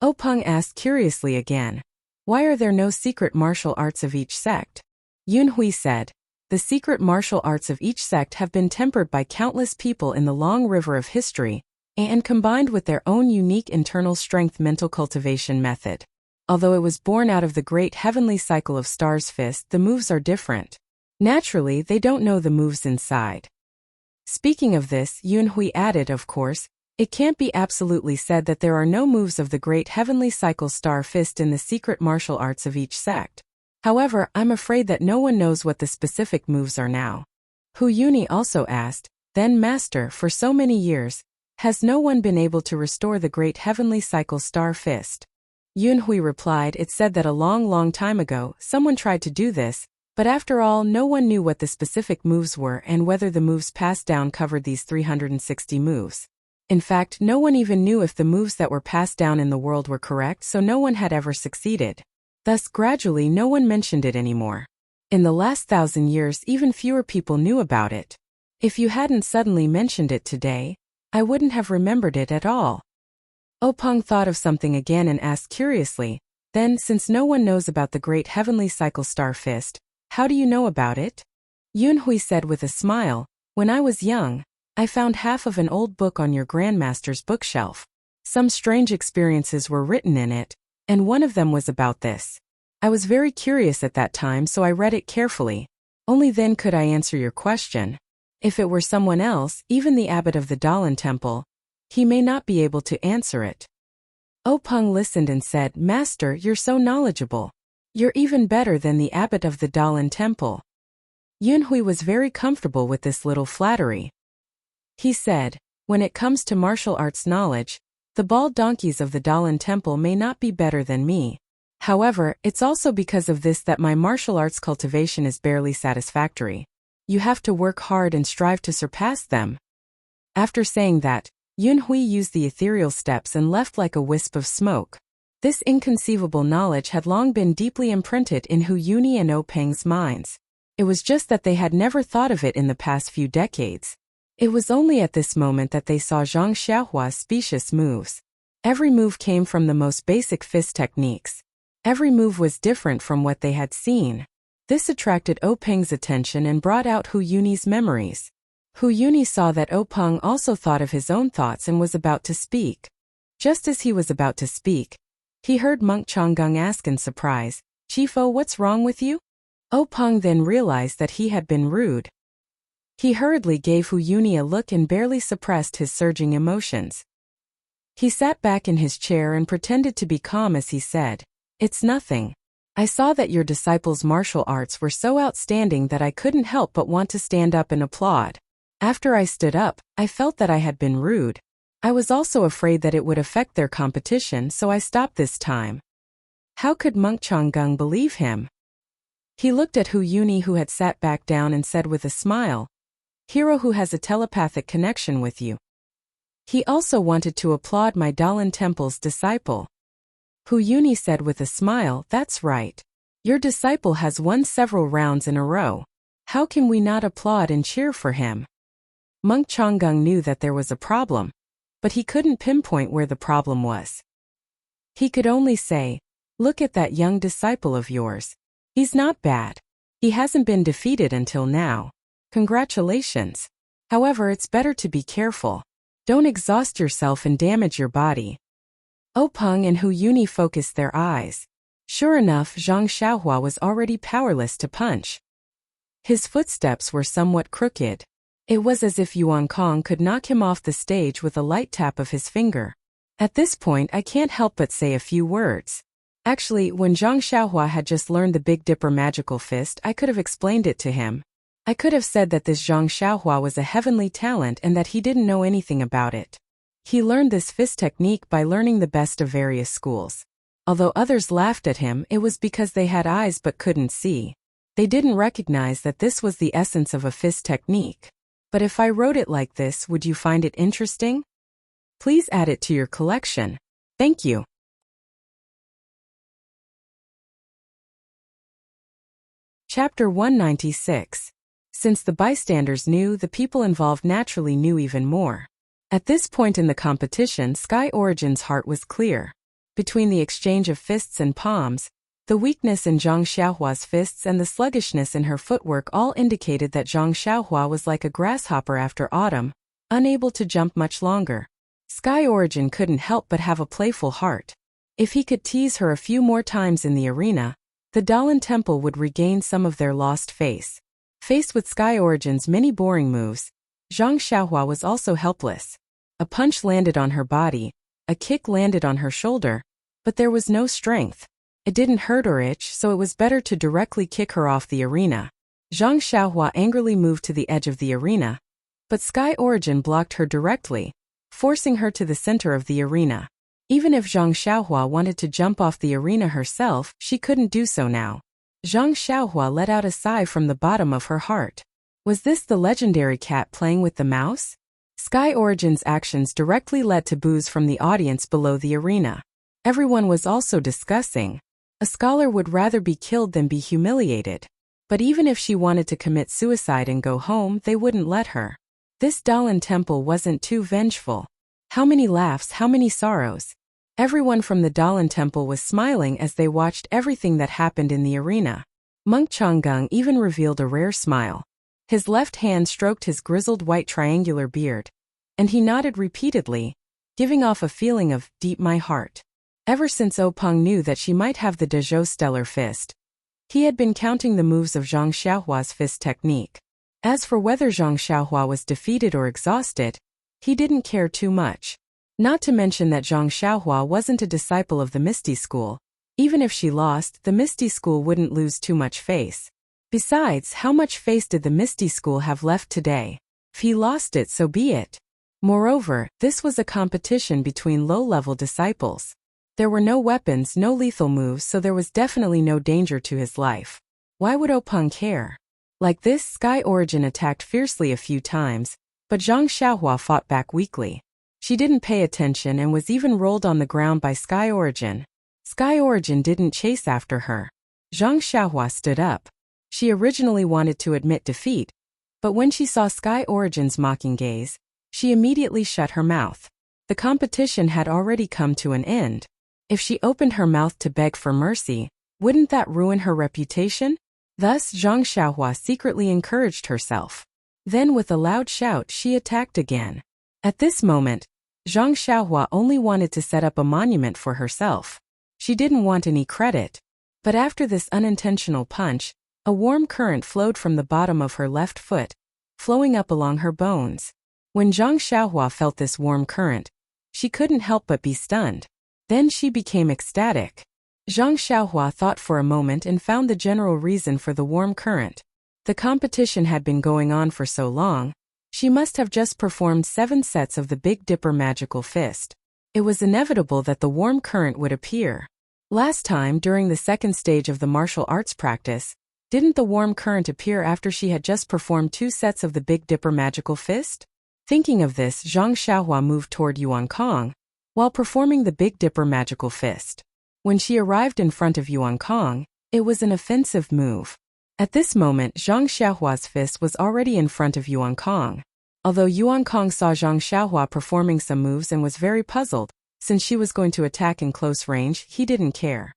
S1: Openg asked curiously again, why are there no secret martial arts of each sect? Yunhui said, the secret martial arts of each sect have been tempered by countless people in the long river of history, and combined with their own unique internal strength mental cultivation method. Although it was born out of the Great Heavenly Cycle of Stars Fist, the moves are different. Naturally, they don't know the moves inside. Speaking of this, Yunhui added, of course, it can't be absolutely said that there are no moves of the Great Heavenly Cycle Star Fist in the secret martial arts of each sect. However, I'm afraid that no one knows what the specific moves are now. Hu Yuni also asked, then Master, for so many years, has no one been able to restore the Great Heavenly Cycle Star Fist? Yunhui replied, it said that a long time ago, someone tried to do this, but after all, no one knew what the specific moves were and whether the moves passed down covered these 360 moves. In fact, no one even knew if the moves that were passed down in the world were correct, so no one had ever succeeded. Thus, gradually, no one mentioned it anymore. In the last 1,000 years, even fewer people knew about it. If you hadn't suddenly mentioned it today, I wouldn't have remembered it at all. Openg thought of something again and asked curiously, then, since no one knows about the Great Heavenly Cycle Star Fist, how do you know about it? Yunhui said with a smile, when I was young, I found half of an old book on your grandmaster's bookshelf. Some strange experiences were written in it, and one of them was about this. I was very curious at that time, so I read it carefully. Only then could I answer your question. If it were someone else, even the abbot of the Dalan Temple, he may not be able to answer it. Openg listened and said, Master, you're so knowledgeable. You're even better than the abbot of the Dalan Temple. Yunhui was very comfortable with this little flattery. He said, when it comes to martial arts knowledge, the bald donkeys of the Dalan Temple may not be better than me. However, it's also because of this that my martial arts cultivation is barely satisfactory. You have to work hard and strive to surpass them. After saying that, Yunhui used the ethereal steps and left like a wisp of smoke. This inconceivable knowledge had long been deeply imprinted in Hu Yuni and O Peng's minds. It was just that they had never thought of it in the past few decades. It was only at this moment that they saw Zhang Xiaohua's specious moves. Every move came from the most basic fist techniques. Every move was different from what they had seen. This attracted O Peng's attention and brought out Hu Yuni's memories. Hu Yuni saw that O Peng also thought of his own thoughts and was about to speak. Just as he was about to speak, he heard Monk Changgang ask in surprise, "Chief O, what's wrong with you?" O Peng then realized that he had been rude. He hurriedly gave Hu Yuni a look and barely suppressed his surging emotions. He sat back in his chair and pretended to be calm as he said, "It's nothing. I saw that your disciples' martial arts were so outstanding that I couldn't help but want to stand up and applaud. After I stood up, I felt that I had been rude. I was also afraid that it would affect their competition, so I stopped this time." How could Monk Changgang believe him? He looked at Hu Yuni, who had sat back down, and said with a smile, "Hero who has a telepathic connection with you. He also wanted to applaud my Dalan Temple's disciple." Hu Yuni said with a smile, "That's right. Your disciple has won several rounds in a row. How can we not applaud and cheer for him?" Monk Changgang knew that there was a problem, but he couldn't pinpoint where the problem was. He could only say, "Look at that young disciple of yours. He's not bad. He hasn't been defeated until now. Congratulations. However, it's better to be careful. Don't exhaust yourself and damage your body." O Peng and Hu Yuni focused their eyes. Sure enough, Zhang Xiaohua was already powerless to punch. His footsteps were somewhat crooked. It was as if Yuan Kong could knock him off the stage with a light tap of his finger. At this point, I can't help but say a few words. Actually, when Zhang Xiaohua had just learned the Big Dipper magical fist, I could have explained it to him. I could have said that this Zhang Xiaohua was a heavenly talent and that he didn't know anything about it. He learned this fist technique by learning the best of various schools. Although others laughed at him, it was because they had eyes but couldn't see. They didn't recognize that this was the essence of a fist technique. But if I wrote it like this, would you find it interesting? Please add it to your collection. Thank you. Chapter 196. Since the bystanders knew, the people involved naturally knew even more. At this point in the competition, Sky Origin's heart was clear. Between the exchange of fists and palms, the weakness in Zhang Xiaohua's fists and the sluggishness in her footwork all indicated that Zhang Xiaohua was like a grasshopper after autumn, unable to jump much longer. Sky Origin couldn't help but have a playful heart. If he could tease her a few more times in the arena, the Dalan Temple would regain some of their lost face. Faced with Sky Origin's many boring moves, Zhang Xiaohua was also helpless. A punch landed on her body, a kick landed on her shoulder, but there was no strength. It didn't hurt or itch, so it was better to directly kick her off the arena. Zhang Xiaohua angrily moved to the edge of the arena, but Sky Origin blocked her directly, forcing her to the center of the arena. Even if Zhang Xiaohua wanted to jump off the arena herself, she couldn't do so now. Zhang Xiaohua let out a sigh from the bottom of her heart. Was this the legendary cat playing with the mouse? Sky Origin's actions directly led to boos from the audience below the arena. Everyone was also discussing. A scholar would rather be killed than be humiliated. But even if she wanted to commit suicide and go home, they wouldn't let her. This Dalan Temple wasn't too vengeful. How many laughs, how many sorrows. Everyone from the Dalan Temple was smiling as they watched everything that happened in the arena. Monk Changgang even revealed a rare smile. His left hand stroked his grizzled white triangular beard, and he nodded repeatedly, giving off a feeling of deep my heart. Ever since O Peng knew that she might have the Dezhou stellar fist, he had been counting the moves of Zhang Xiaohua's fist technique. As for whether Zhang Xiaohua was defeated or exhausted, he didn't care too much. Not to mention that Zhang Xiaohua wasn't a disciple of the Misty School, Even if she lost, the Misty School wouldn't lose too much face. Besides, how much face did the Misty School have left today? If he lost it, so be it. Moreover, this was a competition between low-level disciples. There were no weapons, no lethal moves, so there was definitely no danger to his life. Why would Openg care? Like this, Sky Origin attacked fiercely a few times, but Zhang Xiaohua fought back weakly. She didn't pay attention and was even rolled on the ground by Sky Origin. Sky Origin didn't chase after her. Zhang Xiaohua stood up. She originally wanted to admit defeat, but when she saw Sky Origin's mocking gaze, she immediately shut her mouth. The competition had already come to an end. If she opened her mouth to beg for mercy, wouldn't that ruin her reputation? Thus, Zhang Xiaohua secretly encouraged herself. Then with a loud shout, she attacked again. At this moment, Zhang Xiaohua only wanted to set up a monument for herself. She didn't want any credit. But after this unintentional punch, a warm current flowed from the bottom of her left foot, flowing up along her bones. When Zhang Xiaohua felt this warm current, she couldn't help but be stunned. Then she became ecstatic. Zhang Xiaohua thought for a moment and found the general reason for the warm current. The competition had been going on for so long, she must have just performed 7 sets of the Big Dipper magical fist. It was inevitable that the warm current would appear. Last time, during the second stage of the martial arts practice, didn't the warm current appear after she had just performed 2 sets of the Big Dipper magical fist? Thinking of this, Zhang Xiaohua moved toward Yuan Kong, while performing the Big Dipper magical fist. When she arrived in front of Yuan Kong, it was an offensive move. At this moment, Zhang Xiaohua's fist was already in front of Yuan Kong. Although Yuan Kong saw Zhang Xiaohua performing some moves and was very puzzled, since she was going to attack in close range, he didn't care.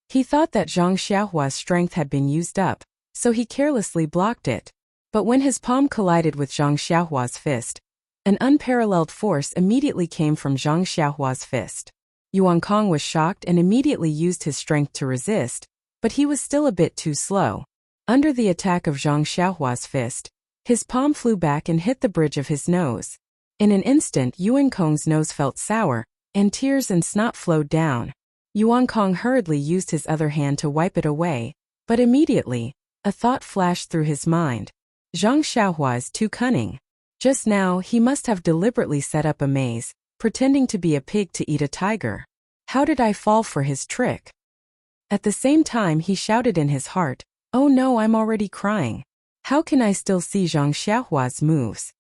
S1: He thought that Zhang Xiaohua's strength had been used up, so he carelessly blocked it. But when his palm collided with Zhang Xiaohua's fist, an unparalleled force immediately came from Zhang Xiaohua's fist. Yuan Kong was shocked and immediately used his strength to resist, but he was still a bit too slow. Under the attack of Zhang Xiaohua's fist, his palm flew back and hit the bridge of his nose. In an instant, Yuan Kong's nose felt sour, and tears and snot flowed down. Yuan Kong hurriedly used his other hand to wipe it away, but immediately, a thought flashed through his mind. Zhang Xiaohua is too cunning. Just now, he must have deliberately set up a maze, pretending to be a pig to eat a tiger. How did I fall for his trick? At the same time, he shouted in his heart, "Oh no, I'm already crying. How can I still see Zhang Xiaohua's moves?"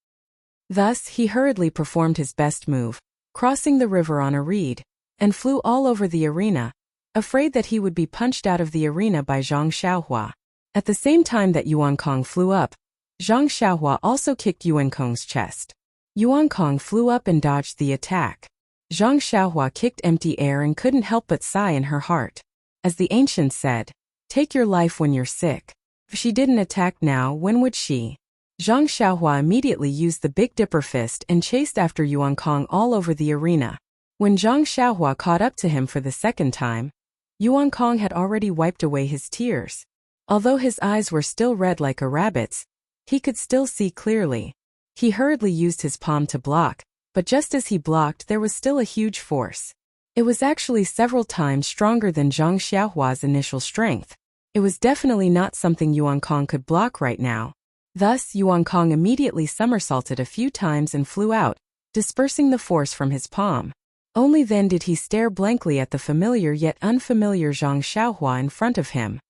S1: Thus, he hurriedly performed his best move, crossing the river on a reed, and flew all over the arena, afraid that he would be punched out of the arena by Zhang Xiaohua. At the same time that Yuan Kong flew up, Zhang Xiaohua also kicked Yuan Kong's chest. Yuan Kong flew up and dodged the attack. Zhang Xiaohua kicked empty air and couldn't help but sigh in her heart. As the ancients said, "Take your life when you're sick." If she didn't attack now, when would she? Zhang Xiaohua immediately used the Big Dipper fist and chased after Yuan Kong all over the arena. When Zhang Xiaohua caught up to him for the second time, Yuan Kong had already wiped away his tears. Although his eyes were still red like a rabbit's, he could still see clearly. He hurriedly used his palm to block, but just as he blocked, there was still a huge force. It was actually several times stronger than Zhang Xiaohua's initial strength. It was definitely not something Yuan Kong could block right now. Thus, Yuan Kong immediately somersaulted a few times and flew out, dispersing the force from his palm. Only then did he stare blankly at the familiar yet unfamiliar Zhang Xiaohua in front of him.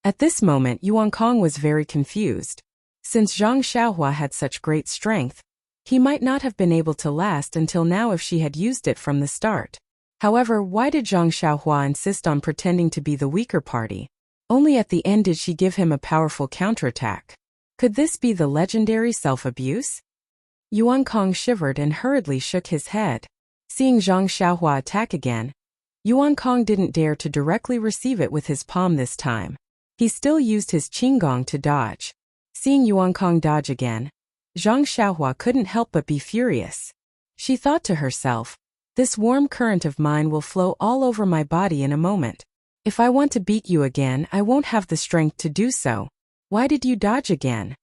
S1: At this moment, Yuan Kong was very confused. Since Zhang Xiaohua had such great strength, he might not have been able to last until now if she had used it from the start. However, why did Zhang Xiaohua insist on pretending to be the weaker party? Only at the end did she give him a powerful counterattack. Could this be the legendary self-abuse? Yuan Kong shivered and hurriedly shook his head. Seeing Zhang Xiaohua attack again, Yuan Kong didn't dare to directly receive it with his palm this time. He still used his qinggong to dodge. Seeing Yuan Kong dodge again, Zhang Xiaohua couldn't help but be furious. She thought to herself, "This warm current of mine will flow all over my body in a moment. If I want to beat you again, I won't have the strength to do so. Why did you dodge again?"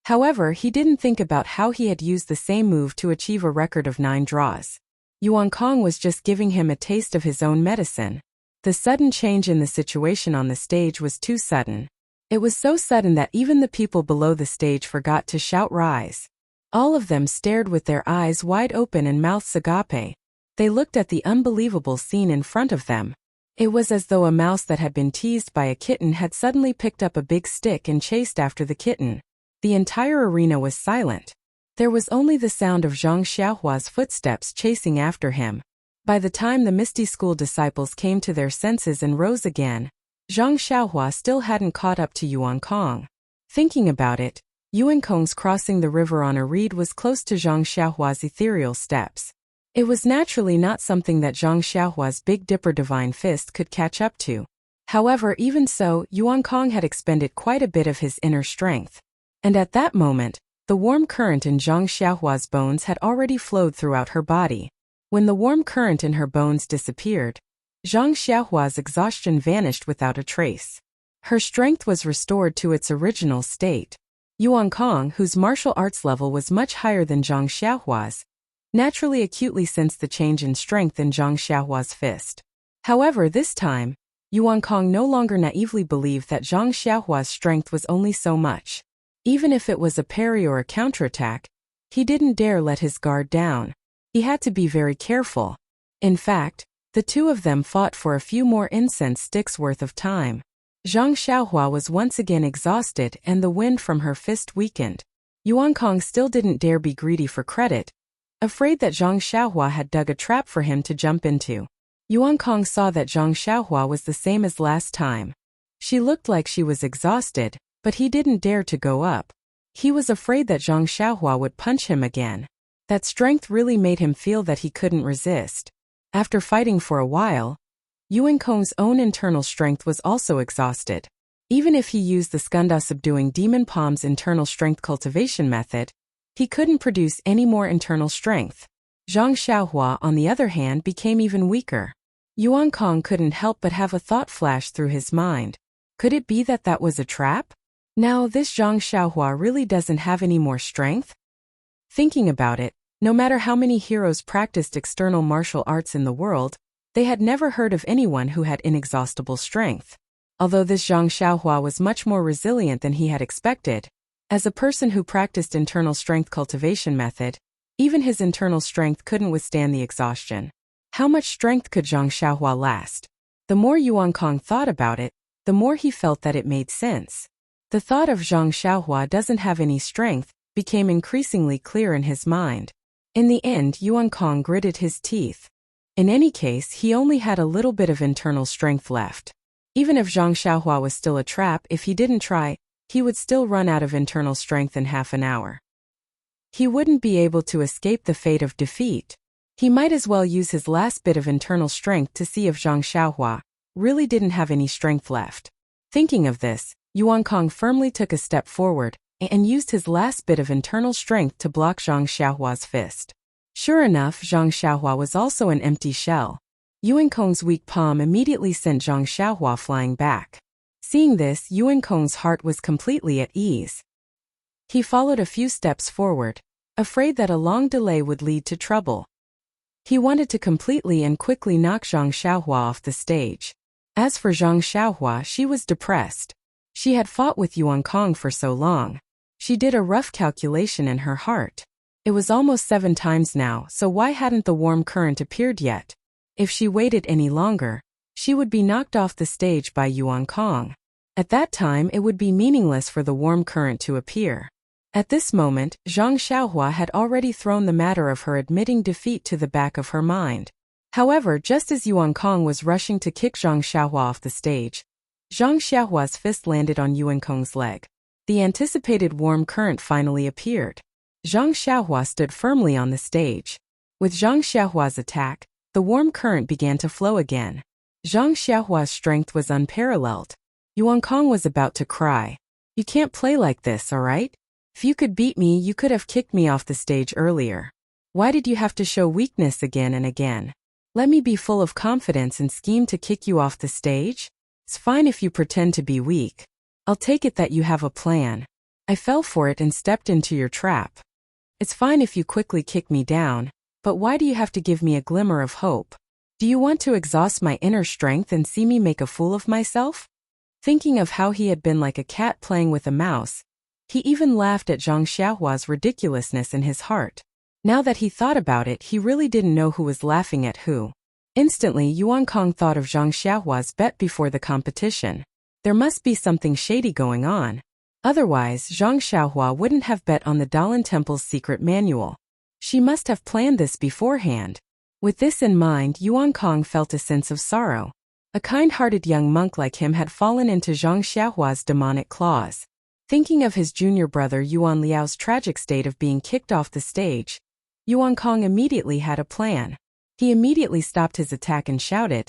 S1: However, he didn't think about how he had used the same move to achieve a record of 9 draws. Yuan Kong was just giving him a taste of his own medicine. The sudden change in the situation on the stage was too sudden. It was so sudden that even the people below the stage forgot to shout rise. All of them stared with their eyes wide open and mouths agape. They looked at the unbelievable scene in front of them. It was as though a mouse that had been teased by a kitten had suddenly picked up a big stick and chased after the kitten. The entire arena was silent. There was only the sound of Zhang Xiaohua's footsteps chasing after him. By the time the Misty School disciples came to their senses and rose again, Zhang Xiaohua still hadn't caught up to Yuan Kong. Thinking about it, Yuan Kong's crossing the river on a reed was close to Zhang Xiaohua's ethereal steps. It was naturally not something that Zhang Xiaohua's Big Dipper divine fist could catch up to. However, even so, Yuan Kong had expended quite a bit of his inner strength. And at that moment, the warm current in Zhang Xiaohua's bones had already flowed throughout her body. When the warm current in her bones disappeared, Zhang Xiaohua's exhaustion vanished without a trace. Her strength was restored to its original state. Yuan Kong, whose martial arts level was much higher than Zhang Xiaohua's, naturally acutely sensed the change in strength in Zhang Xiaohua's fist. However, this time, Yuan Kong no longer naively believed that Zhang Xiaohua's strength was only so much. Even if it was a parry or a counterattack, he didn't dare let his guard down. He had to be very careful. In fact, the two of them fought for a few more incense sticks worth of time. Zhang Xiaohua was once again exhausted and the wind from her fist weakened. Yuan Kong still didn't dare be greedy for credit, afraid that Zhang Xiaohua had dug a trap for him to jump into. Yuan Kong saw that Zhang Xiaohua was the same as last time. She looked like she was exhausted, but he didn't dare to go up. He was afraid that Zhang Xiaohua would punch him again. That strength really made him feel that he couldn't resist. After fighting for a while, Yuan Kong's own internal strength was also exhausted. Even if he used the Skunda subduing demon palm's internal strength cultivation method, he couldn't produce any more internal strength. Zhang Xiaohua, on the other hand, became even weaker. Yuan Kong couldn't help but have a thought flash through his mind. Could it be that that was a trap? Now this Zhang Xiaohua really doesn't have any more strength? Thinking about it, no matter how many heroes practiced external martial arts in the world, they had never heard of anyone who had inexhaustible strength. Although this Zhang Xiaohua was much more resilient than he had expected, as a person who practiced internal strength cultivation method, even his internal strength couldn't withstand the exhaustion. How much strength could Zhang Xiaohua last? The more Yuan Kong thought about it, the more he felt that it made sense. The thought of Zhang Xiaohua doesn't have any strength became increasingly clear in his mind. In the end, Yuan Kong gritted his teeth. In any case, he only had a little bit of internal strength left. Even if Zhang Xiaohua was still a trap, if he didn't try, he would still run out of internal strength in half an hour. He wouldn't be able to escape the fate of defeat. He might as well use his last bit of internal strength to see if Zhang Xiaohua really didn't have any strength left. Thinking of this, Yuan Kong firmly took a step forward and used his last bit of internal strength to block Zhang Xiaohua's fist. Sure enough, Zhang Xiaohua was also an empty shell. Yuan Kong's weak palm immediately sent Zhang Xiaohua flying back. Seeing this, Yuan Kong's heart was completely at ease. He followed a few steps forward, afraid that a long delay would lead to trouble. He wanted to completely and quickly knock Zhang Xiaohua off the stage. As for Zhang Xiaohua, she was depressed. She had fought with Yuan Kong for so long. She did a rough calculation in her heart. It was almost 7 times now, so why hadn't the warm current appeared yet? If she waited any longer, she would be knocked off the stage by Yuan Kong. At that time, it would be meaningless for the warm current to appear. At this moment, Zhang Xiaohua had already thrown the matter of her admitting defeat to the back of her mind. However, just as Yuan Kong was rushing to kick Zhang Xiaohua off the stage, Zhang Xiaohua's fist landed on Yuan Kong's leg. The anticipated warm current finally appeared. Zhang Xiaohua stood firmly on the stage. With Zhang Xiaohua's attack, the warm current began to flow again. Zhang Xiaohua's strength was unparalleled. Yuan Kong was about to cry. "You can't play like this, alright? If you could beat me, you could have kicked me off the stage earlier. Why did you have to show weakness again and again? Let me be full of confidence and scheme to kick you off the stage? It's fine if you pretend to be weak. I'll take it that you have a plan. I fell for it and stepped into your trap. It's fine if you quickly kick me down, but why do you have to give me a glimmer of hope? Do you want to exhaust my inner strength and see me make a fool of myself? Thinking of how he had been like a cat playing with a mouse, he even laughed at Zhang Xiaohua's ridiculousness in his heart. Now that he thought about it, he really didn't know who was laughing at who. Instantly, Yuan Kong thought of Zhang Xiaohua's bet before the competition. There must be something shady going on. Otherwise, Zhang Xiaohua wouldn't have bet on the Dalan Temple's secret manual. She must have planned this beforehand. With this in mind, Yuan Kong felt a sense of sorrow. A kind-hearted young monk like him had fallen into Zhang Xiaohua's demonic claws. Thinking of his junior brother Yuan Liao's tragic state of being kicked off the stage, Yuan Kong immediately had a plan. He immediately stopped his attack and shouted,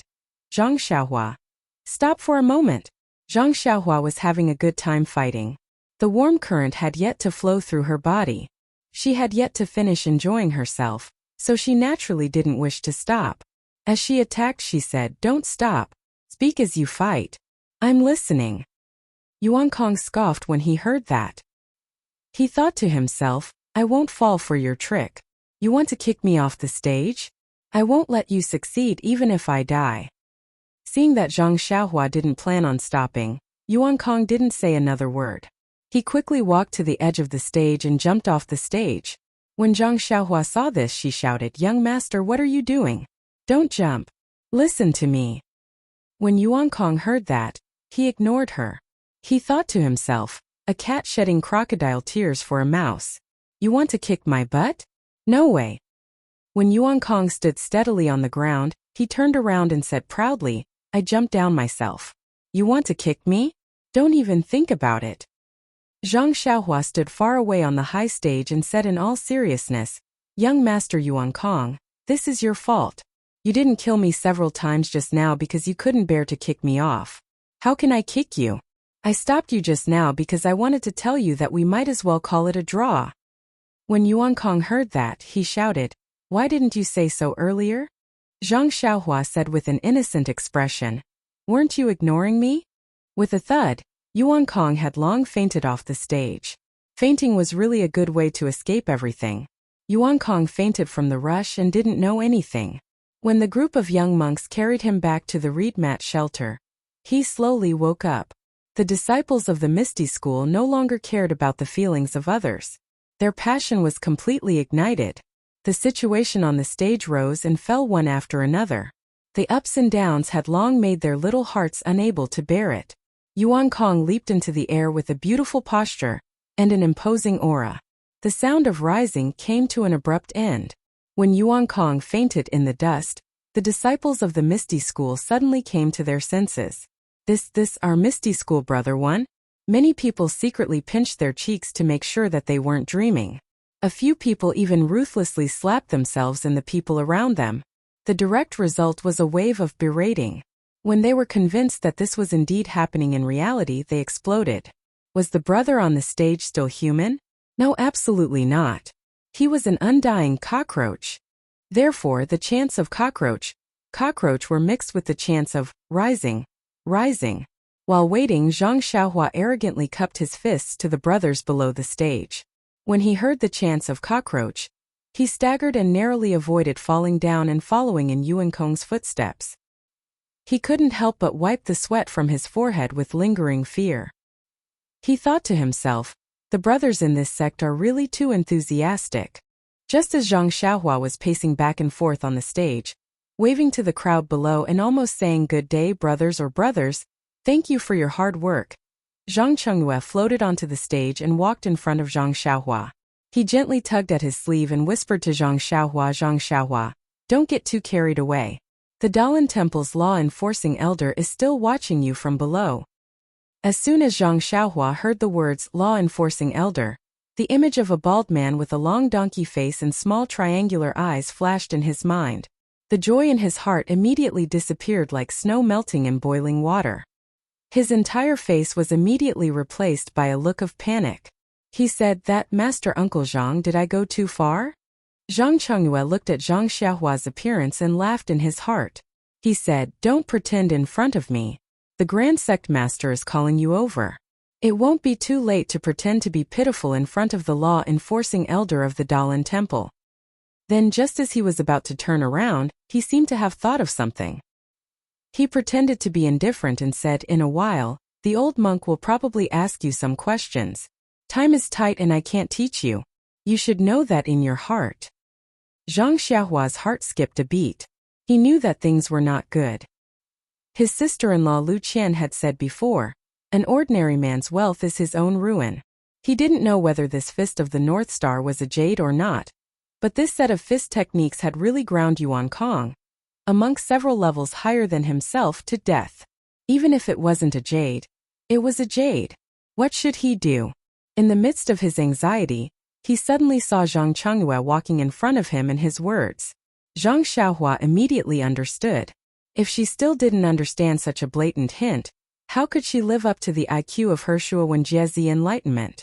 S1: "Zhang Xiaohua, stop for a moment." Zhang Xiaohua was having a good time fighting. The warm current had yet to flow through her body. She had yet to finish enjoying herself, so she naturally didn't wish to stop. As she attacked, she said, "Don't stop. Speak as you fight. I'm listening." Yuan Kong scoffed when he heard that. He thought to himself, "I won't fall for your trick. You want to kick me off the stage? I won't let you succeed even if I die." Seeing that Zhang Xiaohua didn't plan on stopping, Yuan Kong didn't say another word. He quickly walked to the edge of the stage and jumped off the stage. When Zhang Xiaohua saw this, she shouted, "Young master, what are you doing? Don't jump. Listen to me." When Yuan Kong heard that, he ignored her. He thought to himself, "A cat shedding crocodile tears for a mouse. You want to kick my butt? No way." When Yuan Kong stood steadily on the ground, he turned around and said proudly, "I jumped down myself. You want to kick me? Don't even think about it." Zhang Xiaohua stood far away on the high stage and said in all seriousness, "Young Master Yuan Kong, this is your fault. You didn't kill me several times just now because you couldn't bear to kick me off. How can I kick you? I stopped you just now because I wanted to tell you that we might as well call it a draw." When Yuan Kong heard that, he shouted, "Why didn't you say so earlier?" Zhang Xiaohua said with an innocent expression, "Weren't you ignoring me?" With a thud, Yuan Kong had long fainted off the stage. Fainting was really a good way to escape everything. Yuan Kong fainted from the rush and didn't know anything. When the group of young monks carried him back to the reed mat shelter, he slowly woke up. The disciples of the Misty School no longer cared about the feelings of others. Their passion was completely ignited. The situation on the stage rose and fell one after another. The ups and downs had long made their little hearts unable to bear it. Yuan Kong leaped into the air with a beautiful posture and an imposing aura. The sound of rising came to an abrupt end. When Yuan Kong fainted in the dust, the disciples of the Misty School suddenly came to their senses. This our Misty School brother one? Many people secretly pinched their cheeks to make sure that they weren't dreaming. A few people even ruthlessly slapped themselves and the people around them. The direct result was a wave of berating. When they were convinced that this was indeed happening in reality, they exploded. Was the brother on the stage still human? No, absolutely not. He was an undying cockroach. Therefore, the chants of cockroach were mixed with the chants of rising. While waiting, Zhang Xiaohua arrogantly cupped his fists to the brothers below the stage. When he heard the chants of cockroach, he staggered and narrowly avoided falling down and following in Yuan Kong's footsteps. He couldn't help but wipe the sweat from his forehead with lingering fear. He thought to himself, the brothers in this sect are really too enthusiastic. Just as Zhang Xiaohua was pacing back and forth on the stage, waving to the crowd below and almost saying, "Good day, brothers or brothers, thank you for your hard work," Zhang Chengyue floated onto the stage and walked in front of Zhang Xiaohua. He gently tugged at his sleeve and whispered to Zhang Xiaohua, "Don't get too carried away. The Dalan Temple's law-enforcing elder is still watching you from below." As soon as Zhang Xiaohua heard the words law-enforcing elder, the image of a bald man with a long donkey face and small triangular eyes flashed in his mind. The joy in his heart immediately disappeared like snow melting in boiling water. His entire face was immediately replaced by a look of panic. He said, "That Master Uncle Zhang, did I go too far?" Zhang Chengyue looked at Zhang Xiaohua's appearance and laughed in his heart. He said, "Don't pretend in front of me. The Grand Sect Master is calling you over. It won't be too late to pretend to be pitiful in front of the law-enforcing elder of the Dalan Temple." Then just as he was about to turn around, he seemed to have thought of something. He pretended to be indifferent and said, "In a while, the old monk will probably ask you some questions. Time is tight and I can't teach you. You should know that in your heart." Zhang Xiaohua's heart skipped a beat. He knew that things were not good. His sister-in-law Lu Qian had said before, an ordinary man's wealth is his own ruin. He didn't know whether this fist of the North Star was a jade or not, but this set of fist techniques had really ground Yuan Kong, a monk several levels higher than himself, to death. Even if it wasn't a jade, it was a jade. What should he do? In the midst of his anxiety, he suddenly saw Zhang Chengyue walking in front of him and his words. Zhang Xiaohua immediately understood. If she still didn't understand such a blatant hint, how could she live up to the IQ of her Shuowenjiezi enlightenment?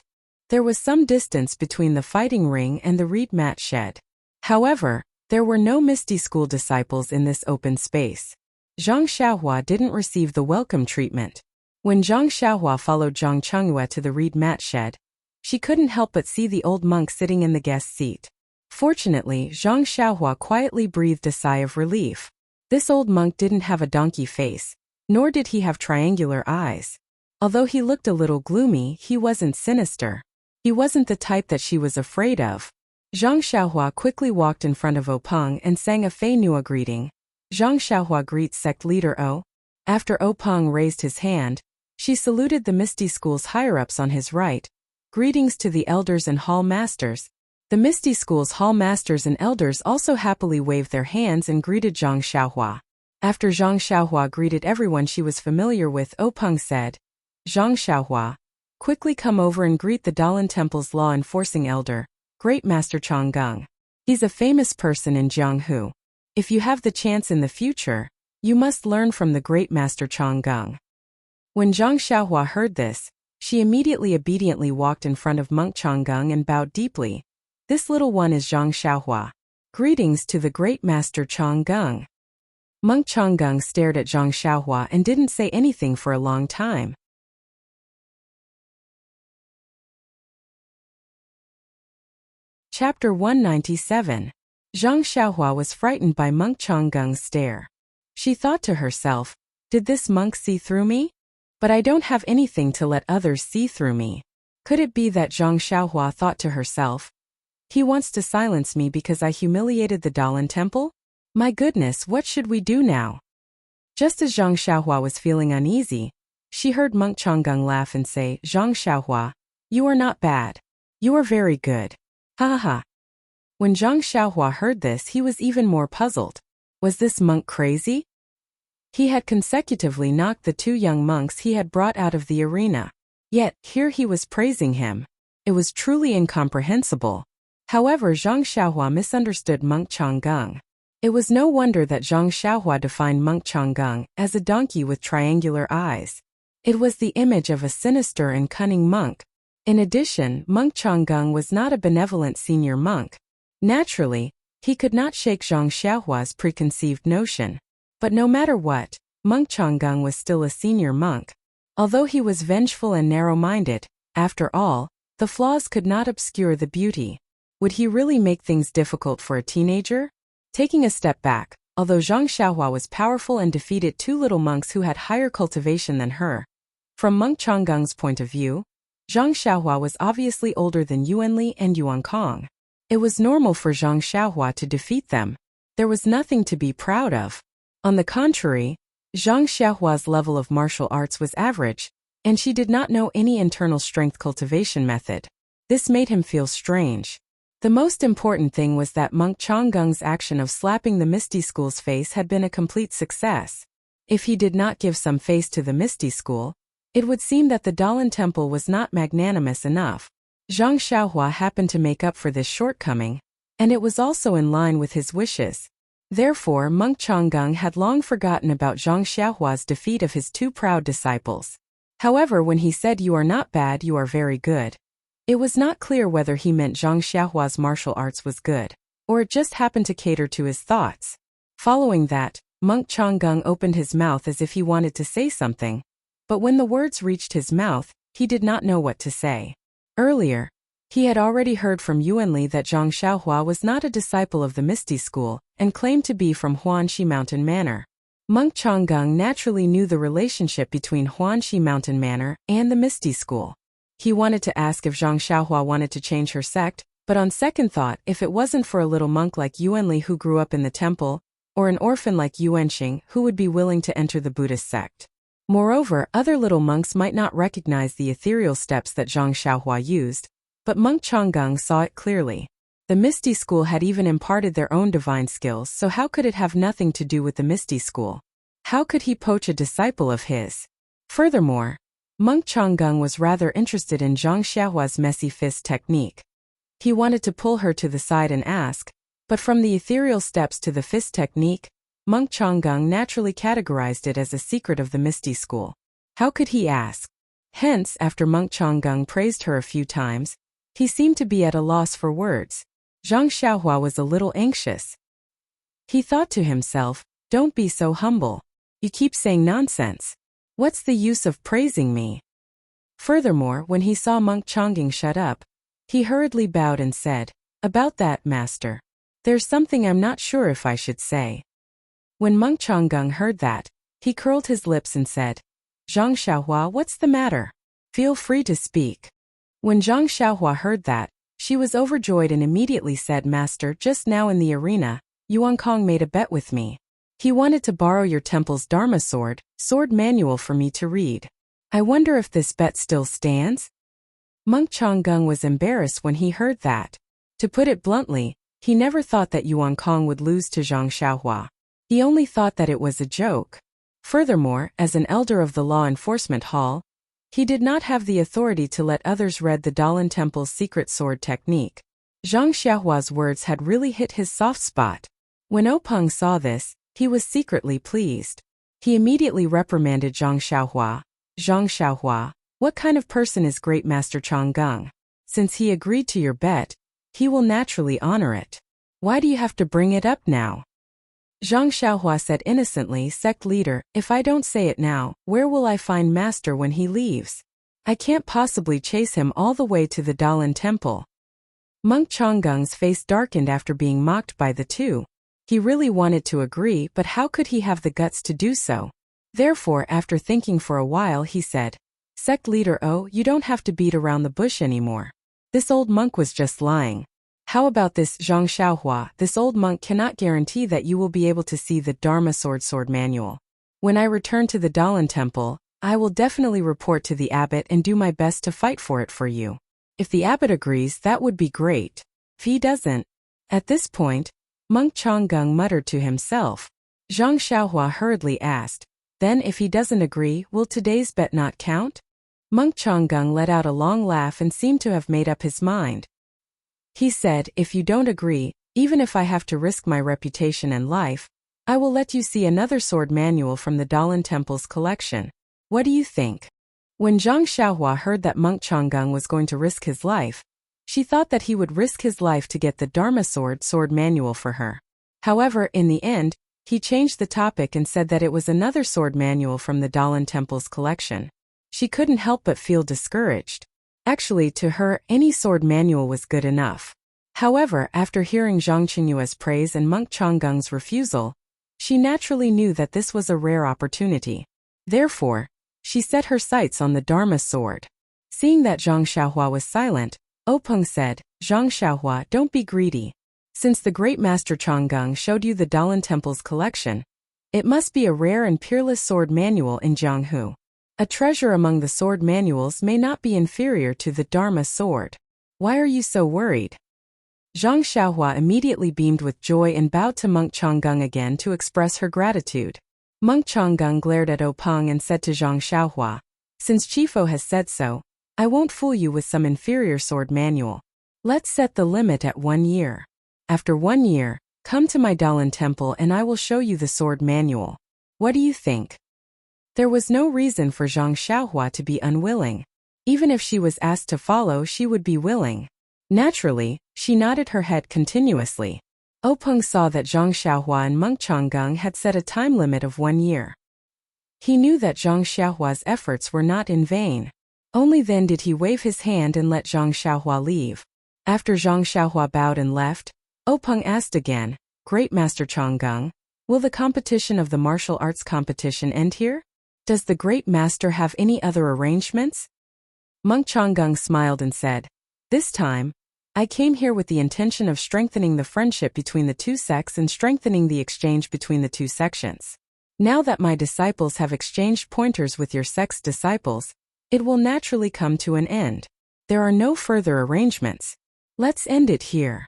S1: There was some distance between the fighting ring and the reed mat shed. However, there were no Misty School disciples in this open space. Zhang Xiaohua didn't receive the welcome treatment. When Zhang Xiaohua followed Zhang Chengyue to the reed mat shed, she couldn't help but see the old monk sitting in the guest seat. Fortunately, Zhang Xiaohua quietly breathed a sigh of relief. This old monk didn't have a donkey face, nor did he have triangular eyes. Although he looked a little gloomy, he wasn't sinister. He wasn't the type that she was afraid of. Zhang Xiaohua quickly walked in front of Openg and sang a Fei Nua greeting. Zhang Xiaohua greets sect leader O. After Openg raised his hand, she saluted the Misty School's higher-ups on his right. Greetings to the elders and hall masters. The Misty School's hall masters and elders also happily waved their hands and greeted Zhang Xiaohua. After Zhang Xiaohua greeted everyone she was familiar with, Openg said, "Zhang Xiaohua, quickly come over and greet the Dalan Temple's law-enforcing elder, Great Master Changgung. He's a famous person in Jianghu. If you have the chance in the future, you must learn from the Great Master Changgung." When Zhang Xiaohua heard this, she immediately obediently walked in front of Monk Changgung and bowed deeply. "This little one is Zhang Xiaohua. Greetings to the Great Master Changgung." Monk Changgung stared at Zhang Xiaohua and didn't say anything for a long time. Chapter 197. Zhang Xiaohua was frightened by Monk Changgung's stare. She thought to herself, "Did this monk see through me? But I don't have anything to let others see through me." Could it be that Zhang Xiaohua thought to herself, "He wants to silence me because I humiliated the Dalan Temple? My goodness, what should we do now?" Just as Zhang Xiaohua was feeling uneasy, she heard Monk Changgung laugh and say, "Zhang Xiaohua, you are not bad. You are very good. Ha ha ha." When Zhang Xiaohua heard this, he was even more puzzled. Was this monk crazy? He had consecutively knocked the two young monks he had brought out of the arena. Yet, here he was praising him. It was truly incomprehensible. However, Zhang Xiaohua misunderstood Monk Changgung. It was no wonder that Zhang Xiaohua defined Monk Changgung as a donkey with triangular eyes. It was the image of a sinister and cunning monk. In addition, Monk Changgung was not a benevolent senior monk. Naturally, he could not shake Zhang Xiaohua's preconceived notion. But no matter what, Monk Changgung was still a senior monk. Although he was vengeful and narrow-minded, after all, the flaws could not obscure the beauty. Would he really make things difficult for a teenager? Taking a step back, although Zhang Xiaohua was powerful and defeated two little monks who had higher cultivation than her, from Monk Changgung's point of view, Zhang Xiaohua was obviously older than Yuanli and Yuan Kong. It was normal for Zhang Xiaohua to defeat them. There was nothing to be proud of. On the contrary, Zhang Xiaohua's level of martial arts was average, and she did not know any internal strength cultivation method. This made him feel strange. The most important thing was that Monk Changgung's action of slapping the Misty School's face had been a complete success. If he did not give some face to the Misty School, it would seem that the Dalan Temple was not magnanimous enough. Zhang Xiaohua happened to make up for this shortcoming, and it was also in line with his wishes. Therefore, Monk Changgung had long forgotten about Zhang Xiaohua's defeat of his two proud disciples. However, when he said, "You are not bad, you are very good," it was not clear whether he meant Zhang Xiaohua's martial arts was good, or it just happened to cater to his thoughts. Following that, Monk Changgung opened his mouth as if he wanted to say something, but when the words reached his mouth, he did not know what to say. Earlier, He had already heard from Yuanli that Zhang Xiaohua was not a disciple of the Misty School, and claimed to be from Huanxi Mountain Manor. Monk Changgung naturally knew the relationship between Huanxi Mountain Manor and the Misty School. He wanted to ask if Zhang Xiaohua wanted to change her sect, but on second thought, if it wasn't for a little monk like Yuanli who grew up in the temple, or an orphan like Yuanxing who would be willing to enter the Buddhist sect. Moreover, other little monks might not recognize the ethereal steps that Zhang Xiaohua used, but Monk Changgung saw it clearly. The Misty School had even imparted their own divine skills, so how could it have nothing to do with the Misty School? How could he poach a disciple of his? Furthermore, Monk Changgung was rather interested in Zhang Xiaohua's messy fist technique. He wanted to pull her to the side and ask, but from the ethereal steps to the fist technique, Monk Changgung naturally categorized it as a secret of the Misty School. How could he ask? Hence, after Monk Changgung praised her a few times, he seemed to be at a loss for words. Zhang Xiaohua was a little anxious. He thought to himself, don't be so humble. You keep saying nonsense. What's the use of praising me? Furthermore, when he saw Monk Changgung shut up, he hurriedly bowed and said, about that, master. There's something I'm not sure if I should say. When Monk Changgung heard that, he curled his lips and said, Zhang Xiaohua, what's the matter? Feel free to speak. When Zhang Xiaohua heard that, she was overjoyed and immediately said, Master, just now in the arena, Yuan Kong made a bet with me. He wanted to borrow your temple's Dharma sword manual for me to read. I wonder if this bet still stands? Monk Changgung was embarrassed when he heard that. To put it bluntly, he never thought that Yuan Kong would lose to Zhang Xiaohua. He only thought that it was a joke. Furthermore, as an elder of the Law Enforcement Hall, he did not have the authority to let others read the Dalan Temple's secret sword technique. Zhang Xiaohua's words had really hit his soft spot. When Openg saw this, he was secretly pleased. He immediately reprimanded Zhang Xiaohua. Zhang Xiaohua, what kind of person is Great Master Changgung? Since he agreed to your bet, he will naturally honor it. Why do you have to bring it up now? Zhang Xiaohua said innocently, Sect leader, if I don't say it now, where will I find master when he leaves? I can't possibly chase him all the way to the Dalan Temple. Monk Changgung's face darkened after being mocked by the two. He really wanted to agree, but how could he have the guts to do so? Therefore, after thinking for a while, he said, Sect leader, oh, you don't have to beat around the bush anymore. This old monk was just lying. How about this, Zhang Xiaohua? This old monk cannot guarantee that you will be able to see the Dharma sword manual. When I return to the Dalan Temple, I will definitely report to the abbot and do my best to fight for it for you. If the abbot agrees, that would be great. If he doesn't. At this point, Monk Changgung muttered to himself. Zhang Xiaohua hurriedly asked, then if he doesn't agree, will today's bet not count? Monk Changgung let out a long laugh and seemed to have made up his mind. He said, if you don't agree, even if I have to risk my reputation and life, I will let you see another sword manual from the Dalan Temple's collection. What do you think? When Zhang Xiaohua heard that Monk Changgung was going to risk his life, she thought that he would risk his life to get the Dharma sword manual for her. However, in the end, he changed the topic and said that it was another sword manual from the Dalan Temple's collection. She couldn't help but feel discouraged. Actually, to her, any sword manual was good enough. However, after hearing Zhang Qingyue's praise and Monk Changgung's refusal, she naturally knew that this was a rare opportunity. Therefore, she set her sights on the Dharma sword. Seeing that Zhang Xiaohua was silent, Openg said, Zhang Xiaohua, don't be greedy. Since the great master Changgung showed you the Dalan Temple's collection, it must be a rare and peerless sword manual in Jianghu. A treasure among the sword manuals may not be inferior to the Dharma sword. Why are you so worried? Zhang Xiaohua immediately beamed with joy and bowed to Monk Changgung again to express her gratitude. Monk Changgung glared at Openg and said to Zhang Xiaohua, since Chifo has said so, I won't fool you with some inferior sword manual. Let's set the limit at 1 year. After 1 year, come to my Dalan Temple and I will show you the sword manual. What do you think? There was no reason for Zhang Xiaohua to be unwilling. Even if she was asked to follow, she would be willing. Naturally, she nodded her head continuously. Openg saw that Zhang Xiaohua and Monk Changgung had set a time limit of 1 year. He knew that Zhang Xiaohua's efforts were not in vain. Only then did he wave his hand and let Zhang Xiaohua leave. After Zhang Xiaohua bowed and left, Peng asked again, Great Master Changgang, will the competition of the martial arts competition end here? Does the Great Master have any other arrangements? Monk Changgang smiled and said, This time, I came here with the intention of strengthening the friendship between the two sects and strengthening the exchange between the two sections. Now that my disciples have exchanged pointers with your sect's disciples, it will naturally come to an end. There are no further arrangements. Let's end it here.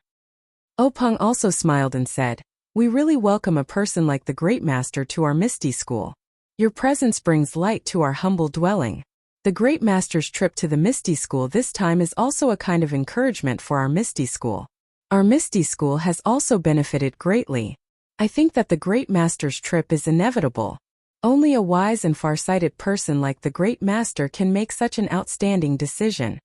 S1: Peng also smiled and said, We really welcome a person like the Great Master to our Misty School. Your presence brings light to our humble dwelling. The Great Master's trip to the Misty School this time is also a kind of encouragement for our Misty School. Our Misty School has also benefited greatly. I think that the Great Master's trip is inevitable. Only a wise and far-sighted person like the Great Master can make such an outstanding decision.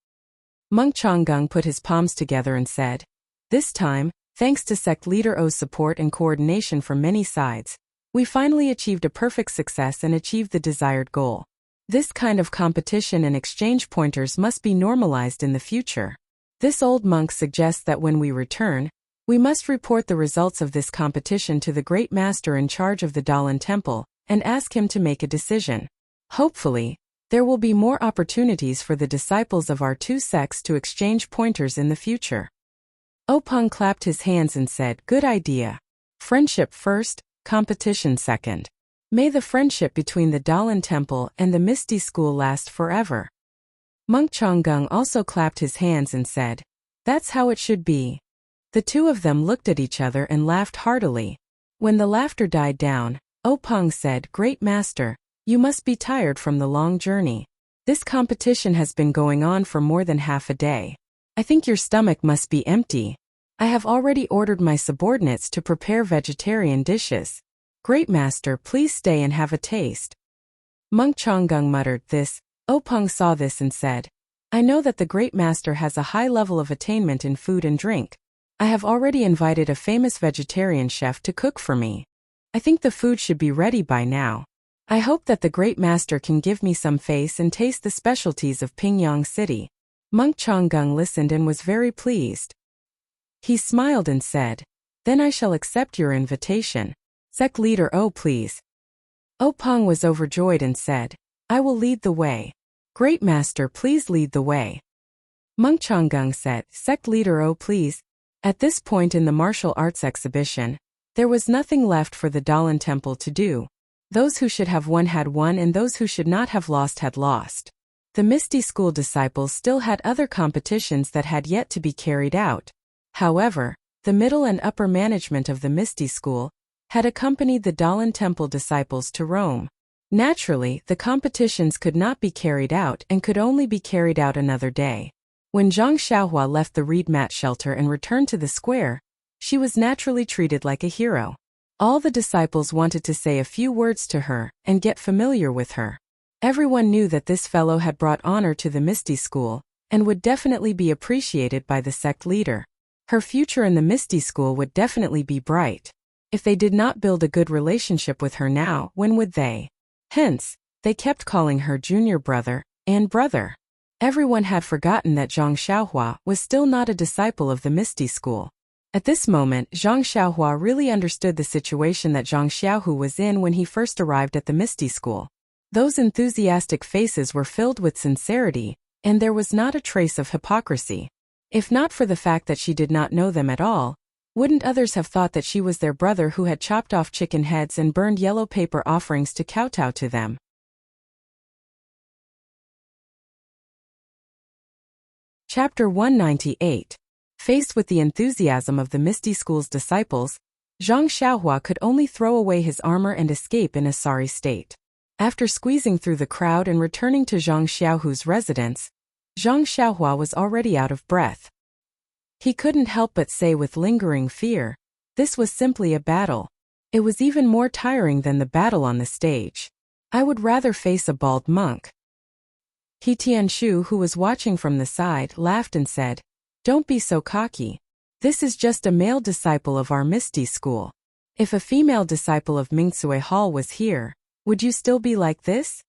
S1: Monk Changgang put his palms together and said, This time, thanks to sect leader O's support and coordination from many sides, we finally achieved a perfect success and achieved the desired goal. This kind of competition and exchange pointers must be normalized in the future. This old monk suggests that when we return, we must report the results of this competition to the Great Master in charge of the Dalan Temple, and ask him to make a decision. Hopefully, there will be more opportunities for the disciples of our two sects to exchange pointers in the future. Peng clapped his hands and said, Good idea. Friendship first, competition second. May the friendship between the Dalan Temple and the Misty School last forever. Monk Changgang also clapped his hands and said, That's how it should be. The two of them looked at each other and laughed heartily. When the laughter died down, Peng said, Great Master, you must be tired from the long journey. This competition has been going on for more than half a day. I think your stomach must be empty. I have already ordered my subordinates to prepare vegetarian dishes. Great Master, please stay and have a taste. Monk Changgang muttered this. Peng saw this and said, I know that the Great Master has a high level of attainment in food and drink. I have already invited a famous vegetarian chef to cook for me. I think the food should be ready by now. I hope that the Great Master can give me some face and taste the specialties of Pingyang City. Monk Changgang listened and was very pleased. He smiled and said, Then I shall accept your invitation. Sect leader please. Peng was overjoyed and said, I will lead the way. Great Master, please lead the way. Monk Changgang said, Sect leader please. At this point in the martial arts exhibition, there was nothing left for the Dalan Temple to do. Those who should have won had won and those who should not have lost had lost. The Misty School disciples still had other competitions that had yet to be carried out. However, the middle and upper management of the Misty School had accompanied the Dalan Temple disciples to Rome. Naturally, the competitions could not be carried out and could only be carried out another day. When Zhang Xiaohua left the reed mat shelter and returned to the square, she was naturally treated like a hero. All the disciples wanted to say a few words to her and get familiar with her. Everyone knew that this fellow had brought honor to the Misty School and would definitely be appreciated by the sect leader. Her future in the Misty School would definitely be bright. If they did not build a good relationship with her now, when would they? Hence, they kept calling her junior brother and brother. Everyone had forgotten that Zhang Xiaohua was still not a disciple of the Misty School. At this moment, Zhang Xiaohua really understood the situation that Zhang Xiaohu was in when he first arrived at the Misty School. Those enthusiastic faces were filled with sincerity, and there was not a trace of hypocrisy. If not for the fact that she did not know them at all, wouldn't others have thought that she was their brother who had chopped off chicken heads and burned yellow paper offerings to kowtow to them? Chapter 198. Faced with the enthusiasm of the Misty School's disciples, Zhang Xiaohua could only throw away his armor and escape in a sorry state. After squeezing through the crowd and returning to Zhang Xiaohu's residence, Zhang Xiaohua was already out of breath. He couldn't help but say with lingering fear, this was simply a battle. It was even more tiring than the battle on the stage. I would rather face a bald monk. He Tianshu, who was watching from the side, laughed and said, Don't be so cocky. This is just a male disciple of our Misty School. If a female disciple of Mingsui Hall was here, would you still be like this?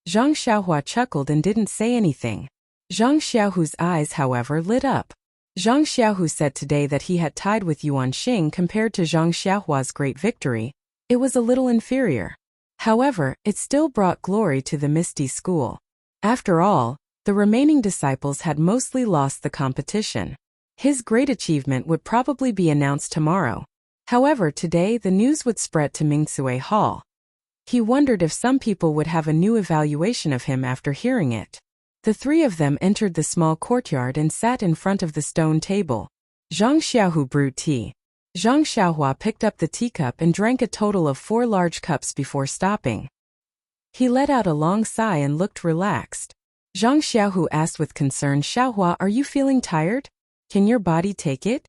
S1: Zhang Xiaohua chuckled and didn't say anything. Zhang Xiaohu's eyes, however, lit up. Zhang Xiaohu said today that he had tied with Yuan Xing compared to Zhang Xiaohua's great victory. It was a little inferior. However, it still brought glory to the Misty School. After all, the remaining disciples had mostly lost the competition. His great achievement would probably be announced tomorrow. However, today the news would spread to Mingsue Hall. He wondered if some people would have a new evaluation of him after hearing it. The three of them entered the small courtyard and sat in front of the stone table. Zhang Xiaohu brewed tea. Zhang Xiaohua picked up the teacup and drank a total of 4 large cups before stopping. He let out a long sigh and looked relaxed. Zhang Xiaohu asked with concern, "Xiaohua, are you feeling tired? Can your body take it?"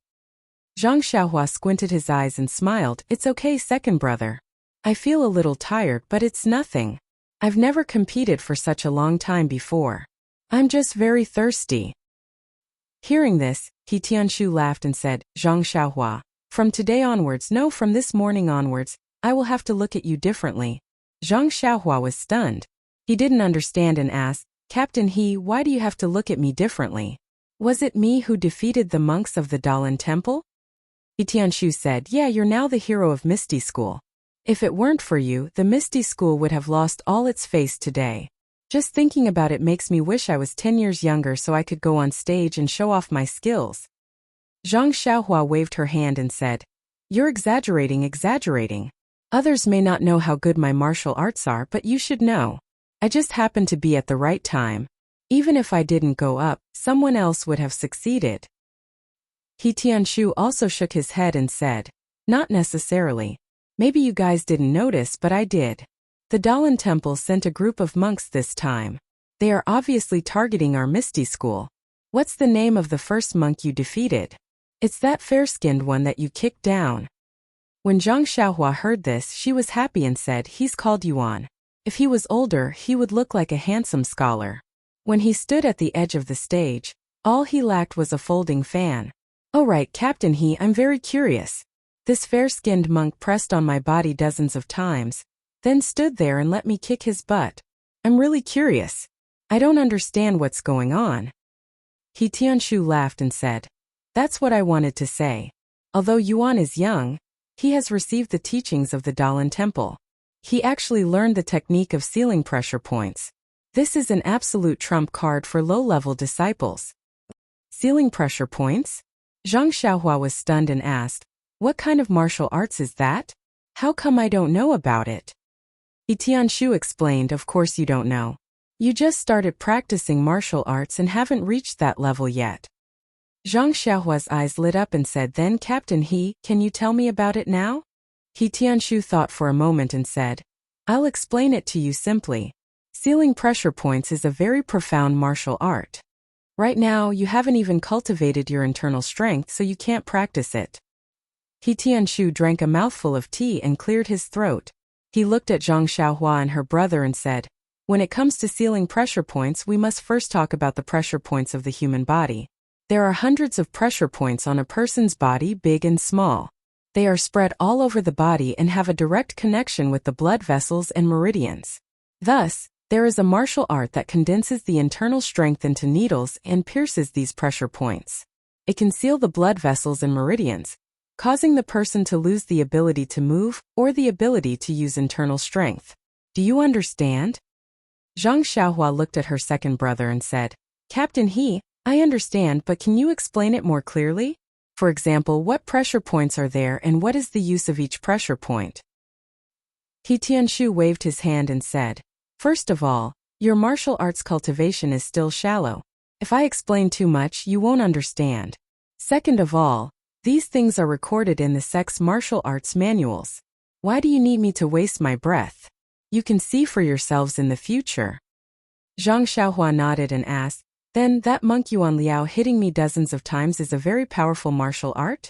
S1: Zhang Xiaohua squinted his eyes and smiled. "It's okay, second brother. I feel a little tired, but it's nothing. I've never competed for such a long time before. I'm just very thirsty." Hearing this, He Tianshu laughed and said, "Zhang Xiaohua, from today onwards, no, from this morning onwards, I will have to look at you differently." Zhang Xiaohua was stunned. He didn't understand and asked, "Captain He, why do you have to look at me differently? Was it me who defeated the monks of the Dalan Temple?" He Tianshu said, "Yeah, you're now the hero of Misty School. If it weren't for you, the Misty School would have lost all its face today. Just thinking about it makes me wish I was 10 years younger so I could go on stage and show off my skills." Zhang Xiaohua waved her hand and said, "You're exaggerating. Others may not know how good my martial arts are, but you should know. I just happened to be at the right time. Even if I didn't go up, someone else would have succeeded." He Tianshu also shook his head and said, "Not necessarily. Maybe you guys didn't notice, but I did. The Dalan Temple sent a group of monks this time. They are obviously targeting our Misty School. What's the name of the first monk you defeated?" "It's that fair-skinned one that you kicked down." When Zhang Xiaohua heard this, she was happy and said, "He's called Yuan. If he was older, he would look like a handsome scholar." When he stood at the edge of the stage, all he lacked was a folding fan. "Oh right, Captain He, I'm very curious. This fair-skinned monk pressed on my body dozens of times, then stood there and let me kick his butt. I'm really curious. I don't understand what's going on." He Tianshu laughed and said, "That's what I wanted to say. Although Yuan is young, he has received the teachings of the Dalan Temple. He actually learned the technique of ceiling pressure points. This is an absolute trump card for low-level disciples." "Ceiling pressure points?" Zhang Xiaohua was stunned and asked, "What kind of martial arts is that? How come I don't know about it?" He Tianshu explained, "Of course you don't know. You just started practicing martial arts and haven't reached that level yet." Zhang Xiaohua's eyes lit up and said, "Then Captain He, can you tell me about it now?" He Tianshu thought for a moment and said, "I'll explain it to you simply. Ceiling pressure points is a very profound martial art. Right now, you haven't even cultivated your internal strength, so you can't practice it." He Tianshu drank a mouthful of tea and cleared his throat. He looked at Zhang Xiaohua and her brother and said, "When it comes to ceiling pressure points, we must first talk about the pressure points of the human body. There are hundreds of pressure points on a person's body, big and small. They are spread all over the body and have a direct connection with the blood vessels and meridians. Thus, there is a martial art that condenses the internal strength into needles and pierces these pressure points. It can seal the blood vessels and meridians, causing the person to lose the ability to move or the ability to use internal strength. Do you understand?" Zhang Xiaohua looked at her second brother and said, "Captain He, I understand, but can you explain it more clearly? For example, what pressure points are there and what is the use of each pressure point?" He Tianshu waved his hand and said, "First of all, your martial arts cultivation is still shallow. If I explain too much, you won't understand. Second of all, these things are recorded in the sect's martial arts manuals. Why do you need me to waste my breath? You can see for yourselves in the future." Zhang Xiaohua nodded and asked, "Then that monk Yuan Liao hitting me dozens of times is a very powerful martial art?"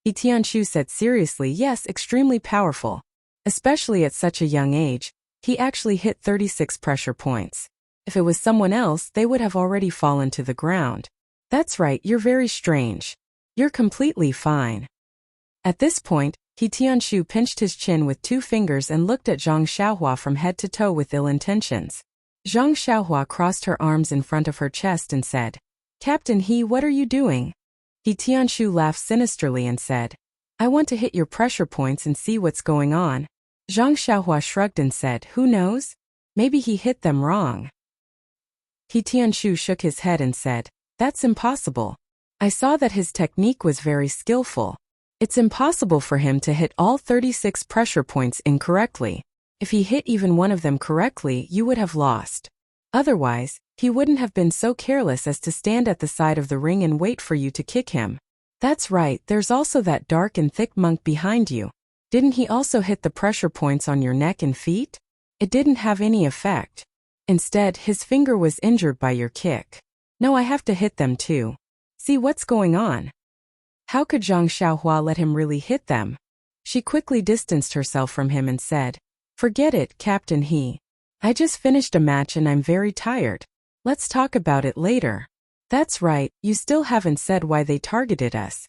S1: He Tianshu said seriously, "Yes, extremely powerful. Especially at such a young age, he actually hit 36 pressure points. If it was someone else, they would have already fallen to the ground. That's right, you're very strange. You're completely fine." At this point, He Tianshu pinched his chin with 2 fingers and looked at Zhang Xiaohua from head to toe with ill intentions. Zhang Xiaohua crossed her arms in front of her chest and said, Captain He, what are you doing? He Tianshu laughed sinisterly and said, I want to hit your pressure points and see what's going on. Zhang Xiaohua shrugged and said, who knows? Maybe he hit them wrong. He Tianshu shook his head and said, that's impossible. I saw that his technique was very skillful. It's impossible for him to hit all 36 pressure points incorrectly. If he hit even one of them correctly, you would have lost. Otherwise, he wouldn't have been so careless as to stand at the side of the ring and wait for you to kick him. That's right, there's also that dark and thick monk behind you. Didn't he also hit the pressure points on your neck and feet? It didn't have any effect. Instead, his finger was injured by your kick. No, I have to hit them too. See what's going on. How could Zhang Xiaohua let him really hit them? She quickly distanced herself from him and said, forget it, Captain He. I just finished a match and I'm very tired. Let's talk about it later. That's right, you still haven't said why they targeted us.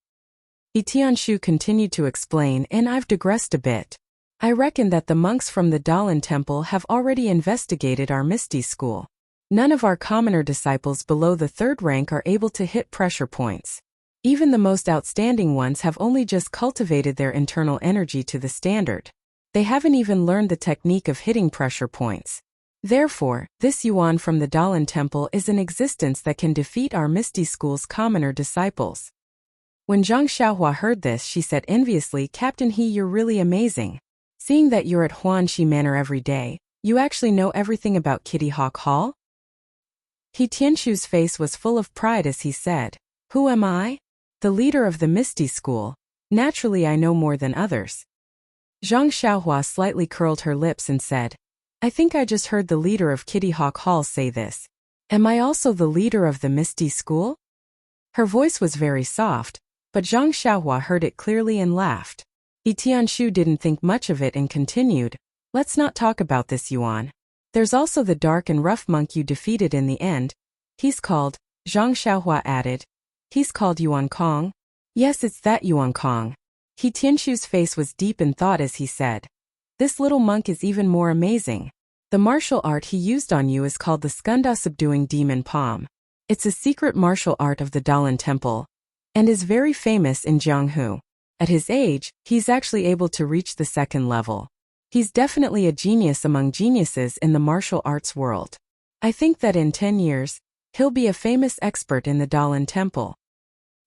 S1: He Tianshu continued to explain, and I've digressed a bit. I reckon that the monks from the Dalan Temple have already investigated our Misty School. None of our commoner disciples below the 3rd rank are able to hit pressure points. Even the most outstanding ones have only just cultivated their internal energy to the standard. They haven't even learned the technique of hitting pressure points. Therefore, this Yuan from the Dalan Temple is an existence that can defeat our Misty School's commoner disciples. When Zhang Xiaohua heard this, she said enviously, Captain He, you're really amazing. Seeing that you're at Huanxi Manor every day, you actually know everything about Kitty Hawk Hall? He Tianshu's face was full of pride as he said, who am I? The leader of the Misty School. Naturally I know more than others. Zhang Xiaohua slightly curled her lips and said, I think I just heard the leader of Kitty Hawk Hall say this. Am I also the leader of the Misty School? Her voice was very soft, but Zhang Xiaohua heard it clearly and laughed. He Tianshu didn't think much of it and continued, let's not talk about this, Yuan. There's also the dark and rough monk you defeated in the end. He's called, Zhang Xiaohua added. He's called Yuan Kong. Yes, it's that Yuan Kong. He Tianshu's face was deep in thought as he said, this little monk is even more amazing. The martial art he used on you is called the Skunda Subduing Demon Palm. It's a secret martial art of the Dalan Temple, and is very famous in Jianghu. At his age, he's actually able to reach the 2nd level. He's definitely a genius among geniuses in the martial arts world. I think that in 10 years, he'll be a famous expert in the Dalan Temple.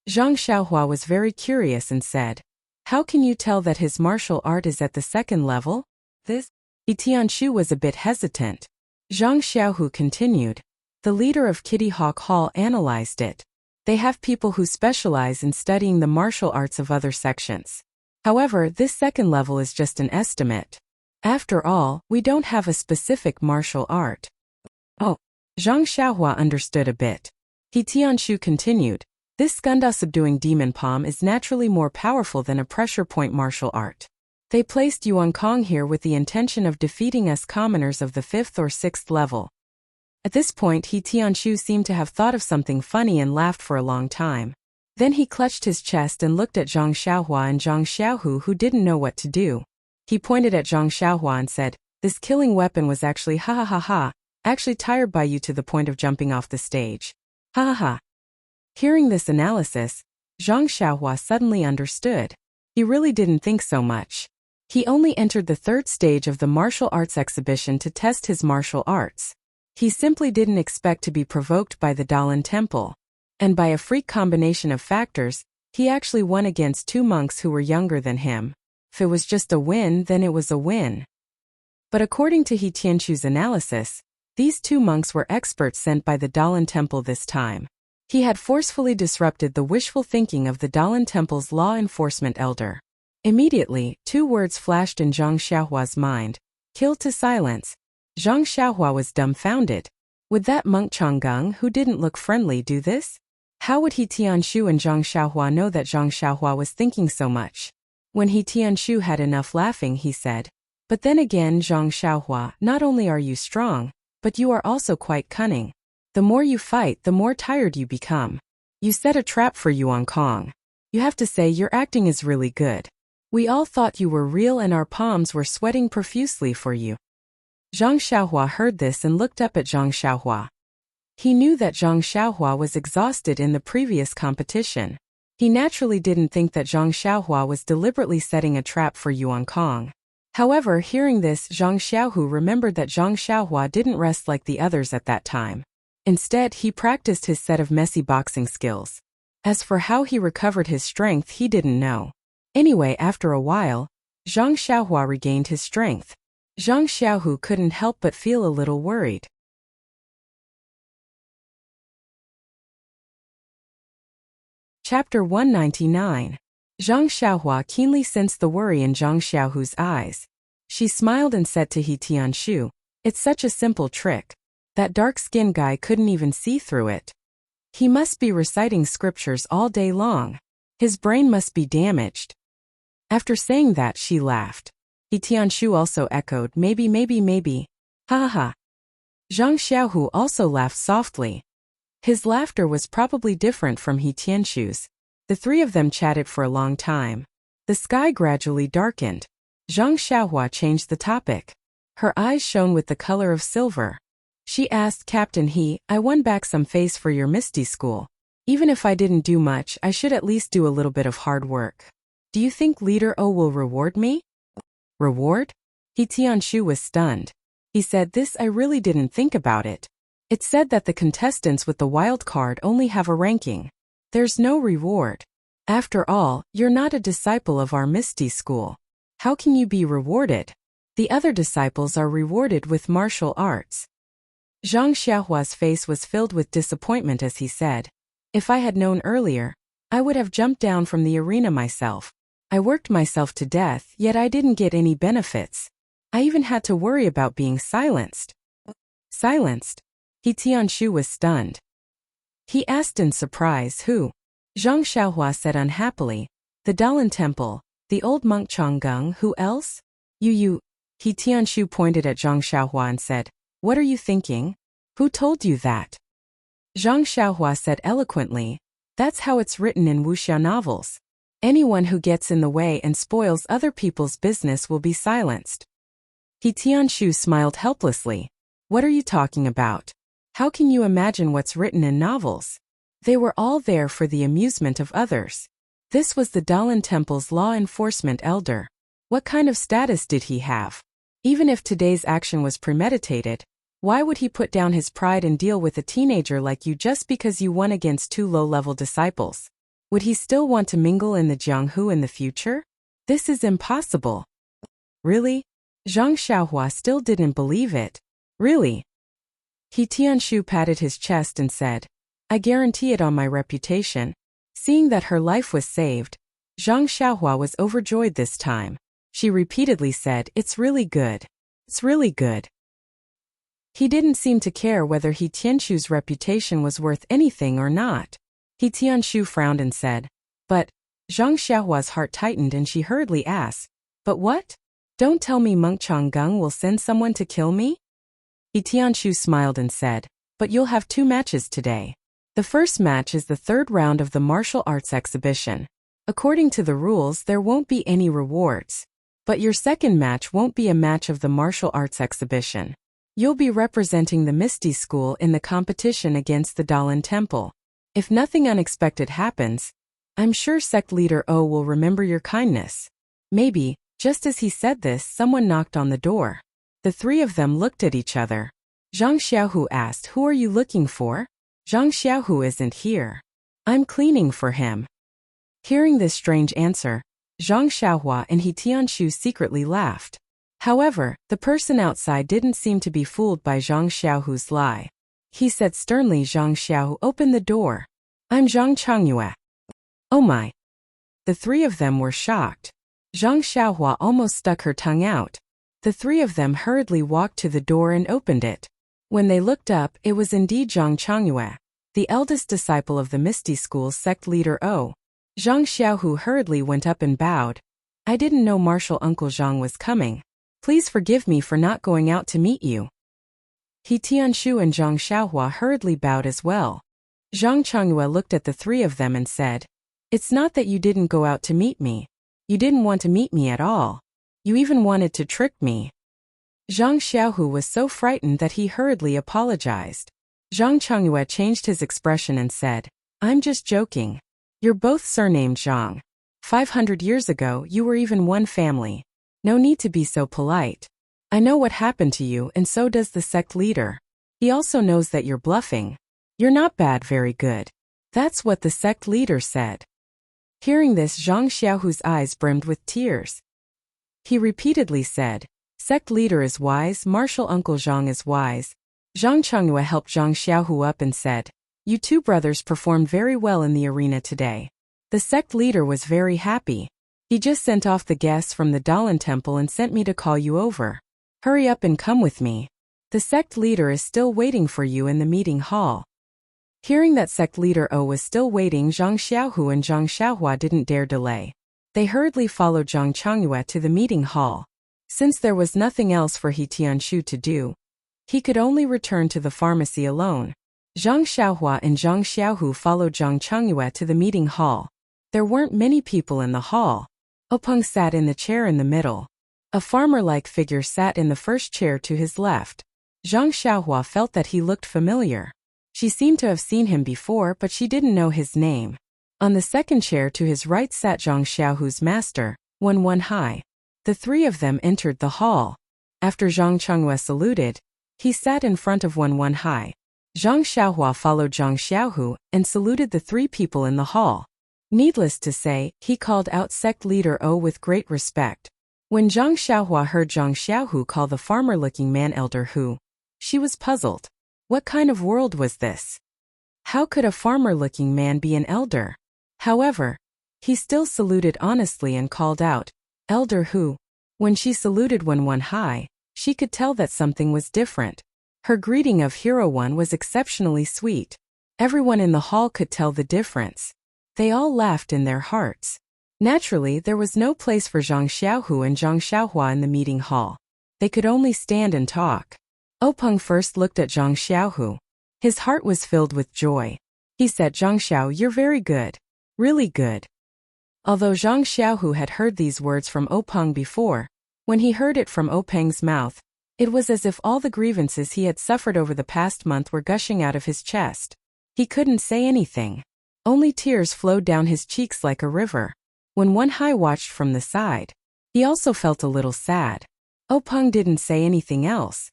S1: Zhang Xiaohua was very curious and said, how can you tell that his martial art is at the 2nd level? This? He Tianshu was a bit hesitant. Zhang Xiaohu continued, the leader of Kitty Hawk Hall analyzed it. They have people who specialize in studying the martial arts of other sections. However, this 2nd level is just an estimate. After all, we don't have a specific martial art. Oh, Zhang Xiaohua understood a bit. He Tianshu continued, this Skunda Subduing Demon Palm is naturally more powerful than a pressure point martial art. They placed Yuan Kong here with the intention of defeating us commoners of the 5th or 6th level. At this point, He Tianshu seemed to have thought of something funny and laughed for a long time. Then he clutched his chest and looked at Zhang Xiaohua and Zhang Xiaohu, who didn't know what to do. He pointed at Zhang Xiaohua and said, this killing weapon was actually ha ha ha ha, actually tired by you to the point of jumping off the stage. Ha ha ha. Hearing this analysis, Zhang Xiaohua suddenly understood. He really didn't think so much. He only entered the 3rd stage of the martial arts exhibition to test his martial arts. He simply didn't expect to be provoked by the Dalan Temple. And by a freak combination of factors, he actually won against 2 monks who were younger than him. If it was just a win, then it was a win. But according to He Tianshu's analysis, these 2 monks were experts sent by the Dalan Temple this time. He had forcefully disrupted the wishful thinking of the Dalan Temple's law enforcement elder. Immediately, 2 words flashed in Zhang Xiaohua's mind. Kill to silence. Zhang Xiaohua was dumbfounded. Would that monk Changgung, who didn't look friendly, do this? How would He Tianshu and Zhang Xiaohua know that Zhang Xiaohua was thinking so much? When He Tianshu had enough laughing, he said, but then again, Zhang Xiaohua, not only are you strong, but you are also quite cunning. The more you fight, the more tired you become. You set a trap for Yuan Kong. You have to say your acting is really good. We all thought you were real and our palms were sweating profusely for you. Zhang Xiaohua heard this and looked up at Zhang Xiaohua. He knew that Zhang Xiaohua was exhausted in the previous competition. He naturally didn't think that Zhang Xiaohua was deliberately setting a trap for Yuan Kong. However, hearing this, Zhang Xiaohu remembered that Zhang Xiaohua didn't rest like the others at that time. Instead, he practiced his set of messy boxing skills. As for how he recovered his strength, he didn't know. Anyway, after a while, Zhang Xiaohua regained his strength. Zhang Xiaohu couldn't help but feel a little worried. Chapter 199. Zhang Xiaohua keenly sensed the worry in Zhang Xiaohu's eyes. She smiled and said to He Tianshu, "It's such a simple trick. That dark-skinned guy couldn't even see through it. He must be reciting scriptures all day long. His brain must be damaged." After saying that, she laughed. He Tianshu also echoed, maybe. Ha ha ha. Zhang Xiaohu also laughed softly. His laughter was probably different from He Tianshu's. The three of them chatted for a long time. The sky gradually darkened. Zhang Xiaohua changed the topic. Her eyes shone with the color of silver. She asked, "Captain He, I won back some face for your Misty School. Even if I didn't do much, I should at least do a little bit of hard work. Do you think Leader O will reward me?" "Reward?" He Tianshu was stunned. He said, "This I really didn't think about it. It's said that the contestants with the wild card only have a ranking. There's no reward. After all, you're not a disciple of our Misty School. How can you be rewarded? The other disciples are rewarded with martial arts." Zhang Xiaohua's face was filled with disappointment as he said, "If I had known earlier, I would have jumped down from the arena myself. I worked myself to death, yet I didn't get any benefits. I even had to worry about being silenced." "Silenced?" He Tianshu was stunned. He asked in surprise, "Who?" Zhang Xiaohua said unhappily, "The Dalan Temple, the old monk Changgung. Who else?" You. He Tianshu pointed at Zhang Xiaohua and said, "What are you thinking? Who told you that?" Zhang Xiaohua said eloquently, "That's how it's written in wuxia novels. Anyone who gets in the way and spoils other people's business will be silenced." He Tianshu smiled helplessly. "What are you talking about? How can you imagine what's written in novels? They were all there for the amusement of others. This was the Dalan Temple's law enforcement elder. What kind of status did he have? Even if today's action was premeditated, why would he put down his pride and deal with a teenager like you just because you won against two low-level disciples? Would he still want to mingle in the Jianghu in the future? This is impossible." "Really?" Zhang Xiaohua still didn't believe it. "Really?" He Tianshu patted his chest and said, "I guarantee it on my reputation." Seeing that her life was saved, Zhang Xiaohua was overjoyed this time. She repeatedly said, "It's really good. It's really good." He didn't seem to care whether He Tianshu's reputation was worth anything or not. He Tianshu frowned and said, "But," Zhang Xiaohua's heart tightened and she hurriedly asked, "But what? Don't tell me Monk Changgung will send someone to kill me?" He Tianshu smiled and said, "But you'll have 2 matches today. The first match is the 3rd round of the martial arts exhibition. According to the rules, there won't be any rewards. But your second match won't be a match of the martial arts exhibition. You'll be representing the Misty School in the competition against the Dalan Temple. If nothing unexpected happens, I'm sure sect leader O will remember your kindness." Maybe, just as he said this, someone knocked on the door. The three of them looked at each other. Zhang Xiaohu asked, "Who are you looking for?" "Zhang Xiaohu isn't here. I'm cleaning for him." Hearing this strange answer, Zhang Xiaohua and He Tianshu secretly laughed. However, the person outside didn't seem to be fooled by Zhang Xiaohu's lie. He said sternly, "Zhang Xiaohu, open the door. I'm Zhang Changyue." "Oh my." The three of them were shocked. Zhang Xiaohua almost stuck her tongue out. The three of them hurriedly walked to the door and opened it. When they looked up, it was indeed Zhang Changyue, the eldest disciple of the Misty School's sect leader O. Zhang Xiaohu hurriedly went up and bowed. "I didn't know Martial Uncle Zhang was coming. Please forgive me for not going out to meet you." He Tianshu and Zhang Xiaohua hurriedly bowed as well. Zhang Changyue looked at the three of them and said, "It's not that you didn't go out to meet me. You didn't want to meet me at all. You even wanted to trick me." Zhang Xiaohu was so frightened that he hurriedly apologized. Zhang Chengyue changed his expression and said, "I'm just joking. You're both surnamed Zhang. 500 years ago, you were even one family. No need to be so polite. I know what happened to you, and so does the sect leader. He also knows that you're bluffing. You're not bad, very good." That's what the sect leader said. Hearing this, Zhang Xiaohu's eyes brimmed with tears. He repeatedly said, "Sect leader is wise, martial uncle Zhang is wise." Zhang Chengyue helped Zhang Xiaohu up and said, "You two brothers performed very well in the arena today." The sect leader was very happy. He just sent off the guests from the Dalan temple and sent me to call you over. Hurry up and come with me. The sect leader is still waiting for you in the meeting hall. Hearing that sect leader O was still waiting, Zhang Xiaohu and Zhang Xiaohua didn't dare delay. They hurriedly followed Zhang Chengyue to the meeting hall. Since there was nothing else for He Tianshu to do, he could only return to the pharmacy alone. Zhang Xiaohua and Zhang Xiaohu followed Zhang Chengyue to the meeting hall. There weren't many people in the hall. Openg sat in the chair in the middle. A farmer-like figure sat in the first chair to his left. Zhang Xiaohua felt that he looked familiar. She seemed to have seen him before, but she didn't know his name. On the second chair to his right sat Zhang Xiaohu's master, Wen Hai. The three of them entered the hall. After Zhang Chengyue saluted, he sat in front of Wen Hai. Zhang Xiaohua followed Zhang Xiaohu and saluted the three people in the hall. Needless to say, he called out sect leader O with great respect. When Zhang Xiaohua heard Zhang Xiaohu call the farmer-looking man Elder Hu, she was puzzled. What kind of world was this? How could a farmer-looking man be an elder? However, he still saluted honestly and called out, "Elder Hu." When she saluted Wen Hai, she could tell that something was different. Her greeting of Hero One was exceptionally sweet. Everyone in the hall could tell the difference. They all laughed in their hearts. Naturally, there was no place for Zhang Xiaohu and Zhang Xiaohua in the meeting hall. They could only stand and talk. Openg first looked at Zhang Xiaohu. His heart was filled with joy. He said, "Zhang Xiao, you're very good. Really good." Although Zhang Xiaohu had heard these words from Openg before, when he heard it from Openg's mouth, it was as if all the grievances he had suffered over the past month were gushing out of his chest. He couldn't say anything. Only tears flowed down his cheeks like a river. When Wen Hai watched from the side, he also felt a little sad. Openg didn't say anything else.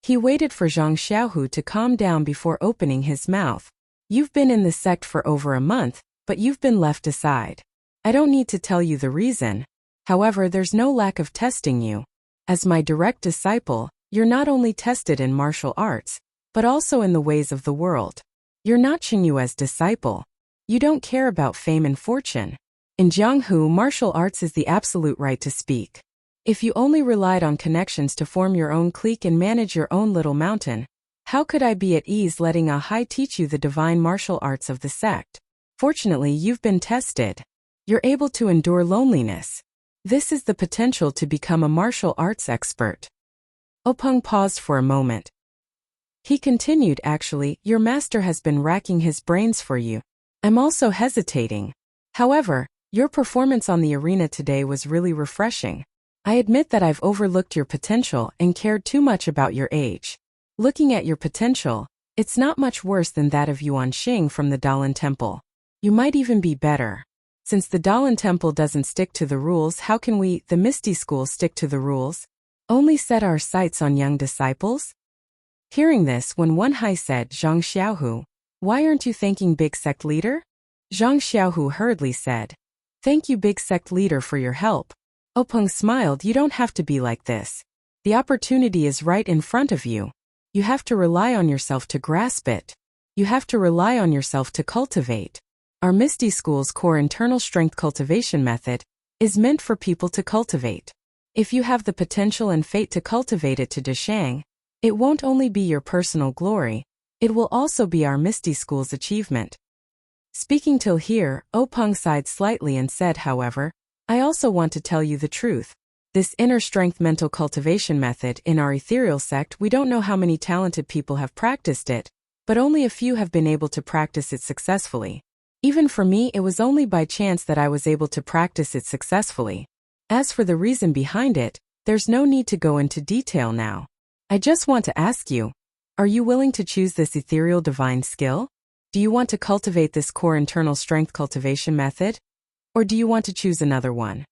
S1: He waited for Zhang Xiaohu to calm down before opening his mouth. "You've been in the sect for over a month, but you've been left aside. I don't need to tell you the reason. However, there's no lack of testing you. As my direct disciple, you're not only tested in martial arts, but also in the ways of the world. You're not Qingyue's disciple. You don't care about fame and fortune. In Jianghu, martial arts is the absolute right to speak. If you only relied on connections to form your own clique and manage your own little mountain, how could I be at ease letting a Hai teach you the divine martial arts of the sect? Fortunately, you've been tested. You're able to endure loneliness. This is the potential to become a martial arts expert." Openg paused for a moment. He continued, "Actually, your master has been racking his brains for you. I'm also hesitating. However, your performance on the arena today was really refreshing. I admit that I've overlooked your potential and cared too much about your age. Looking at your potential, it's not much worse than that of Yuan Xing from the Dalan Temple. You might even be better. Since the Dalan Temple doesn't stick to the rules, how can we, the Misty School, stick to the rules? Only set our sights on young disciples?" Hearing this, when Wen Hai said, "Zhang Xiaohu, why aren't you thanking Big Sect Leader?" Zhang Xiaohu hurriedly said, "Thank you, Big Sect Leader, for your help." Openg smiled, "You don't have to be like this. The opportunity is right in front of you. You have to rely on yourself to grasp it. You have to rely on yourself to cultivate. Our Misty School's core internal strength cultivation method is meant for people to cultivate. If you have the potential and fate to cultivate it to Deshang, it won't only be your personal glory, it will also be our Misty School's achievement." Speaking till here, Openg sighed slightly and said, "However, I also want to tell you the truth. This inner strength mental cultivation method in our ethereal sect, we don't know how many talented people have practiced it, but only a few have been able to practice it successfully. Even for me, it was only by chance that I was able to practice it successfully. As for the reason behind it, There's no need to go into detail now. I just want to ask you, are you willing to choose this ethereal divine skill? Do you want to cultivate this core internal strength cultivation method? Or do you want to choose another one?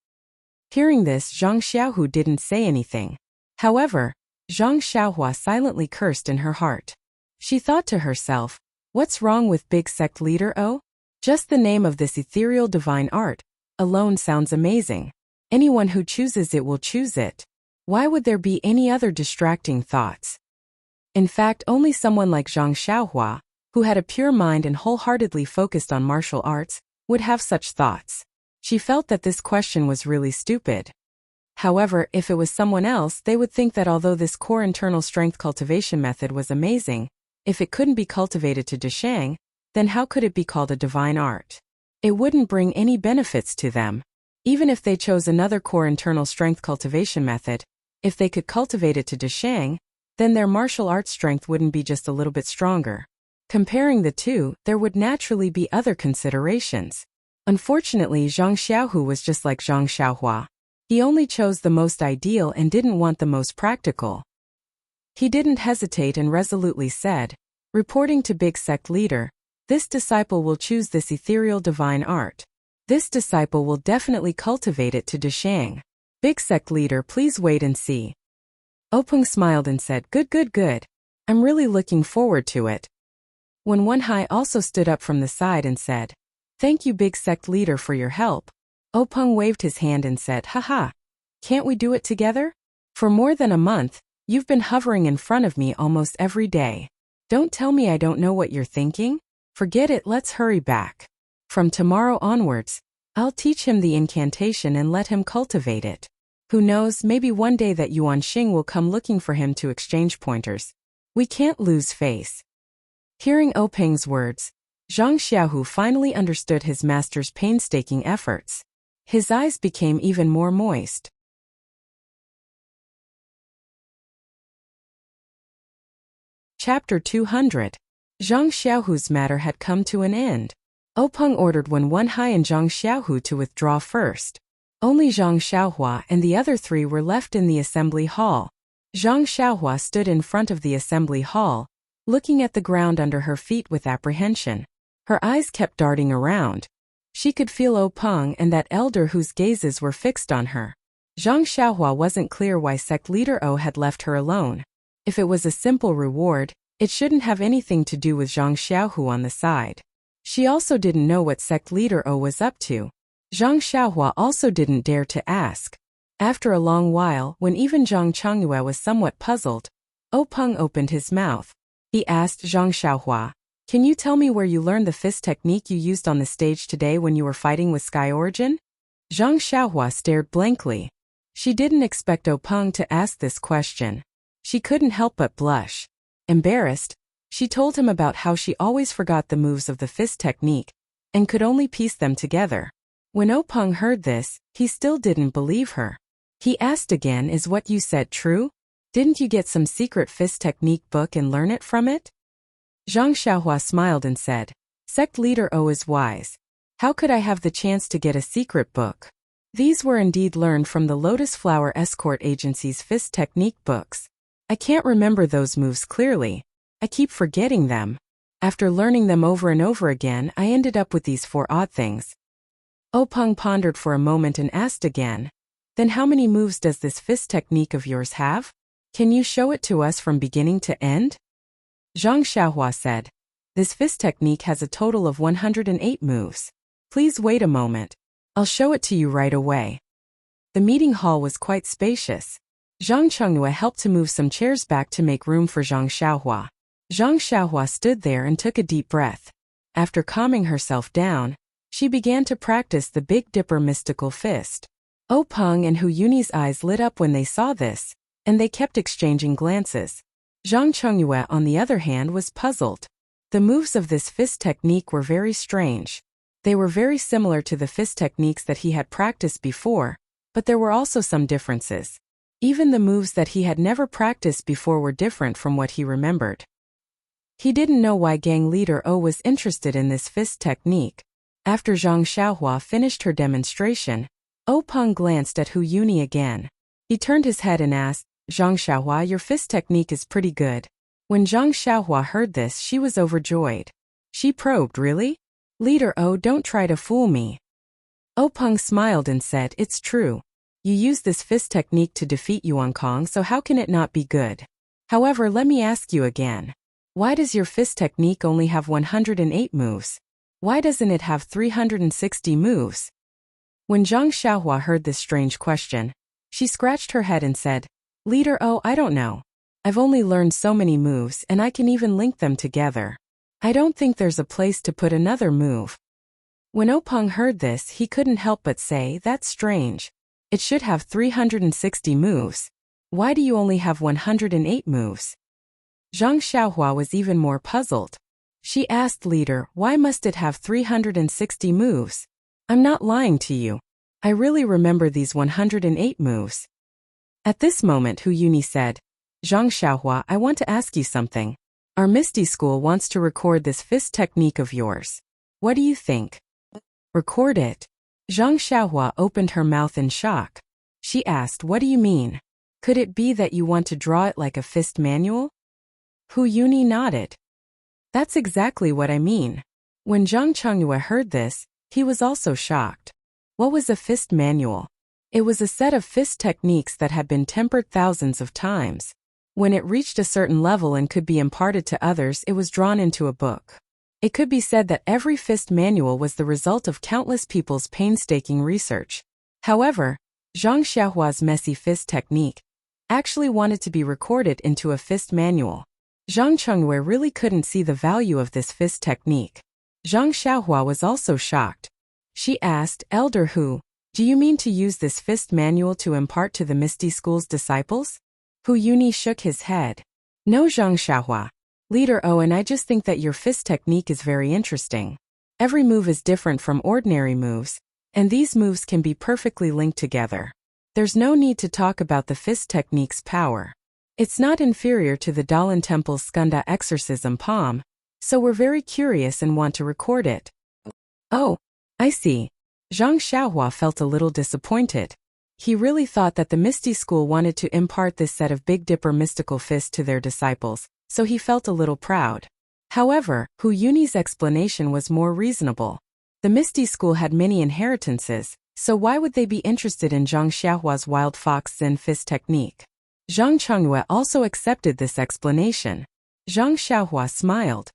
S1: Hearing this, Zhang Xiaohu didn't say anything. However, Zhang Xiaohua silently cursed in her heart. She thought to herself, what's wrong with big sect leader O? Just the name of this ethereal divine art alone sounds amazing. Anyone who chooses it will choose it. Why would there be any other distracting thoughts? In fact, only someone like Zhang Xiaohua, who had a pure mind and wholeheartedly focused on martial arts, would have such thoughts. She felt that this question was really stupid. However, if it was someone else, they would think that although this core internal strength cultivation method was amazing, if it couldn't be cultivated to Deshang, then how could it be called a divine art? It wouldn't bring any benefits to them. Even if they chose another core internal strength cultivation method, if they could cultivate it to Deshang, then their martial arts strength wouldn't be just a little bit stronger. Comparing the two, there would naturally be other considerations. Unfortunately, Zhang Xiaohu was just like Zhang Xiaohua. He only chose the most ideal and didn't want the most practical. He didn't hesitate and resolutely said, reporting to Big Sect Leader, this disciple will choose this ethereal divine art. This disciple will definitely cultivate it to Deshang. Big Sect Leader, please wait and see. Openg smiled and said, good. I'm really looking forward to it. When Wenhai also stood up from the side and said, thank you Big Sect Leader for your help. Openg waved his hand and said, haha. Can't we do it together? For more than a month, you've been hovering in front of me almost every day. Don't tell me I don't know what you're thinking. Forget it, let's hurry back. From tomorrow onwards, I'll teach him the incantation and let him cultivate it. Who knows, maybe one day that Yuan Xing will come looking for him to exchange pointers. We can't lose face. Hearing Openg's words, Zhang Xiaohu finally understood his master's painstaking efforts. His eyes became even more moist. Chapter 200. Zhang Xiaohu's matter had come to an end. Openg ordered Wen Wenhai and Zhang Xiaohu to withdraw first. Only Zhang Xiaohua and the other three were left in the assembly hall. Zhang Xiaohua stood in front of the assembly hall, looking at the ground under her feet with apprehension. Her eyes kept darting around. She could feel Openg and that elder whose gazes were fixed on her. Zhang Xiaohua wasn't clear why Sect Leader O had left her alone. If it was a simple reward, it shouldn't have anything to do with Zhang Xiaohu on the side. She also didn't know what Sect Leader O was up to. Zhang Xiaohua also didn't dare to ask. After a long while, when even Zhang Changyue was somewhat puzzled, Openg opened his mouth. He asked Zhang Xiaohua, can you tell me where you learned the fist technique you used on the stage today when you were fighting with Sky Origin? Zhang Xiaohua stared blankly. She didn't expect Openg to ask this question. She couldn't help but blush. Embarrassed, she told him about how she always forgot the moves of the fist technique and could only piece them together. When Openg heard this, he still didn't believe her. He asked again, is what you said true? Didn't you get some secret fist technique book and learn it from it? Zhang Xiaohua smiled and said, Sect Leader O is wise. How could I have the chance to get a secret book? These were indeed learned from the Lotus Flower Escort Agency's fist technique books. I can't remember those moves clearly. I keep forgetting them. After learning them over and over again, I ended up with these 4 odd things. Openg pondered for a moment and asked again, then how many moves does this fist technique of yours have? Can you show it to us from beginning to end? Zhang Xiaohua said, this fist technique has a total of 108 moves. Please wait a moment. I'll show it to you right away. The meeting hall was quite spacious. Zhang Changyue helped to move some chairs back to make room for Zhang Xiaohua. Zhang Xiaohua stood there and took a deep breath. After calming herself down, she began to practice the Big Dipper mystical fist. Openg and Hu Yuni's eyes lit up when they saw this, and they kept exchanging glances. Zhang Changyue, on the other hand, was puzzled. The moves of this fist technique were very strange. They were very similar to the fist techniques that he had practiced before, but there were also some differences. Even the moves that he had never practiced before were different from what he remembered. He didn't know why Gang Leader O was interested in this fist technique. After Zhang Xiaohua finished her demonstration, Openg glanced at Hu Yuni again. He turned his head and asked, Zhang Xiaohua, your fist technique is pretty good. When Zhang Xiaohua heard this, she was overjoyed. She probed, really? Leader O, don't try to fool me. Openg smiled and said, it's true. You use this fist technique to defeat Yuan Kong, so how can it not be good? However, let me ask you again. Why does your fist technique only have 108 moves? Why doesn't it have 360 moves? When Zhang Xiaohua heard this strange question, she scratched her head and said, Leader O, I don't know. I've only learned so many moves and I can even link them together. I don't think there's a place to put another move. When Openg heard this, he couldn't help but say, that's strange. It should have 360 moves. Why do you only have 108 moves? Zhang Xiaohua was even more puzzled. She asked, Leader, why must it have 360 moves? I'm not lying to you. I really remember these 108 moves. At this moment, Hu Yuni said, Zhang Xiaohua, I want to ask you something. Our Misty School wants to record this fist technique of yours. What do you think? Record it? Zhang Xiaohua opened her mouth in shock. She asked, what do you mean? Could it be that you want to draw it like a fist manual? Hu Yuni nodded. That's exactly what I mean. When Zhang Chengyue heard this, he was also shocked. What was a fist manual? It was a set of fist techniques that had been tempered thousands of times. When it reached a certain level and could be imparted to others, it was drawn into a book. It could be said that every fist manual was the result of countless people's painstaking research. However, Zhang Xiaohua's messy fist technique actually wanted to be recorded into a fist manual. Zhang Chengyue really couldn't see the value of this fist technique. Zhang Xiaohua was also shocked. She asked, Elder Hu, do you mean to use this fist manual to impart to the Misty School's disciples? Hu Yuni shook his head. No, Zhang Xiaohua. Leader O, and I just think that your fist technique is very interesting. Every move is different from ordinary moves, and these moves can be perfectly linked together. There's no need to talk about the fist technique's power. It's not inferior to the Dalan Temple's Skanda exorcism palm, so we're very curious and want to record it. Oh, I see. Zhang Xiaohua felt a little disappointed. He really thought that the Misty School wanted to impart this set of Big Dipper mystical fists to their disciples, so he felt a little proud. However, Hu Yuni's explanation was more reasonable. The Misty School had many inheritances, so why would they be interested in Zhang Xiaohua's Wild Fox Zen fist technique? Zhang Chengyue also accepted this explanation. Zhang Xiaohua smiled.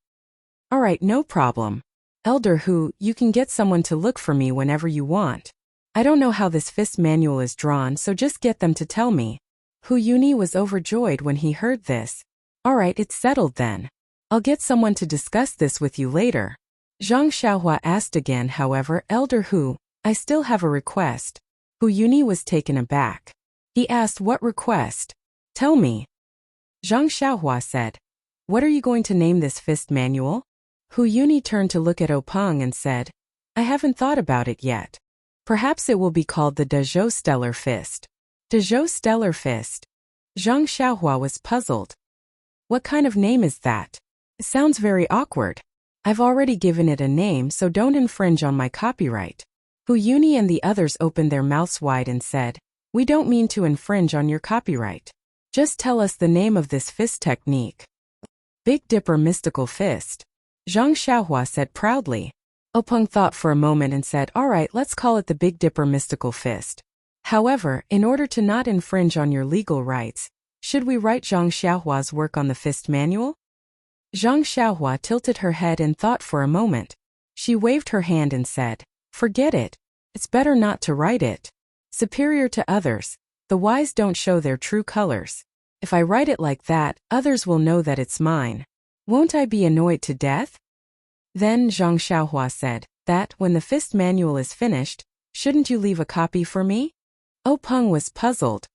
S1: All right, no problem. Elder Hu, you can get someone to look for me whenever you want. I don't know how this fist manual is drawn, so just get them to tell me. Hu Yuni was overjoyed when he heard this. All right, it's settled then. I'll get someone to discuss this with you later. Zhang Xiaohua asked again, however, Elder Hu, I still have a request. Hu Yuni was taken aback. He asked, what request? Tell me. Zhang Xiaohua said, what are you going to name this fist manual? Hu Yuni turned to look at Openg and said, I haven't thought about it yet. Perhaps it will be called the Dezhou Stellar Fist. Dezhou Stellar Fist. Zhang Xiaohua was puzzled. What kind of name is that? It sounds very awkward. I've already given it a name, so don't infringe on my copyright. Hu Yuni and the others opened their mouths wide and said, we don't mean to infringe on your copyright. Just tell us the name of this fist technique. Big Dipper Mystical Fist. Zhang Xiaohua said proudly. Openg thought for a moment and said, all right, let's call it the Big Dipper Mystical Fist. However, in order to not infringe on your legal rights, should we write Zhang Xiaohua's work on the fist manual? Zhang Xiaohua tilted her head and thought for a moment. She waved her hand and said, forget it. It's better not to write it. Superior to others, the wise don't show their true colors. If I write it like that, others will know that it's mine. Won't I be annoyed to death? Then Zhang Xiaohua said, that, when the fist manual is finished, shouldn't you leave a copy for me? Openg was puzzled.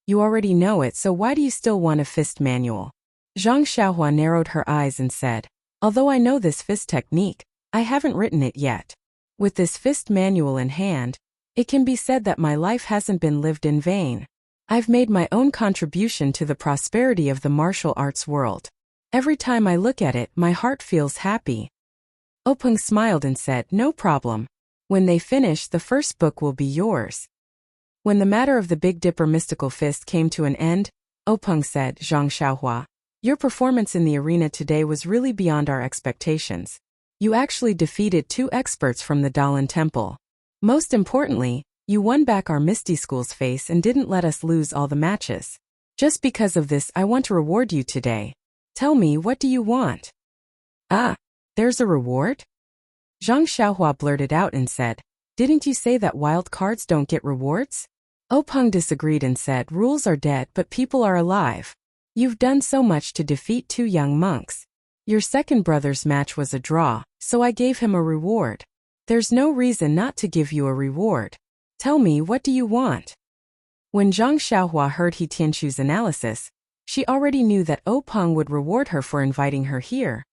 S1: You already know it, so why do you still want a fist manual? Zhang Xiaohua narrowed her eyes and said, although I know this fist technique, I haven't written it yet. With this fist manual in hand, it can be said that my life hasn't been lived in vain. I've made my own contribution to the prosperity of the martial arts world. Every time I look at it, my heart feels happy. Openg smiled and said, no problem. When they finish, the first book will be yours. When the matter of the Big Dipper mystical fist came to an end, Openg said, Zhang Xiaohua, your performance in the arena today was really beyond our expectations. You actually defeated 2 experts from the Dalan Temple. Most importantly, you won back our Misty School's face and didn't let us lose all the matches. Just because of this, I want to reward you today. Tell me, what do you want? Ah, there's a reward? Zhang Xiaohua blurted out and said, didn't you say that wild cards don't get rewards? Openg disagreed and said, rules are dead but people are alive. You've done so much to defeat 2 young monks. Your second brother's match was a draw, so I gave him a reward. There's no reason not to give you a reward. Tell me, what do you want? When Zhang Xiaohua heard He Tianqu's analysis, she already knew that Openg would reward her for inviting her here.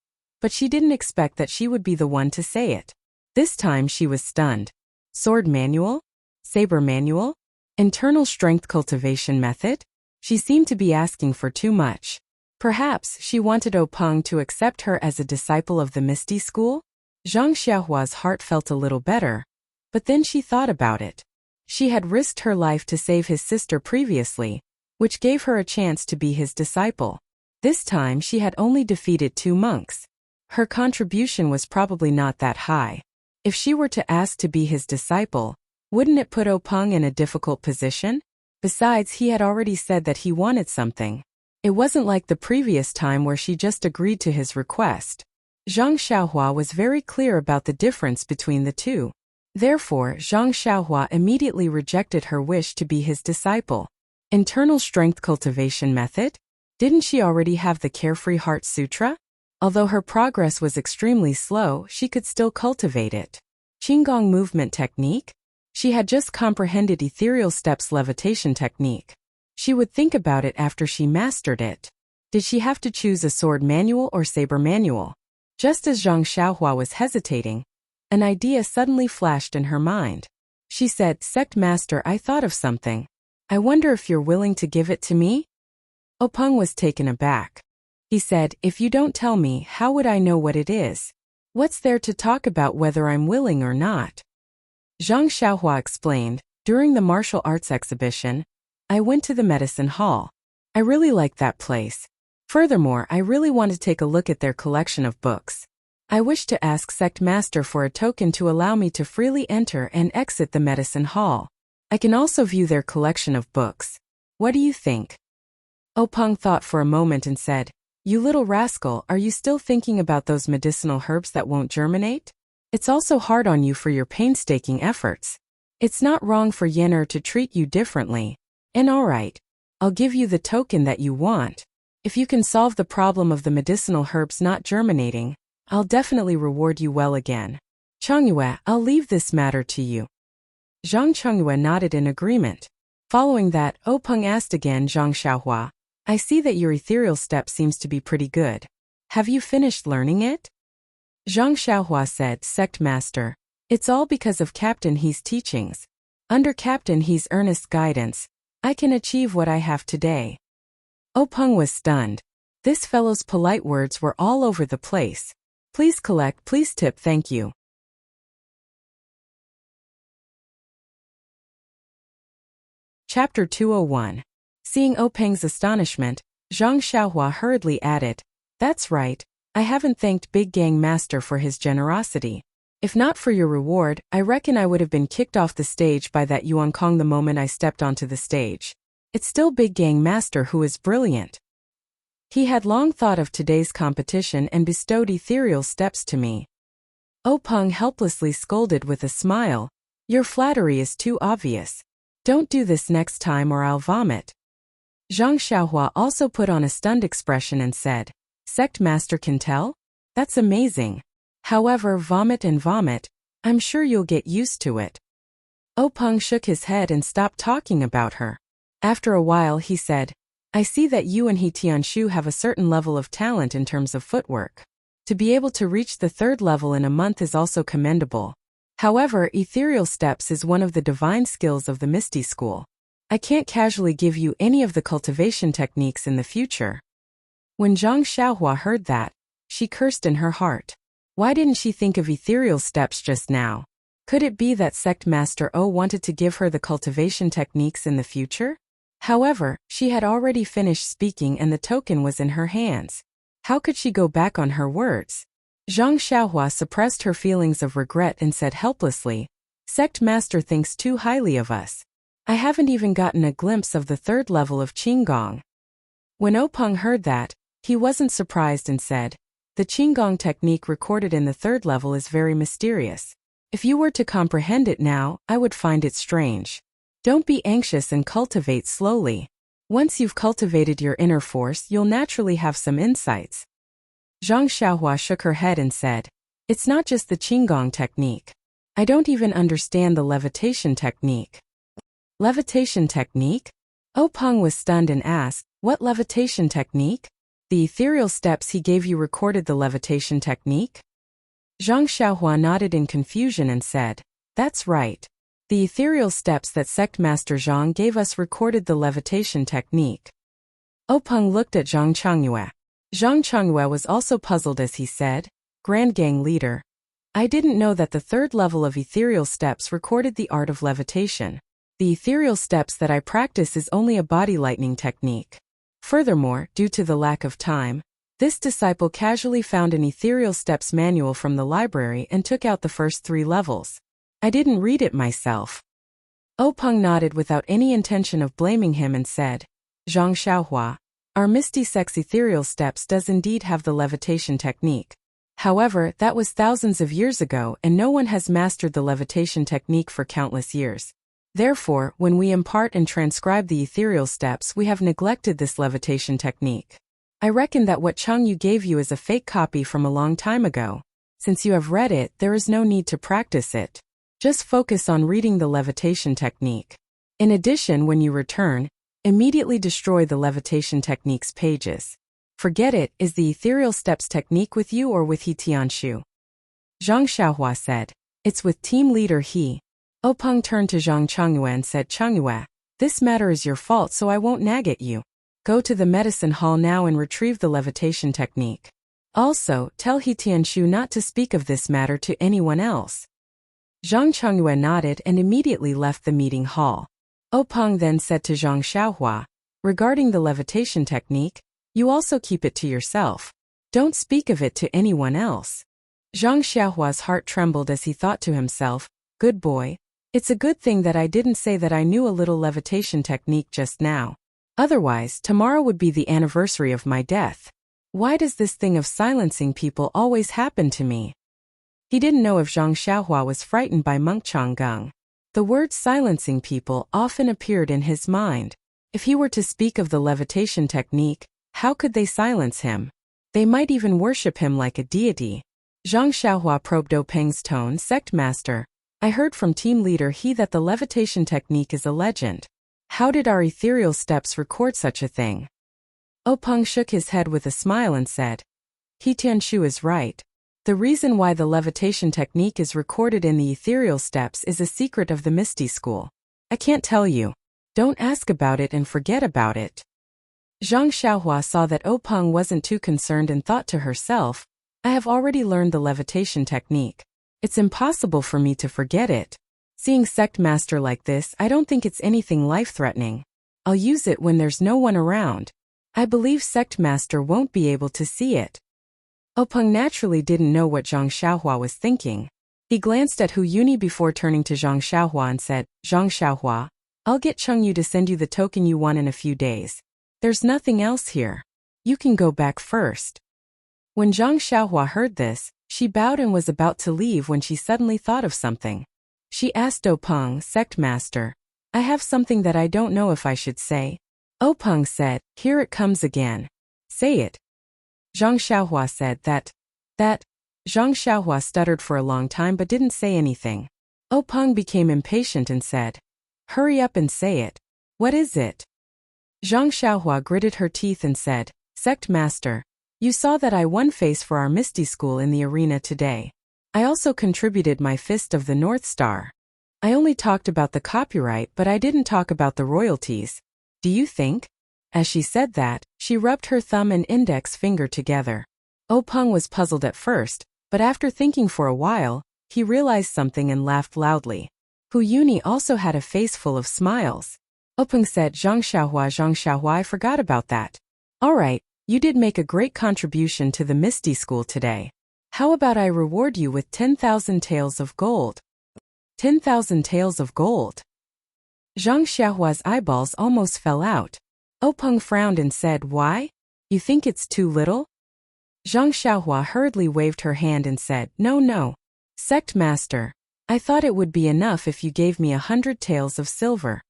S1: But she didn't expect that she would be the one to say it. This time she was stunned. Sword manual? Saber manual? Internal strength cultivation method? She seemed to be asking for too much. Perhaps she wanted Openg to accept her as a disciple of the Misty School? Zhang Xiaohua's heart felt a little better. But then she thought about it. She had risked her life to save his sister previously, which gave her a chance to be his disciple. This time she had only defeated 2 monks. Her contribution was probably not that high. If she were to ask to be his disciple, wouldn't it put Openg in a difficult position? Besides, he had already said that he wanted something. It wasn't like the previous time where she just agreed to his request. Zhang Xiaohua was very clear about the difference between the two. Therefore, Zhang Xiaohua immediately rejected her wish to be his disciple. Internal strength cultivation method? Didn't she already have the Carefree Heart Sutra? Although her progress was extremely slow, she could still cultivate it. Qigong movement technique? She had just comprehended Ethereal Steps levitation technique. She would think about it after she mastered it. Did she have to choose a sword manual or saber manual? Just as Zhang Xiaohua was hesitating, an idea suddenly flashed in her mind. She said, Sect Master, I thought of something. I wonder if you're willing to give it to me? Openg was taken aback. He said, if you don't tell me, how would I know what it is? What's there to talk about whether I'm willing or not? Zhang Xiaohua explained, during the martial arts exhibition, I went to the medicine hall. I really liked that place. Furthermore, I really want to take a look at their collection of books. I wish to ask Sect Master for a token to allow me to freely enter and exit the medicine hall. I can also view their collection of books. What do you think? Openg thought for a moment and said, you little rascal, are you still thinking about those medicinal herbs that won't germinate? It's also hard on you for your painstaking efforts. It's not wrong for Yen'er to treat you differently. And alright, I'll give you the token that you want. If you can solve the problem of the medicinal herbs not germinating, I'll definitely reward you well again. Chongyue, I'll leave this matter to you. Zhang Chongyue nodded in agreement. Following that, Openg asked again Zhang Xiaohua, I see that your ethereal step seems to be pretty good. Have you finished learning it? Zhang Xiaohua said, Sect Master, it's all because of Captain He's teachings. Under Captain He's earnest guidance, I can achieve what I have today. Openg was stunned. This fellow's polite words were all over the place. Please collect, please tip, thank you. Chapter 201. Seeing Openg's astonishment, Zhang Xiaohua hurriedly added, That's right, I haven't thanked Big Gang Master for his generosity. If not for your reward, I reckon I would have been kicked off the stage by that Yuan Kong the moment I stepped onto the stage. It's still Big Gang Master who is brilliant. He had long thought of today's competition and bestowed ethereal steps to me. Openg helplessly scolded with a smile, Your flattery is too obvious. Don't do this next time or I'll vomit. Zhang Xiaohua also put on a stunned expression and said, Sect Master can tell? That's amazing. However, vomit and vomit, I'm sure you'll get used to it. Openg shook his head and stopped talking about her. After a while he said, I see that you and He Tianqiu have a certain level of talent in terms of footwork. To be able to reach the 3rd level in a month is also commendable. However, ethereal steps is one of the divine skills of the Misty School. I can't casually give you any of the cultivation techniques in the future. When Zhang Xiaohua heard that, she cursed in her heart. Why didn't she think of ethereal steps just now? Could it be that Sect Master O wanted to give her the cultivation techniques in the future? However, she had already finished speaking and the token was in her hands. How could she go back on her words? Zhang Xiaohua suppressed her feelings of regret and said helplessly, Sect Master thinks too highly of us. I haven't even gotten a glimpse of the third level of Qinggong. When Openg heard that, he wasn't surprised and said, the Qinggong technique recorded in the third level is very mysterious. If you were to comprehend it now, I would find it strange. Don't be anxious and cultivate slowly. Once you've cultivated your inner force, you'll naturally have some insights. Zhang Xiaohua shook her head and said, it's not just the Qinggong technique. I don't even understand the levitation technique. Levitation technique? Openg was stunned and asked, what levitation technique? The ethereal steps he gave you recorded the levitation technique? Zhang Xiaohua nodded in confusion and said, that's right. The ethereal steps that Sect Master Zhang gave us recorded the levitation technique. Openg looked at Zhang Changyue. Zhang Changyue was also puzzled as he said, Grand Gang Leader, I didn't know that the third level of ethereal steps recorded the art of levitation. The ethereal steps that I practice is only a body lightning technique. Furthermore, due to the lack of time, this disciple casually found an ethereal steps manual from the library and took out the first 3 levels. I didn't read it myself. Openg nodded without any intention of blaming him and said, Zhang Xiaohua, our Misty Sex ethereal steps does indeed have the levitation technique. However, that was thousands of years ago and no one has mastered the levitation technique for countless years. Therefore, when we impart and transcribe the ethereal steps, we have neglected this levitation technique. I reckon that what Cheng Yu gave you is a fake copy from a long time ago. Since you have read it, there is no need to practice it. Just focus on reading the levitation technique. In addition, when you return, immediately destroy the levitation technique's pages. Forget it, is the ethereal steps technique with you or with He Tianshu? Zhang Xiaohua said, it's with team leader He. Openg turned to Zhang Changyue and said, Changyue, this matter is your fault so I won't nag at you. Go to the medicine hall now and retrieve the levitation technique. Also, tell He Tianshu not to speak of this matter to anyone else. Zhang Changyue nodded and immediately left the meeting hall. Openg then said to Zhang Xiaohua, regarding the levitation technique, you also keep it to yourself. Don't speak of it to anyone else. Zhang Xiaohua's heart trembled as he thought to himself, good boy. It's a good thing that I didn't say that I knew a little levitation technique just now. Otherwise, tomorrow would be the anniversary of my death. Why does this thing of silencing people always happen to me? He didn't know if Zhang Xiaohua was frightened by Monk Changgung. The word silencing people often appeared in his mind. If he were to speak of the levitation technique, how could they silence him? They might even worship him like a deity. Zhang Xiaohua probed Openg's tone. Sect Master, I heard from team leader He that the levitation technique is a legend. How did our ethereal steps record such a thing? Openg shook his head with a smile and said, He Tianshu is right. The reason why the levitation technique is recorded in the ethereal steps is a secret of the Misty School. I can't tell you. Don't ask about it and forget about it. Zhang Xiaohua saw that Openg wasn't too concerned and thought to herself, I have already learned the levitation technique. It's impossible for me to forget it. Seeing Sect Master like this, I don't think it's anything life-threatening. I'll use it when there's no one around. I believe Sect Master won't be able to see it. Openg naturally didn't know what Zhang Xiaohua was thinking. He glanced at Hu Yuni before turning to Zhang Xiaohua and said, Zhang Xiaohua, I'll get Cheng Yu to send you the token you want in a few days. There's nothing else here. You can go back first. When Zhang Xiaohua heard this, she bowed and was about to leave when she suddenly thought of something. She asked Openg, Sect Master, I have something that I don't know if I should say. Openg said, here it comes again. Say it. Zhang Xiaohua said that. Zhang Xiaohua stuttered for a long time but didn't say anything. Openg became impatient and said, hurry up and say it. What is it? Zhang Xiaohua gritted her teeth and said, Sect Master, you saw that I won face for our Misty School in the arena today. I also contributed my Fist of the North Star. I only talked about the copyright but I didn't talk about the royalties. Do you think? As she said that, she rubbed her thumb and index finger together. Openg was puzzled at first, but after thinking for a while, he realized something and laughed loudly. Hu Yuni also had a face full of smiles. Openg said, Zhang Xiaohua, I forgot about that. Alright, you did make a great contribution to the Misty School today. How about I reward you with 10,000 taels of gold? 10,000 taels of gold. Zhang Xiaohua's eyeballs almost fell out. Openg frowned and said, why? You think it's too little? Zhang Xiaohua hurriedly waved her hand and said, no. Sect Master, I thought it would be enough if you gave me 100 taels of silver.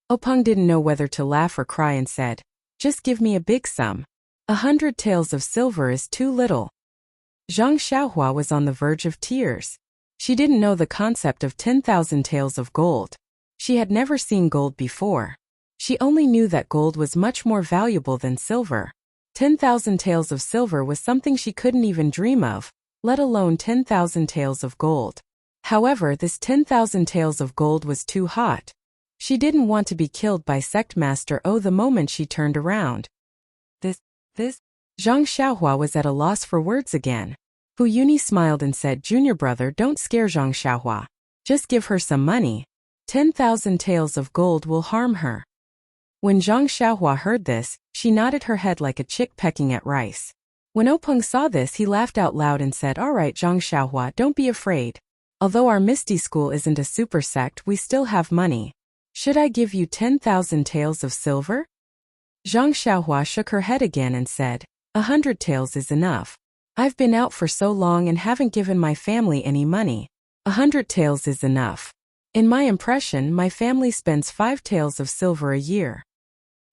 S1: Openg didn't know whether to laugh or cry and said, just give me a big sum. 100 taels of silver is too little. Zhang Xiaohua was on the verge of tears. She didn't know the concept of 10,000 taels of gold. She had never seen gold before. She only knew that gold was much more valuable than silver. 10,000 taels of silver was something she couldn't even dream of, let alone 10,000 taels of gold. However, this 10,000 taels of gold was too hot. She didn't want to be killed by Sect Master O the moment she turned around. This. Zhang Xiaohua was at a loss for words again. Hu Yuni smiled and said, Junior brother, don't scare Zhang Xiaohua. Just give her some money. 10,000 taels of gold will harm her. When Zhang Xiaohua heard this, she nodded her head like a chick pecking at rice. When Openg saw this, he laughed out loud and said, Alright Zhang Xiaohua, don't be afraid. Although our Misty School isn't a super sect, we still have money. Should I give you 10,000 taels of silver? Zhang Xiaohua shook her head again and said, 100 taels is enough. I've been out for so long and haven't given my family any money. 100 taels is enough. In my impression, my family spends 5 taels of silver a year.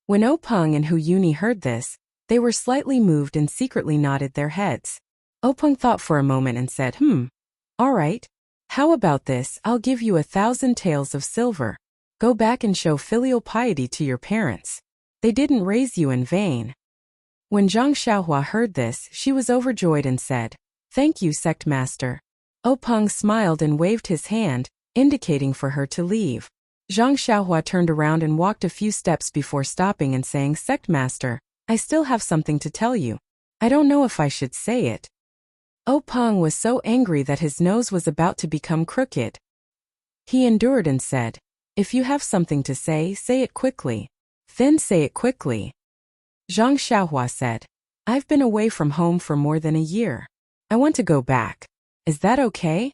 S1: When Openg and Hu Yuni heard this, they were slightly moved and secretly nodded their heads. Openg thought for a moment and said, Alright. How about this, I'll give you 1,000 taels of silver. Go back and show filial piety to your parents. They didn't raise you in vain. When Zhang Xiaohua heard this, she was overjoyed and said, Thank you, Sect Master. Openg smiled and waved his hand, indicating for her to leave. Zhang Xiaohua turned around and walked a few steps before stopping and saying, Sect Master, I still have something to tell you. I don't know if I should say it. Openg was so angry that his nose was about to become crooked. He endured and said, If you have something to say it quickly. Then say it quickly. Zhang Xiaohua said, I've been away from home for more than a year. I want to go back. Is that okay?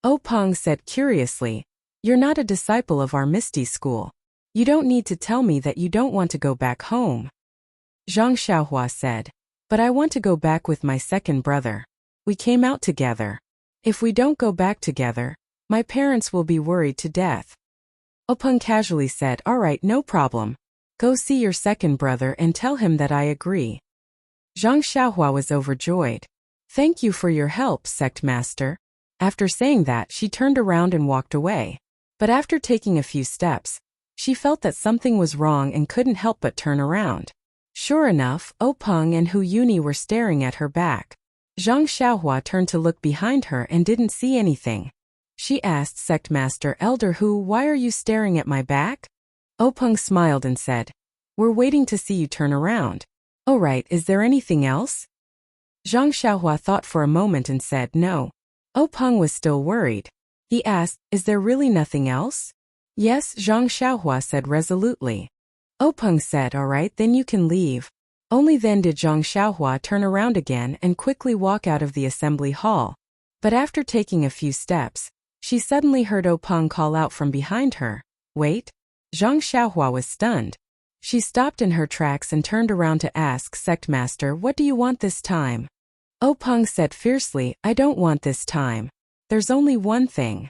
S1: Openg said curiously, You're not a disciple of our Misty School. You don't need to tell me that you don't want to go back home. Zhang Xiaohua said, But I want to go back with my second brother. We came out together. If we don't go back together, my parents will be worried to death. Openg casually said, Alright, no problem. Go see your second brother and tell him that I agree. Zhang Xiaohua was overjoyed. Thank you for your help, Sect Master. After saying that, she turned around and walked away. But after taking a few steps, she felt that something was wrong and couldn't help but turn around. Sure enough, Openg and Hu Yuni were staring at her back. Zhang Xiaohua turned to look behind her and didn't see anything. She asked Sect Master Elder Hu, why are you staring at my back? Openg smiled and said, We're waiting to see you turn around. Oh right, is there anything else? Zhang Xiaohua thought for a moment and said no. Openg was still worried. He asked, Is there really nothing else? Yes, Zhang Xiaohua said resolutely. Openg said, Alright, then you can leave. Only then did Zhang Xiaohua turn around again and quickly walk out of the assembly hall. But after taking a few steps, she suddenly heard Openg call out from behind her, Wait. Zhang Xiaohua was stunned. She stopped in her tracks and turned around to ask Sect Master, What do you want this time? Openg said fiercely, I don't want this time. There's only one thing.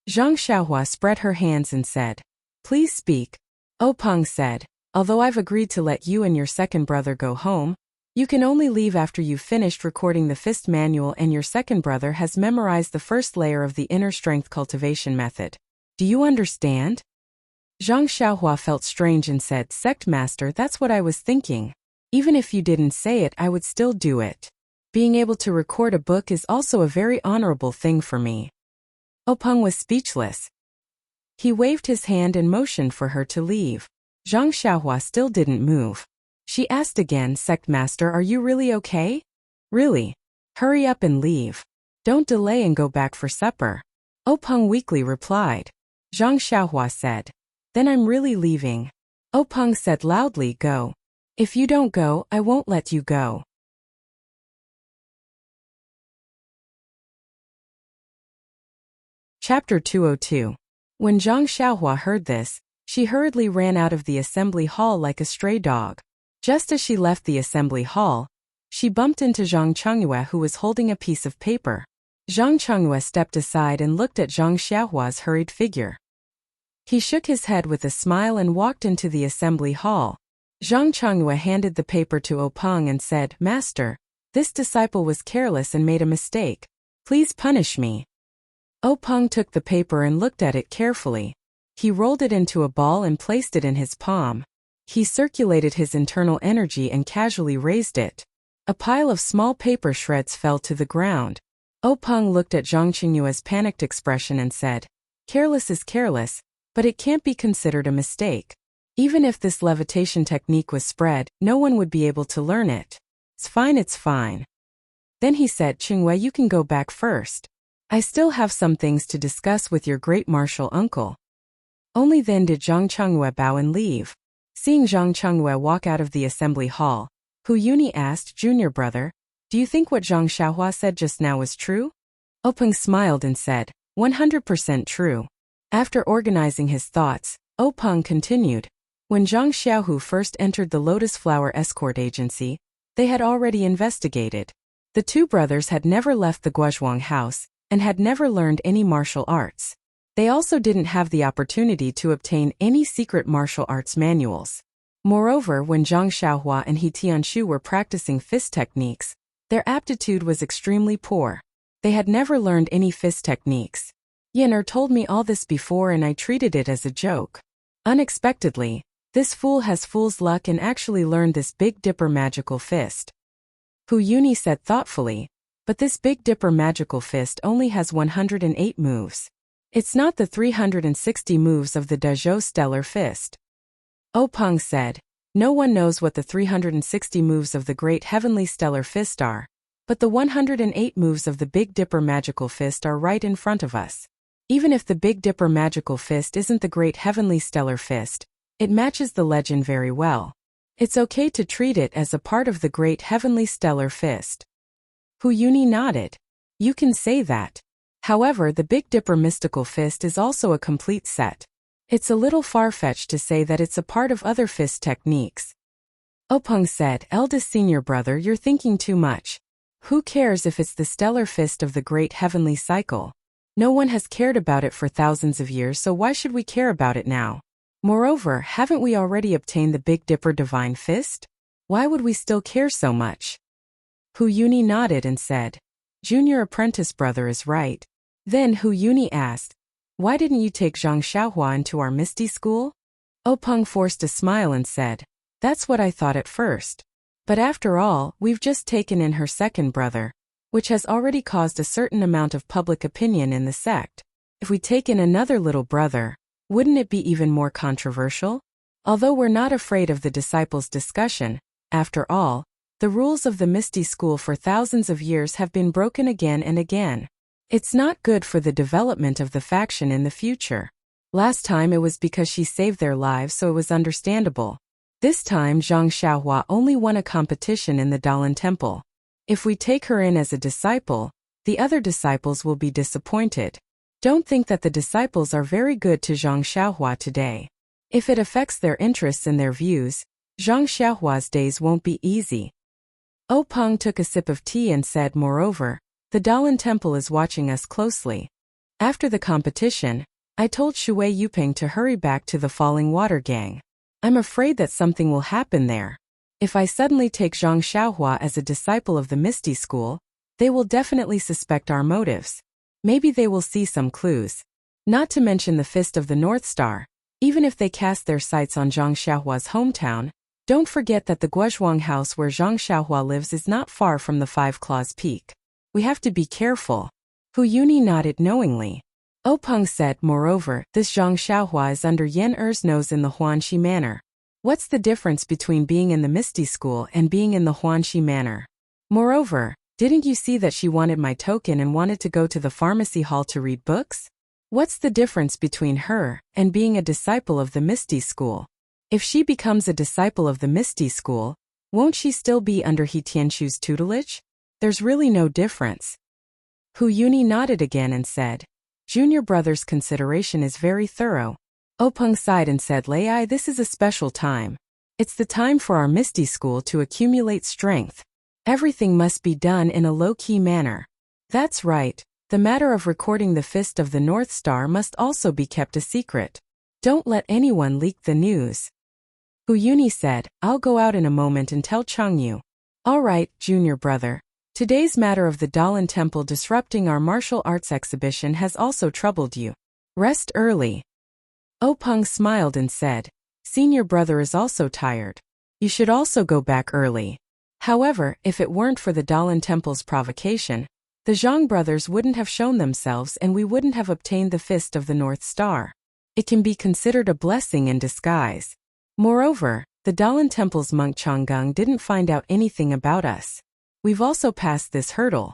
S1: Zhang Xiaohua spread her hands and said, Please speak. Openg said, Although I've agreed to let you and your second brother go home, you can only leave after you've finished recording the fist manual and your second brother has memorized the first layer of the inner strength cultivation method. Do you understand? Zhang Xiaohua felt strange and said, Sect Master, that's what I was thinking. Even if you didn't say it, I would still do it. Being able to record a book is also a very honorable thing for me. Openg was speechless. He waved his hand and motioned for her to leave. Zhang Xiaohua still didn't move. She asked again, Sect Master, are you really okay? Really? Hurry up and leave. Don't delay and go back for supper. Openg weakly replied. Zhang Xiaohua said. Then I'm really leaving. Openg said loudly, go. If you don't go, I won't let you go. Chapter 202. When Zhang Xiaohua heard this, she hurriedly ran out of the assembly hall like a stray dog. Just as she left the assembly hall, she bumped into Zhang Chengyue, who was holding a piece of paper. Zhang Chengyue stepped aside and looked at Zhang Xiaohua's hurried figure. He shook his head with a smile and walked into the assembly hall. Zhang Chengyue handed the paper to Openg and said, Master, this disciple was careless and made a mistake. Please punish me. Openg took the paper and looked at it carefully. He rolled it into a ball and placed it in his palm. He circulated his internal energy and casually raised it. A pile of small paper shreds fell to the ground. Openg looked at Zhang Chengyue's panicked expression and said, Careless is careless, but it can't be considered a mistake. Even if this levitation technique was spread, no one would be able to learn it. It's fine, it's fine. Then he said, Chengyue, you can go back first. I still have some things to discuss with your great martial uncle. Only then did Zhang Chengyue bow and leave. Seeing Zhang Chengyue walk out of the assembly hall, Hu Yuni asked, Junior brother, do you think what Zhang Xiaohua said just now was true? Openg smiled and said, 100% true. After organizing his thoughts, Openg continued, when Zhang Xiaohu first entered the Lotus Flower Escort Agency, they had already investigated. The two brothers had never left the Guozhuang house and had never learned any martial arts. They also didn't have the opportunity to obtain any secret martial arts manuals. Moreover, when Zhang Xiaohua and He Tianshu were practicing fist techniques, their aptitude was extremely poor. They had never learned any fist techniques. Yin'er told me all this before and I treated it as a joke. Unexpectedly, this fool has fool's luck and actually learned this Big Dipper magical fist. Hu Yuni said thoughtfully, but this Big Dipper magical fist only has 108 moves. It's not the 360 moves of the Dazhou Stellar Fist. Openg said, no one knows what the 360 moves of the Great Heavenly Stellar Fist are, but the 108 moves of the Big Dipper Magical Fist are right in front of us. Even if the Big Dipper Magical Fist isn't the Great Heavenly Stellar Fist, it matches the legend very well. It's okay to treat it as a part of the Great Heavenly Stellar Fist. Hu Yuni nodded. You can say that. However, the Big Dipper Mystical Fist is also a complete set. It's a little far-fetched to say that it's a part of other fist techniques. Openg said, eldest senior brother, you're thinking too much. Who cares if it's the stellar fist of the Great Heavenly Cycle? No one has cared about it for thousands of years, so why should we care about it now? Moreover, haven't we already obtained the Big Dipper Divine Fist? Why would we still care so much? Hu Yuni nodded and said, Junior apprentice brother is right. Then Hu Yuni asked, why didn't you take Zhang Xiaohua into our Misty School? Openg forced a smile and said, that's what I thought at first. But after all, we've just taken in her second brother, which has already caused a certain amount of public opinion in the sect. If we take in another little brother, wouldn't it be even more controversial? Although we're not afraid of the disciples' discussion, after all, the rules of the Misty School for thousands of years have been broken again and again. It's not good for the development of the faction in the future. Last time it was because she saved their lives, so it was understandable. This time Zhang Xiaohua only won a competition in the Dalan Temple. If we take her in as a disciple, the other disciples will be disappointed. Don't think that the disciples are very good to Zhang Xiaohua today. If it affects their interests and their views, Zhang Xiaohua's days won't be easy. Openg took a sip of tea and said, moreover, the Dalan Temple is watching us closely. After the competition, I told Shui Yuping to hurry back to the Falling Water Gang. I'm afraid that something will happen there. If I suddenly take Zhang Xiaohua as a disciple of the Misty School, they will definitely suspect our motives. Maybe they will see some clues. Not to mention the Fist of the North Star. Even if they cast their sights on Zhang Xiaohua's hometown, don't forget that the Guozhuang house where Zhang Xiaohua lives is not far from the Five Claws Peak. We have to be careful. Hu Yuni nodded knowingly. Openg said, moreover, this Zhang Xiaohua is under Yen Er's nose in the Huanxi Manor. What's the difference between being in the Misty School and being in the Huanxi Manor? Moreover, Didn't you see that she wanted my token and wanted to go to the pharmacy hall to read books? What's the difference between her and being a disciple of the Misty School? If she becomes a disciple of the Misty School, won't she still be under He Tianqu's tutelage? There's really no difference. Hu Yuni nodded again and said, Junior brother's consideration is very thorough. Openg sighed and said, Lei, this is a special time. It's the time for our Misty School to accumulate strength. Everything must be done in a low-key manner. That's right. The matter of recording the Fist of the North Star must also be kept a secret. Don't let anyone leak the news. Hu Yuni said, I'll go out in a moment and tell Changyu. All right, junior brother. Today's matter of the Dalan Temple disrupting our martial arts exhibition has also troubled you. Rest early. Openg smiled and said, Senior brother is also tired. You should also go back early. However, if it weren't for the Dalan Temple's provocation, the Zhang brothers wouldn't have shown themselves and we wouldn't have obtained the Fist of the North Star. It can be considered a blessing in disguise. Moreover, the Dalan Temple's monk Changgung didn't find out anything about us. We've also passed this hurdle.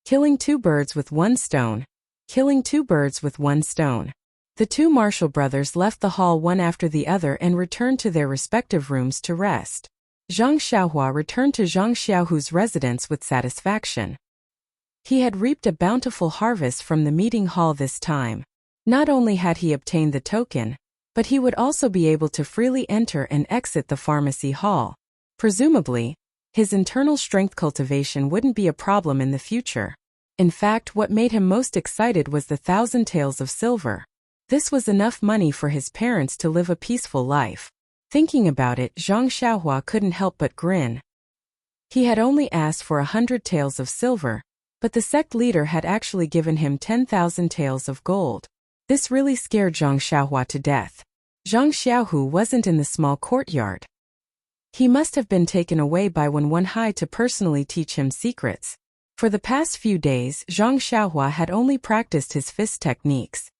S1: Killing two birds with one stone. Killing two birds with one stone. The two Marshall brothers left the hall one after the other and returned to their respective rooms to rest. Zhang Xiaohua returned to Zhang Xiaohu's residence with satisfaction. He had reaped a bountiful harvest from the meeting hall this time. Not only had he obtained the token, but he would also be able to freely enter and exit the pharmacy hall. Presumably, his internal strength cultivation wouldn't be a problem in the future. In fact, what made him most excited was the 1,000 taels of silver. This was enough money for his parents to live a peaceful life. Thinking about it, Zhang Xiaohua couldn't help but grin. He had only asked for 100 taels of silver, but the sect leader had actually given him 10,000 taels of gold. This really scared Zhang Xiaohua to death. Zhang Xiaohu wasn't in the small courtyard. He must have been taken away by Wen Hai to personally teach him secrets. For the past few days, Zhang Xiaohua had only practiced his fist techniques.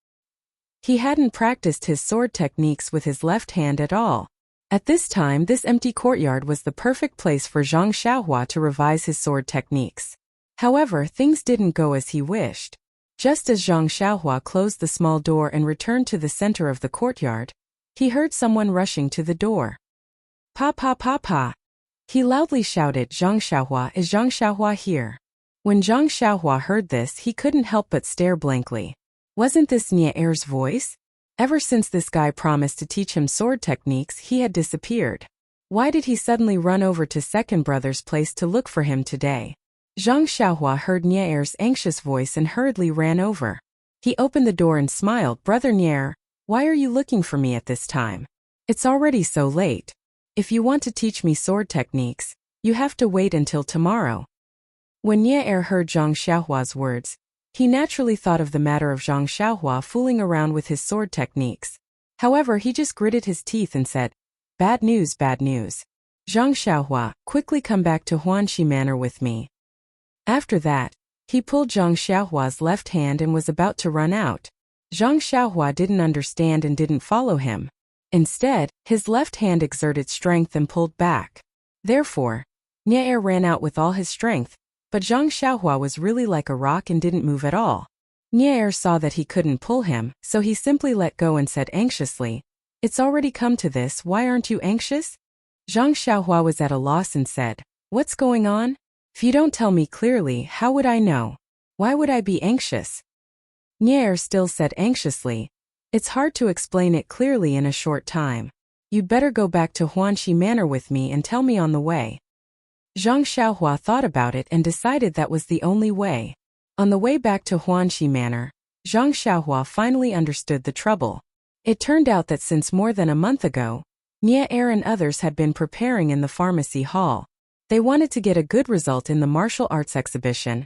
S1: He hadn't practiced his sword techniques with his left hand at all. At this time, this empty courtyard was the perfect place for Zhang Xiaohua to revise his sword techniques. However, things didn't go as he wished. Just as Zhang Xiaohua closed the small door and returned to the center of the courtyard, he heard someone rushing to the door. Pa pa pa pa. He loudly shouted, Zhang Xiaohua, is Zhang Xiaohua here? When Zhang Xiaohua heard this, he couldn't help but stare blankly. Wasn't this Nie Er's voice? Ever since this guy promised to teach him sword techniques, he had disappeared. Why did he suddenly run over to second brother's place to look for him today? Zhang Xiaohua heard Nie Er's anxious voice and hurriedly ran over. He opened the door and smiled, Brother Nie Er, why are you looking for me at this time? It's already so late. If you want to teach me sword techniques, you have to wait until tomorrow. When Nie Er heard Zhang Xiaohua's words, he naturally thought of the matter of Zhang Xiaohua fooling around with his sword techniques. However, he just gritted his teeth and said, Bad news, bad news. Zhang Xiaohua, quickly come back to Huanxi Manor with me. After that, he pulled Zhang Xiaohua's left hand and was about to run out. Zhang Xiaohua didn't understand and didn't follow him. Instead, his left hand exerted strength and pulled back. Therefore, Nie Er ran out with all his strength, but Zhang Xiaohua was really like a rock and didn't move at all. Nie Er saw that he couldn't pull him, so he simply let go and said anxiously, It's already come to this, why aren't you anxious? Zhang Xiaohua was at a loss and said, What's going on? If you don't tell me clearly, how would I know? Why would I be anxious? Nie Er still said anxiously, It's hard to explain it clearly in a short time. You'd better go back to Huanxi Manor with me and tell me on the way. Zhang Xiaohua thought about it and decided that was the only way. On the way back to Huanxi Manor, Zhang Xiaohua finally understood the trouble. It turned out that since more than a month ago, Nie Er and others had been preparing in the pharmacy hall. They wanted to get a good result in the martial arts exhibition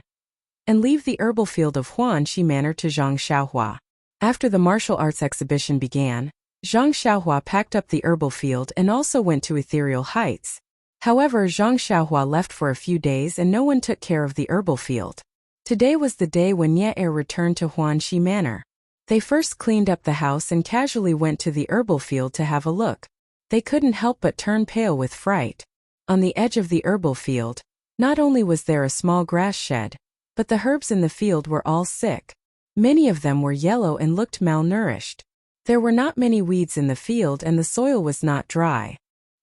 S1: and leave the herbal field of Huanxi Manor to Zhang Xiaohua. After the martial arts exhibition began, Zhang Xiaohua packed up the herbal field and also went to Ethereal Heights. However, Zhang Xiaohua left for a few days and no one took care of the herbal field. Today was the day when Nie Er returned to Huanxi Manor. They first cleaned up the house and casually went to the herbal field to have a look. They couldn't help but turn pale with fright. On the edge of the herbal field, Not only was there a small grass shed, but the herbs in the field were all sick. Many of them were yellow and looked malnourished. There were not many weeds in the field and the soil was not dry.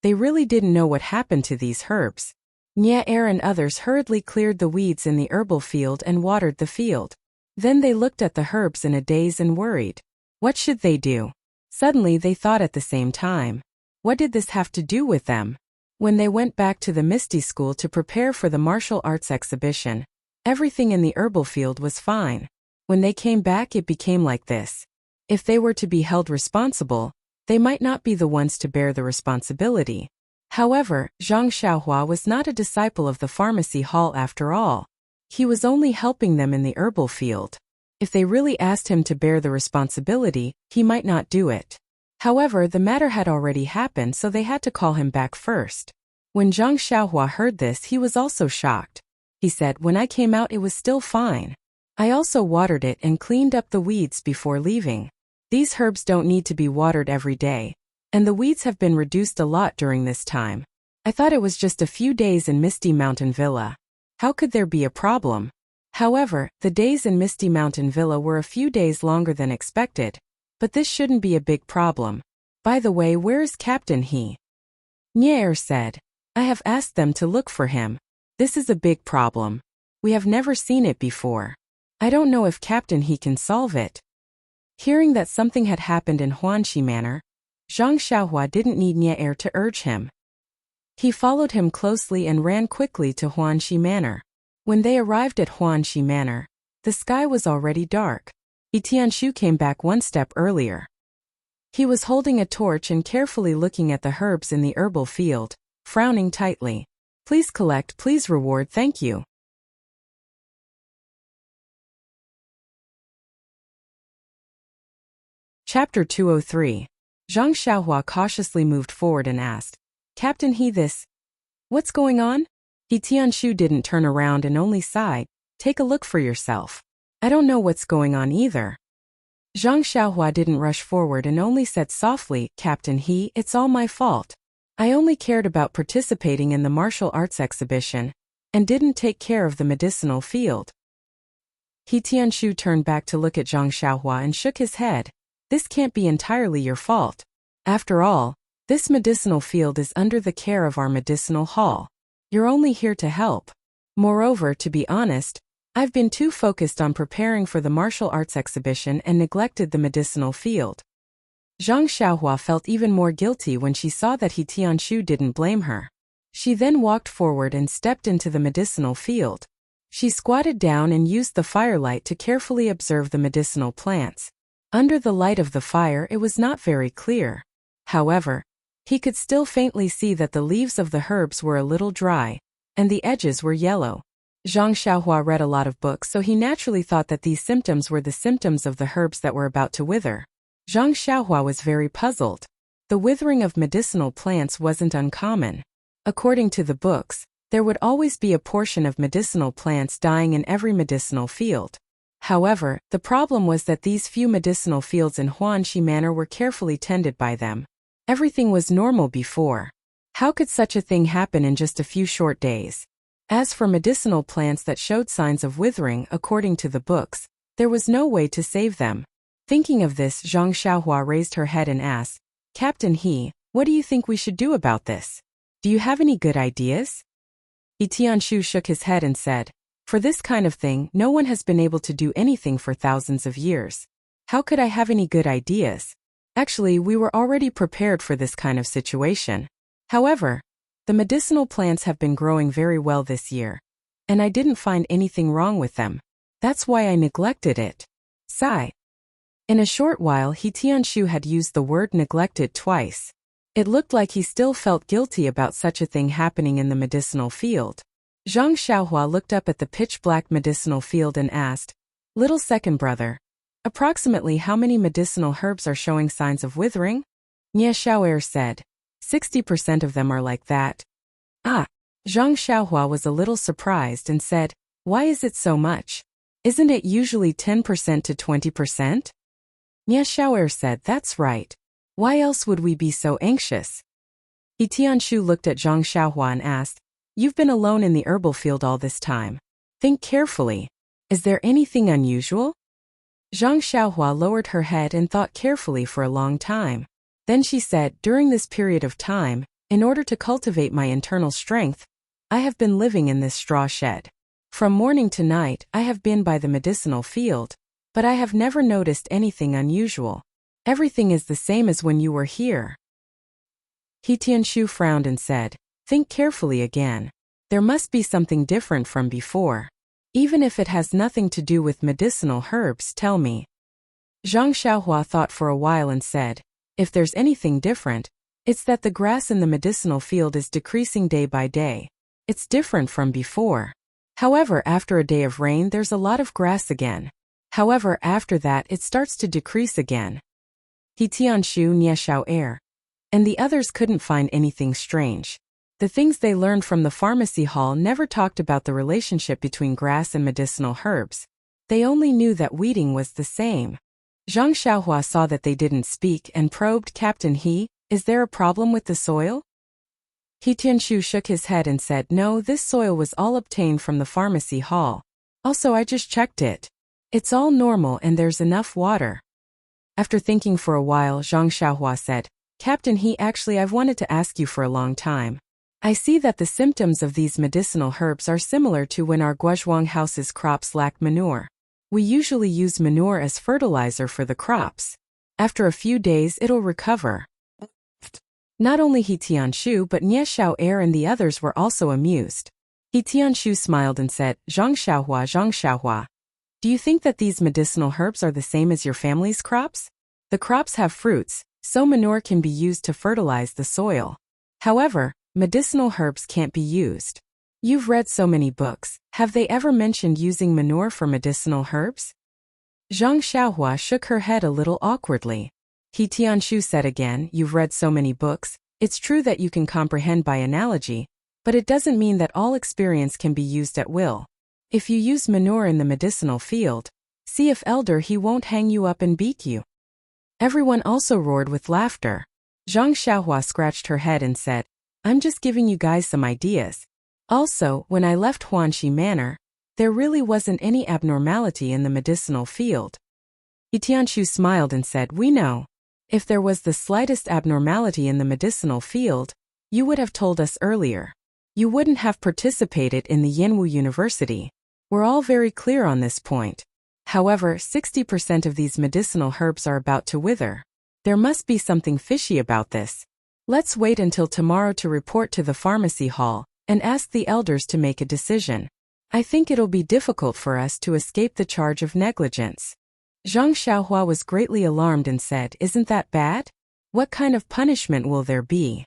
S1: They really didn't know what happened to these herbs. Nya and others hurriedly cleared the weeds in the herbal field and watered the field. Then they looked at the herbs in a daze and worried. What should they do? Suddenly they thought at the same time. What did this have to do with them? When they went back to the Misty School to prepare for the martial arts exhibition, everything in the herbal field was fine. When they came back it became like this. If they were to be held responsible, they might not be the ones to bear the responsibility. However, Zhang Xiaohua was not a disciple of the pharmacy hall after all. He was only helping them in the herbal field. If they really asked him to bear the responsibility, he might not do it. However, the matter had already happened, so they had to call him back first. When Zhang Xiaohua heard this, he was also shocked. He said, "When I came out it was still fine. I also watered it and cleaned up the weeds before leaving. These herbs don't need to be watered every day, and the weeds have been reduced a lot during this time. I thought it was just a few days in Misty Mountain Villa. How could there be a problem?" However, the days in Misty Mountain Villa were a few days longer than expected, but this shouldn't be a big problem. By the way, where is Captain He? Nier said. I have asked them to look for him. This is a big problem. We have never seen it before. I don't know if Captain He can solve it. Hearing that something had happened in Huanxi Manor, Zhang Xiaohua didn't need Nier to urge him. He followed him closely and ran quickly to Huanxi Manor. When they arrived at Huanxi Manor, the sky was already dark. Tianshu came back one step earlier. He was holding a torch and carefully looking at the herbs in the herbal field, frowning tightly. Please collect, please reward, thank you. Chapter 203. Zhang Xiaohua cautiously moved forward and asked, Captain He, this? What's going on? Tianshu didn't turn around and only sighed. Take a look for yourself. I don't know what's going on either. Zhang Xiaohua didn't rush forward and only said softly, Captain He, it's all my fault. I only cared about participating in the martial arts exhibition, and didn't take care of the medicinal field. Tianshu turned back to look at Zhang Xiaohua and shook his head. This can't be entirely your fault. After all, this medicinal field is under the care of our medicinal hall. You're only here to help. Moreover, to be honest, I've been too focused on preparing for the martial arts exhibition and neglected the medicinal field. Zhang Xiaohua felt even more guilty when she saw that Tianshu didn't blame her. She then walked forward and stepped into the medicinal field. She squatted down and used the firelight to carefully observe the medicinal plants. Under the light of the fire it was not very clear. However, he could still faintly see that the leaves of the herbs were a little dry, and the edges were yellow. Zhang Xiaohua read a lot of books, so he naturally thought that these symptoms were the symptoms of the herbs that were about to wither. Zhang Xiaohua was very puzzled. The withering of medicinal plants wasn't uncommon. According to the books, there would always be a portion of medicinal plants dying in every medicinal field. However, the problem was that these few medicinal fields in Huanxi Manor were carefully tended by them. Everything was normal before. How could such a thing happen in just a few short days? As for medicinal plants that showed signs of withering, according to the books, there was no way to save them. Thinking of this, Zhang Xiaohua raised her head and asked, Captain He, what do you think we should do about this? Do you have any good ideas? Tianshu shook his head and said, For this kind of thing, no one has been able to do anything for thousands of years. How could I have any good ideas? Actually, we were already prepared for this kind of situation. However, the medicinal plants have been growing very well this year, and I didn't find anything wrong with them. That's why I neglected it. Sigh. In a short while, Tianshu had used the word neglected twice. It looked like he still felt guilty about such a thing happening in the medicinal field. Zhang Xiaohua looked up at the pitch-black medicinal field and asked, Little second brother, approximately how many medicinal herbs are showing signs of withering? Nye Xiaoer said, 60% of them are like that. Ah. Zhang Xiaohua was a little surprised and said, Why is it so much? Isn't it usually 10% to 20%? Nye Xiaoer said, That's right. Why else would we be so anxious? Tianshu looked at Zhang Xiaohua and asked, You've been alone in the herbal field all this time. Think carefully. Is there anything unusual? Zhang Xiaohua lowered her head and thought carefully for a long time. Then she said, during this period of time, in order to cultivate my internal strength, I have been living in this straw shed. From morning to night, I have been by the medicinal field, but I have never noticed anything unusual. Everything is the same as when you were here. He Tianshu frowned and said, think carefully again. There must be something different from before. Even if it has nothing to do with medicinal herbs, tell me. Zhang Xiaohua thought for a while and said, if there's anything different, it's that the grass in the medicinal field is decreasing day by day. It's different from before. However, after a day of rain there's a lot of grass again. However, after that it starts to decrease again. He Tianshu Nie Xiao Er. And the others couldn't find anything strange. The things they learned from the pharmacy hall never talked about the relationship between grass and medicinal herbs. They only knew that weeding was the same. Zhang Xiaohua saw that they didn't speak and probed, Captain He, is there a problem with the soil? He Tianshu shook his head and said, no, this soil was all obtained from the pharmacy hall. Also, I just checked it. It's all normal and there's enough water. After thinking for a while, Zhang Xiaohua said, Captain He, actually I've wanted to ask you for a long time. I see that the symptoms of these medicinal herbs are similar to when our Guozhuang house's crops lack manure. We usually use manure as fertilizer for the crops. After a few days it'll recover. Not only He Tianshu but Nie Xiao Er and the others were also amused. He Tianshu smiled and said, Zhang Xiaohua, do you think that these medicinal herbs are the same as your family's crops? The crops have fruits, so manure can be used to fertilize the soil. However, medicinal herbs can't be used. You've read so many books, have they ever mentioned using manure for medicinal herbs? Zhang Xiaohua shook her head a little awkwardly. He Tianshu said again, you've read so many books, it's true that you can comprehend by analogy, but it doesn't mean that all experience can be used at will. If you use manure in the medicinal field, see if Elder He won't hang you up and beat you. Everyone also roared with laughter. Zhang Xiaohua scratched her head and said, I'm just giving you guys some ideas. Also, when I left Huanxi Manor, there really wasn't any abnormality in the medicinal field. He Tianshu smiled and said, we know. If there was the slightest abnormality in the medicinal field, you would have told us earlier. You wouldn't have participated in the Yanwu University. We're all very clear on this point. However, 60% of these medicinal herbs are about to wither. There must be something fishy about this. Let's wait until tomorrow to report to the pharmacy hall and ask the elders to make a decision. I think it'll be difficult for us to escape the charge of negligence. Zhang Xiaohua was greatly alarmed and said, isn't that bad? What kind of punishment will there be?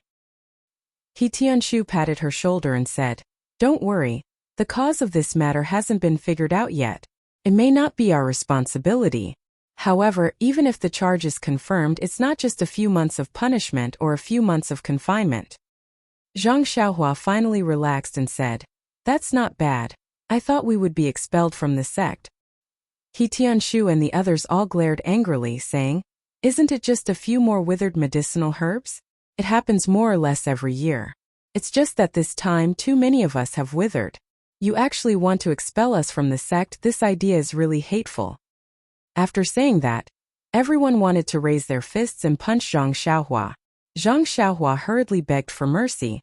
S1: He Tianshu patted her shoulder and said, don't worry, the cause of this matter hasn't been figured out yet. It may not be our responsibility. However, even if the charge is confirmed, it's not just a few months of punishment or a few months of confinement. Zhang Xiaohua finally relaxed and said, that's not bad. I thought we would be expelled from the sect. He Tianshu and the others all glared angrily, saying, isn't it just a few more withered medicinal herbs? It happens more or less every year. It's just that this time too many of us have withered. You actually want to expel us from the sect? This idea is really hateful. After saying that, everyone wanted to raise their fists and punch Zhang Xiaohua. Zhang Xiaohua hurriedly begged for mercy,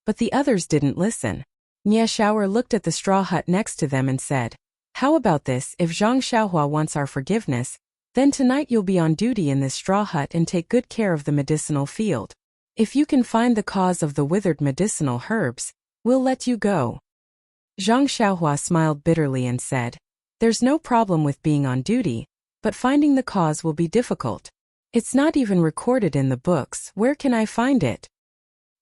S1: but the others didn't listen. Nie Xiaoer looked at the straw hut next to them and said, how about this, if Zhang Xiaohua wants our forgiveness, then tonight you'll be on duty in this straw hut and take good care of the medicinal field. If you can find the cause of the withered medicinal herbs, we'll let you go. Zhang Xiaohua smiled bitterly and said, there's no problem with being on duty, but finding the cause will be difficult. It's not even recorded in the books, where can I find it?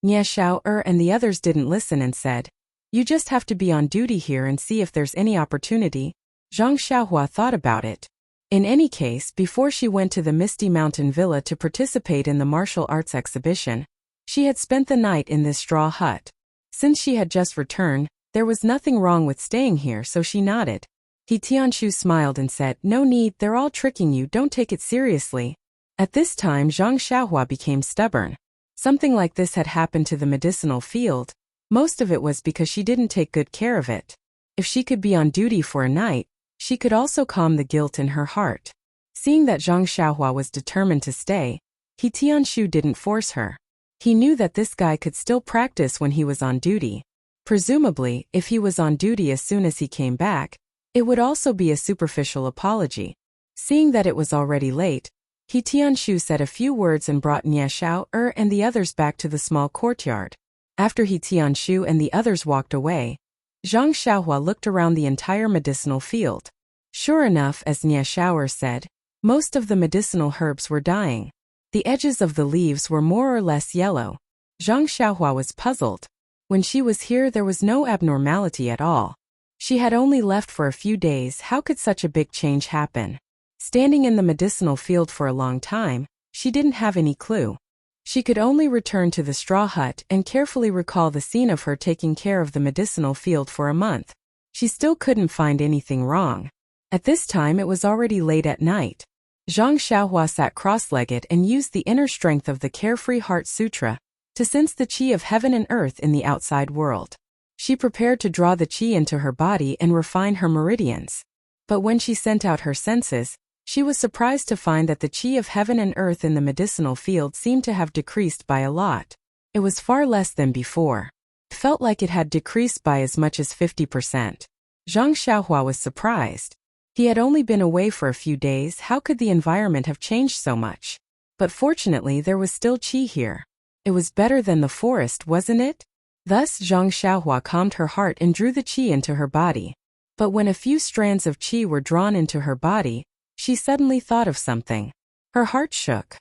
S1: Nie Xiaoer and the others didn't listen and said, you just have to be on duty here and see if there's any opportunity. Zhang Xiaohua thought about it. In any case, before she went to the Misty Mountain Villa to participate in the martial arts exhibition, she had spent the night in this straw hut. Since she had just returned, there was nothing wrong with staying here, so she nodded. He Tianshu smiled and said, no need, they're all tricking you, don't take it seriously. At this time Zhang Xiaohua became stubborn. Something like this had happened to the medicinal field, Most of it was because she didn't take good care of it. If she could be on duty for a night, she could also calm the guilt in her heart. Seeing that Zhang Xiaohua was determined to stay, He Tianshu didn't force her. He knew that this guy could still practice when he was on duty. Presumably, if he was on duty as soon as he came back, it would also be a superficial apology. Seeing that it was already late, He Tianshu said a few words and brought Nie Xiao and the others back to the small courtyard. After He Tianshu and the others walked away, Zhang Xiaohua looked around the entire medicinal field. Sure enough, as Nie Xiao said, most of the medicinal herbs were dying. The edges of the leaves were more or less yellow. Zhang Xiaohua was puzzled. When she was here, there was no abnormality at all. She had only left for a few days. How could such a big change happen? Standing in the medicinal field for a long time, she didn't have any clue. She could only return to the straw hut and carefully recall the scene of her taking care of the medicinal field for a month. She still couldn't find anything wrong. At this time it was already late at night. Zhang Xiaohua sat cross-legged and used the inner strength of the Carefree Heart Sutra to sense the qi of heaven and earth in the outside world. She prepared to draw the qi into her body and refine her meridians. But when she sent out her senses, she was surprised to find that the qi of heaven and earth in the medicinal field seemed to have decreased by a lot. It was far less than before. It felt like it had decreased by as much as 50%. Zhang Xiaohua was surprised. He had only been away for a few days. How could the environment have changed so much? But fortunately there was still qi here. It was better than the forest, wasn't it? Thus Zhang Xiaohua calmed her heart and drew the qi into her body. But when a few strands of qi were drawn into her body, she suddenly thought of something. Her heart shook.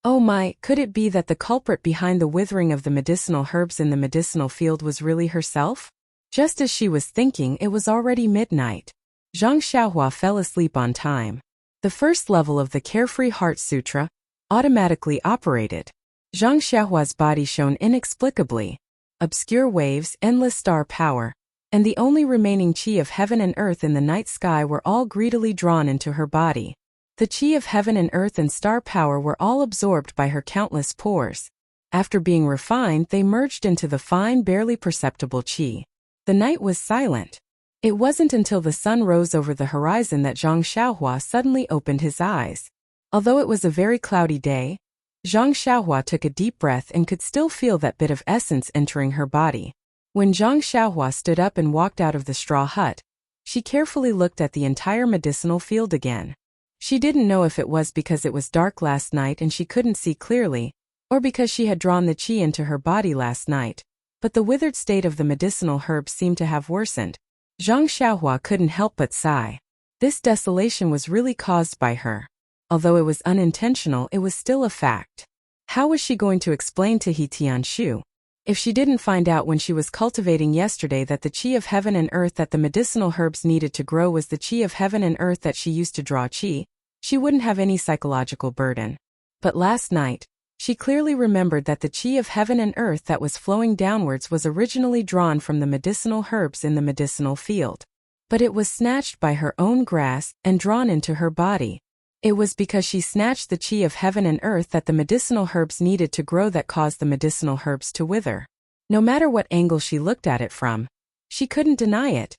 S1: Oh my, could it be that the culprit behind the withering of the medicinal herbs in the medicinal field was really herself? Just as she was thinking, it was already midnight. Zhang Xiaohua fell asleep on time. The first level of the Carefree Heart Sutra automatically operated. Zhang Xiaohua's body shone inexplicably. Obscure waves, endless star power, and the only remaining qi of heaven and earth in the night sky were all greedily drawn into her body. The qi of heaven and earth and star power were all absorbed by her countless pores. After being refined, they merged into the fine, barely perceptible qi. The night was silent. It wasn't until the sun rose over the horizon that Zhang Xiaohua suddenly opened his eyes. Although it was a very cloudy day, Zhang Xiaohua took a deep breath and could still feel that bit of essence entering her body. When Zhang Xiaohua stood up and walked out of the straw hut, she carefully looked at the entire medicinal field again. She didn't know if it was because it was dark last night and she couldn't see clearly, or because she had drawn the qi into her body last night, but the withered state of the medicinal herbs seemed to have worsened. Zhang Xiaohua couldn't help but sigh. This desolation was really caused by her. Although it was unintentional, it was still a fact. How was she going to explain to He Tianshu? If she didn't find out when she was cultivating yesterday that the qi of heaven and earth that the medicinal herbs needed to grow was the qi of heaven and earth that she used to draw qi, she wouldn't have any psychological burden. But last night, she clearly remembered that the qi of heaven and earth that was flowing downwards was originally drawn from the medicinal herbs in the medicinal field. But it was snatched by her own grasp and drawn into her body. It was because she snatched the qi of heaven and earth that the medicinal herbs needed to grow that caused the medicinal herbs to wither. No matter what angle she looked at it from, she couldn't deny it.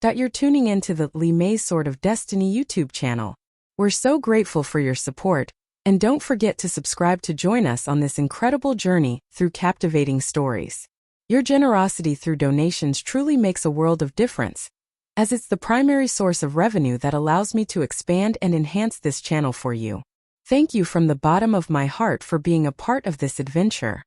S1: You're tuning into the Li Mei's Sword of Destiny YouTube channel. We're so grateful for your support, and don't forget to subscribe to join us on this incredible journey through captivating stories. Your generosity through donations truly makes a world of difference, as it's the primary source of revenue that allows me to expand and enhance this channel for you. Thank you from the bottom of my heart for being a part of this adventure.